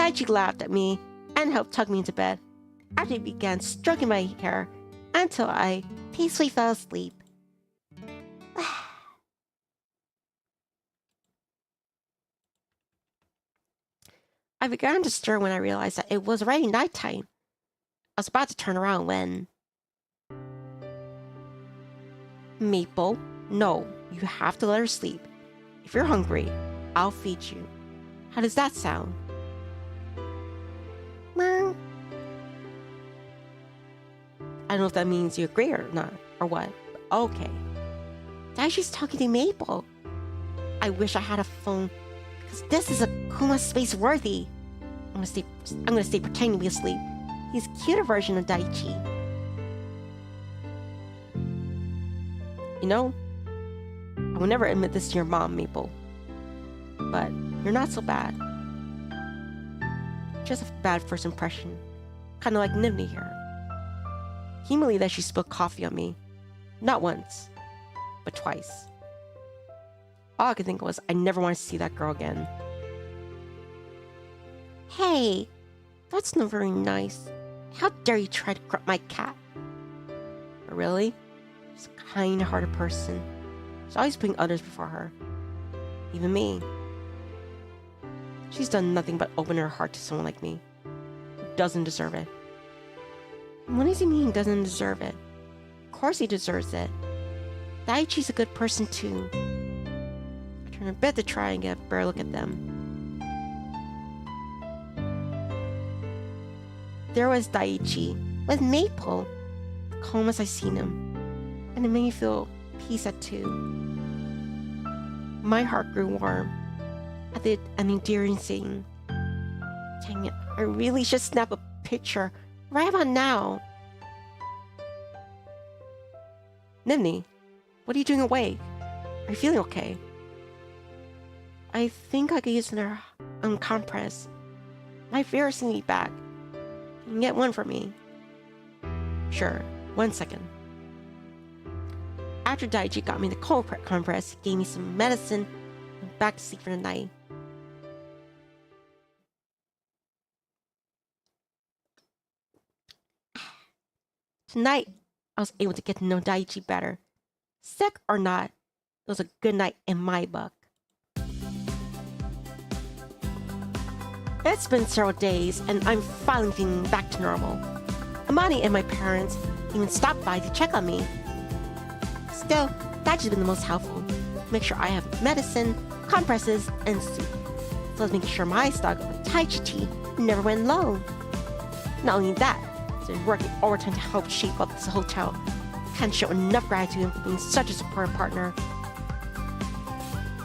Daichi laughed at me and helped tuck me into bed after he began stroking my hair until I peacefully fell asleep. I began to stir when I realized that it was already nighttime. I was about to turn around when... Maple, no, you have to let her sleep. If you're hungry, I'll feed you. How does that sound? Well, I don't know if that means you agree or not, or what. But okay. Daichi's talking to Maple. I wish I had a phone, because this is a Kuma space worthy. I'm gonna stay pretending to be asleep. He's a cuter version of Daichi. You know, I will never admit this to your mom, Maple. But you're not so bad. Just a bad first impression. Kinda like Nivni here. Can you believe that she spilled coffee on me? Not once, but twice. All I could think was I never want to see that girl again. Hey, that's not very nice. How dare you try to grab my cat? But really? She's a kind-hearted person. She's always putting others before her. Even me. She's done nothing but open her heart to someone like me, who doesn't deserve it. And what does he mean doesn't deserve it? Of course he deserves it. Daichi's a good person too. I turned a bit to try and get a better look at them. There was Daichi, with Maple, the calmest I've seen him, and it made me feel peace at two. My heart grew warm at the endearing scene. Dang it, I really should snap a picture right about now. Nivni, what are you doing awake? Are you feeling okay? I think I could use another compress. My fear seems to be back. You can get one for me. Sure, 1 second. After Daichi got me the cold compress, he gave me some medicine and went back to sleep for the night. Tonight, I was able to get to know Daichi better. Sick or not, it was a good night in my book. It's been several days, and I'm finally feeling back to normal. Amani and my parents even stopped by to check on me. Still, Daichi's been the most helpful. Make sure I have medicine, compresses, and soup. So let's make sure my stock of Daichi tea never went low. Not only that, he's been working overtime to help shape up this hotel. Can't show enough gratitude for being such a supportive partner.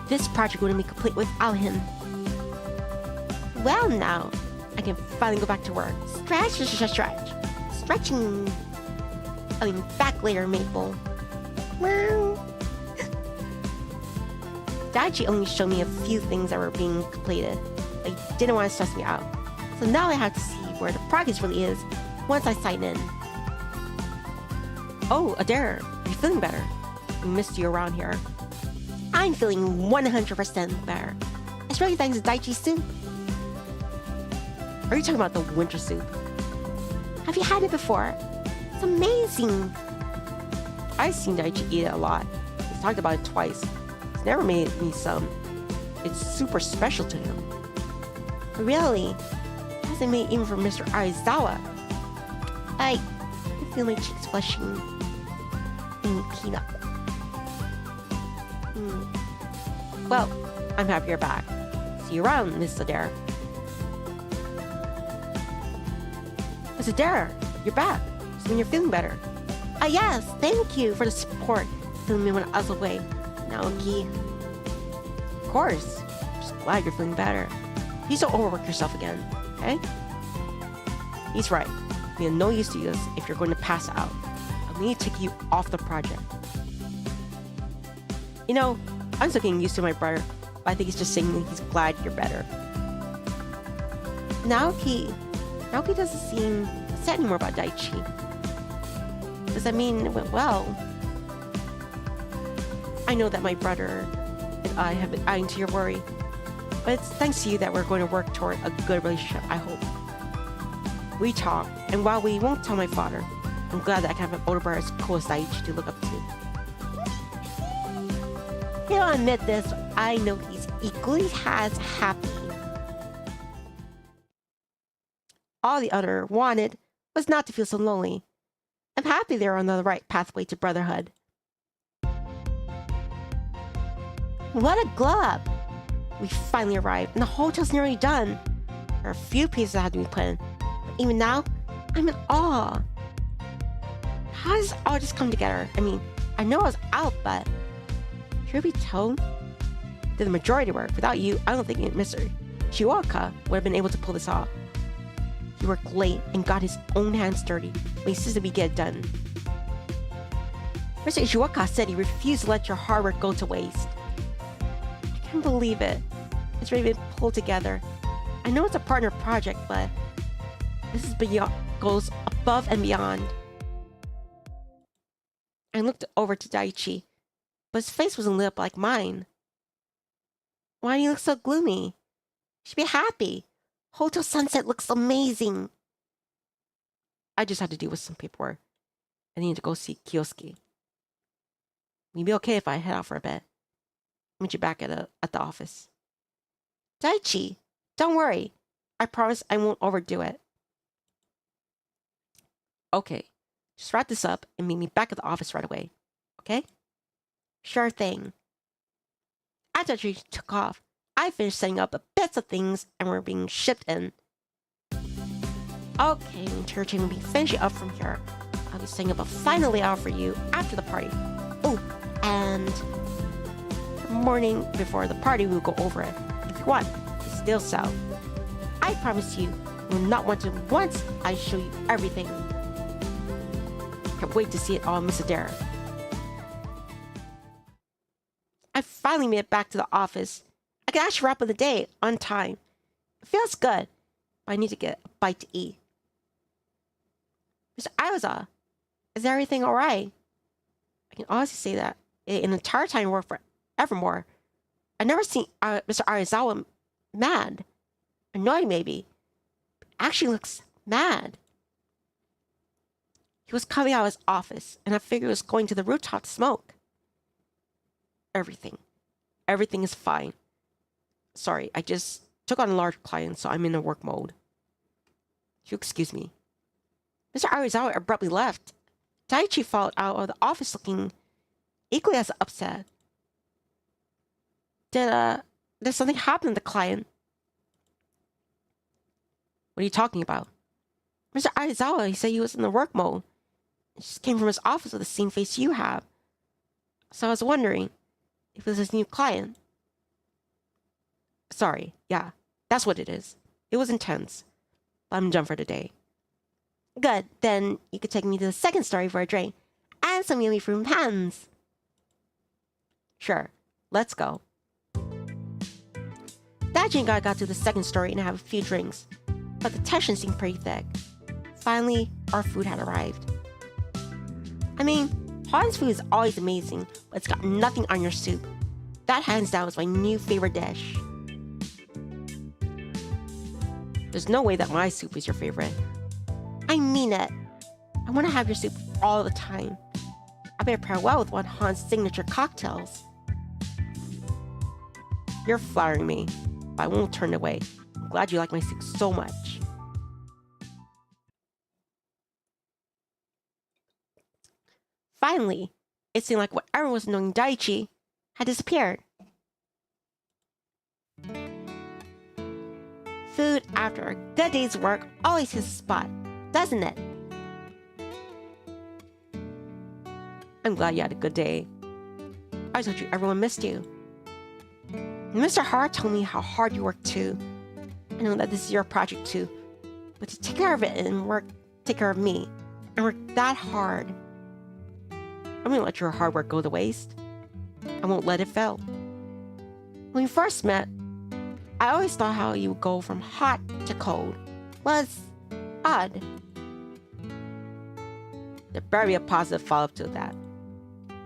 This project wouldn't be complete without him. Well now, I can finally go back to work. Stretching. I'll be back later, Maple. Well, Daichi only showed me a few things that were being completed. He didn't want to stress me out. So now I have to see where the progress really is once I sign in. Oh, Adair, are you feeling better? We missed you around here. I'm feeling 100% better. It's really thanks to Daichi's soup. Are you talking about the winter soup? Have you had it before? It's amazing. I've seen Daichi eat it a lot. He's talked about it twice. He's never made me some. It's super special to him. Really? He hasn't made even for Mr. Aizawa. I feel my cheeks flushing. Peanut. Well, I'm happy you're back. See you around, Miss Adair. Miss Adair, you're back. So when you're feeling better. Yes, thank you for the support. Feeling me when I was away. Naoki. Of course. Just glad you're feeling better. Please don't overwork yourself again, okay? He's right. It'll be no use to you if you're going to pass out. I need to take you off the project. You know, I'm still getting used to my brother, but I think he's just saying that he's glad you're better. Naoki doesn't seem upset anymore about Daichi. Does that mean it went well? I know that my brother and I have been adding to your worry. But it's thanks to you that we're going to work toward a good relationship, I hope. We talk, and while we won't tell my father, I'm glad that I can have an older brother as cool as Daichi to look up to. He'll admit this, I know he's equally as happy. All the other wanted was not to feel so lonely. I'm happy they're on the right pathway to brotherhood. What a glow up! We finally arrived, and the hotel's nearly done. There are a few pieces that had to be put in, but even now, I'm in awe. How does it all just come together? I mean, I know I was out, but truth be told, did the majority work. Without you, I don't think Mr. Shiwaka would have been able to pull this off. He worked late and got his own hands dirty, but he insisted we get it done. Mr. Shiwaka said he refused to let your hard work go to waste. I can't believe it. It's really been pulled together. I know it's a partner project, but this is goes above and beyond. I looked over to Daichi, but his face wasn't lit up like mine. Why do you look so gloomy? You should be happy. Hotel Sunset looks amazing. I just had to deal with some paperwork. I needed to go see Kiyosuke. Will you be okay if I head out for a bit? Meet you back at the office. Daichi, don't worry. I promise I won't overdo it. Okay, just wrap this up and meet me back at the office right away. Okay? Sure thing. After Daichi took off, I finished setting up the bits of things and were being shipped in. Okay, interchange will be finishing up from here. I'll be setting up a final layout for you after the party. Oh, and the morning before the party we'll go over it. If you want, it's still so. I promise you will not want to once I show you everything. Can't wait to see it all, Miss Adair. I finally made it back to the office. I can actually wrap up the day on time. It feels good, but I need to get a bite to eat. Mr. Aizawa, is everything alright? I can honestly say that in the entire time I worked for Evermore, I've never seen Mr. Aizawa mad. Annoyed maybe. But actually looks mad. He was coming out of his office, and I figured he was going to the rooftop to smoke. Everything is fine. Sorry, I just took on a large client, so I'm in a work mode. You excuse me. Mr. Aizawa abruptly left. Daichi followed out of the office looking equally as upset. Did something happen to the client? What are you talking about? Mr. Aizawa, he said he was in the work mode. He just came from his office with the same face you have. So I was wondering if it was his new client. Sorry, yeah, that's what it is. It was intense, but I'm done for today. Good, then you could take me to the second story for a drink and some yummy fruit and hands. Sure, let's go. Daichi and I got to the second story and had a few drinks, but the tension seemed pretty thick. Finally, our food had arrived. I mean, Han's food is always amazing, but it's got nothing on your soup. That hands down is my new favorite dish. There's no way that my soup is your favorite. I mean it. I want to have your soup all the time. I better pair well with one of Han's signature cocktails. You're flattering me, but I won't turn away. I'm glad you like my soup so much. Finally, it seemed like whatever was knowing Daichi had disappeared. Food after a good day's work always hits a spot, doesn't it? I'm glad you had a good day. I told you everyone missed you. Mr. Hart told me how hard you work too. I know that this is your project too, but to take care of it and take care of me, and work that hard. I won't let your hard work go to waste. I won't let it fail. When we first met, I always thought how you would go from hot to cold was odd. There better be a positive follow-up to that.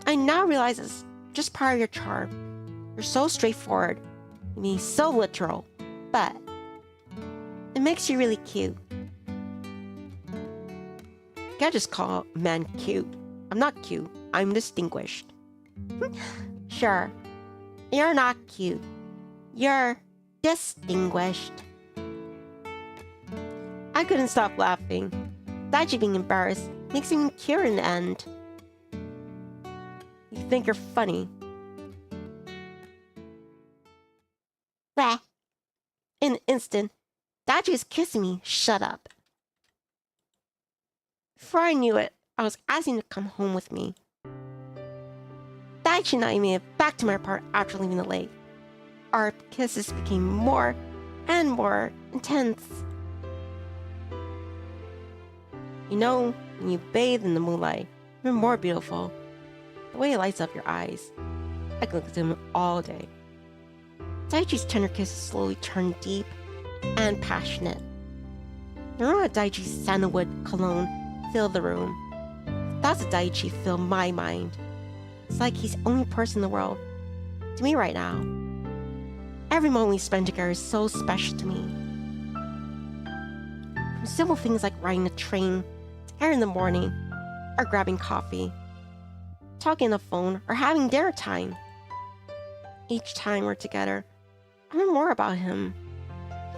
I now realize it's just part of your charm. You're so straightforward, You mean so literal, but it makes you really cute. You can't just call a man cute. I'm not cute. I'm distinguished. Sure, you're not cute. You're distinguished. I couldn't stop laughing. Daichi being embarrassed makes him cure in the end. You think you're funny. Bah. In an instant, Daichi is kissing me. Shut up. Before I knew it, I was asking him to come home with me. Daichi and I made it back to my apartment after leaving the lake. Our kisses became more and more intense. You know, when you bathe in the moonlight, you're more beautiful. The way it lights up your eyes. I could look at them all day. Daichi's tender kisses slowly turned deep and passionate. The aroma of Daichi's sandalwood cologne filled the room. Thoughts of Daichi filled my mind. It's like he's the only person in the world to me right now. Every moment we spend together is so special to me. From simple things like riding the train together in the morning, or grabbing coffee, talking on the phone, or having dinner time. Each time we're together, I learn more about him.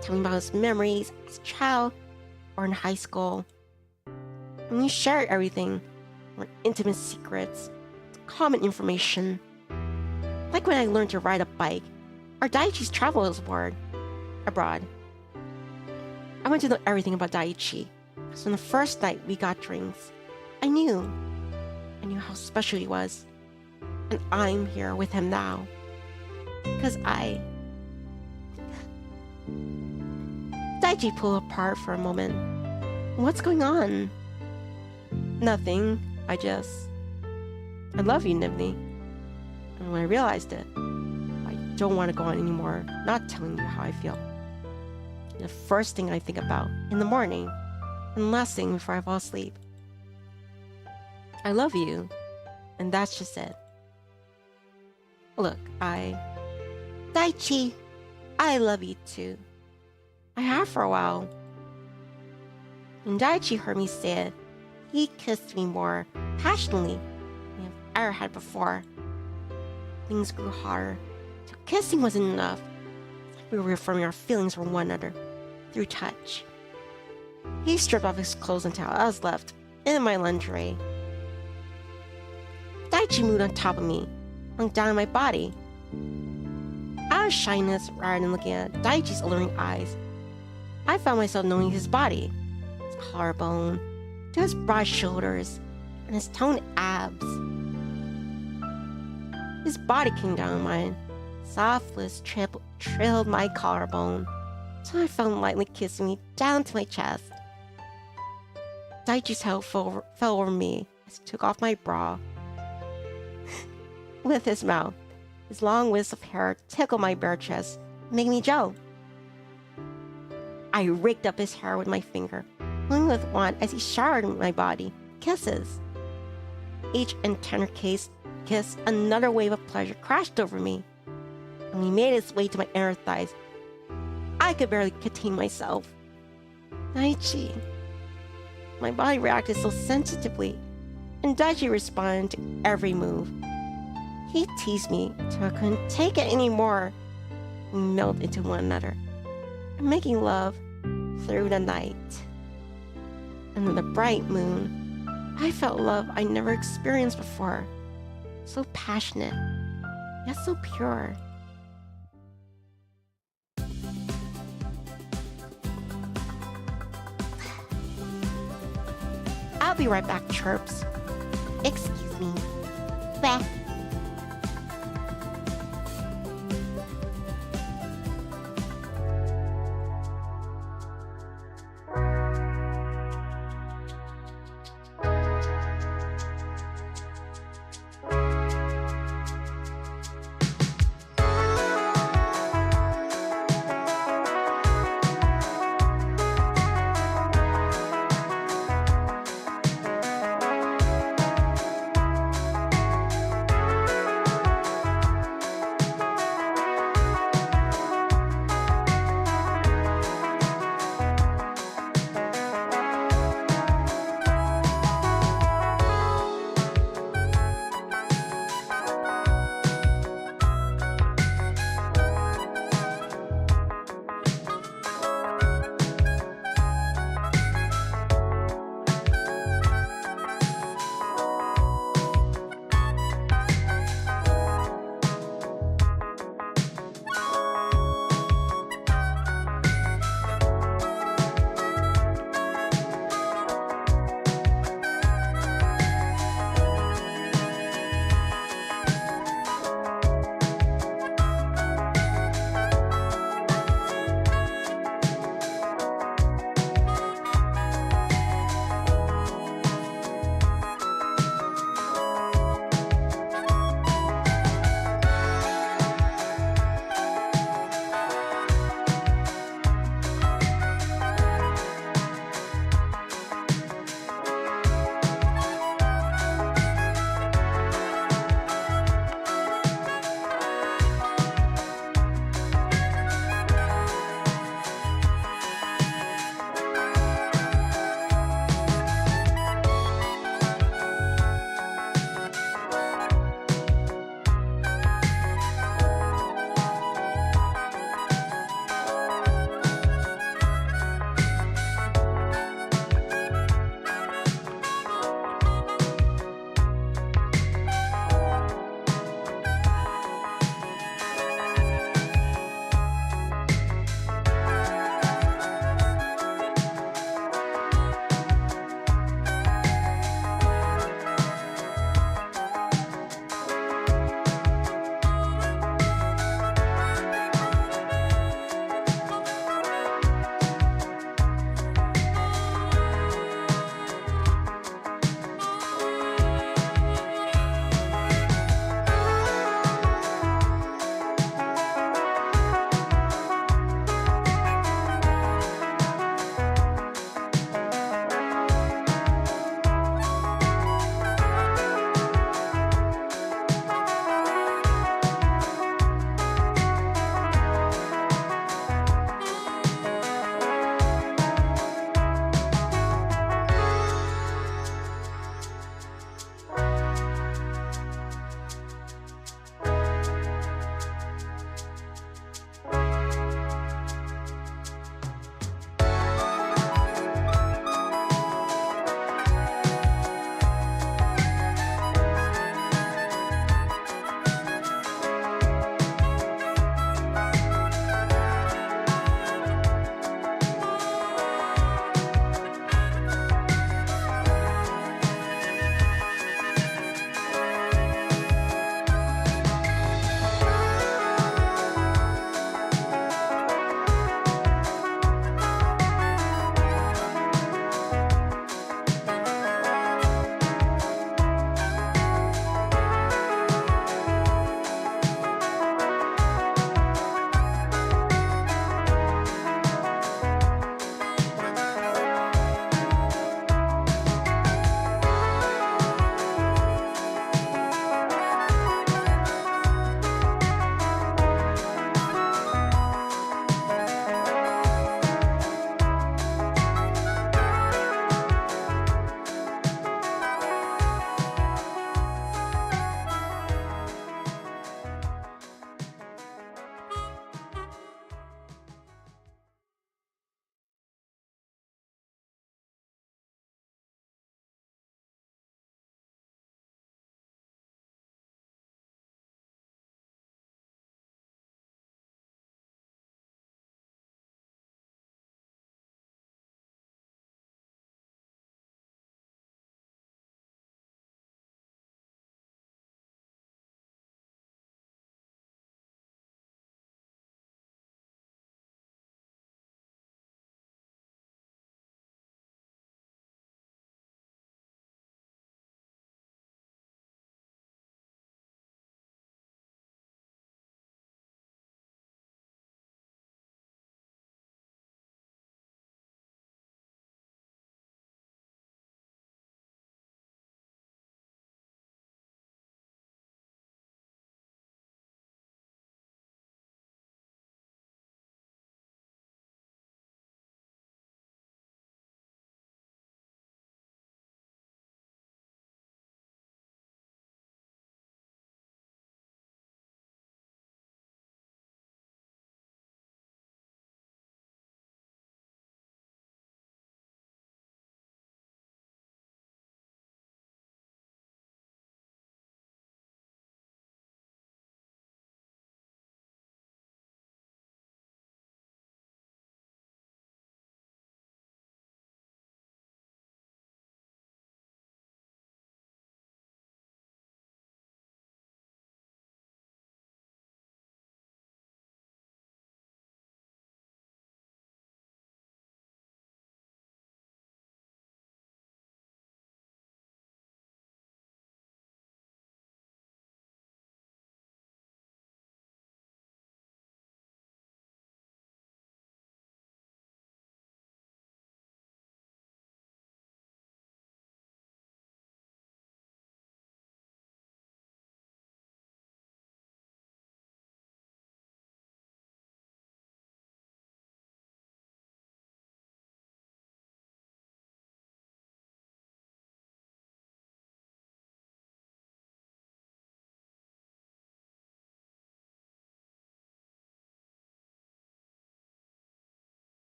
Tell me about his memories as a child or in high school. And we share everything, our intimate secrets, common information. Like when I learned to ride a bike, or Daichi's travel abroad. I want to know everything about Daichi. So on the first night we got drinks, I knew how special he was. And I'm here with him now. Because Daichi pulled apart for a moment. What's going on? Nothing. I love you, Nivni. And when I realized it, I don't want to go on anymore, not telling you how I feel. The first thing I think about in the morning, and last thing before I fall asleep. I love you, and that's just it. Look, Daichi, I love you too. I have for a while. When Daichi heard me say it, he kissed me more passionately than I've ever had before. Things grew harder, so kissing wasn't enough. It's like we were reaffirming our feelings for one another through touch. He stripped off his clothes until I was left in my lingerie. Daichi moved on top of me, hung down on my body. Out of shyness, rather than looking at Daichi's alluring eyes, I found myself knowing his body, his collarbone, to his broad shoulders, and his toned abs. His body came down on mine. Soft lips trailed my collarbone, so I felt him lightly kissing me down to my chest. Daichi's head fell over me as he took off my bra. With his mouth, his long wisp of hair tickled my bare chest, making me jello. I raked up his hair with my finger, pulling with one as he showered my body. Kisses. Each and tender kiss, another wave of pleasure crashed over me. And he made its way to my inner thighs. I could barely contain myself. Daichi. My body reacted so sensitively, and Daichi responded to every move. He teased me till I couldn't take it anymore. We melted into one another, making love through the night. Under the bright moon, I felt love I never experienced before. So passionate, yet so pure. I'll be right back, chirps. Excuse me. Bah.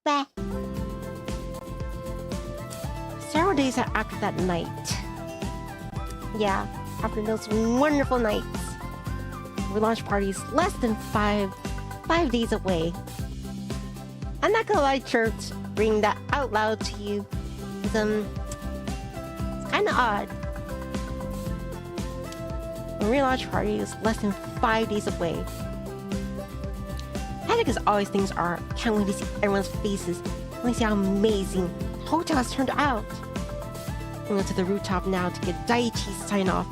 Bah. Several days after that night. Yeah, after those wonderful nights. Relaunch parties less than five days away. I'm not gonna lie, Church, bringing that out loud to you is it's kinda odd. A relaunch party is less than 5 days away. Headache is always things are. Can't wait to see everyone's faces. Can't wait to see how amazing the hotel has turned out. We went to the rooftop now to get Daichi's sign off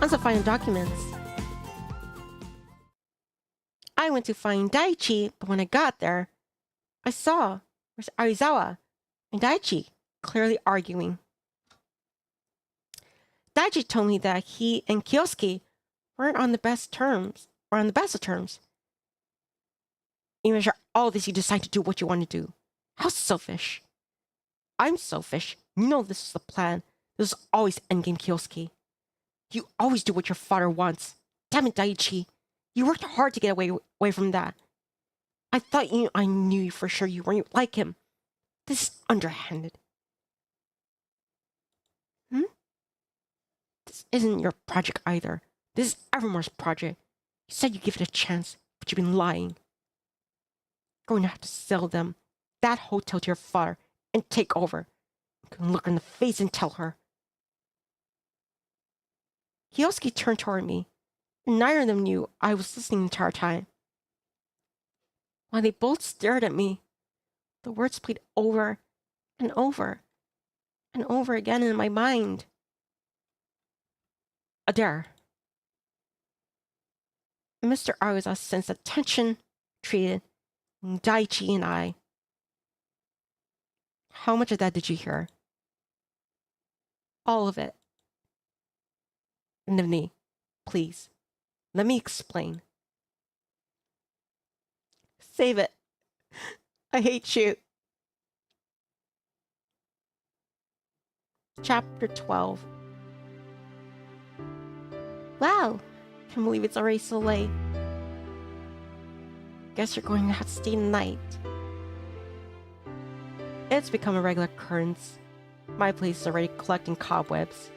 on some final documents. I went to find Daichi, but when I got there, I saw Arizawa and Daichi clearly arguing. Daichi told me that he and Kyosuke weren't on the best terms, or on the best of terms. Even after all this, you decide to do what you want to do. How selfish. I'm selfish. You know this is the plan. This is always endgame, Kyosuke. You always do what your father wants. Damn it, Daichi. You worked hard to get away from that. I knew you for sure you weren't like him. This is underhanded. This isn't your project either. This is Evermore's project. You said you'd give it a chance, but you've been lying. You're going to have to sell that hotel to your father, and take over. You can look her in the face and tell her. Kyosuke turned toward me, and neither of them knew I was listening the entire time. While they both stared at me, the words played over and over and over again in my mind. Adair. Mr. Arizawa sensed the tension treated Daichi and I. How much of that did you hear? All of it. Nivni, please, let me explain. Save it. I hate you. Chapter 12. Wow, can't believe it's already so late. Guess you're going to have to stay the night. It's become a regular occurrence. My place is already collecting cobwebs.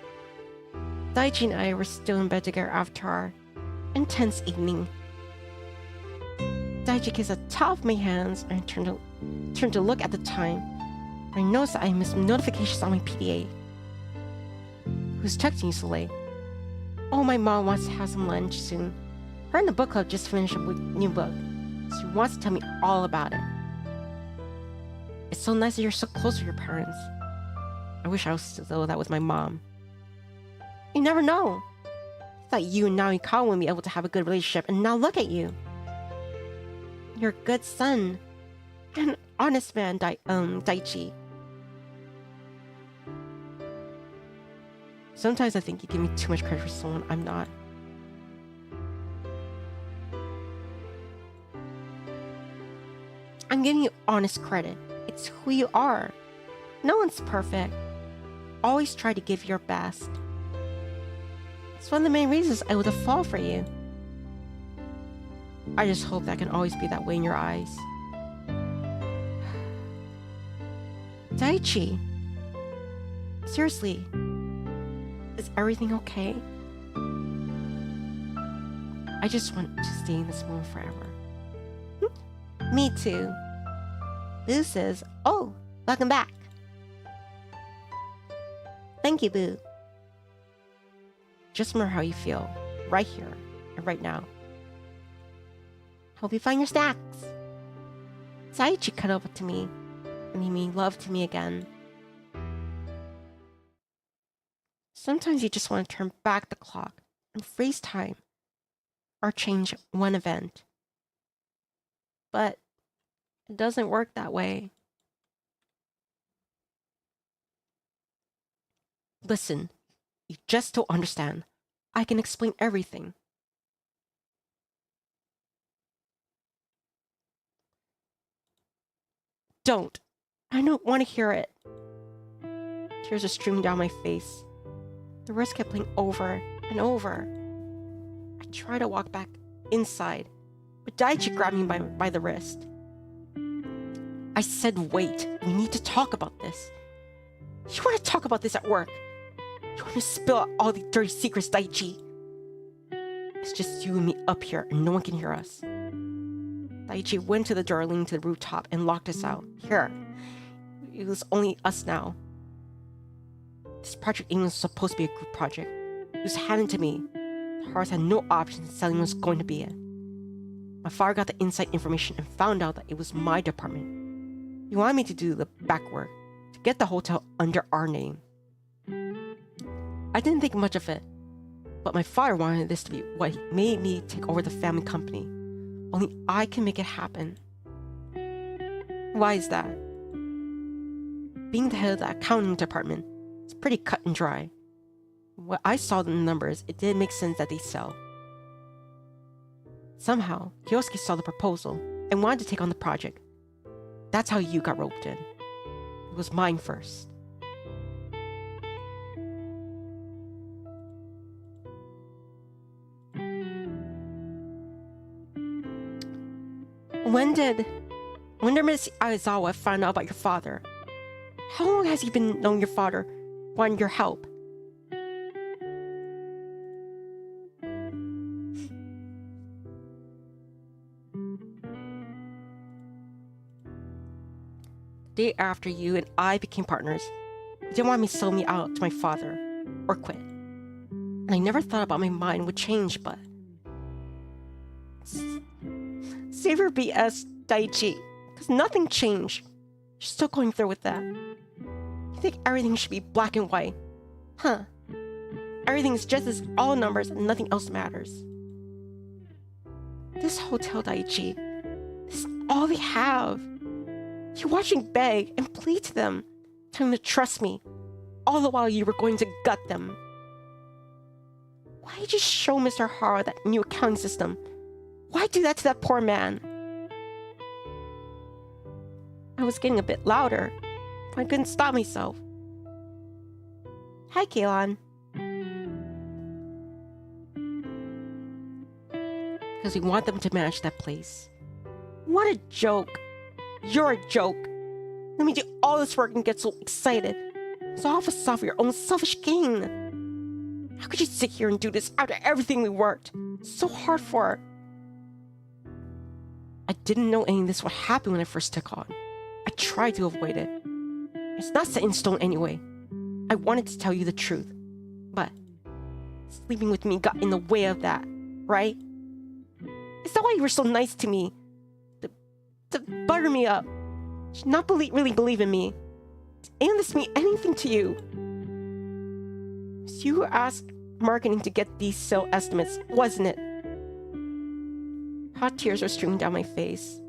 Daichi and I were still in bed together after our intense evening. Daichi kissed the top of my hands and I turned to look at the time. I noticed that I missed notifications on my PDA. Who's texting you so late? Oh, my mom wants to have some lunch soon. Her and the book club just finished a new book. She wants to tell me all about it. It's so nice that you're so close to your parents. I wish I was still that with my mom. You never know. I thought you and Naoikawa would be able to have a good relationship, and now look at you. You're a good son. An honest man, Daichi. Sometimes I think you give me too much credit for someone I'm not. I'm giving you honest credit. It's who you are. No one's perfect. Always try to give your best. It's one of the main reasons I would fall for you. I just hope that can always be that way in your eyes. Daichi. Seriously. Is everything okay? I just want to stay in this moment forever. Me too. Boo says, oh, welcome back. Thank you, Boo. Just remember how you feel, right here and right now. Hope you find your snacks. Daichi cut over to me, and he made love to me again. Sometimes you just want to turn back the clock and freeze time, or change one event. But it doesn't work that way. Listen, you just don't understand. I can explain everything. Don't. I don't want to hear it. Tears are streaming down my face. The words kept playing over and over. I tried to walk back inside, but Daichi grabbed me by the wrist. I said wait. We need to talk about this. You want to talk about this at work? You want to spill out all the dirty secrets, Daichi? It's just you and me up here, and no one can hear us. Daichi went to the door leading to the rooftop and locked us out. Here. It was only us now. This project even was supposed to be a group project. It was handed to me. The Haras had no option, selling was going to be it. My father got the inside information and found out that it was my department. He wanted me to do the back work, to get the hotel under our name. I didn't think much of it, but my father wanted this to be what made me take over the family company. Only I can make it happen. Why is that? Being the head of the accounting department, it's pretty cut and dry. What I saw in the numbers, it didn't make sense that they sell. Somehow, Kyosuke saw the proposal and wanted to take on the project. That's how you got roped in. It was mine first. When did Miss Aizawa find out about your father? How long has he been knowing your father, wanting your help? The day after you and I became partners, you didn't want me to sell me out to my father, or quit. And I never thought about my mind would change, but... Save your BS, Daichi, because nothing changed. You're still going through with that. You think everything should be black and white. Huh. Everything is just as all numbers and nothing else matters. This hotel, Daichi, this is all they have. You watch me beg and plead to them, telling them to trust me, all the while you were going to gut them. Why did you show Mr. Hara that new accounting system? Why do that to that poor man? I was getting a bit louder, but I couldn't stop myself. Hi, Kaelan. Because we want them to manage that place. What a joke. You're a joke. Let me do all this work and get so excited. So off for your own selfish gain. How could you sit here and do this after everything we worked so hard for? I didn't know any of this would happen when I first took on. I tried to avoid it. It's not set in stone anyway. I wanted to tell you the truth, but sleeping with me got in the way of that, right? Is that why you were so nice to me? To butter me up? To not really believe in me? And this mean anything to you? So you asked marketing to get these sale estimates, wasn't it? Hot tears were streaming down my face.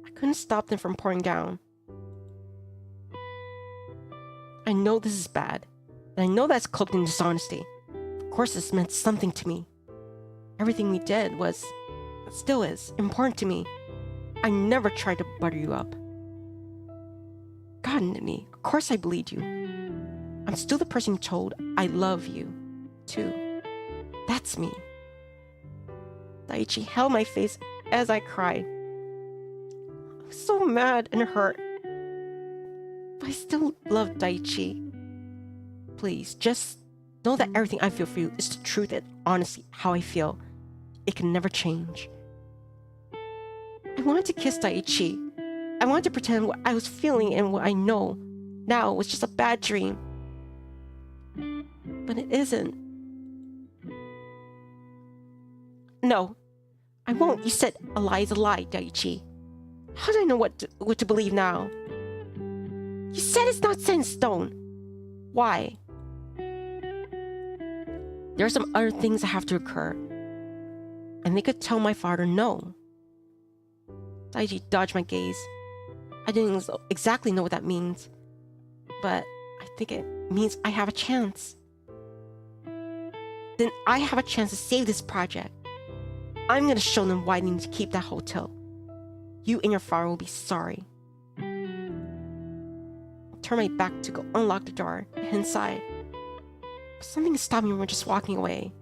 I couldn't stop them from pouring down. I know this is bad, and I know that's cloaked in dishonesty. Of course this meant something to me. Everything we did was, still is, important to me. I never tried to butter you up. God, Nivni, of course I believed you. I'm still the person you told I love you, too. That's me. Daichi held my face as I cried. I was so mad and hurt. But I still love Daichi. Please, just know that everything I feel for you is the truth and honestly how I feel. It can never change. I wanted to kiss Daichi. I wanted to pretend what I was feeling and what I know now was just a bad dream. But it isn't. No, I won't. You said a lie is a lie, Daichi. How do I know what to believe now? You said it's not set in stone. Why? There are some other things that have to occur. And they could tell my father no. Daichi dodged my gaze. I didn't exactly know what that means, but I think it means I have a chance. Then I have a chance to save this project. I'm gonna show them why they need to keep that hotel. You and your father will be sorry. I turned my back to go unlock the door and head inside. But something stopped me from just walking away.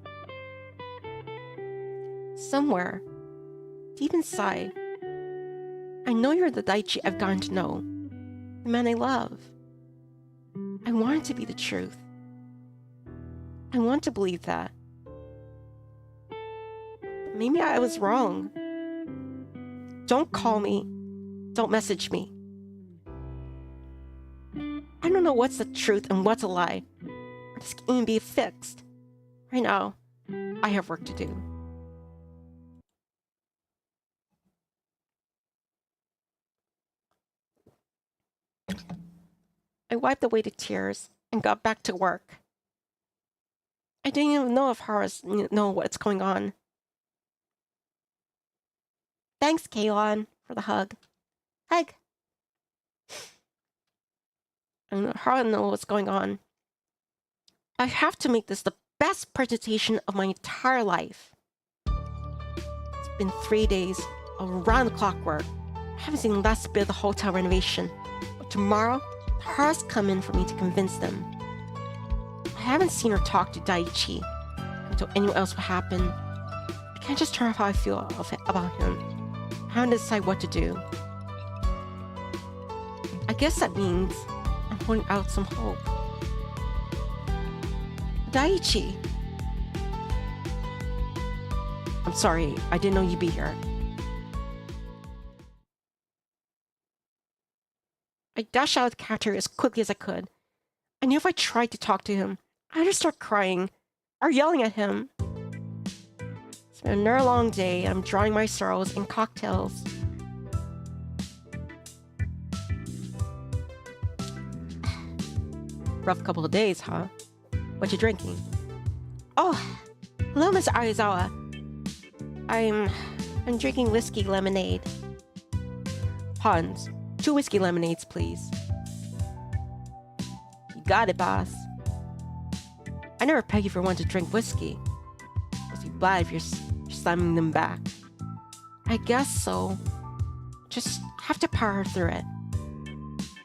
Somewhere, deep inside, I know you're the Daichi I've gotten to know, the man I love. I want it to be the truth. I want to believe that. Maybe I was wrong. Don't call me. Don't message me. I don't know what's the truth and what's a lie. Or this can even be fixed. Right now, I have work to do. I wiped away the tears and got back to work. I didn't even know if Horace know what's going on. Thanks, Kaylon, for the hug. Hug. And Horace knows what's going on. I have to make this the best presentation of my entire life. It's been 3 days of round-the-clock work. I haven't seen the last bit of the hotel renovation. But tomorrow, Horace come in for me to convince them. I haven't seen or talked to Daichi until anyone else will happen. I can't just turn off how I feel about him. I haven't decided what to do. I guess that means I'm holding out some hope. Daichi! I'm sorry, I didn't know you'd be here. I dashed out of the cafeteria as quickly as I could. I knew if I tried to talk to him, I'd just start crying or yelling at him. It's been another long day, and I'm drawing my sorrows in cocktails. Rough couple of days, huh? What you drinking? Oh, hello, Miss Arizawa. I'm drinking whiskey lemonade. Hans, 2 whiskey lemonades, please. You got it, boss. I never peg you for wanting to drink whiskey. Must be bad if you're slamming them back. I guess so. Just have to power through it.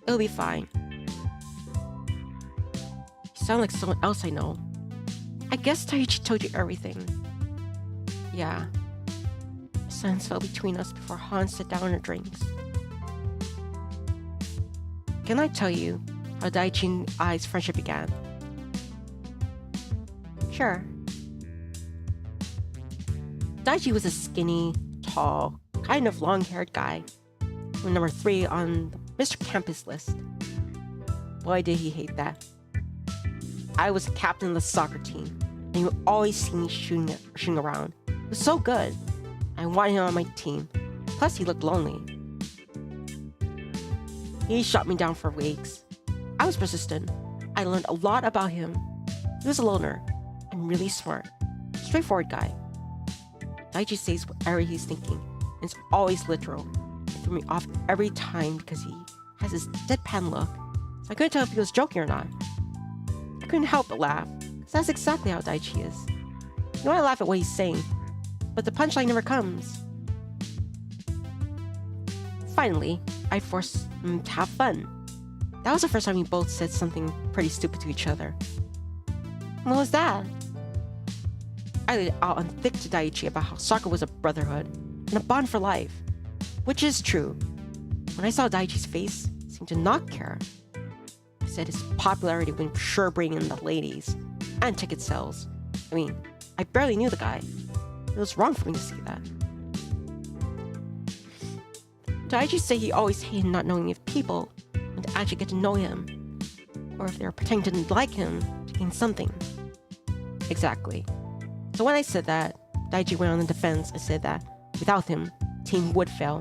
It'll be fine. You sound like someone else I know. I guess Daichi told you everything. Yeah. Silence fell between us before Hans sat down and drinks. Can I tell you how Daichi and I's friendship began? Sure. Daichi was a skinny, tall, kind of long-haired guy. Number 3 on Mr. Campus list. Boy, did he hate that. I was the captain of the soccer team, and he would always see me shooting around. It was so good. I wanted him on my team. Plus, he looked lonely. He shot me down for weeks. I was persistent. I learned a lot about him. He was a loner and really smart. Straightforward guy. Daichi says whatever he's thinking, and it's always literal. It threw me off every time because he has this deadpan look, so I couldn't tell if he was joking or not. I couldn't help but laugh, because that's exactly how Daichi is. You know, I laugh at what he's saying, but the punchline never comes. Finally, I forced him to have fun. That was the first time we both said something pretty stupid to each other. What was that? I laid it out on thick to Daichi about how soccer was a brotherhood and a bond for life, which is true. When I saw Daichi's face, he seemed to not care. I said his popularity would sure bring in the ladies and ticket sales. I mean, I barely knew the guy. It was wrong for me to see that. Daichi said he always hated not knowing if people would actually get to know him, or if they were pretending to like him to gain something. Exactly. So when I said that, Daichi went on the defense and said that without him, the team would fail,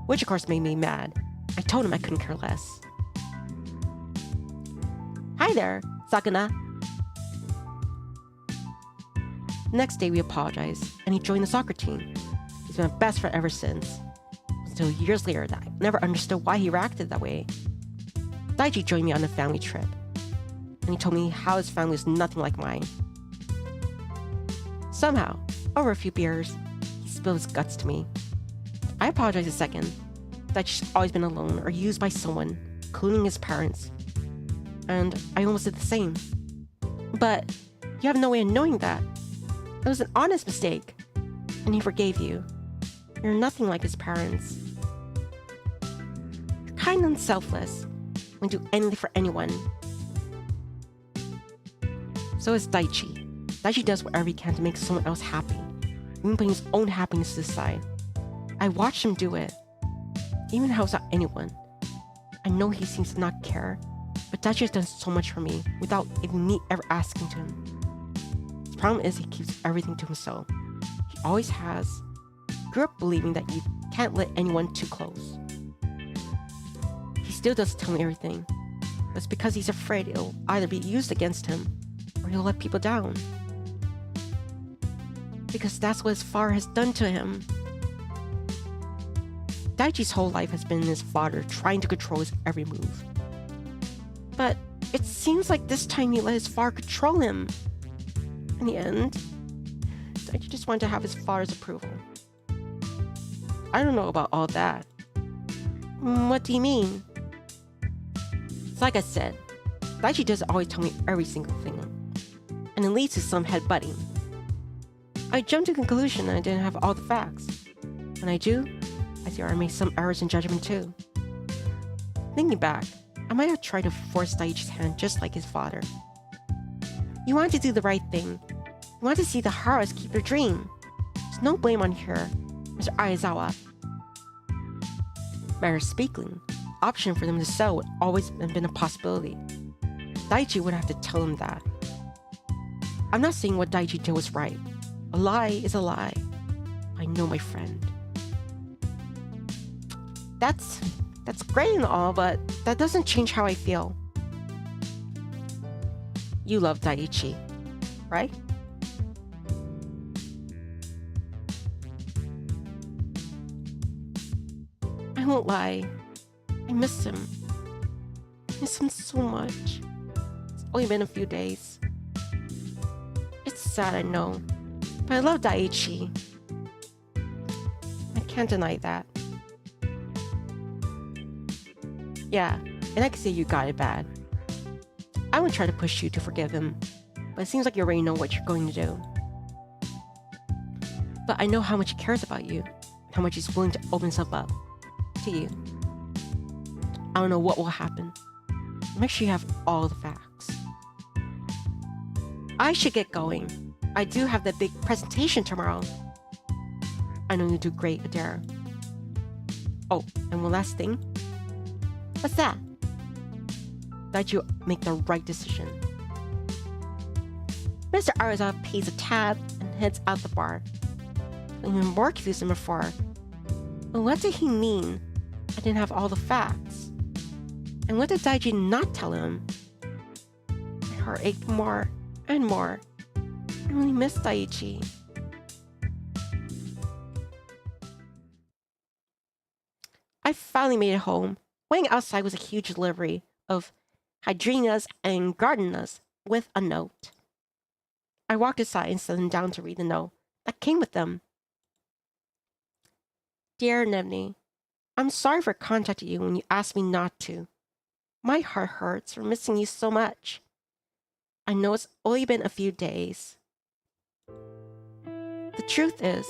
which of course made me mad. I told him I couldn't care less. Hi there, Sakuna. The next day we apologized, and he joined the soccer team. He's been my best friend ever since. Until years later that I never understood why he reacted that way. Daichi joined me on a family trip, and he told me how his family was nothing like mine. Somehow, over a few beers, he spilled his guts to me. I apologized a second. Daichi's always been alone or used by someone, including his parents. And I almost did the same. But you have no way of knowing that. It was an honest mistake, and he forgave you. You're nothing like his parents. kind and selfless. Will do anything for anyone. So is Daichi. Daichi does whatever he can to make someone else happy, even putting his own happiness to the side. I watched him do it. Even helps out anyone. I know he seems to not care, but Daichi has done so much for me without even me ever asking to him. His problem is he keeps everything to himself. He always has. Grew up believing that you can't let anyone too close. He still does tell me everything, but it's because he's afraid it'll either be used against him or he'll let people down. Because that's what his father has done to him. Daichi's whole life has been his father trying to control his every move. But it seems like this time he let his father control him. In the end, Daichi just wanted to have his father's approval. I don't know about all that. What do you mean? It's like I said, Daichi doesn't always tell me every single thing, and it leads to some headbutting. I jumped to the conclusion that I didn't have all the facts. When I do, I fear I made some errors in judgment too. Thinking back, I might have tried to force Daichi's hand just like his father. You want to do the right thing. You want to see the Haras keep their dream. There's no blame on here, Mr. Aizawa. Matter of speaking, option for them to sell would always have been a possibility. Daichi would have to tell him that. I'm not saying what Daichi did was right. A lie is a lie. I know my friend. That's great and all, but that doesn't change how I feel. You love Daichi, right? I won't lie. I miss him. I miss him so much. It's only been a few days. It's sad, I know. But I love Daichi. I can't deny that. Yeah, and I can say you got it bad. I won't try to push you to forgive him, but it seems like you already know what you're going to do. But I know how much he cares about you, and how much he's willing to open himself up to you. I don't know what will happen. Make sure you have all the facts. I should get going. I do have that big presentation tomorrow. I know you do great, Adair. Oh, and one last thing. What's that? That you make the right decision. Mr. Arizawa pays a tab and heads out the bar. I'm even more confused than before. But what did he mean? I didn't have all the facts. And what did Daichi not tell him? My heart ached more and more. I really miss Daichi. I finally made it home. Waiting outside was a huge delivery of hydrangeas and gardenias with a note. I walked inside and sat them down to read the note that came with them. Dear Nivni, I'm sorry for contacting you when you asked me not to. My heart hurts for missing you so much. I know it's only been a few days. The truth is,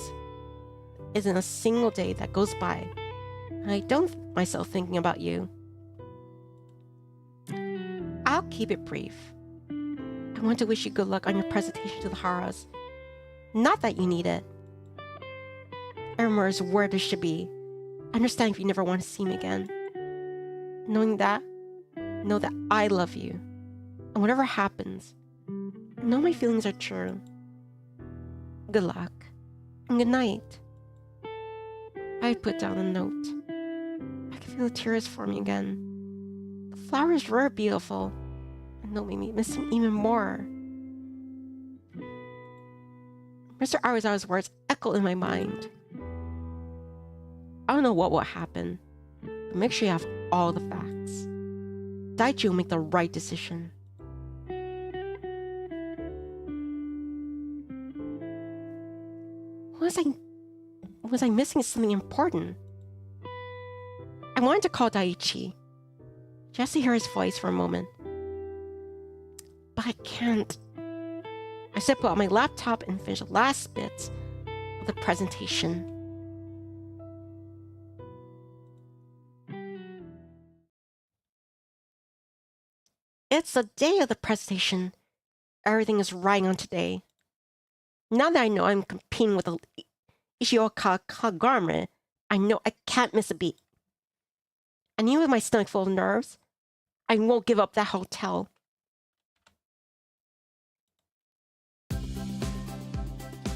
there isn't a single day that goes by I don't find myself thinking about you. I'll keep it brief. I want to wish you good luck on your presentation to the Haras. Not that you need it. Evermore is where it should be. I understand if you never want to see me again. Knowing that, know that I love you. And whatever happens, know my feelings are true. Good luck, and good night. I put down the note. I can feel the tears forming again. The flowers were beautiful, and they'll make me miss him even more. Mr. Arizawa's words echo in my mind. I don't know what will happen, but make sure you have all the facts. Daichi will make the right decision. Was I missing something important? I wanted to call Daichi, just to hear his voice for a moment. But I can't. I set out my laptop and finished the last bits of the presentation. It's the day of the presentation. Everything is riding on today. Now that I know I'm competing with the Ishioka conglomerate, I know I can't miss a beat. And even with my stomach full of nerves, I won't give up that hotel.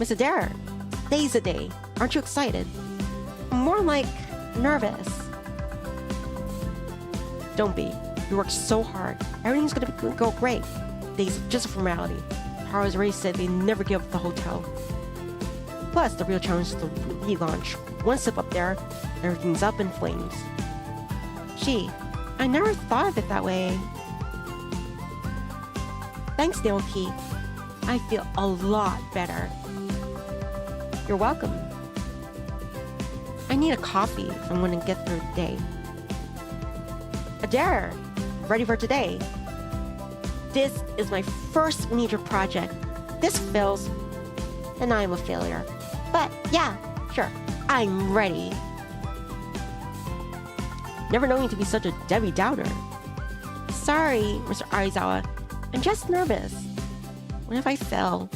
Miss Adair, today's the day. Aren't you excited? More like nervous. Don't be. You worked so hard. Everything's gonna go great. Today's just a formality. Haru's already said they never give up the hotel. Plus, the real challenge is the relaunch. One step up there, everything's up in flames. Gee, I never thought of it that way. Thanks, Naoki. I feel a lot better. You're welcome. I need a coffee if I'm going to get through the day. Adair, ready for today. This is my first major project. This fails, and I'm a failure. But yeah, sure, I'm ready. Never known you to be such a Debbie Downer. Sorry, Mr. Aizawa. I'm just nervous. What if I fail?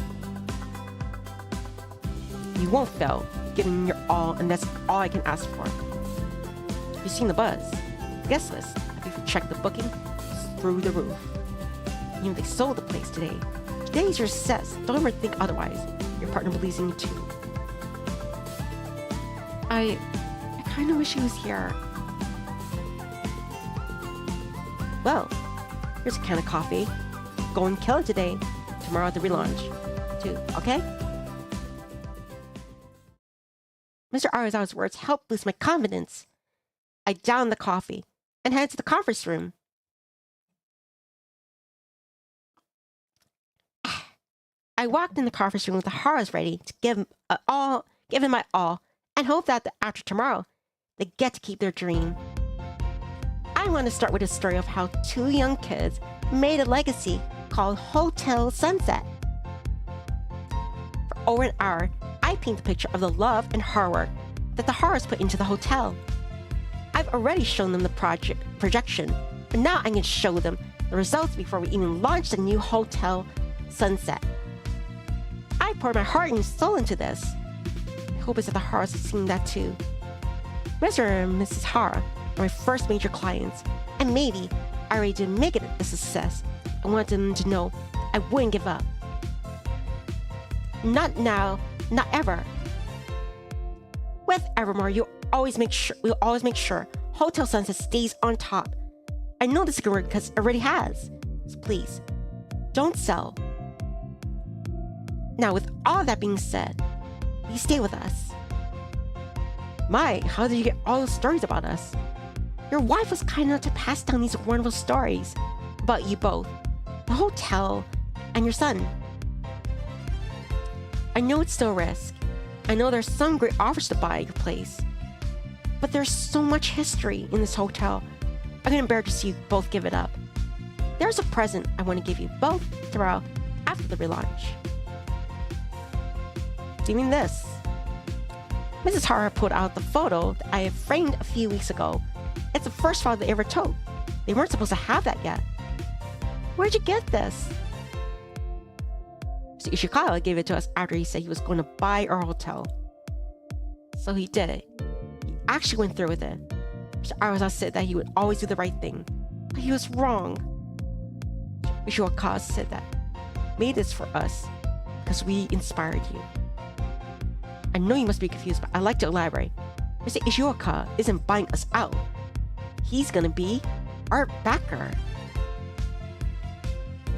You won't fail, giving your all, and that's all I can ask for. You've seen the buzz. Guest list, after you check the booking, it's through the roof. Even if they sold the place today. Today's your success. Don't ever think otherwise. Your partner believes in you too. I kind of wish he was here. Well, here's a can of coffee. Go and kill it today. Tomorrow at the relaunch, too, okay? Mr. Arizawa's words helped boost my confidence. I downed the coffee and headed to the conference room. I walked in the conference room with the Haras ready to give him my all, and hope that after tomorrow, they get to keep their dream. I want to start with a story of how two young kids made a legacy called Hotel Sunset. For over an hour, I paint a picture of the love and hard work that the Haras put into the hotel. I've already shown them the projection, but now I can show them the results before we even launch the new Hotel Sunset. I poured my heart and soul into this. I hope it's that the Haras have seen that too. Mr. and Mrs. Hara are my first major clients, and maybe I already didn't make it a success. I wanted them to know I wouldn't give up. Not now, not ever. With Evermore, we'll always make sure Hotel Sunset stays on top. I know this is gonna work because it already has. So please, don't sell. Now, with all that being said, you stay with us. My, how did you get all those stories about us? Your wife was kind enough to pass down these wonderful stories about you both, the hotel, and your son. I know it's still a risk. I know there's some great offers to buy your place. But there's so much history in this hotel. I couldn't bear to see you both give it up. There's a present I want to give you both tomorrow after the relaunch. Do you mean this? Mrs. Hara pulled out the photo that I had framed a few weeks ago. It's the first photo they ever took. They weren't supposed to have that yet. Where'd you get this? Mr. Ishikawa gave it to us after he said he was going to buy our hotel. So he did it. He actually went through with it. Mr. Arizawa said that he would always do the right thing, but he was wrong. Mr. Ishikawa said that made this for us because we inspired you. I know you must be confused, but I'd like to elaborate. Mr. Ishioka isn't buying us out. He's gonna be our backer.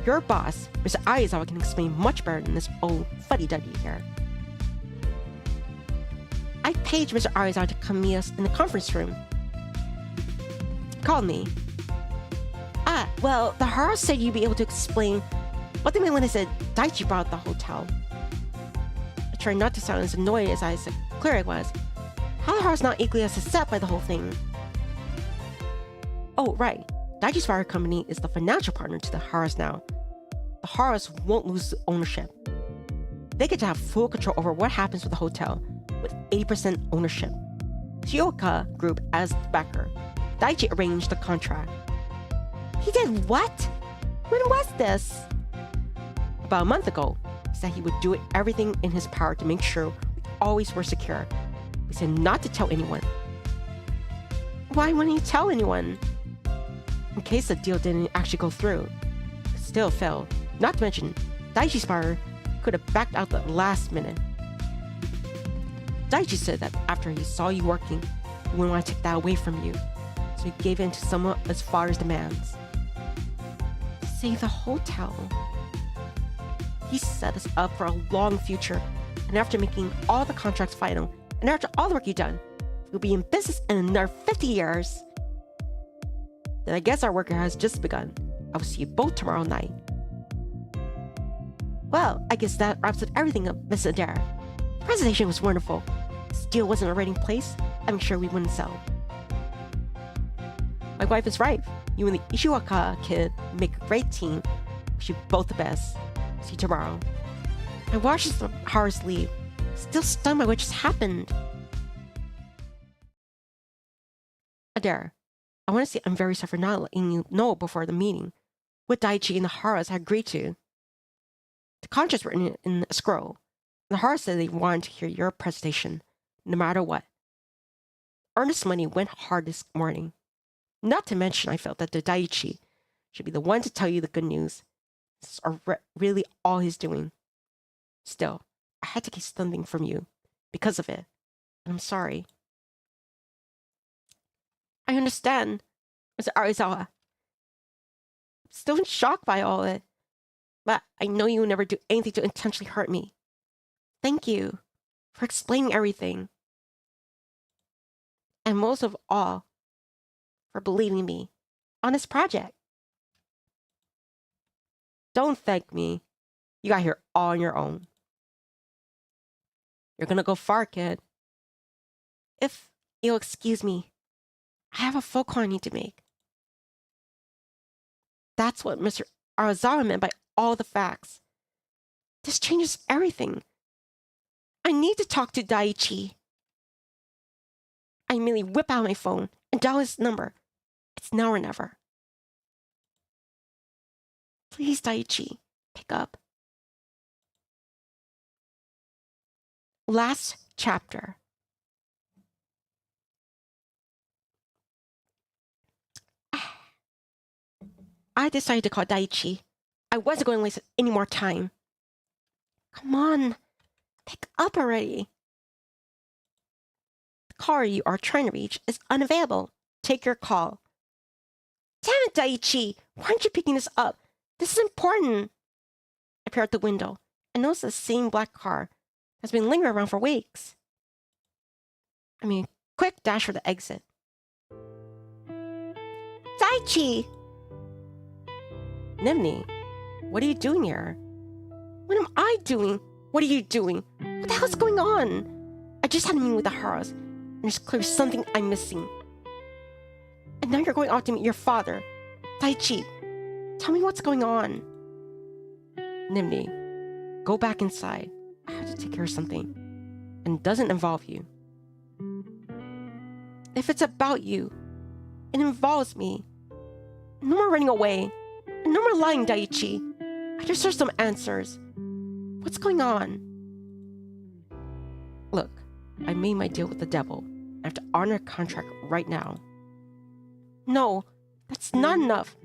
Your boss, Mr. Aizawa, can explain much better than this old fuddy-duddy here. I paged Mr. Aizawa to come meet us in the conference room. He called me. Well, the Hara said you'd be able to explain what they meant when they said Daichi brought the hotel. I tried not to sound as annoyed as I said clear I was. How the Hara's not equally as upset by the whole thing. Oh, right. Daichi's fire company is the financial partner to the Haras now. The Haras won't lose ownership. They get to have full control over what happens with the hotel, with 80% ownership. Shioka Group as the backer. Daichi arranged the contract. He did what? When was this? About a month ago. He said he would do everything in his power to make sure we always were secure. He said not to tell anyone. Why wouldn't he tell anyone? In case the deal didn't actually go through. It still failed. Not to mention, Daichi's buyer could have backed out the last minute. Daichi said that after he saw you working, he wouldn't want to take that away from you. So he gave in to some of his father's demands. To save the hotel. He set us up for a long future, and after making all the contracts final, and after all the work you've done, we'll be in business in another 50 years. Then I guess our work here has just begun. I will see you both tomorrow night. Well, I guess that wraps up everything up, Miss Adair. The presentation was wonderful. This deal wasn't already in place, I'm sure we wouldn't sell. My wife is right. You and the Ishiwaka kid make a great team. Wish you both the best. See you tomorrow. I watched as the Haras leave, still stunned by what just happened. Adair, I want to say I'm very sorry for not letting you know before the meeting what Daichi and the Haras had agreed to. The contracts were in a scroll. The Haras said they wanted to hear your presentation, no matter what. Earnest money went hard this morning. Not to mention, I felt that the Daichi should be the one to tell you the good news. This is really all he's doing. Still, I had to keep something from you because of it. And I'm sorry. I understand, Mr. Arizawa. I'm still in shock by all it. But I know you would never do anything to intentionally hurt me. Thank you for explaining everything. And most of all, for believing me on this project. Don't thank me. You got here all on your own. You're gonna go far, kid. If you'll excuse me, I have a phone call I need to make. That's what Mr. Arizawa meant by all the facts. This changes everything. I need to talk to Daichi. I immediately whip out my phone and dial his number. It's now or never. Please, Daichi, pick up. Last chapter. I decided to call Daichi. I wasn't going to waste any more time. Come on, pick up already. The caller you are trying to reach is unavailable. Take your call. Damn it, Daichi! Why aren't you picking this up? This is important. I peer out the window and notice the same black car has been lingering around for weeks. I mean, quick dash for the exit. Daichi! Nivni, what are you doing here? What am I doing? What are you doing? What the hell's going on? I just had a meeting with the Haras, and there's clearly something I'm missing. And now you're going off to meet your father. Daichi, tell me what's going on. Nivni, go back inside. I have to take care of something, and it doesn't involve you. If it's about you, it involves me. No more running away. And no more lying, Daichi. I deserve some answers. What's going on? Look, I made my deal with the devil. I have to honor a contract right now. No, that's not enough.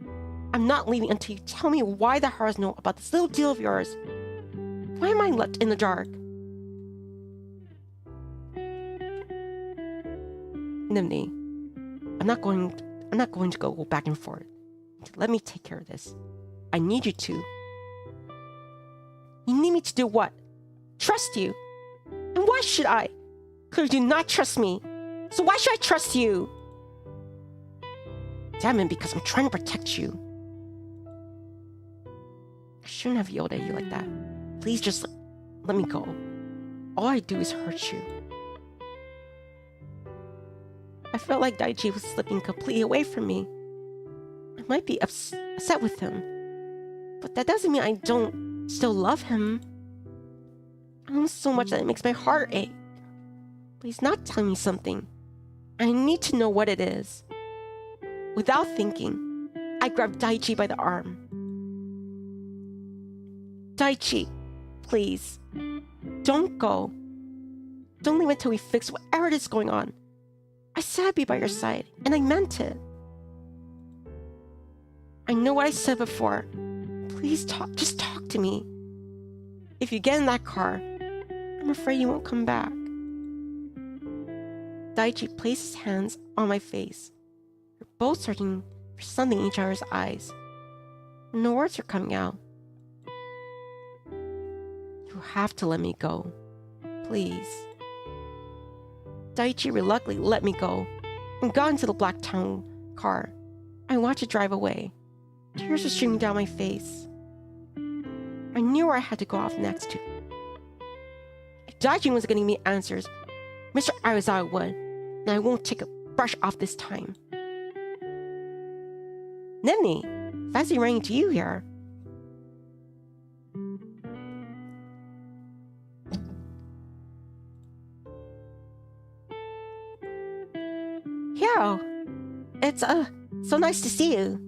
I'm not leaving until you tell me why the Haras know about this little deal of yours. Why am I left in the dark? Nivni, I'm not going to go back and forth. Let me take care of this. I need you to. You need me to do what? Trust you. And why should I? Clearly do not trust me. So why should I trust you? Damn it, because I'm trying to protect you. I shouldn't have yelled at you like that. Please just let me go. All I do is hurt you. I felt like Daichi was slipping completely away from me. I might be upset with him, but that doesn't mean I don't still love him. I love him so much that it makes my heart ache. But he's not telling me something. I need to know what it is. Without thinking, I grabbed Daichi by the arm. Daichi, please. Don't go. Don't leave until we fix whatever is going on. I said I'd be by your side, and I meant it. I know what I said before. Please just talk to me. If you get in that car, I'm afraid you won't come back. Daichi placed his hands on my face. We're both searching for something in each other's eyes. No words are coming out. You have to let me go. Please. Daichi reluctantly let me go and got into the black town car. I watched it drive away. Tears were streaming down my face. I knew where I had to go off next to. If Daichi wasn't getting me answers, Mr. Arizawa would, and I won't take a brush off this time. Nivni, fancy running to you here. Hero, it's so nice to see you.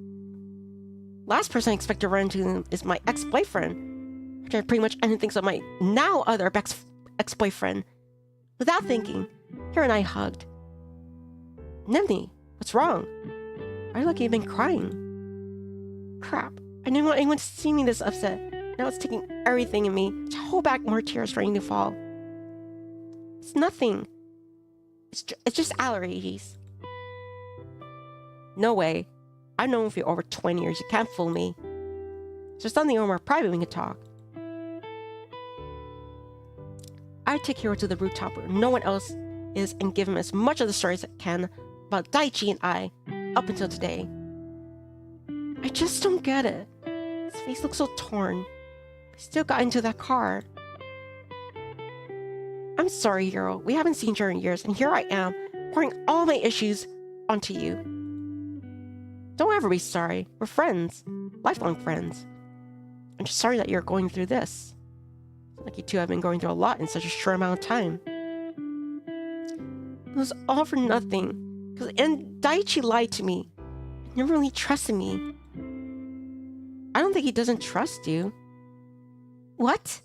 Last person I expect to run into is my ex-boyfriend, which I pretty much ended things with my now other ex-boyfriend. Without thinking, Hero and I hugged. Nivni, what's wrong? I look like you've been crying. Crap, I didn't want anyone to see me this upset. Now it's taking everything in me to hold back more tears starting to fall. It's nothing. It's just allergies. No way. I've known for over 20 years. You can't fool me. Is there something more private we can talk? I take Hero to the rooftop where no one else is and give him as much of the stories as I can about Daichi and I up until today. I just don't get it. His face looks so torn. He still got into that car. I'm sorry, Hero. We haven't seen each other in years, and here I am, pouring all my issues onto you. Don't ever be sorry. We're friends. Lifelong friends. I'm just sorry that you're going through this. Like you two have been going through a lot in such a short amount of time. It was all for nothing. And Daichi lied to me. He never really trusted me. I don't think he doesn't trust you. What?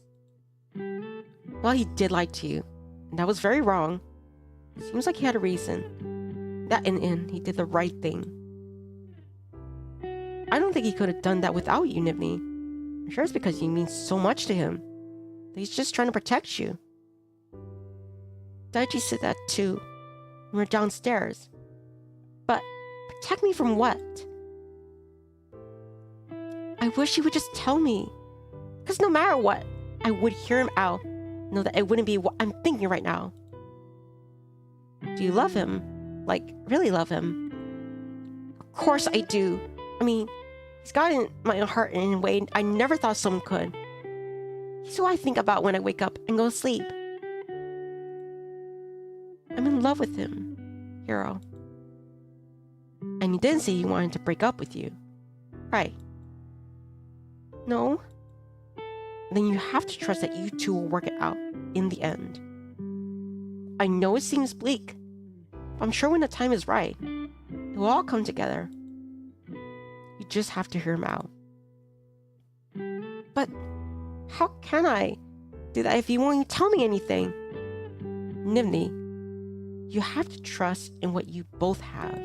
Well, he did lie to you. And that was very wrong. Seems like he had a reason. That in the end, he did the right thing. I don't think he could have done that without you, Nivni. I'm sure it's because you mean so much to him. That he's just trying to protect you. Daichi said that too. When we're downstairs. But protect me from what? I wish he would just tell me. Because no matter what, I would hear him out. Know that it wouldn't be what I'm thinking right now. Do you love him? Like, really love him? Of course I do. I mean, he's got in my heart in a way I never thought someone could. He's who I think about when I wake up and go to sleep. I'm in love with him, Hero. And you didn't say you wanted to break up with you, right? No? Then you have to trust that you two will work it out in the end. I know it seems bleak, but I'm sure when the time is right, it will all come together. You just have to hear him out. But how can I do that if you won't even tell me anything? Nivni, you have to trust in what you both have.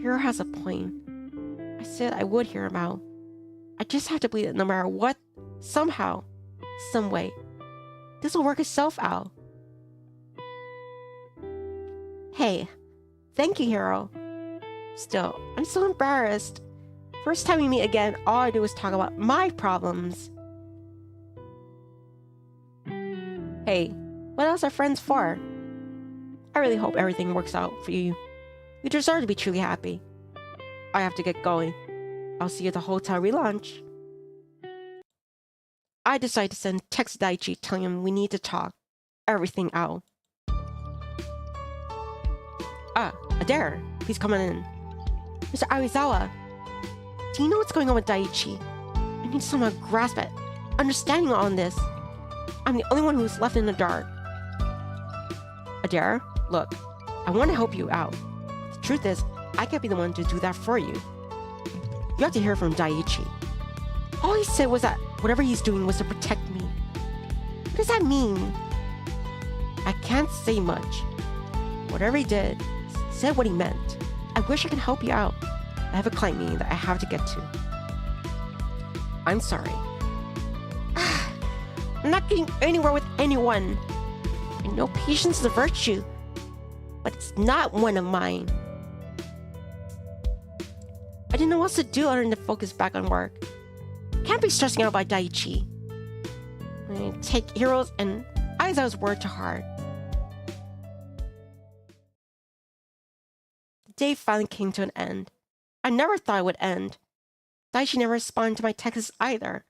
Hero has a point. I said I would hear him out. I just have to believe that no matter what, somehow, some way, this will work itself out. Hey, thank you, Hero. Still, I'm so embarrassed. First time we meet again, all I do is talk about my problems. Hey, what else are friends for? I really hope everything works out for you. You deserve to be truly happy. I have to get going. I'll see you at the hotel we lunch. I decided to send text Daichi telling him we need to talk everything out. Adair, please come on in. Mr. Arizawa, do you know what's going on with Daichi? I need someone to grasp at understanding on this. I'm the only one who's left in the dark. Adair, look, I want to help you out. The truth is, I can't be the one to do that for you. You have to hear from Daichi. All he said was that whatever he's doing was to protect me. What does that mean? I can't say much. Whatever he did, said what he meant. I wish I could help you out. I have a client meeting that I have to get to. I'm sorry. I'm not getting anywhere with anyone. I know patience is a virtue, but it's not one of mine. I didn't know what else to do other than to focus back on work. Can't be stressing out by Daichi. I take heroes and Aizawa's word to heart. The day finally came to an end. I never thought it would end. Daichi never responded to my texts either.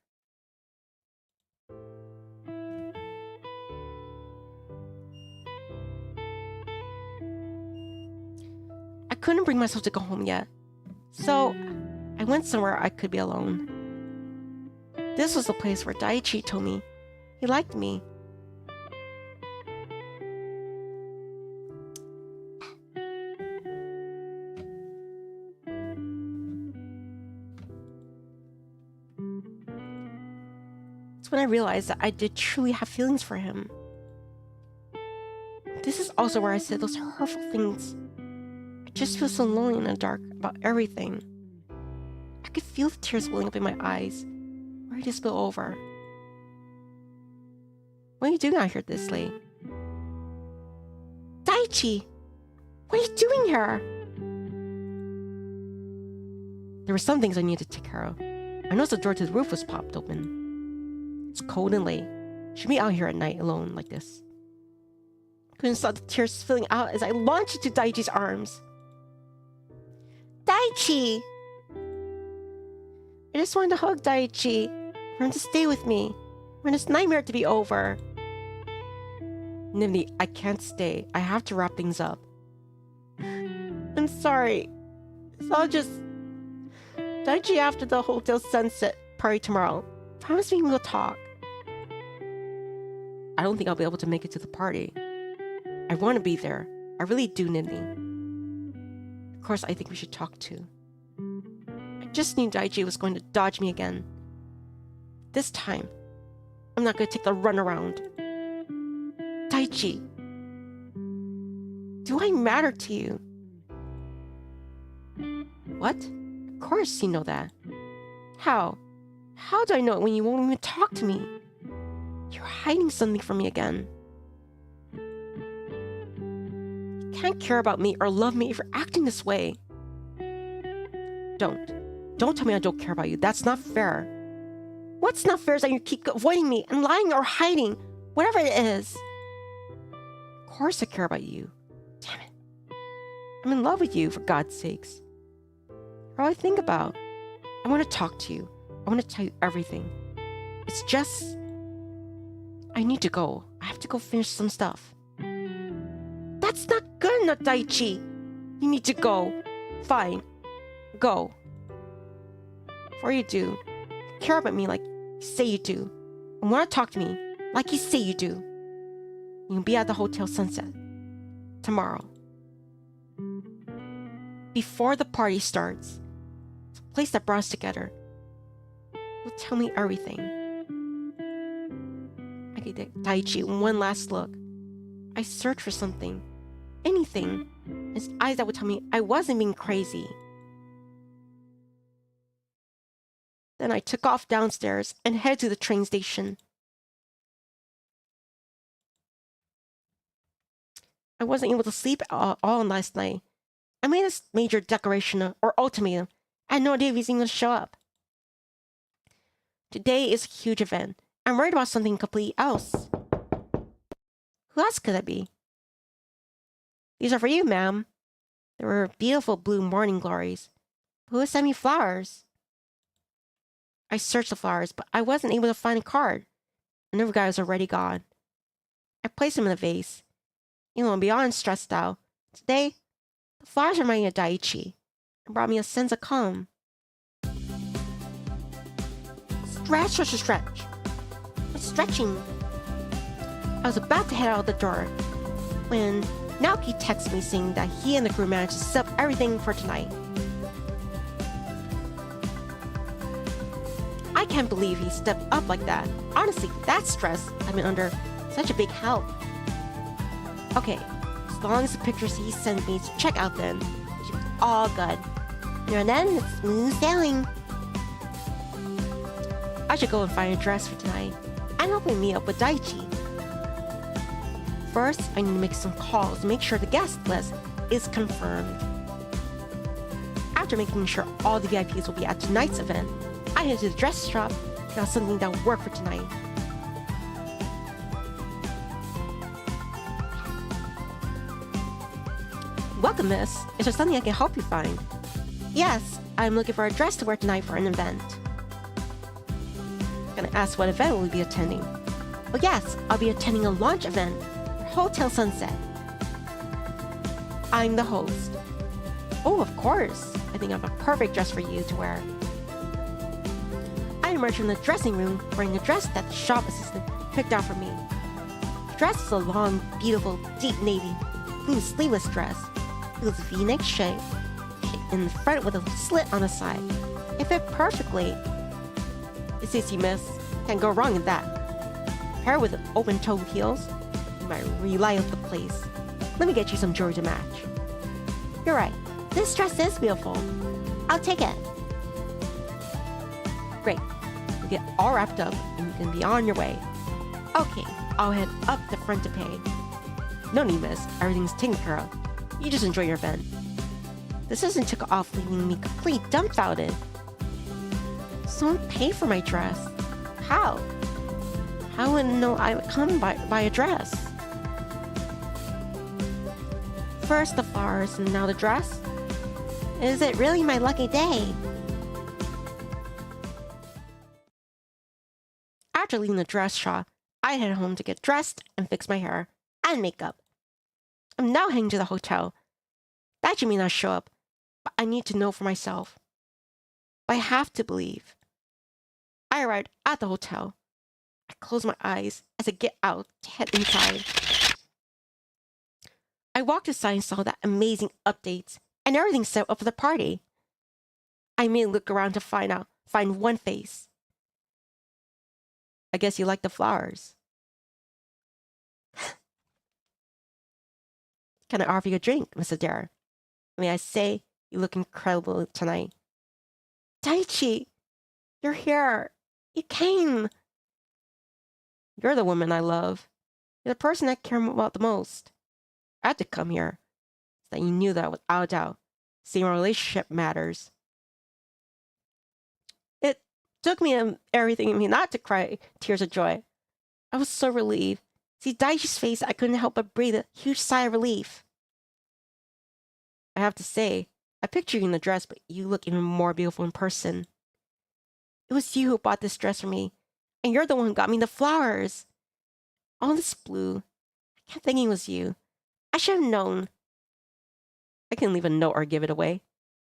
I couldn't bring myself to go home yet, so I went somewhere I could be alone. This was the place where Daichi told me he liked me. It's when I realized that I did truly have feelings for him. This is also where I said those hurtful things. I just feel so lonely in the dark about everything. I could feel the tears welling up in my eyes, ready to spill over. What are you doing out here this late? Daichi! What are you doing here? There were some things I needed to take care of. I noticed the door to the roof was popped open. It's cold and late. Should be out here at night alone like this. I couldn't stop the tears spilling out as I launched into Daichi's arms. Daichi! I just wanted to hug Daichi. For him to stay with me. For this nightmare to be over. Nivni, I can't stay. I have to wrap things up. I'm sorry. So I'll just... Daichi after the hotel sunset party tomorrow. Promise me we'll talk. I don't think I'll be able to make it to the party. I want to be there. I really do, Nivni. Of course, I think we should talk too. I just knew Daichi was going to dodge me again. This time, I'm not going to take the runaround. Daichi, do I matter to you? What? Of course you know that. How? How do I know it when you won't even talk to me? You're hiding something from me again. You can't care about me or love me if you're acting this way. Don't tell me I don't care about you. That's not fair. What's not fair is that you keep avoiding me and lying or hiding, whatever it is. Of course I care about you. Damn it. I'm in love with you, for God's sakes. You're all I think about. I want to talk to you. I want to tell you everything. It's just... I need to go. I have to go finish some stuff. That's not good enough, Daichi. You need to go. Fine. Go. Before you do, care about me like you say you do. And want to talk to me like you say you do. You can be at the Hotel Sunset. Tomorrow. Before the party starts. It's a place that brought us together. You'll tell me everything. I gave Daichi one last look. I searched for something. Anything. His eyes that would tell me I wasn't being crazy. Then I took off downstairs and headed to the train station. I wasn't able to sleep all last night. I made a major declaration or ultimatum. I had no idea if he's even going to show up. Today is a huge event. I'm worried about something completely else. Who else could that be? These are for you, ma'am. They were beautiful blue morning glories. Who sent me flowers? I searched the flowers, but I wasn't able to find a card. Another guy was already gone. I placed them in a vase. I'm beyond stressed out. Today, the flowers reminded me of Daichi and brought me a sense of calm. Stretch. It's stretching. I was about to head out the door when Naoki texted me saying that he and the crew managed to set up everything for tonight. I can't can't believe he stepped up like that. Honestly, that stress I've been under such a big help. Okay, as long as the pictures he sent me to check out then, it should be all good. And then it's smooth sailing. I should go and find a dress for tonight and hopefully meet up with Daichi. First, I need to make some calls to make sure the guest list is confirmed. After making sure all the VIPs will be at tonight's event, I head to the dress shop to get something that will work for tonight. Welcome, miss. Is there something I can help you find? Yes, I'm looking for a dress to wear tonight for an event. Gonna ask what event we'll be attending. Oh yes, I'll be attending a launch event for Hotel Sunset. I'm the host. Oh, of course. I think I have a perfect dress for you to wear. I emerged from the dressing room wearing a dress that the shop assistant picked out for me. The dress is a long, beautiful, deep navy blue sleeveless dress. It was V-neck shape in the front with a slit on the side. It fit perfectly. It's easy, miss. Can't go wrong in that. Paired with open-toed heels, you might really light up the place. Let me get you some jewelry to match. You're right. This dress is beautiful. I'll take it. Great. You get all wrapped up and you can be on your way. Okay, I'll head up the front to pay. No need, miss. Everything's taken care of. You just enjoy your event. The assistant took off, leaving me completely dumbfounded. Someone paid for my dress. How? How would know I would come by a dress? First the flowers and now the dress? Is it really my lucky day? After leaving the dress shop, I head home to get dressed and fix my hair and makeup. I'm now heading to the hotel. Daichi may not show up, but I need to know for myself. But I have to believe. I arrived at the hotel. I close my eyes as I get out to head inside. I walked inside and saw that amazing updates and everything set up for the party. I immediately look around to find one face. I guess you like the flowers. Can I offer you a drink, Miss Adair? May I say, you look incredible tonight. Daichi, you're here. You came. You're the woman I love. You're the person I care about the most. I had to come here so that you knew that without a doubt, seeing our relationship matters. It took me everything in me not to cry tears of joy. I was so relieved. See Daichi's face, I couldn't help but breathe a huge sigh of relief. I have to say, I picture you in the dress, but you look even more beautiful in person. It was you who bought this dress for me, and you're the one who got me the flowers. All this blue. I kept thinking it was you. I should have known. I couldn't leave a note or give it away.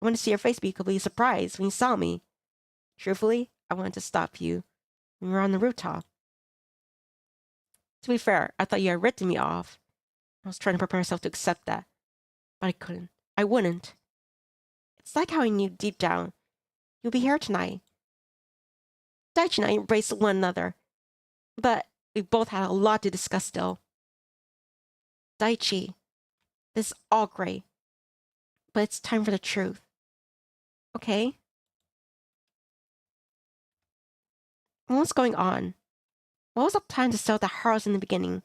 I wanted to see your face be completely surprised when you saw me. Truthfully, I wanted to stop you when we were on the rooftop. To be fair, I thought you had written me off. I was trying to prepare myself to accept that, but I couldn't. I wouldn't. It's like how I knew deep down you'll be here tonight. Daichi and I embraced one another, but we both had a lot to discuss still. Daichi, this is all great, but it's time for the truth. Okay? What's going on? What was the plan to sell the house in the beginning?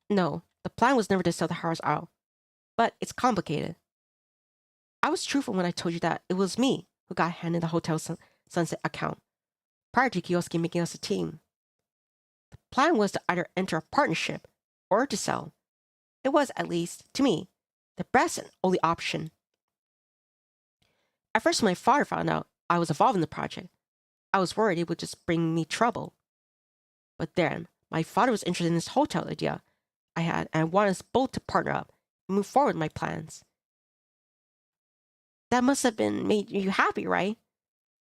No, the plan was never to sell the house out, but it's complicated. I was truthful when I told you that it was me who got handed the Hotel Sunset account, prior to Kiyosuke making us a team. The plan was to either enter a partnership or to sell. It was, at least, to me, the best and only option. At first, when my father found out I was involved in the project, I was worried it would just bring me trouble. But then, my father was interested in this hotel idea I had and wanted us both to partner up and move forward with my plans. That must have made you happy, right?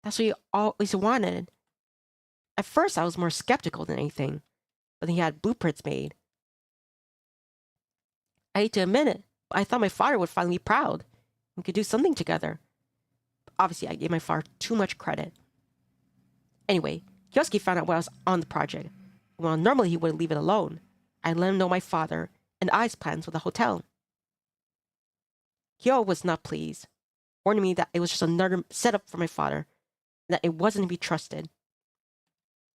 That's what you always wanted. At first, I was more skeptical than anything, but then he had blueprints made. I hate to admit it, but I thought my father would finally be proud. We could do something together. But obviously I gave my father too much credit. Anyway, Kioski found out when I was on the project. Well, normally he would leave it alone. I let him know my father and I's plans with the hotel. Kyo was not pleased, warning me that it was just another setup for my father, and that it wasn't to be trusted.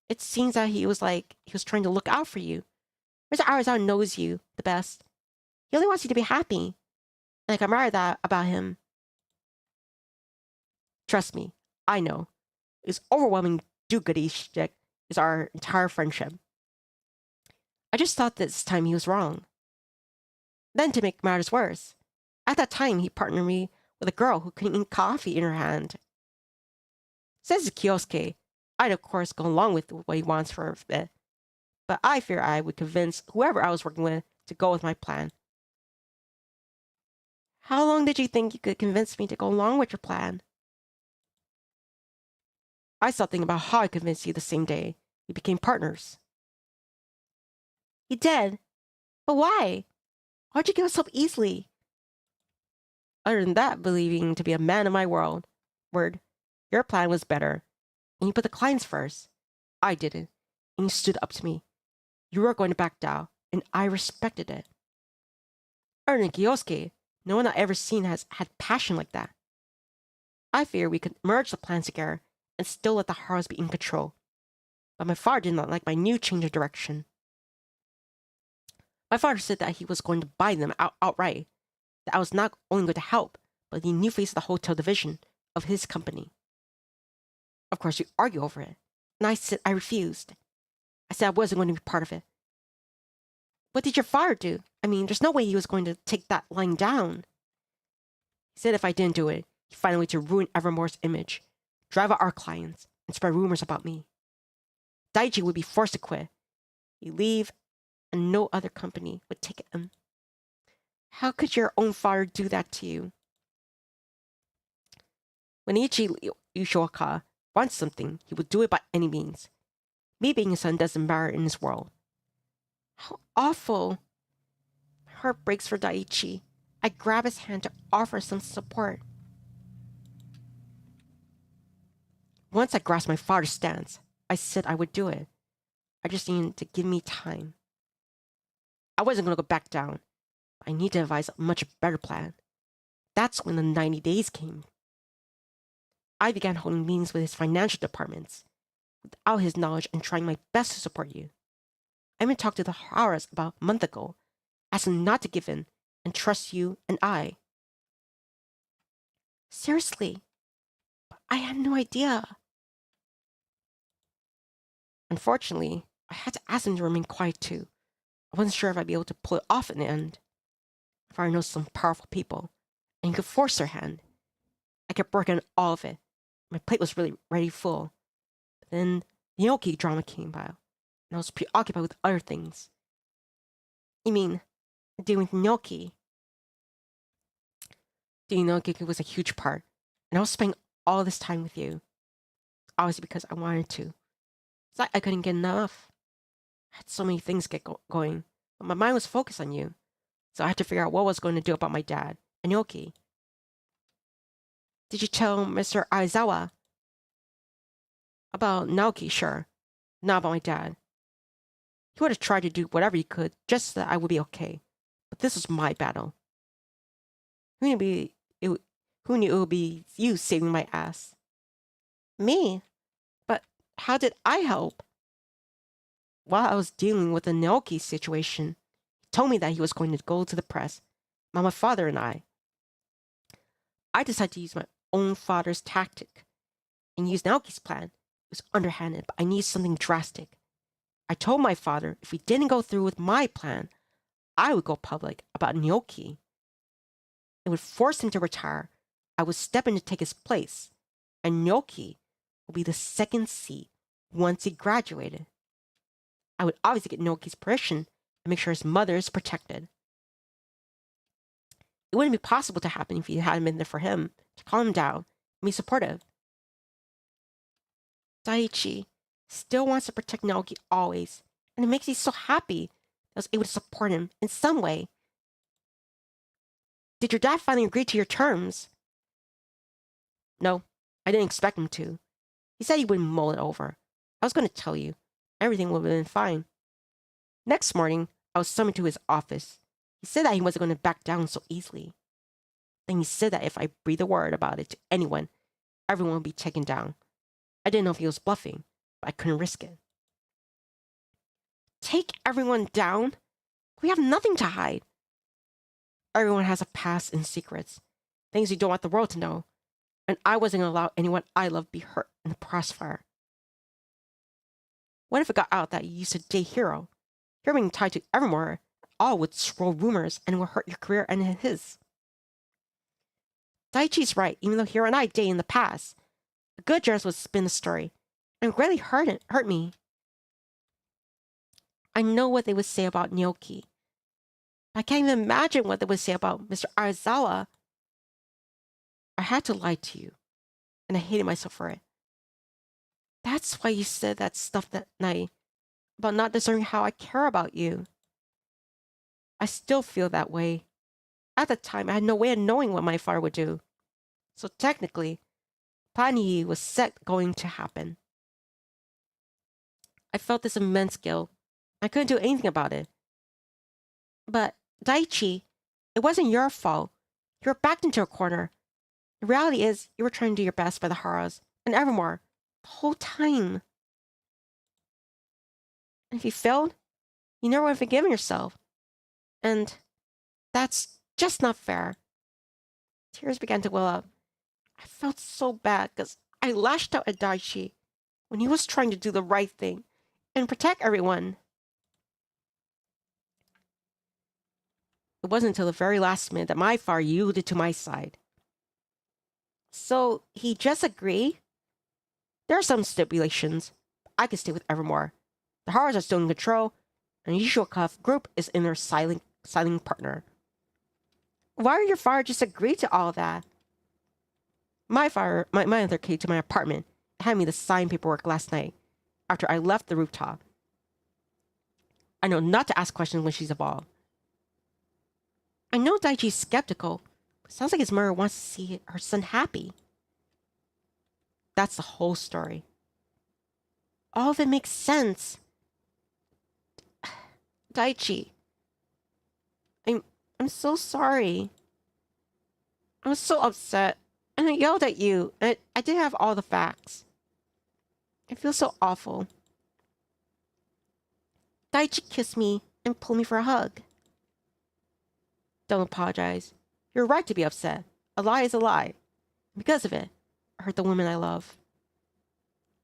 It seems that he was trying to look out for you. Mr. Arizawa knows you the best. He only wants you to be happy. And I admire that about him. Trust me, I know. His overwhelming do-goody shtick is our entire friendship. I just thought this time he was wrong. Then to make matters worse, at that time he partnered me with a girl who couldn't eat coffee in her hand. Says Kiosuke, I'd of course go along with what he wants for a bit, but I fear I would convince whoever I was working with to go with my plan. How long did you think you could convince me to go along with your plan? I started thinking about how I convinced you the same day we became partners. You did? But why? Why'd you give us up easily? Other than that, believing to be a man of my word, your plan was better, and you put the clients first. I didn't, and you stood up to me. You were going to back down, and I respected it. Other than Kiosuke, no one I've ever seen has had passion like that. I fear we could merge the plans together and still let the Haras be in control. But my father did not like my new change of direction. My father said that he was going to buy them outright, that I was not only going to help, but the new face of the hotel division of his company. Of course, we argued over it, and I said I refused. I said I wasn't going to be part of it. What did your father do? I mean, there's no way he was going to take that lying down. He said if I didn't do it, he'd find a way to ruin Evermore's image, drive out our clients, and spread rumors about me. Daichi would be forced to quit. He'd leave, and no other company would take him. How could your own father do that to you? When Ichi Yushoka wants something, he will do it by any means. Me being his son doesn't matter in this world. How awful. My heart breaks for Daichi. I grab his hand to offer some support. Once I grasped my father's stance, I said I would do it. I just needed to give me time. I wasn't going to go back down. I need to devise a much better plan. That's when the 90 days came. I began holding meetings with his financial departments, without his knowledge and trying my best to support you. I even talked to the Haras about a month ago, asking them not to give in and trust you and I. Seriously, but I had no idea. Unfortunately, I had to ask him to remain quiet too. I wasn't sure if I'd be able to pull it off in the end. If I know some powerful people, and you could force their hand. I kept working on all of it. My plate was really ready full. But then the Inoki drama came by, and I was preoccupied with other things. You mean, dealing with Inoki? The Inoki was a huge part, and I was spending all this time with you. Obviously because I wanted to. It's like I couldn't get enough. I had so many things get going, but my mind was focused on you. So I had to figure out what I was going to do about my dad, Inoki. Did you tell Mr. Aizawa? About Naoki, sure. Not about my dad. He would have tried to do whatever he could just so that I would be okay. But this was my battle. Who knew it would be you saving my ass? Me? But how did I help? While I was dealing with the Naoki situation, he told me that he was going to go to the press about my father and I. I decided to use my own father's tactic and use Naoki's plan. It was underhanded, but I needed something drastic. I told my father if he didn't go through with my plan, I would go public about Naoki. It would force him to retire. I would step in to take his place, and Naoki would be the second seat once he graduated. I would obviously get Naoki's permission and make sure his mother is protected. It wouldn't be possible to happen if you hadn't been there for him, to calm him down, and be supportive. Daichi still wants to protect Naoki always, and it makes me so happy that I was able to support him in some way. Did your dad finally agree to your terms? No, I didn't expect him to. He said he wouldn't mull it over. I was going to tell you. Everything would have been fine. Next morning, I was summoned to his office. He said that he wasn't going to back down so easily. Then he said that if I breathed a word about it to anyone, everyone would be taken down. I didn't know if he was bluffing, but I couldn't risk it. Take everyone down? We have nothing to hide. Everyone has a past and secrets, things you don't want the world to know, and I wasn't going to allow anyone I love be hurt in the crossfire. What if it got out that you used to date Hero? You're being tied to Evermore, all would swirl rumors and will hurt your career and his. Daichi's right, even though Hero and I dated in the past. A good journalist would spin the story, and it really hurt me. I know what they would say about Nyoki. I can't even imagine what they would say about Mr. Arizawa. I had to lie to you, and I hated myself for it. That's why you said that stuff that night about not deserving how I care about you. I still feel that way. At the time, I had no way of knowing what my father would do. So technically, Pani was set going to happen. I felt this immense guilt. I couldn't do anything about it. But, Daichi, it wasn't your fault. You were backed into a corner. The reality is, you were trying to do your best by the Haras and Evermore the whole time. And if you failed, you never would have forgiven yourself. And that's just not fair. Tears began to well up. I felt so bad because I lashed out at Daichi when he was trying to do the right thing and protect everyone. It wasn't until the very last minute that my father yielded to my side. So he just agreed? There are some stipulations. I can stay with Evermore. The Haras are still in control, and Yushoka's group is in their silent partner. Why did your father just agree to all that? My mother came to my apartment and handed me the signed paperwork last night after I left the rooftop. I know not to ask questions when she's involved. I know Daichi's skeptical, but it sounds like his mother wants to see her son happy. That's the whole story. All of it makes sense. Daichi, I'm so sorry. I was so upset, and I yelled at you, and I didn't have all the facts. I feel so awful. Daichi kissed me and pulled me for a hug. Don't apologize. You're right to be upset. A lie is a lie. Because of it, I hurt the woman I love.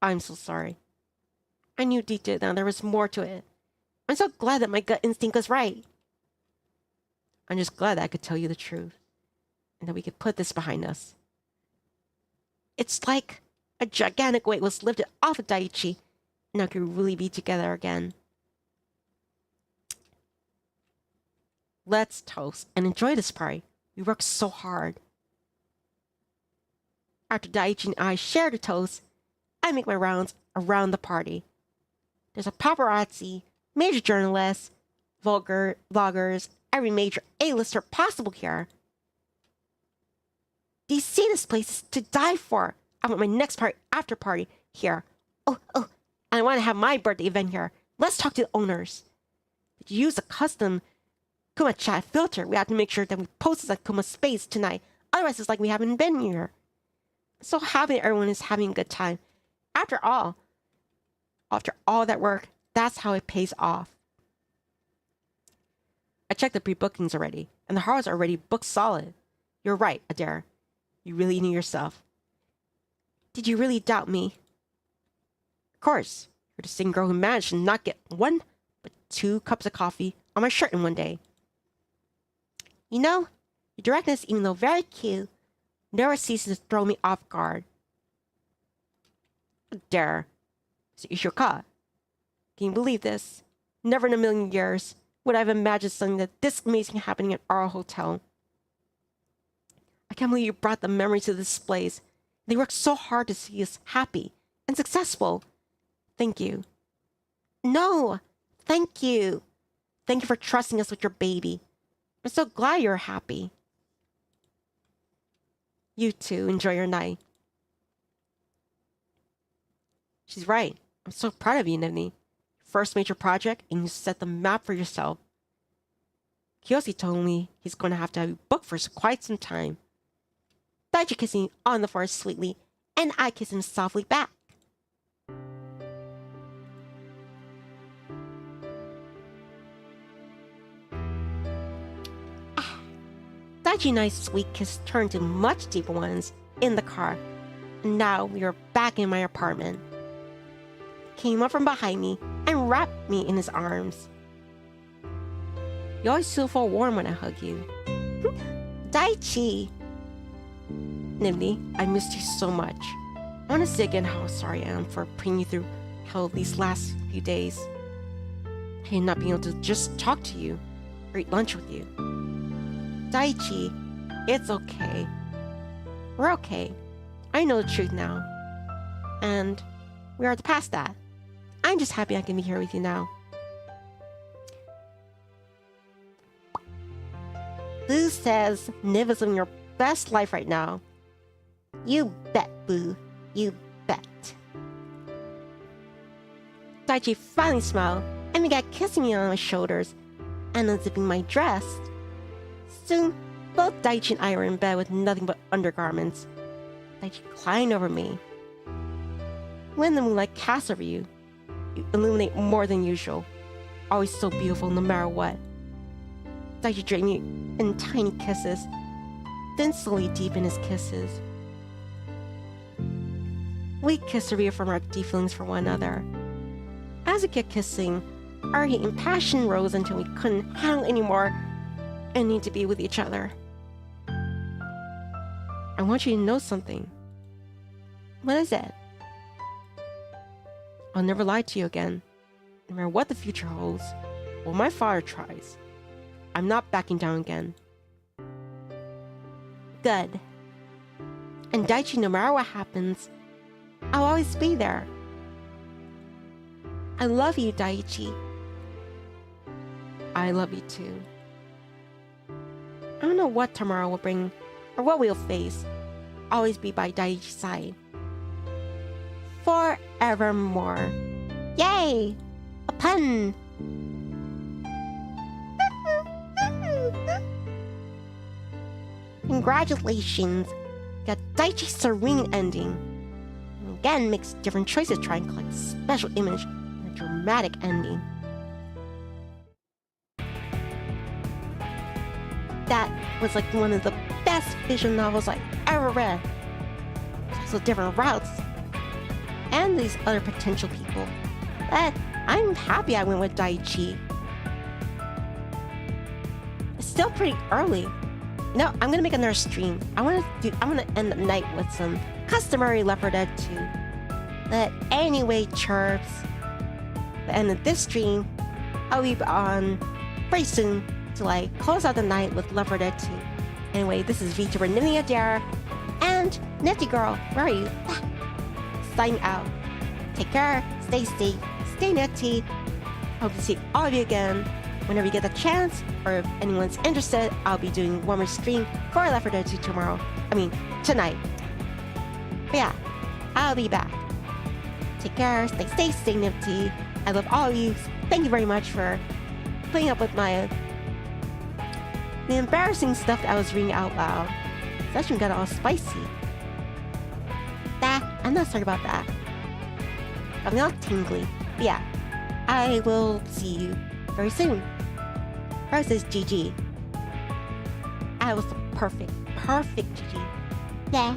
I'm so sorry. I knew deep down there was more to it. I'm so glad that my gut instinct was right. I'm just glad that I could tell you the truth, and that we could put this behind us. It's like a gigantic weight was lifted off of Daichi, and now we could really be together again. Let's toast and enjoy this party. We worked so hard. After Daichi and I share the toast, I make my rounds around the party. There's a paparazzi, major journalists, vloggers, every major A-lister possible here. Do you see this place is to die for? I want my next after party here. Oh, and I want to have my birthday event here. Let's talk to the owners. Did you use the custom Kuma chat filter? We have to make sure that we post this at Kuma space tonight. Otherwise, it's like we haven't been here. I'm so happy that everyone is having a good time. After all that work, that's how it pays off. I checked the pre-bookings already, and the Haras are already booked solid. You're right, Adair. You really knew yourself. Did you really doubt me? Of course. You're the same girl who managed to not get 1, but 2 cups of coffee on my shirt in one day. You know, your directness, even though very cute, never ceases to throw me off guard. Adair. So Ishoka. Can you believe this? Never in a million years would I have imagined something that this amazing happening at our hotel. I can't believe you brought the memory to this place. They worked so hard to see us happy and successful. Thank you. No, thank you. Thank you for trusting us with your baby. I'm so glad you're happy. You too, enjoy your night. She's right. I'm so proud of you, Nivni. First major project, and you set the map for yourself. Kiyoshi told me he's going to have you booked for quite some time. Daichi kissed me on the forehead sweetly, and I kissed him softly back. Daichi and I's sweet kiss turned to much deeper ones in the car, and now we were back in my apartment. He came up from behind me and wrapped me in his arms. You always feel so warm when I hug you. Daichi! Nivni, I missed you so much. I want to say again how sorry I am for putting you through hell these last few days. I hate not being able to just talk to you or eat lunch with you. Daichi, it's okay. We're okay. I know the truth now. And we are past that. I'm just happy I can be here with you now. Boo says Niv is living your best life right now. You bet, Boo. You bet. Daichi finally smiled and began kissing me on my shoulders and unzipping my dress. Soon, both Daichi and I were in bed with nothing but undergarments. Daichi climbed over me. When the moonlight casts over you, you illuminate more than usual. Always so beautiful no matter what. Daichi draped me in tiny kisses, then slowly deepened his kisses. We kissed to reaffirm our deep feelings for one another. As we kept kissing, our heat and passion rose until we couldn't handle anymore and need to be with each other. I want you to know something. What is it? I'll never lie to you again, no matter what the future holds, or my father tries. I'm not backing down again. Good. And Daichi, no matter what happens, I'll always be there. I love you, Daichi. I love you too. I don't know what tomorrow will bring or what we'll face. Always be by Daichi's side. Forevermore. Yay! A pun! Congratulations! Got Daichi's Serene ending. And again, makes different choices to try and collect a special image and a dramatic ending. That was like one of the best visual novels I ever read. So different routes. And these other potential people. But I'm happy I went with Daichi. It's still pretty early. No, I'm gonna make another stream. I'm gonna end the night with some customary Leopard Dead 2. But anyway, chirps. The end of this stream, I'll be on pretty soon to like close out the night with Leopard Dead 2. Anyway, this is Vtuber Nivni Adair and Nifty Girl. Where are you? Signing out. Take care. Stay safe. Stay nifty. Hope to see all of you again. Whenever you get the chance, or if anyone's interested, I'll be doing one more stream for Left 4 Dead 2 tomorrow. Tonight. But yeah, I'll be back. Take care, stay safe, stay nifty. I love all of you. Thank you very much for putting up with the embarrassing stuff that I was reading out loud. It's actually got all spicy. I'm not sorry about that. I'm not tingly. But yeah, I will see you very soon. Rose says GG. I was the perfect GG. Yeah.